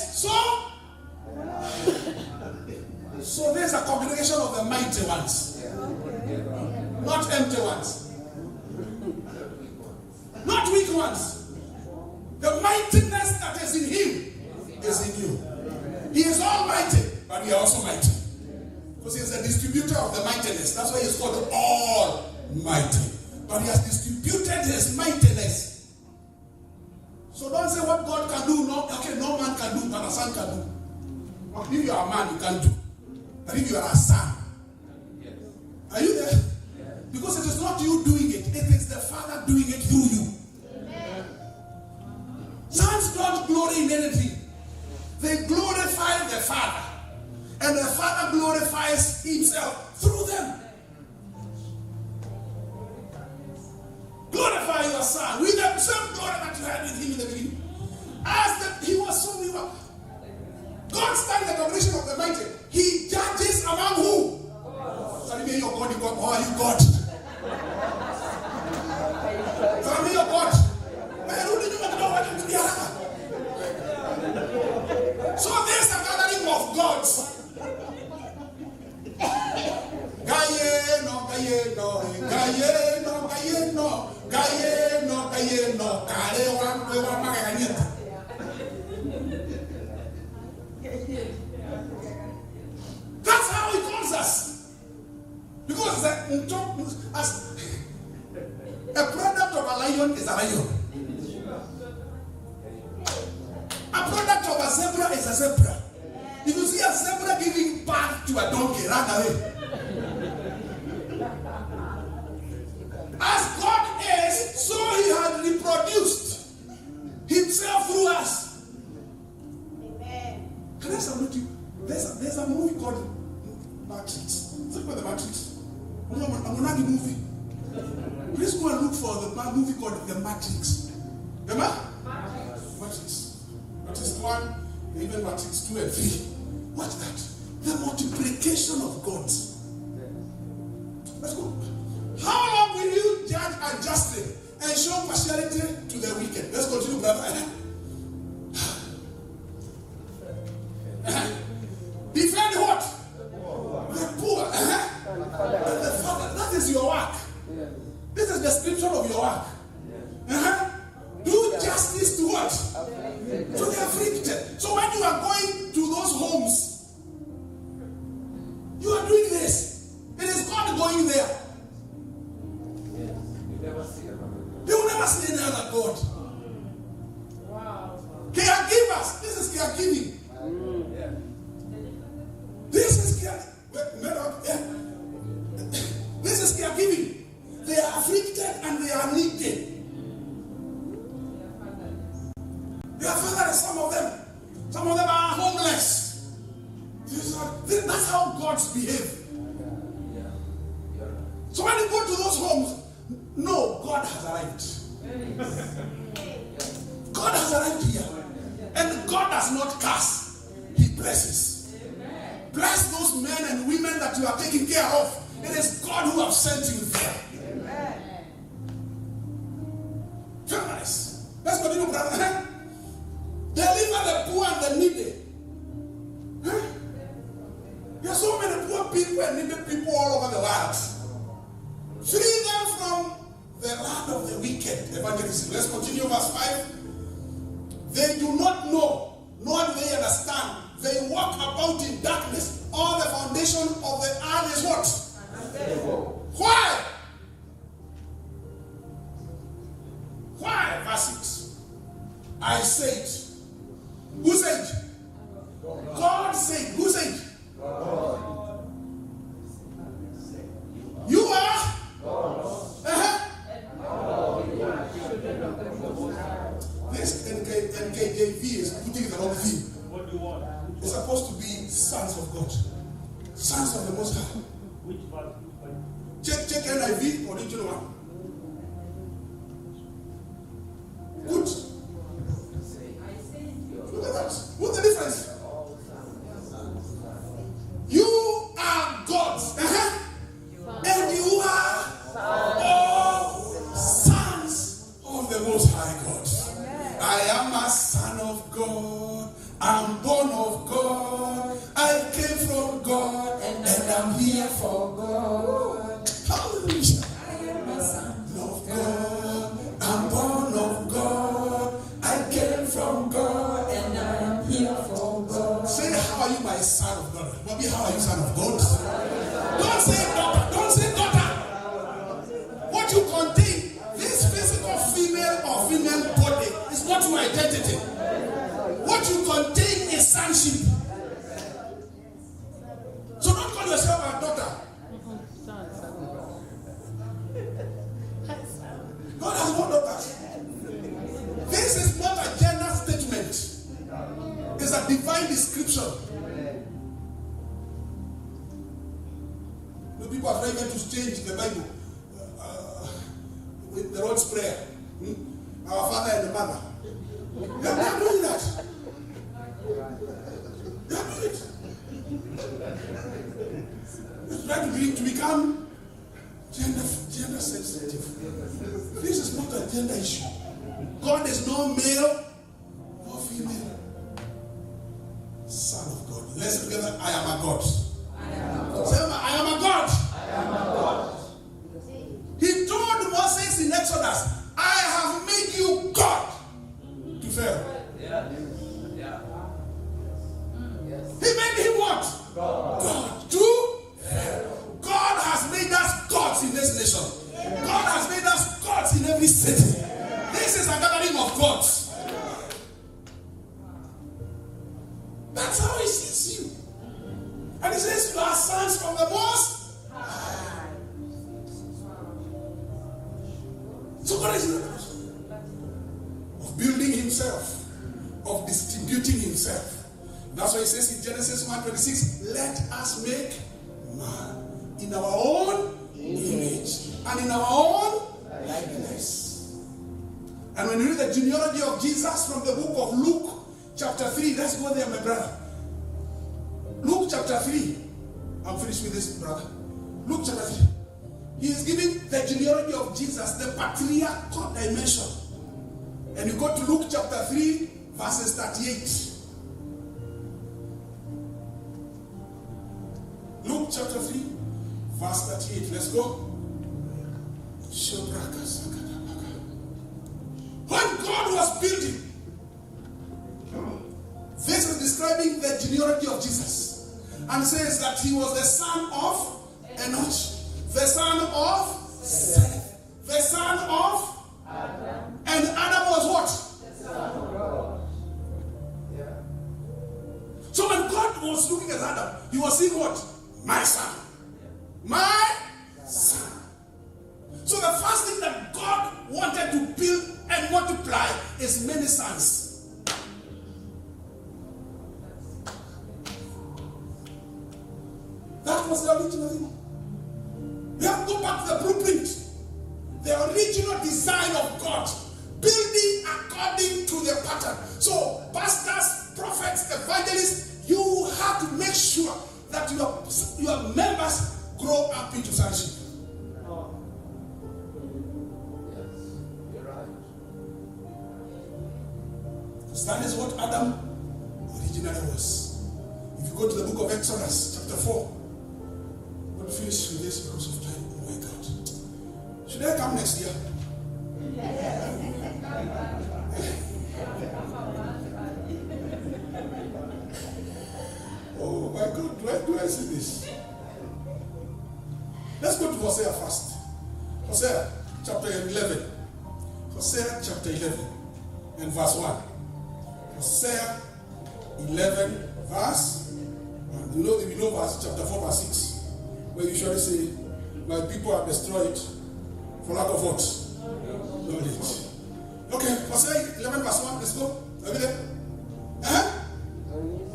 so there's a congregation of the mighty ones, not empty ones, not weak ones. The mightiness that is in Him is in you. He is almighty, but we are also mighty. Because He is the distributor of the mightiness. That's why He is called Almighty. But He has distributed His mightiness. So don't say what God can do, no man can do, but a son can do. If you are a man, you can do. But if you are a son, are you there? Because it is not you doing it, it is the Father doing it through you. Sons don't glory in anything. They glorify the Father. And the Father glorifies Himself through them. Glorify your Son with the same glory that you had with Him in the beginning. As He was, so we were. God stands in the congregation of the mighty. He judges among who? Tell me your God, how are you God? Tell me your God. So there's a gathering of gods. That's how He calls us. Because as a product of a lion is a lion. A product of a zebra is a zebra. If you see a zebra giving birth to a donkey, run away. As God is, so He had reproduced Himself through us. Amen. Can I submit you? There's a movie called Matrix. Think about the Matrix. I'm not the movie. Please go and look for the movie called The Matrix. The Matrix. Matrix 1, even Matrix 2 and 3. What's that? The multiplication of gods. Let's go. How long will you judge unjustly and show partiality to the wicked? Let's continue, brother. Defend what? description of your work. Do justice to what? To the afflicted. So when you are going to those homes, you are doing this. It is God going there. They will never see any other God. Caregivers. This is caregiving. This is This is caregiving. They are afflicted and they are needed. They are fathers, some of them. Some of them are homeless. That's how gods behave. So when you go to those homes, no, God has arrived. God has arrived here. And God does not curse. He blesses. Bless those men and women that you are taking care of. It is God who has sent you there. Very nice. Let's continue, brother. Deliver the poor and the needy. There are so many poor people and needy people all over the world. Free them from the land of the wicked. Evangelism. Let's continue verse 5. They do not know, nor do they understand. They walk about in darkness. All the foundation of the earth is what? Why? Why? Verse 6. I said. Who said? God said. Who said? You are? This NKJV is putting the wrong thing. What do you want? It's supposed to be sons of God. Sons of the Most High. Which part? Check NIV, original one. Good. Look at that. What's the difference? You are gods. And you are all sons of the Most High God. I am a son of God. I'm born of God. I came from God. And I'm here for God. Hallelujah. I am a son of God. I'm born of God. I came from God. And I am here for God. Say, how are you my son of God? Bobby, how are you son of God? Don't say daughter. Don't say daughter. What you contain, this physical female or female body is not your identity. What you contain is sonship. So don't call yourself a daughter. God has no daughters. This is not a gender statement. It's a divine description. The people are trying to change the Bible with the Lord's Prayer. Our Father and the Mother. They are doing that. They are doing it. They're trying to become gender sensitive. This is not a gender issue. God is no male or female. Son of God. Let's together. I am a God. Say, I am a God. I am a God. He told Moses in Exodus, I have made you God to Pharaoh. He made him what? God to Pharaoh. God has made us gods in this nation. God has made us gods in every city. This is a gathering of gods. That's how he sees you. And he says, you are sons from the Most High. So God is in the process of building himself, of distributing himself. That's why he says in Genesis 1:26, let us make man in our own image and in our own likeness. And when you read the genealogy of Jesus from the book of Luke, chapter 3, let's go there, my brother. Luke chapter 3. I'm finished with this, brother. Luke chapter 3. He is giving the genealogy of Jesus, the patriarchal dimension. And you go to Luke chapter 3, verses 38. Luke chapter 3, verse 38. Let's go. When God was building, this is describing the genealogy of Jesus, and says that he was the son of Enoch, the son of Seth, the son of Adam. And Adam was what? The son of God. Yeah. So when God was looking at Adam, he was seeing what? My son. My son. So the first thing that God wanted to build and multiply is many sons. That was the original thing. We have to go back to the blueprint. The original design of God. Building according to the pattern. So, pastors, prophets, evangelists, you have to make sure that your members grow up into sonship. That is what Adam originally was. If you go to the book of Exodus, chapter 4, we'll finish with this because of time. Oh my God. Should I come next year? Oh my God, do I see this? Let's go to Hosea first. Hosea chapter 11. Hosea chapter 11 and verse 1. Hosea 11 verse 1. You know verse chapter 4 verse 6, where you usually say, my people are destroyed for lack of what? Knowledge. Okay, Hosea 11 verse 1, let's go. Are we there?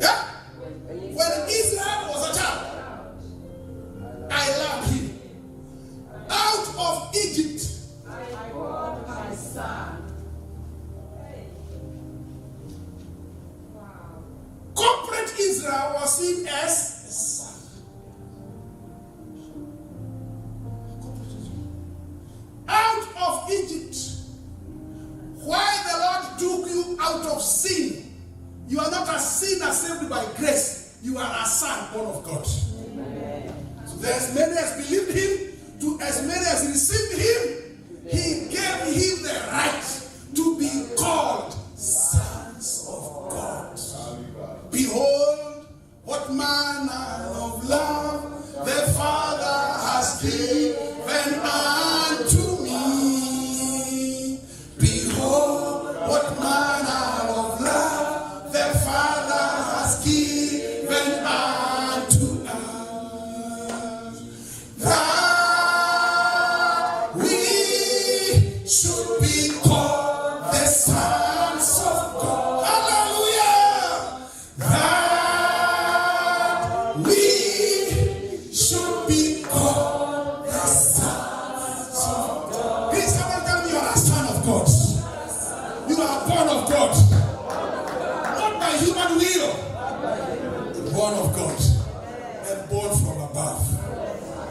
Yeah? When Israel was a child, I loved him. Out of Egypt, I brought my son. Corporate Israel was seen as a son. Out of Egypt, why the Lord took you out of sin. You are not a sinner saved by grace. You are a son born of God. Amen. So there as many as believed him, to as many as received him, he gave him the right to be called sons of God. Behold, what manner of love the Father has given unto me. Behold, what manner of love the Father has given unto us, that we should be called the sons of God. Hallelujah! That we should be called the sons of God. Please, someone tell me you are a son of God. You are born of God. Not by human will, but born of God. And born from above.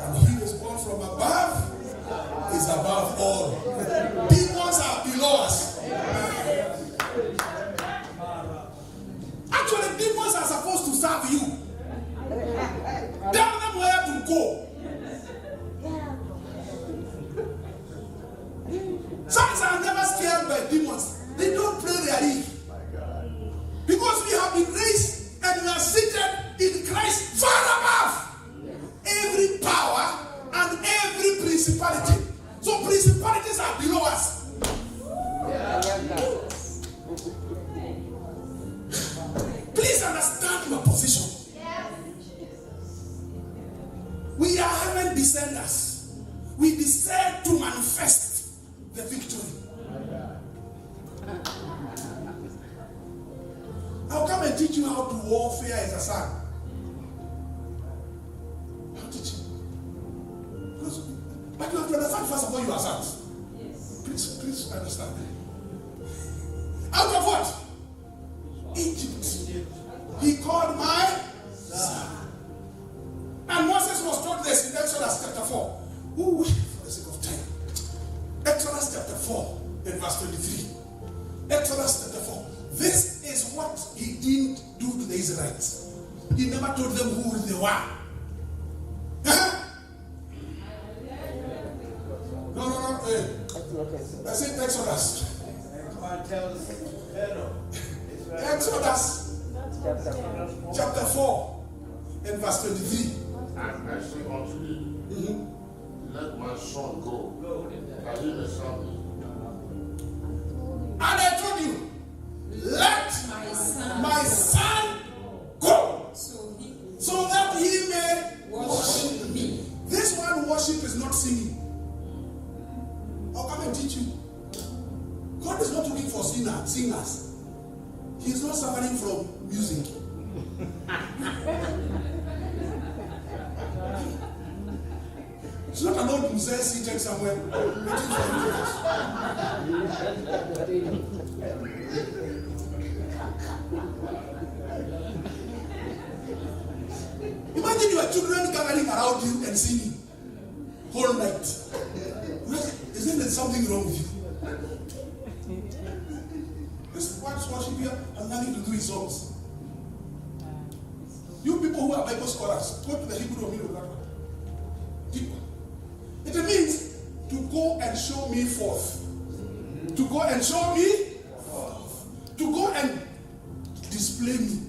And he who is born from above is above all. Demons are below us. Actually, demons are supposed to serve you. Tell them where to go. Sons are never scared by demons. They don't play their league. Because we have been raised and we are seated in Christ far above every power and every principality. So principalities are below us. Please understand your position. We are heaven descendants. We descend to manifest the victory. I'll come and teach you how to warfare as a son. I'll teach you. But you have to understand first of all you are sons. Yes. Please understand that. Out of what? Egypt. He called my son. And Moses was taught this in Exodus chapter 4. Ooh, for the sake of time. Exodus chapter 4 and verse 23. Exodus chapter 4. This is what he didn't do to the Israelites. He never told them who they were. No. That's it, Exodus. Exodus chapter 4 and verse 23. And I say unto thee, let my son go, that he may serve me. And I told you, let my son go, so that he may worship me. This one worship is not singing. I'll come and teach you. God is not looking for singers. He is not suffering from music. It's not an old Messiah seated somewhere waiting for you. Imagine your children gathering around you and singing whole night. Isn't there something wrong with you? This watch worship here and nothing to do with songs. You people who are Bible scholars, go to the Hebrew meaning of that word. People. It means to go and show me forth. To go and show me forth. To go and display me.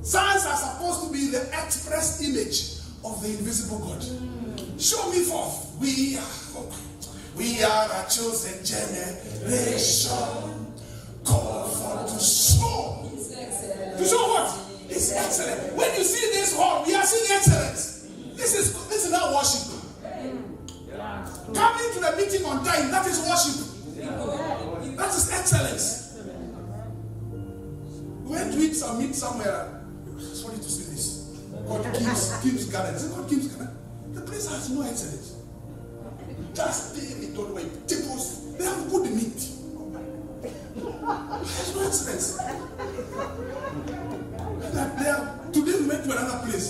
Sons are supposed to be the express image of the invisible God. Show me forth. We are a chosen generation. Called for to show. To show what? It's excellent. When you see this hall, we are seeing excellence. This is not worship. Coming to the meeting on time, that is worship. That is excellence. We went to eat some meat somewhere. Sorry to say this. God Kim's Garden. Is it called Kim's Garden? The place has no excellence. Just they don't wait. Tables, they have good meat. There's no excellence. Today we went to another place.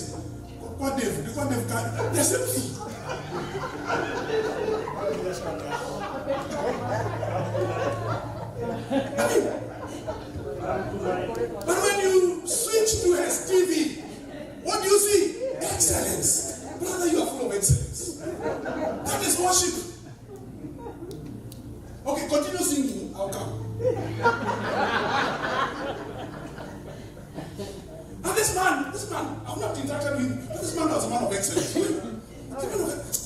What they've got, they're empty. But when you switch to his TV, what do you see? Excellence. Brother, you are full of excellence. That is worship. Okay, continue singing. I'll come. And this man, I've not interacted with him, but this man was a man of excellence.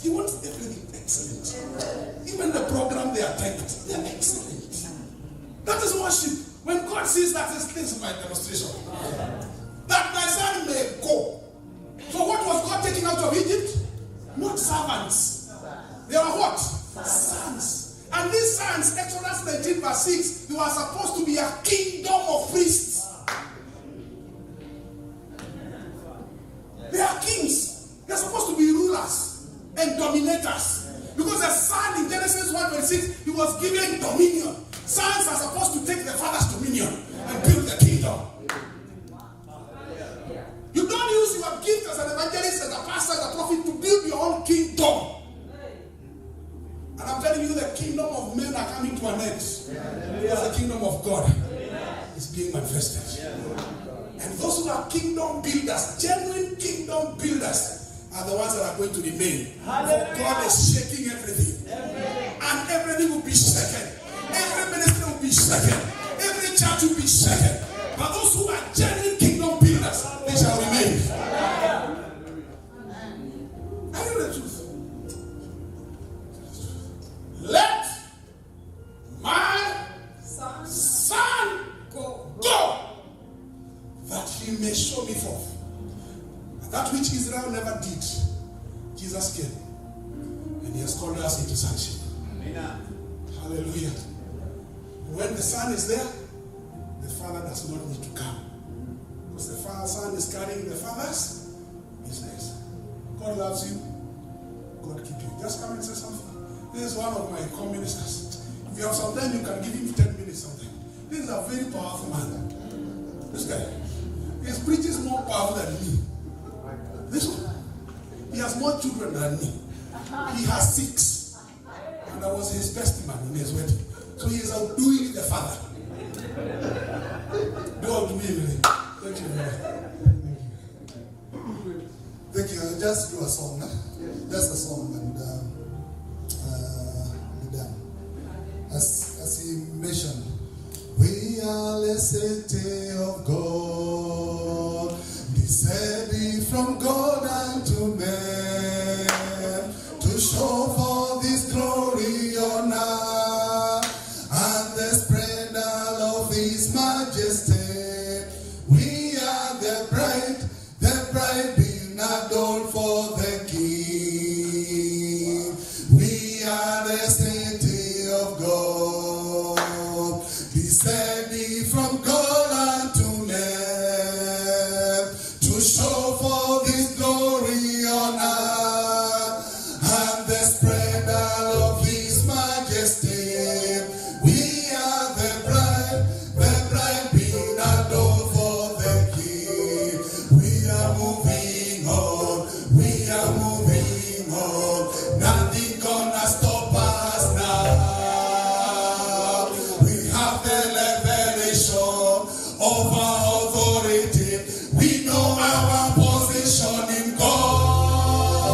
He wants everything excellent. Even the program they are typed, they are excellent. That is worship. When God sees that, this is my demonstration. That my son may go. So what was God taking out of Egypt? Not servants. They were what? Sons. And these sons, Exodus 19 verse 6, they were supposed to be a kingdom of priests. They are kings. They're supposed to be rulers and dominators. Because the son in Genesis 1:26, he was given dominion. Sons are supposed to take the father's dominion and build the kingdom. You don't use your gift as an evangelist, as a pastor, as a prophet to build your own kingdom. And I'm telling you, the kingdom of men are coming to an end. Because the kingdom of God is being manifested. And those who are kingdom builders, genuine kingdom builders, are the ones that are going to remain. For God is shaking everything. And everything will be shaken. Every ministry will be shaken. Every church will be shaken. But those who are genuine kingdom builders, they shall remain. I know the truth. Let my son go, that he may show me forth. That which Israel never did, Jesus came. And he has called us into sonship. Hallelujah. When the son is there, the father does not need to come. Because the son is carrying the father's business. God loves you. God keep you. Just come and say something. This is one of my co-ministers. If you have some time, you can give him 10 minutes something. This is a very powerful man. This guy. His preaching is more powerful than me. This one. He has more children than me. He has 6. And I was his best man in his wedding. So he is outdoing the father. Do outdo me, really. Thank you very much. Thank you. I'll just do a song. Just a song and we're done. as he mentioned, we are the city of God, descending from God unto man, to show for this glory on earth, and the splendor of his majesty. We are the bride being adored for the King. We are the city of God, descending from God unto man, to show for this glory on earth, and the splendor of his majesty. We are the bride being adored for the King. We are moving on, we are moving on. Nothing gonna stop us now. We have the revelation of our authority. We know our position in God.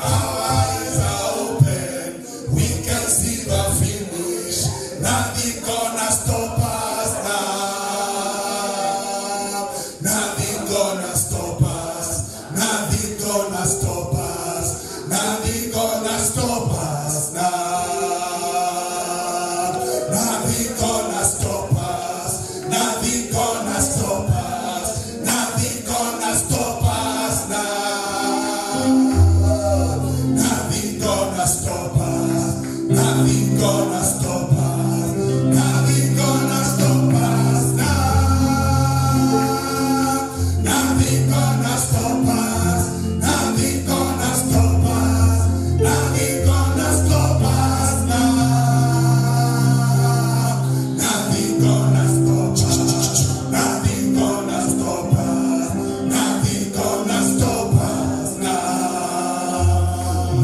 Our eyes are open, we can see the finish. Nothing gonna stop us now. Nothing gonna stop us. Nothing gonna stop us. Nothing gonna stop us now. Nothing gonna stop us. Nothing gonna stop us. Nothing gonna stop us now. Nothing gonna stop us. Nothing gonna stop us. Nothing gonna stop us now. Nothing gonna stop us. Nothing gonna stop us. Nothing gonna stop us now. Nothing gonna stop us. Nothing gonna stop us. Nothing gonna stop us now.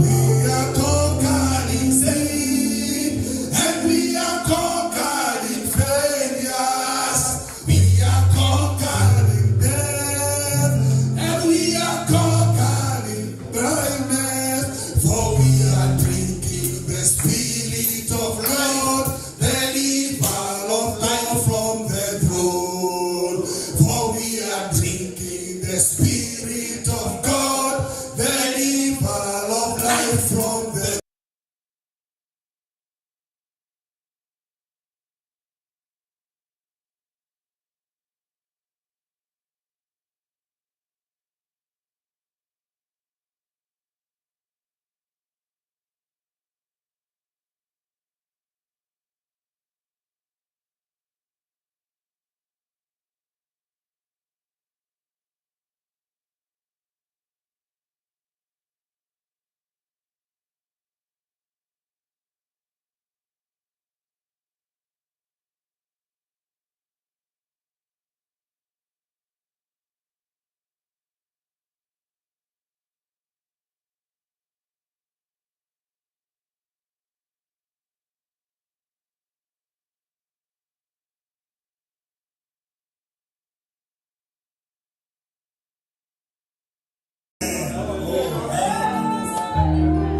We are conquering sin, and we are conquering failures. We are conquering death, and we are conquering blindness. For we are drinking the Spirit of God, the river of life from the throne. For we are drinking the Spirit of God, the river of life from the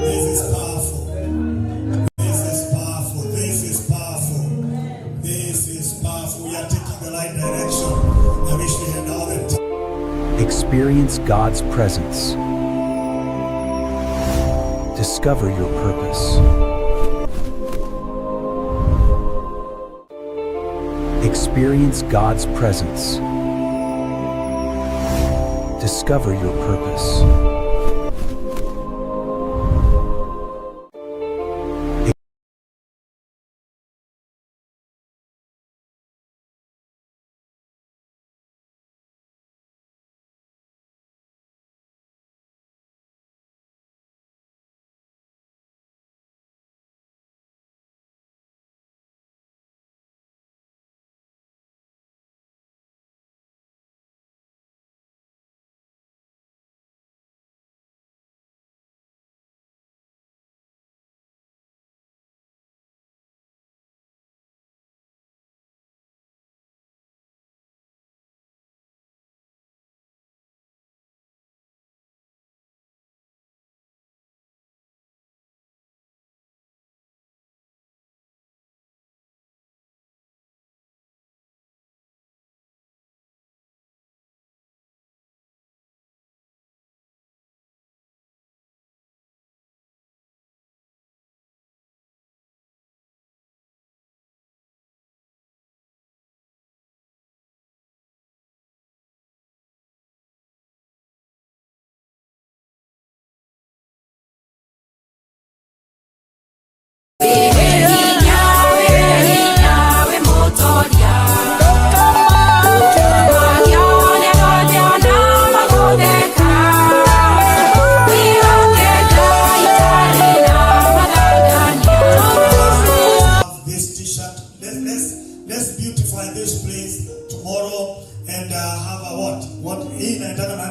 This is powerful. This is powerful. This is powerful. This is powerful. We are taking the right direction. I wish we had all the time. Experience God's presence. Discover your purpose. Experience God's presence. Discover your purpose.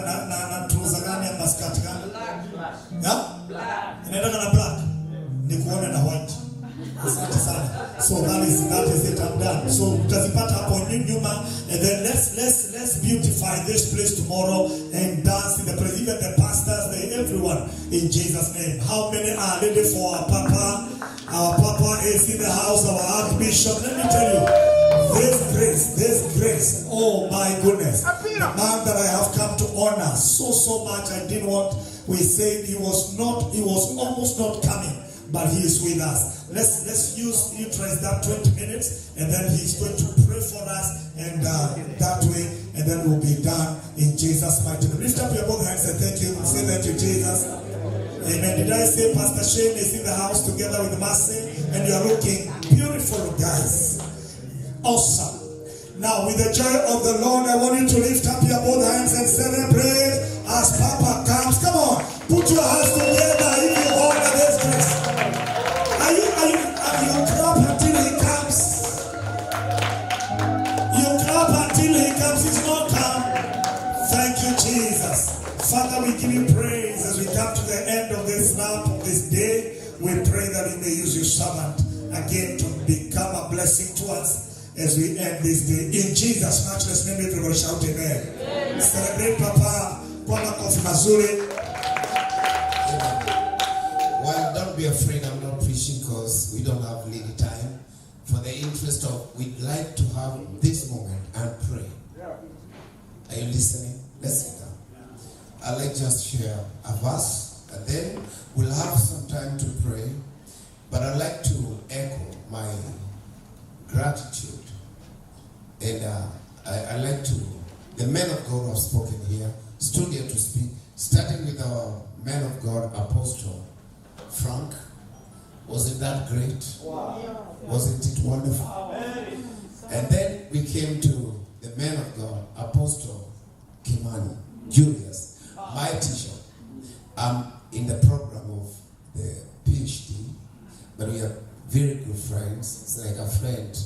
na trouser gani ama skirt gani? Yeah? Inaenda na black. Nikuone na white. Asante sana. So that is it. I'm done. So utazipata hapo nyuma, and then let's beautify this place tomorrow and dance in the place. Even the pastors, everyone in Jesus' name. How many are ready for our Papa? Our Papa is in the house, our Archbishop. Let me tell you, this grace, oh my goodness. The man that I have come to honor so much. I didn't want, we said he was almost not coming, but he is with us. Let's utilize that 20 minutes, and then he's going to pray for us, and that way, and then we'll be done in Jesus' mighty name. Lift up your both hands and thank you. Say that to Jesus. Amen. Did I say Pastor Shane is in the house together with Mercy? And you are looking beautiful, guys. Awesome. Now, with the joy of the Lord, I want you to lift up your both hands and celebrate as Papa comes. Come on, put your hands together if you honor this grace. Are you clap until he comes? You clap until he comes. He's not come. Thank you, Jesus. Father, we give you praise as we come to the end of this lap, this day. We pray that you may use your servant again to become a blessing to us as we end this day. In Jesus' matchless name, everybody shout amen. Amen. Celebrate Papa. Well, don't be afraid, I'm not preaching because we don't have little time. For the interest of, we'd like to have this moment and pray. Are you listening? Let's sit down. I'd like just share a verse, and then we'll have some time to pray. But I'd like to echo my gratitude. And I'd like to, the men of God who have spoken here, stood here to speak, starting with our man of God, Apostle Frank. Was it that great? Wow. Wasn't it wonderful? Wow. And then we came to the man of God, Apostle Kimani, Julius, my teacher. I'm in the program of the PhD, but we are very good friends. It's like a friend.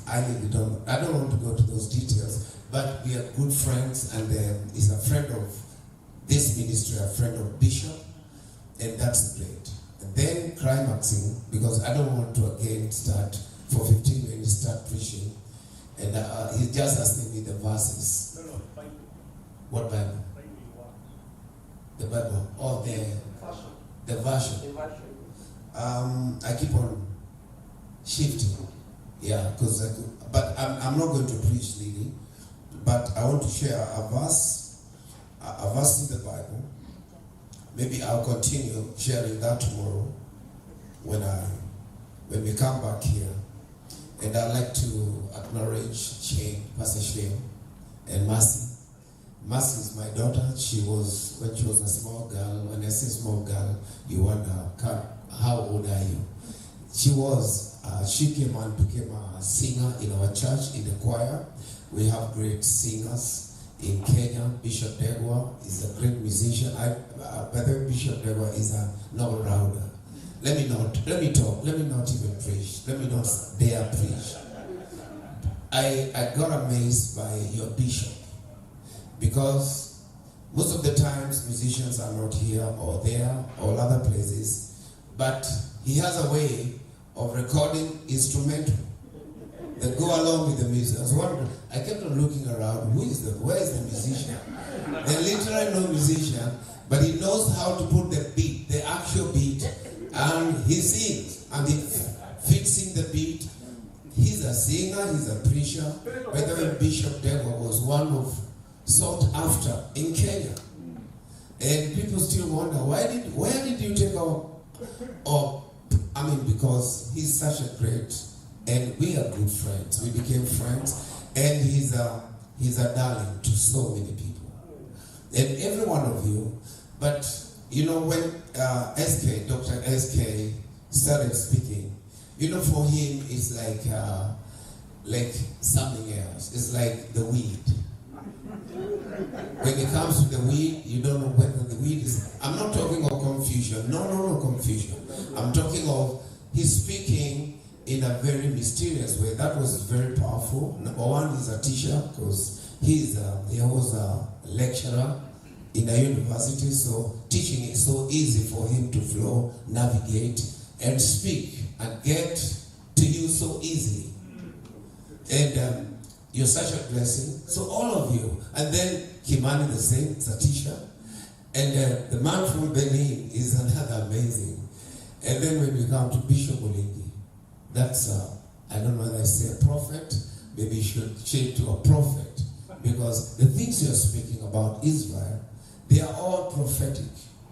I don't want to go to those details, but we are good friends, and he's a friend of this ministry, a friend of Bishop, and that's great. And then climaxing, because I don't want to again start for 15 minutes, start preaching, and he just asking me the verses. No, Bible. What Bible? The Bible. Oh, the version. I keep on shifting. Yeah, but I'm not going to preach really, but I want to share a verse in the Bible. Maybe I'll continue sharing that tomorrow when we come back here. And I'd like to acknowledge Pastor Shane and Mercy. Mercy is my daughter. When she was a small girl. When I say small girl, you wonder, how old are you? She came and became a singer in our church, in the choir. We have great singers in Kenya. Bishop Degwa is a great musician. By the way, Bishop Degwa is a novel rounder. Let me not even preach. Let me not dare preach. I got amazed by your bishop, because most of the times musicians are not here or there or other places, but he has a way of recording instrumental that go along with the music. I was wondering, I kept on looking around, where is the musician? They're literally no musician, but he knows how to put the beat, the actual beat, and he sings, and he fits in the beat. He's a singer, he's a preacher. By the way, Bishop Degwa was one of sought after in Kenya. And people still wonder, where did you take because he's such a great, and we are good friends. We became friends, and he's a darling to so many people. And every one of you, but you know, when Dr. SK started speaking, you know, for him it's like something else. It's like the weed. When it comes to the weed, you don't know whether the weed is. I'm not talking of confusion. No confusion. I'm talking of he's speaking in a very mysterious way. That was very powerful. Number one, he's a teacher, because He was a lecturer in a university, so teaching is so easy for him to flow, navigate, and speak and get to you so easily. And you're such a blessing. So all of you. And then Kimani the same, is a teacher. And the man from Benin is another amazing. And then when we come to Bishop Olingi, that's, I don't know whether I say a prophet, maybe you should change to a prophet. Because the things you're speaking about Israel, they are all prophetic.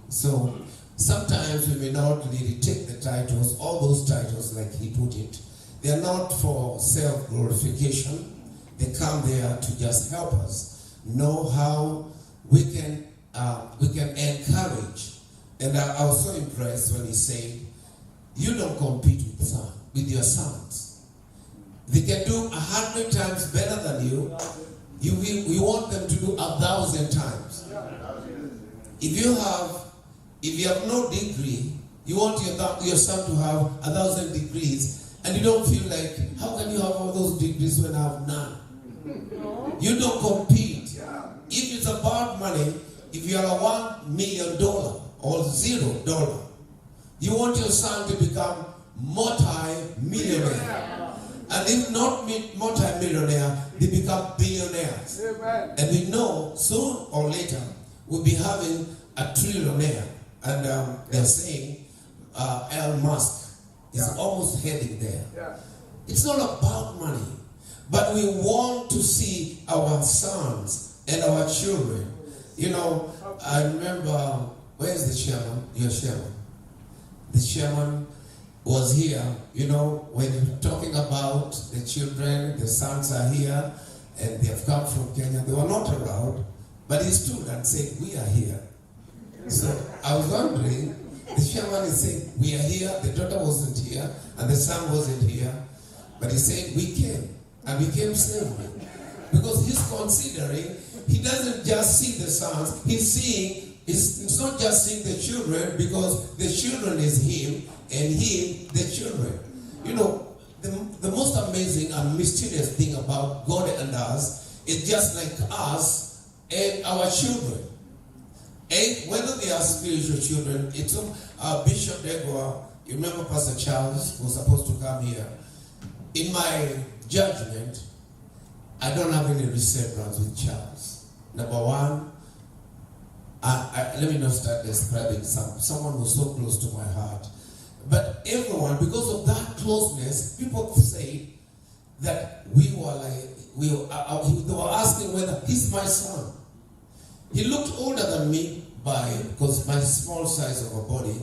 So sometimes we may not really take the titles, all those titles like he put it. They are not for self-glorification. They come there to just help us know how we can encourage. And I was so impressed when he said, you don't compete with your sons. They can do 100 times better than you. You want them to do 1,000 times. If you have no degree, you want your son to have 1,000 degrees, and you don't feel like, how can you have all those degrees when I have none? You don't compete. If it's about money, if you are a $1 million or $0, you want your son to become multi-millionaire. And if not multi-millionaire, they become billionaires. Amen. And we know soon or later we'll be having a trillionaire. And they're saying Elon Musk is almost heading there. Yeah. It's not about money, but we want to see our sons and our children. You know, I remember, where's the chairman? Your chairman. The chairman was here, you know, when you're talking about the children, the sons are here, and they have come from Kenya. They were not around, but he stood and said, we are here. So I was wondering, the chairman is saying, we are here, the daughter wasn't here, and the son wasn't here, but he said, we came, and we came safely. Because he's considering, he doesn't just see the sons, he's seeing, it's not just seeing the children, because the children is him, and him, the children. You know, the most amazing and mysterious thing about God and us is just like us and our children. And whether they are spiritual children, it's Bishop Degwa, you remember Pastor Charles was supposed to come here. In my judgment, I don't have any resemblance with Charles. Number one, let me not start describing someone who's so close to my heart. But everyone, because of that closeness, people say that they were asking whether he's my son. He looked older than me because my small size of a body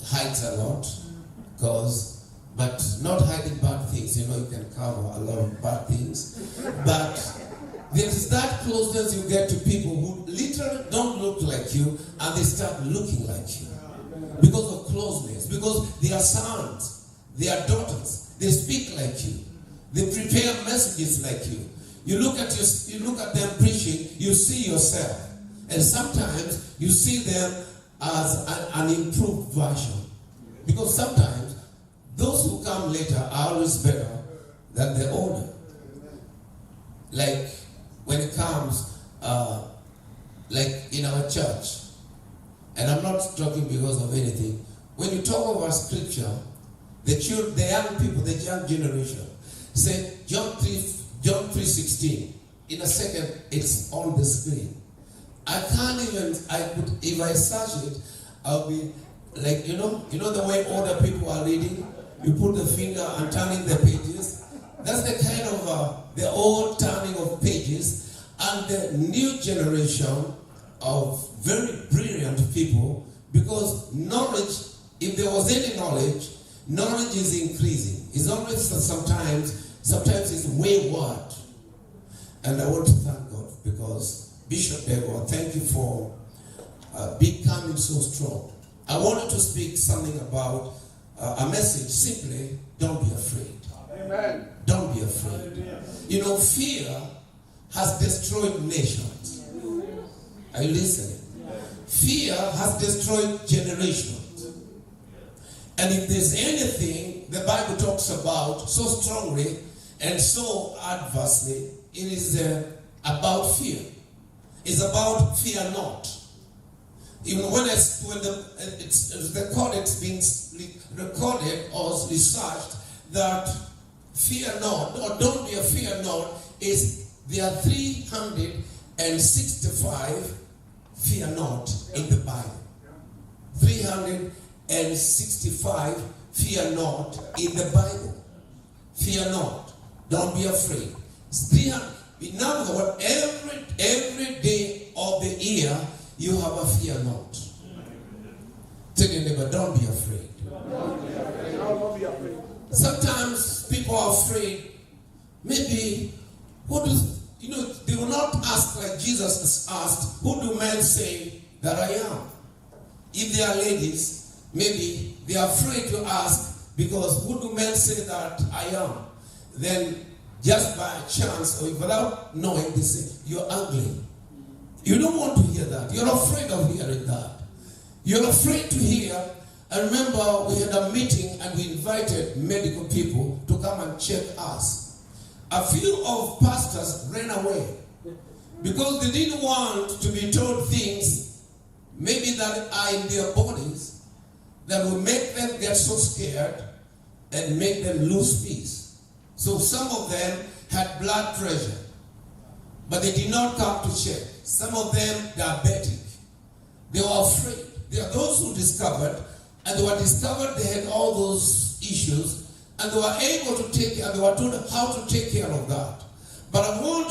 hides a lot, but not hiding bad things. You know, you can cover a lot of bad things. But there's that closeness you get to people who literally don't look like you, and they start looking like you. Because of closeness, because they are sons, they are daughters, they speak like you, they prepare messages like you. You look at them preaching, you see yourself, and sometimes you see them as an improved version. Because sometimes those who come later are always better than the older. Like when it comes, like in our church. And I'm not talking because of anything. When you talk about scripture, the young people, the young generation, say John 3:16. In a second, it's on the screen. I can't even, if I search it, I'll be like, you know the way older people are reading? You put the finger and turning the pages. That's the kind of, the old turning of pages. And the new generation of very brilliant people, because knowledge, if there was any knowledge is increasing. It's always sometimes it's wayward. And I want to thank God because Bishop Degwa, thank you for becoming so strong. I wanted to speak something about a message, simply, don't be afraid. Amen. Don't be afraid. You know, fear has destroyed nations. Are you listening? Fear has destroyed generations. And if there's anything the Bible talks about so strongly and so adversely, it is about fear. It's about fear not. Even when it's being recorded or researched that fear not, or don't be a fear not, there are 365 fear not in the Bible. 365 fear not in the Bible. Fear not. Don't be afraid. It's 300. In other words, every day of the year, you have a fear not. Tell your neighbor, don't be afraid. Don't be afraid. Sometimes people are afraid. Maybe, they will not ask like Jesus is asked, who do men say that I am? If they are ladies, maybe they are afraid to ask because who do men say that I am? Then just by chance or without knowing, they say, you're ugly. You don't want to hear that. You're afraid of hearing that. You're afraid to hear. I remember we had a meeting and we invited medical people to come and check us. A few of pastors ran away because they didn't want to be told things maybe that are in their bodies that will make them get so scared and make them lose peace. So some of them had blood pressure, but they did not come to check. Some of them diabetic. They were afraid. There are those who discovered, and they were discovered they had all those issues, and they were able to take care, and they were told how to take care of that. But I'd like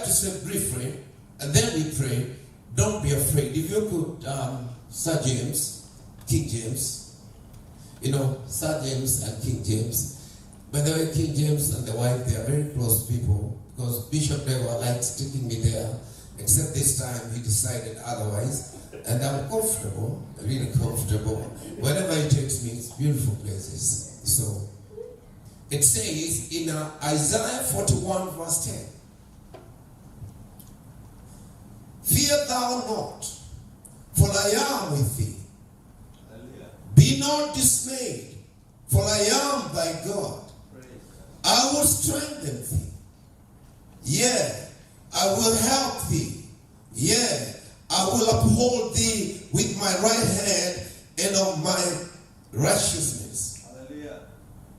to say briefly, and then we pray, don't be afraid. If you could, Sir James, King James, Sir James and King James. By the way, King James and the wife, they are very close people, because Bishop Dewa likes sticking me there, except this time he decided otherwise. And I'm comfortable, really comfortable. Wherever he takes me, it's beautiful places. So, it says in Isaiah 41 verse 10, fear thou not, for I am with thee. Be not dismayed, for I am thy God. I will strengthen thee. Yea, I will help thee. Yea, I will uphold thee with my right hand and of my righteousness. Hallelujah.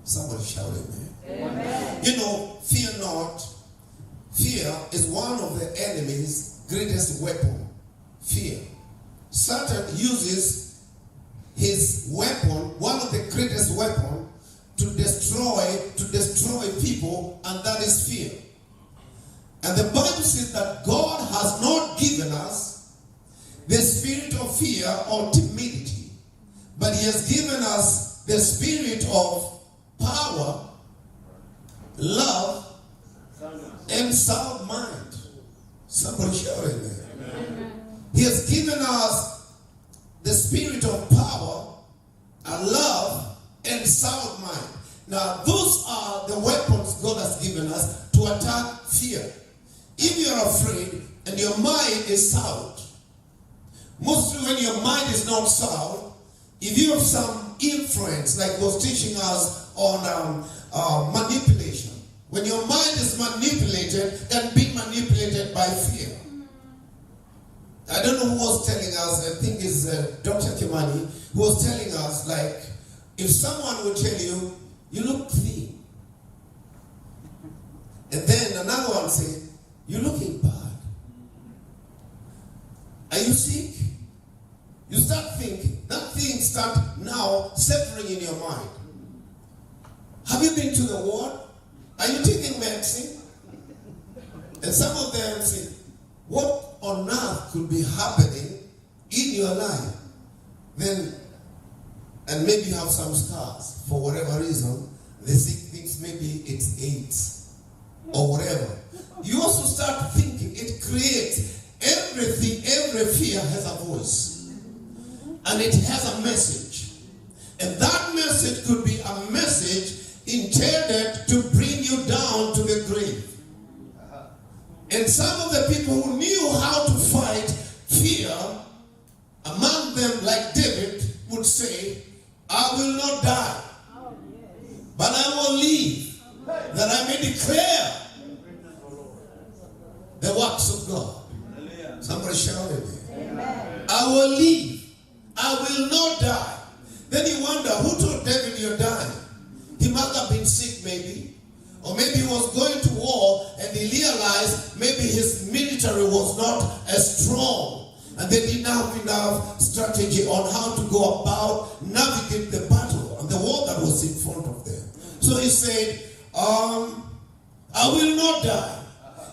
Somebody shout amen. Amen. Fear not. Fear is one of the enemy's greatest weapon. Fear. Satan uses his weapon, one of the greatest weapons, to destroy people, and that is fear. And the Bible says that God has not given us the spirit of fear or timidity, but he has given us the spirit of power, love, and sound mind. Somebody shout amen. He has given us the spirit of power, and love, and sound mind. Now, those are the weapons God has given us to attack fear. If you're afraid and your mind is sound, mostly when your mind is not sound, if you have some influence, like was teaching us on manipulation, when your mind is manipulated and being manipulated by fear. I don't know who was telling us, I think it's Dr. Kimani, who was telling us, like, if someone will tell you, you look thin. And then another one say, you're looking bad. Are you sick? You start thinking. That thing start now settling in your mind. Have you been to the ward? Are you taking medicine? And some of them say, what on earth could be happening in your life? Then, and maybe you have some scars for whatever reason. The sick thinks maybe it's AIDS or whatever. You also start thinking, it creates everything, every fear has a voice. And it has a message. And that message could be a message intended to bring you down to the grave. And some of the people who knew how to fight fear, among them, like David, would say, I will not die, but I will live, that I may declare the works of God. Somebody shout at me. I will live. I will not die. Then you wonder, who told David you're dying? He must have been sick maybe. Or maybe he was going to war and he realized maybe his military was not as strong. And they didn't have enough strategy on how to go about navigate the battle and the war that was in front of them. So he said, I will not die.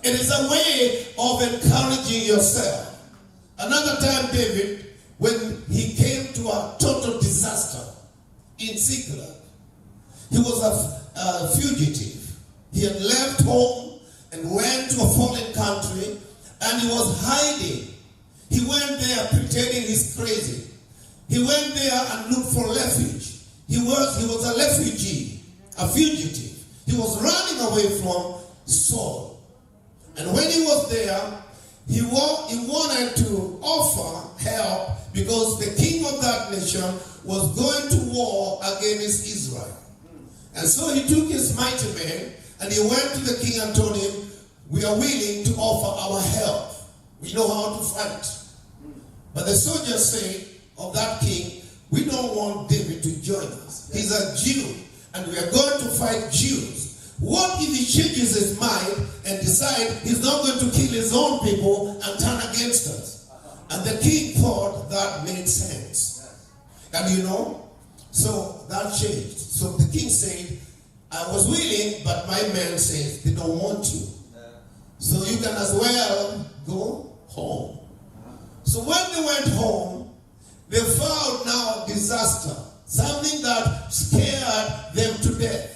It is a way of encouraging yourself. Another time, David, when he came to a total disaster in Ziklag, he was a fugitive. He had left home and went to a foreign country, and he was hiding. He went there pretending he's crazy. He went there and looked for refuge. He was a refugee, a fugitive. He was running away from Saul. And when he was there, he wanted to offer help because the king of that nation was going to war against Israel. And so he took his mighty men and he went to the king and told him, we are willing to offer our help. We know how to fight. But the soldiers say of that king, we don't want David to join us. He's a Jew and we are going to fight Jews. What if he changes his mind and decides he's not going to kill his own people and turn against us? And the king thought that made sense. And you know, so that changed. So the king said, I was willing, but my men said they don't want you. So you can as well go home. So when they went home, they found now a disaster. Something that scared them to death.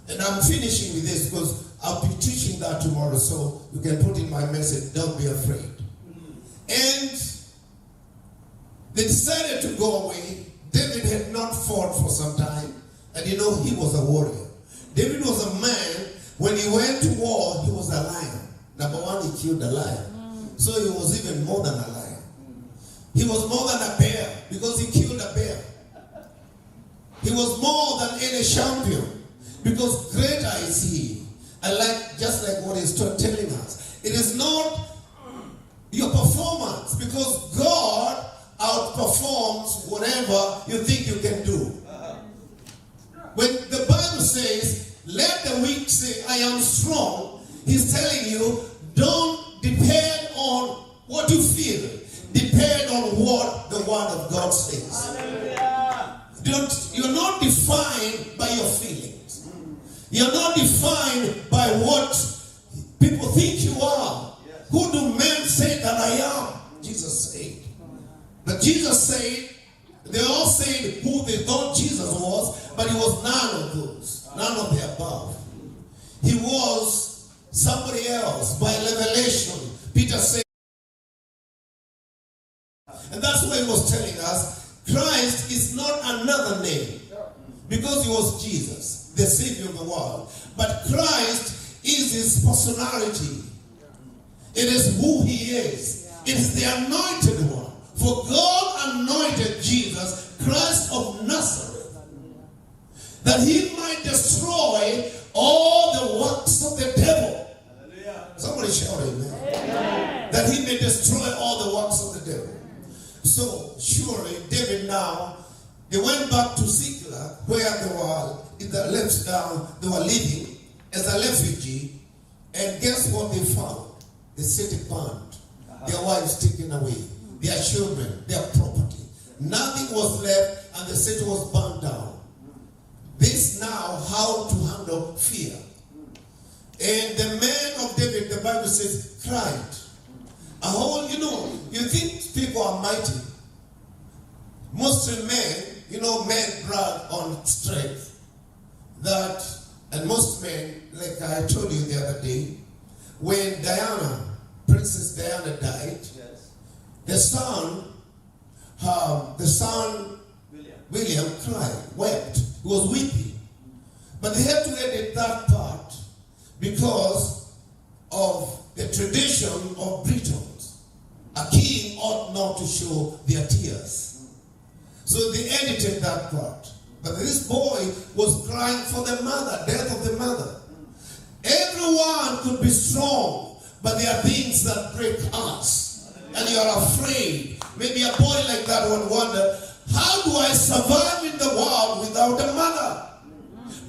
And I'm finishing with this because I'll be teaching that tomorrow, so you can put in my message, don't be afraid. And they decided to go away. David had not fought for some time, and you know, he was a warrior. David was a man, when he went to war, he was a lion. Number one, he killed a lion. So he was even more than a lion. He was more than a bear, because he killed a bear. He was more than any champion, because greater is he. I like, just like what he's telling us. It is not your performance, because God outperforms whatever you think you can do. When the Bible says, let the weak say, I am strong, he's telling you, don't depend on what you feel. Depend on what the Word of God says. You're not defined by your feelings. You're not defined by what people think you are. Who do men say that I am? Jesus said. But Jesus said, they all said who they thought Jesus was, but he was none of those. None of the above. He was somebody else by revelation. Peter said, and that's why he was telling us, Christ is not another name. Because he was Jesus, the Savior of the world. But Christ is his personality. It is who he is. It is the anointed one. For God anointed Jesus, Christ of Nazareth, that he might destroy all the works of the devil. Somebody shout amen. That he may destroy all the works of the devil. So surely David now, they went back to Ziklag, where they were they were living as a refugee, and guess what they found? The city burned, their wives taken away, their children, their property. Nothing was left, and the city was burned down. This now how to handle fear. And the man of David, the Bible says, cried. You think people are mighty. Most men, men brag on strength. And most men, like I told you the other day, when Princess Diana died, the son William cried, wept. He was weeping. But they had to edit that part because of the tradition of Britons. A king ought not to show their tears. So they edited that part. But this boy was crying for the mother, death of the mother. Everyone could be strong, but there are things that break us. And you are afraid. Maybe a boy like that would wonder, how do I survive in the world without a mother?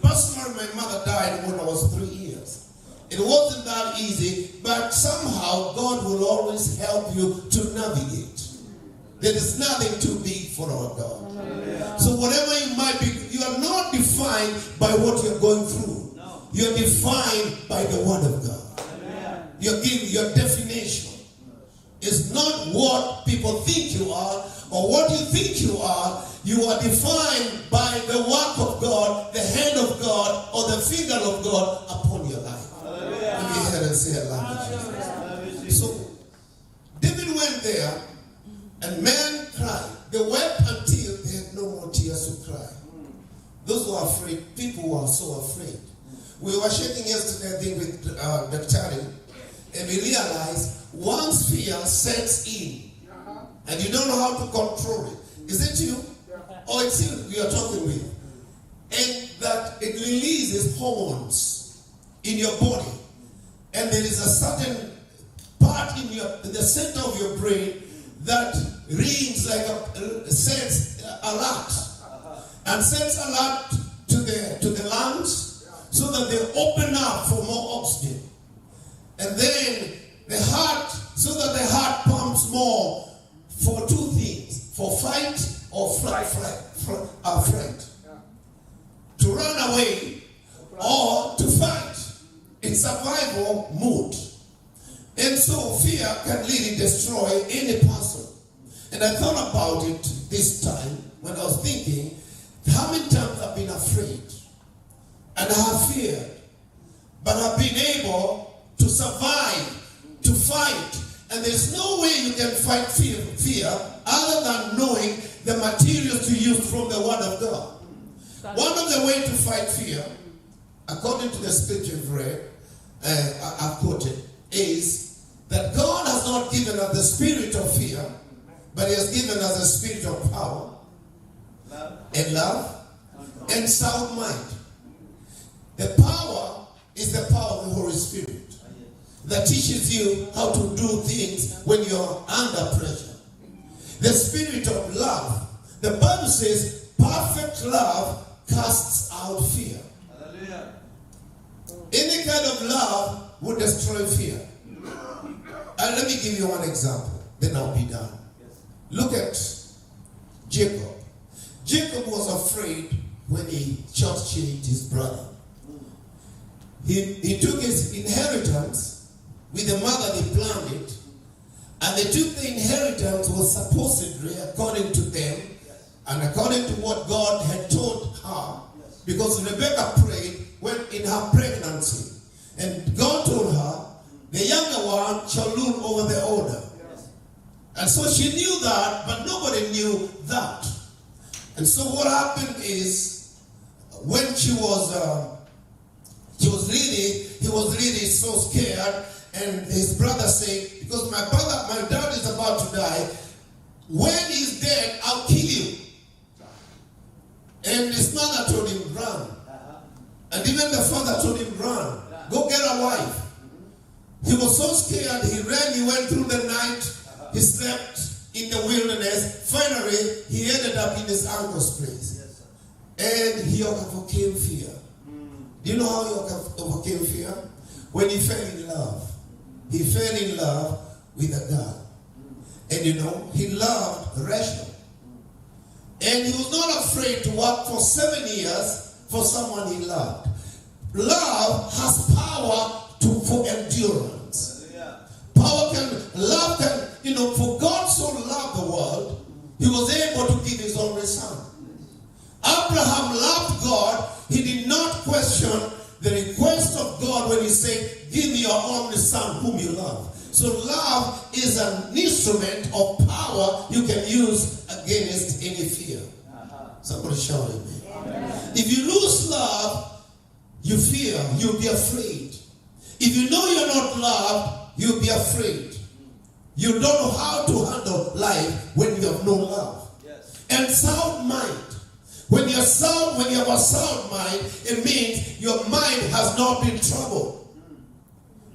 Personally, my mother died when I was 3 years. It wasn't that easy, but somehow God will always help you to navigate. There is nothing too big for our God. So whatever you might be, you are not defined by what you're going through. You are defined by the Word of God. Your definition is not what people think you are or what you think you are. You are defined by the work of God, the hand of God, or the finger of God upon your life. Let me hear and say, I love you, Jesus. So David went there and men cried. They wept until they had no more tears to cry. Those who are afraid, people who are so afraid. We were sharing yesterday, I think, with Dr. And we realized once fear sets in, and you don't know how to control it. Is it you? Or it's you we are talking with? And that it releases hormones in your body. And there is a certain part in the center of your brain that rings like sends alert. And sends alert to the lungs so that they open up for more oxygen. And then the heart, so that the heart pumps more for two things, for fight or flight. To run away or to fight. It's survival mode. And so fear can really destroy any person. And I thought about it this time when I was thinking, how many times I've been afraid and I have feared, but I've been able to survive, to fight. And there's no way you can fight fear other than knowing the materials to use from the Word of God. One of the ways to fight fear, according to the scripture we've read, I've quoted, is that God has not given us the spirit of fear, but He has given us a spirit of power and love and sound mind. The power is the power of the Holy Spirit that teaches you how to do things when you're under pressure. The spirit of love, the Bible says, perfect love casts out fear. Hallelujah. Any kind of love would destroy fear. And let me give you one example, then I'll be done. Look at Jacob. Jacob was afraid when he shortchanged his brother. He took his inheritance with the mother, they planned it, and they took the inheritance was supposedly according to them and according to what God had told her, because Rebecca prayed when in her pregnancy, and God told her, the younger one shall rule over the older. And so she knew that, but nobody knew that. And so what happened is, when he was really so scared, and his brother said, because my dad is about to die, when he's dead, I'll kill you. And his mother told him, run. And even the father told him, run. Go get a wife. He was so scared, he ran, he went through the night, he slept in the wilderness. Finally, he ended up in his uncle's place. And he overcame fear. Do you know how he overcame fear? When he fell in love. He fell in love with a girl. And you know, he loved Rachel. And he was not afraid to work for 7 years for someone he loved. Love has power for endurance. Love can, for God so loved the world, He was able to give His only Son. Abraham loved God. He did not question the request of God when He said, give me your only Son whom you love. So love is an instrument of power you can use against any fear. Somebody shout at me. If you lose love, you fear, you'll be afraid. If you know you're not loved, you'll be afraid. You don't know how to handle life when you have no love. And sound mind. When you have a sound mind, it means your mind has not been troubled.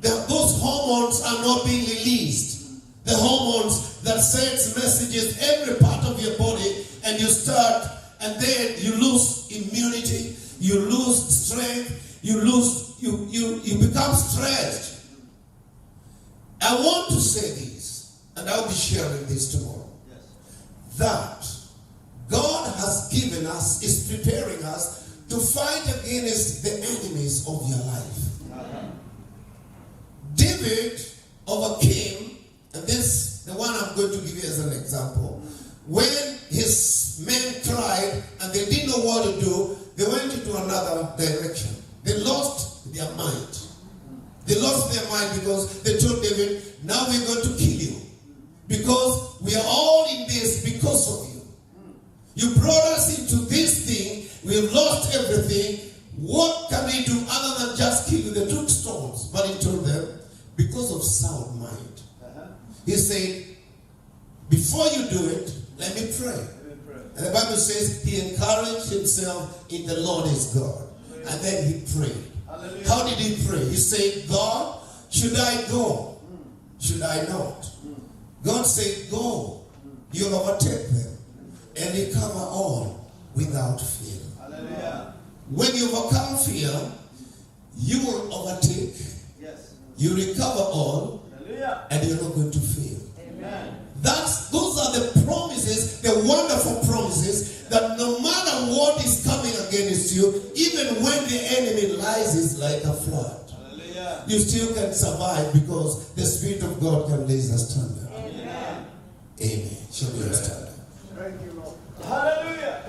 those hormones are not being released. The hormones that sends messages every part of your body, and you start, and then you lose immunity, you lose strength, you become stressed. I want to say this, and I'll be sharing this tomorrow. Yes. That God has given us, is preparing us to fight against the enemies of your life. David overcame, and this, the one I'm going to give you as an example. When his men cried and they didn't know what to do, they went into another direction. They lost their mind. They lost their mind because they told David, now we're going to kill you. Because we are all in this because of you. You brought us into this thing. We've lost everything. What can we do other than just kill you? They took stones. But he told them, because of sound mind. He said, before you do it, let me pray. And the Bible says he encouraged himself in the Lord his God. And then he prayed. How did he pray? He said, God, should I go? Should I not? God said, go. You'll overtake them and recover all without fear. When you overcome fear, you will overtake. You recover all, and you're not going to fail. Those are the promises, the wonderful promises, that no matter what is coming against you, even when the enemy rises like a flood, you still can survive because the Spirit of God can raise a standard. Amen. Shall we stand? Thank you, Lord. Hallelujah.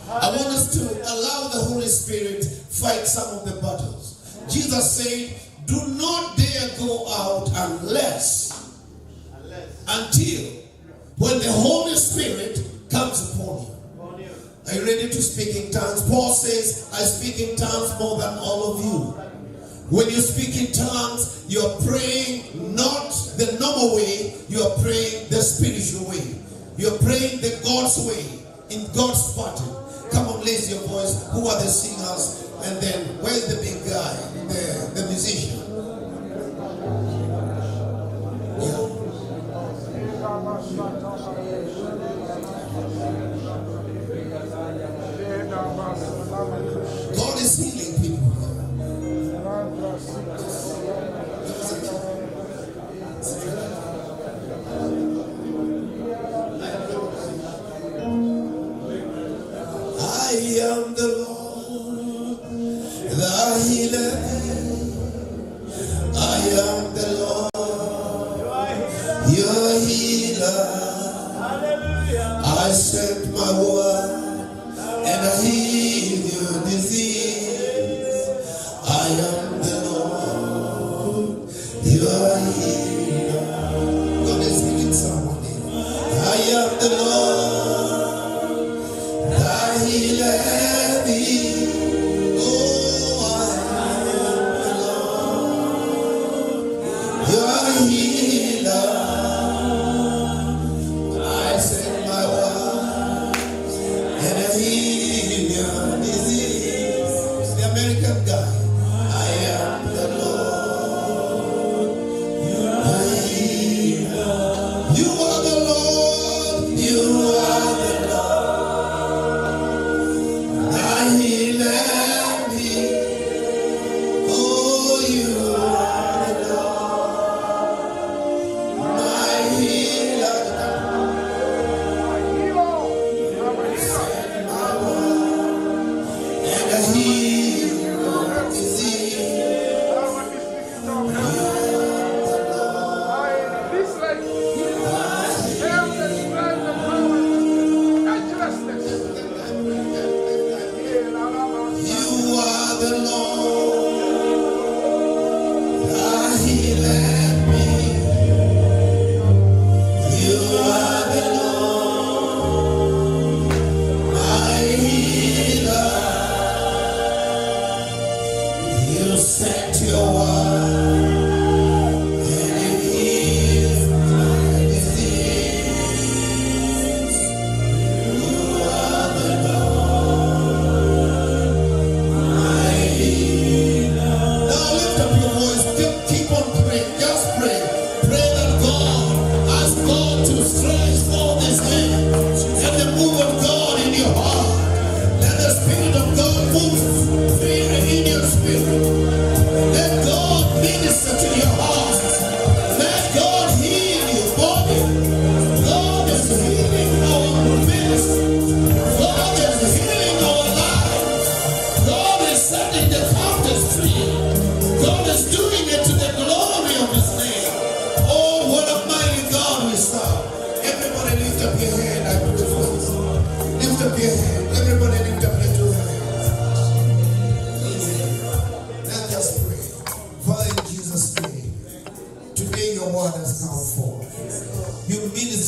I want us to allow the Holy Spirit fight some of the battles. Jesus said, do not dare go out until when the Holy Spirit comes upon you. Are you ready to speak in tongues? Paul says, I speak in tongues more than all of you. When you speak in tongues, you are praying not the normal way, you are praying the spiritual way. You are praying the God's way, in God's pattern. Come on, raise your voice. Who are the singers? And then, where's the big guy? The musician. Yeah. God is healing people. I am the Lord, the healer. I am the Lord, your healer. I sent my word and I heal your disease. I am the Lord, your healer. God is healing someone here. I am the Lord, the healer thee. Oh, I am the Lord, your healer. I send my word and I heal your disease. The American guy. I am the Lord, your healer. You are the Lord, you are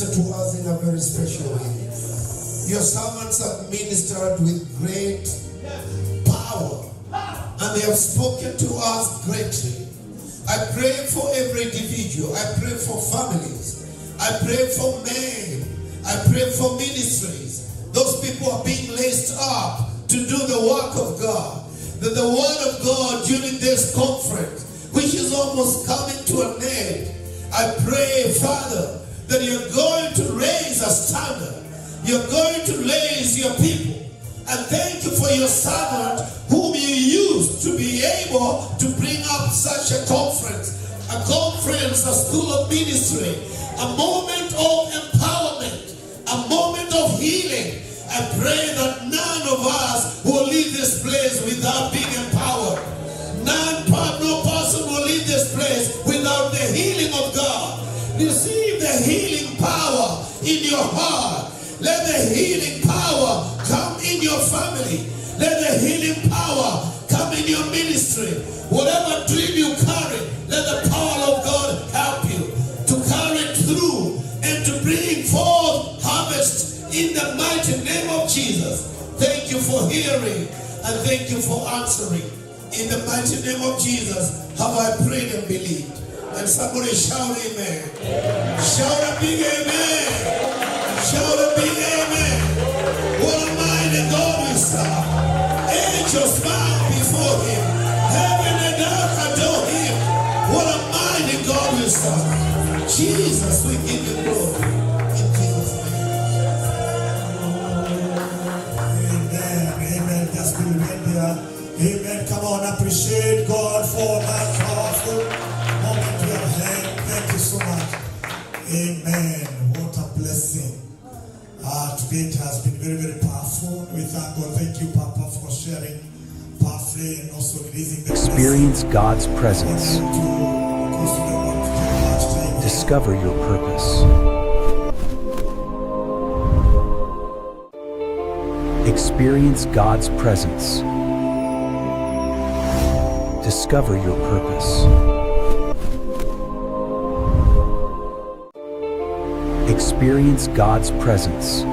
ministered to us in a very special way. Your servants have ministered with great power, and they have spoken to us greatly. I pray for every individual. I pray for families. I pray for men. I pray for ministries. Those people are being raised up to do the work of God. That the word of God during this conference, which is almost coming to an end, I pray, Father, that you're going to raise a standard. You're going to raise your people. And thank you for your servant whom you used to be able to bring up such a conference, a school of ministry, a moment of empowerment, a moment of healing. I pray that none of us will leave this place without being empowered. No person will leave this place without the healing of God. Receive the healing power in your heart. Let the healing power come in your family. Let the healing power come in your ministry. Whatever dream you carry, let the power of God help you to carry it through and to bring forth harvest in the mighty name of Jesus. Thank you for hearing and thank you for answering. In the mighty name of Jesus have I prayed and believed. And somebody shout amen. Shout a big amen. Shout a big amen. What a mighty God we serve. Angels bow before him. Heaven and earth adore him. What a mighty God we serve. Jesus, we give you glory. In Jesus' Amen. Amen. Just be right there. Amen. Come on, appreciate God for that powerful moment we have had. Thank you so much. Amen. What a blessing. Today it has been very, very powerful. We thank God. Thank you, Papa, for sharing powerfully and also releasing the Experience God's presence. Discover your purpose. Experience God's presence. Discover your purpose. Experience God's presence.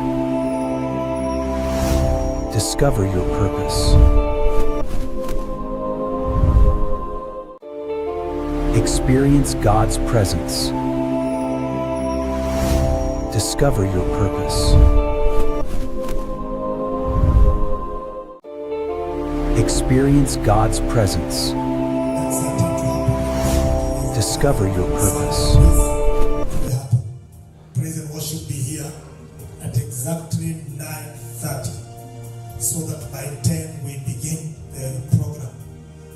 Discover your purpose. Experience God's presence. Discover your purpose. Experience God's presence. Discover your purpose. Praise and worship be here at exactly 9:30, so that by 10 we begin the program.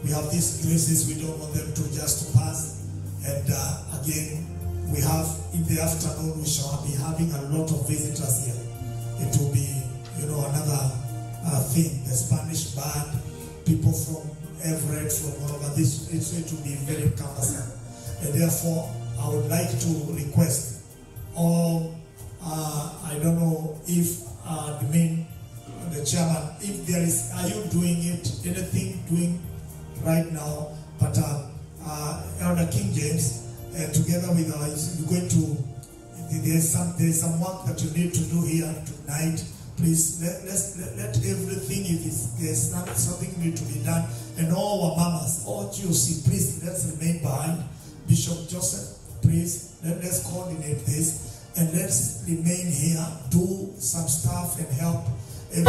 We have these graces, we don't want them to just pass. And again, we have in the afternoon, we shall be having a lot of visitors here. It will be, another thing, the Spanish band, people from Everett, from all over this, it will be very cumbersome. And therefore, I would like to request all, I don't know if the chairman, if there is, are you doing anything doing right now? But Elder King James, together with us, you're going to, there's some work that you need to do here tonight. Please let everything, if there's something need to be done, and all our mamas, all GOC, please let's remain behind. Bishop Joseph, please let's coordinate this and let's remain here, do some stuff and help. Yeah.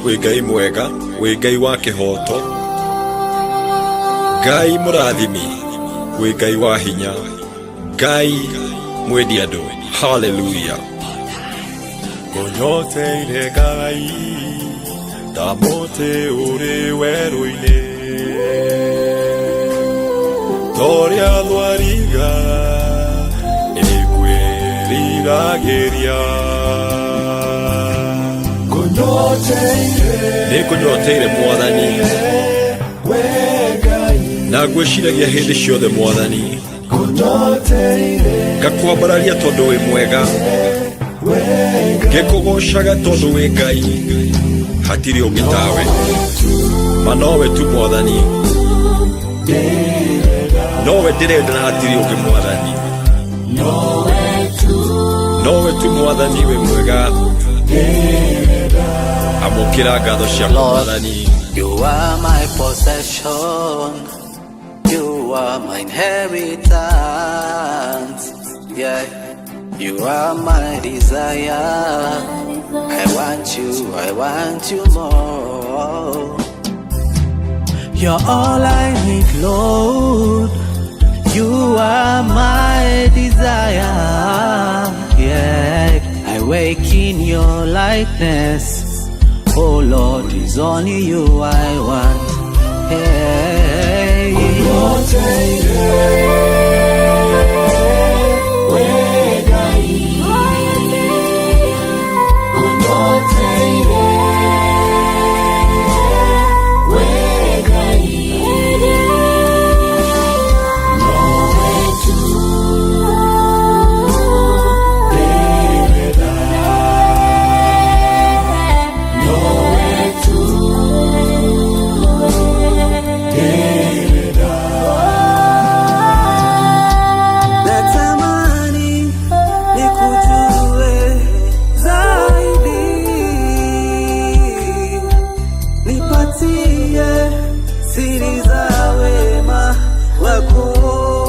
wĩ Ngai mwega, wĩ Ngai wa kĩhoto, Ngai mũrathimi, wĩ Ngai wa hinya, Ngai mwendi andũ. Hallelujah. Ngũnyoteire Ngai ta mũtĩ ũrĩ werũ-inĩ, torĩa thwariga ĩkwĩriragĩria. Nĩngũnyoteire Mwathani, na ngwĩciragia hĩndĩ ciothe Mwathani, ngakwambararia tondũ wĩ mwega, ngĩkũgũcaga tondũ wĩ Ngai, hatirĩ ũngĩ tawe, ma nowe tu Mwathani, nowe ndĩrenda na hatirĩ ũngĩ Mwathani, nowe tu Mwathani wĩ mwega, amũkĩra ngatho ciaku Mwathani. You are my possession, you are my inheritance, yeah, you are my desire, I want you more. You're all I need, Lord, you are my desire, yeah, I wake in your likeness. Oh Lord, it's only you I want. Hey, siri za wema wako.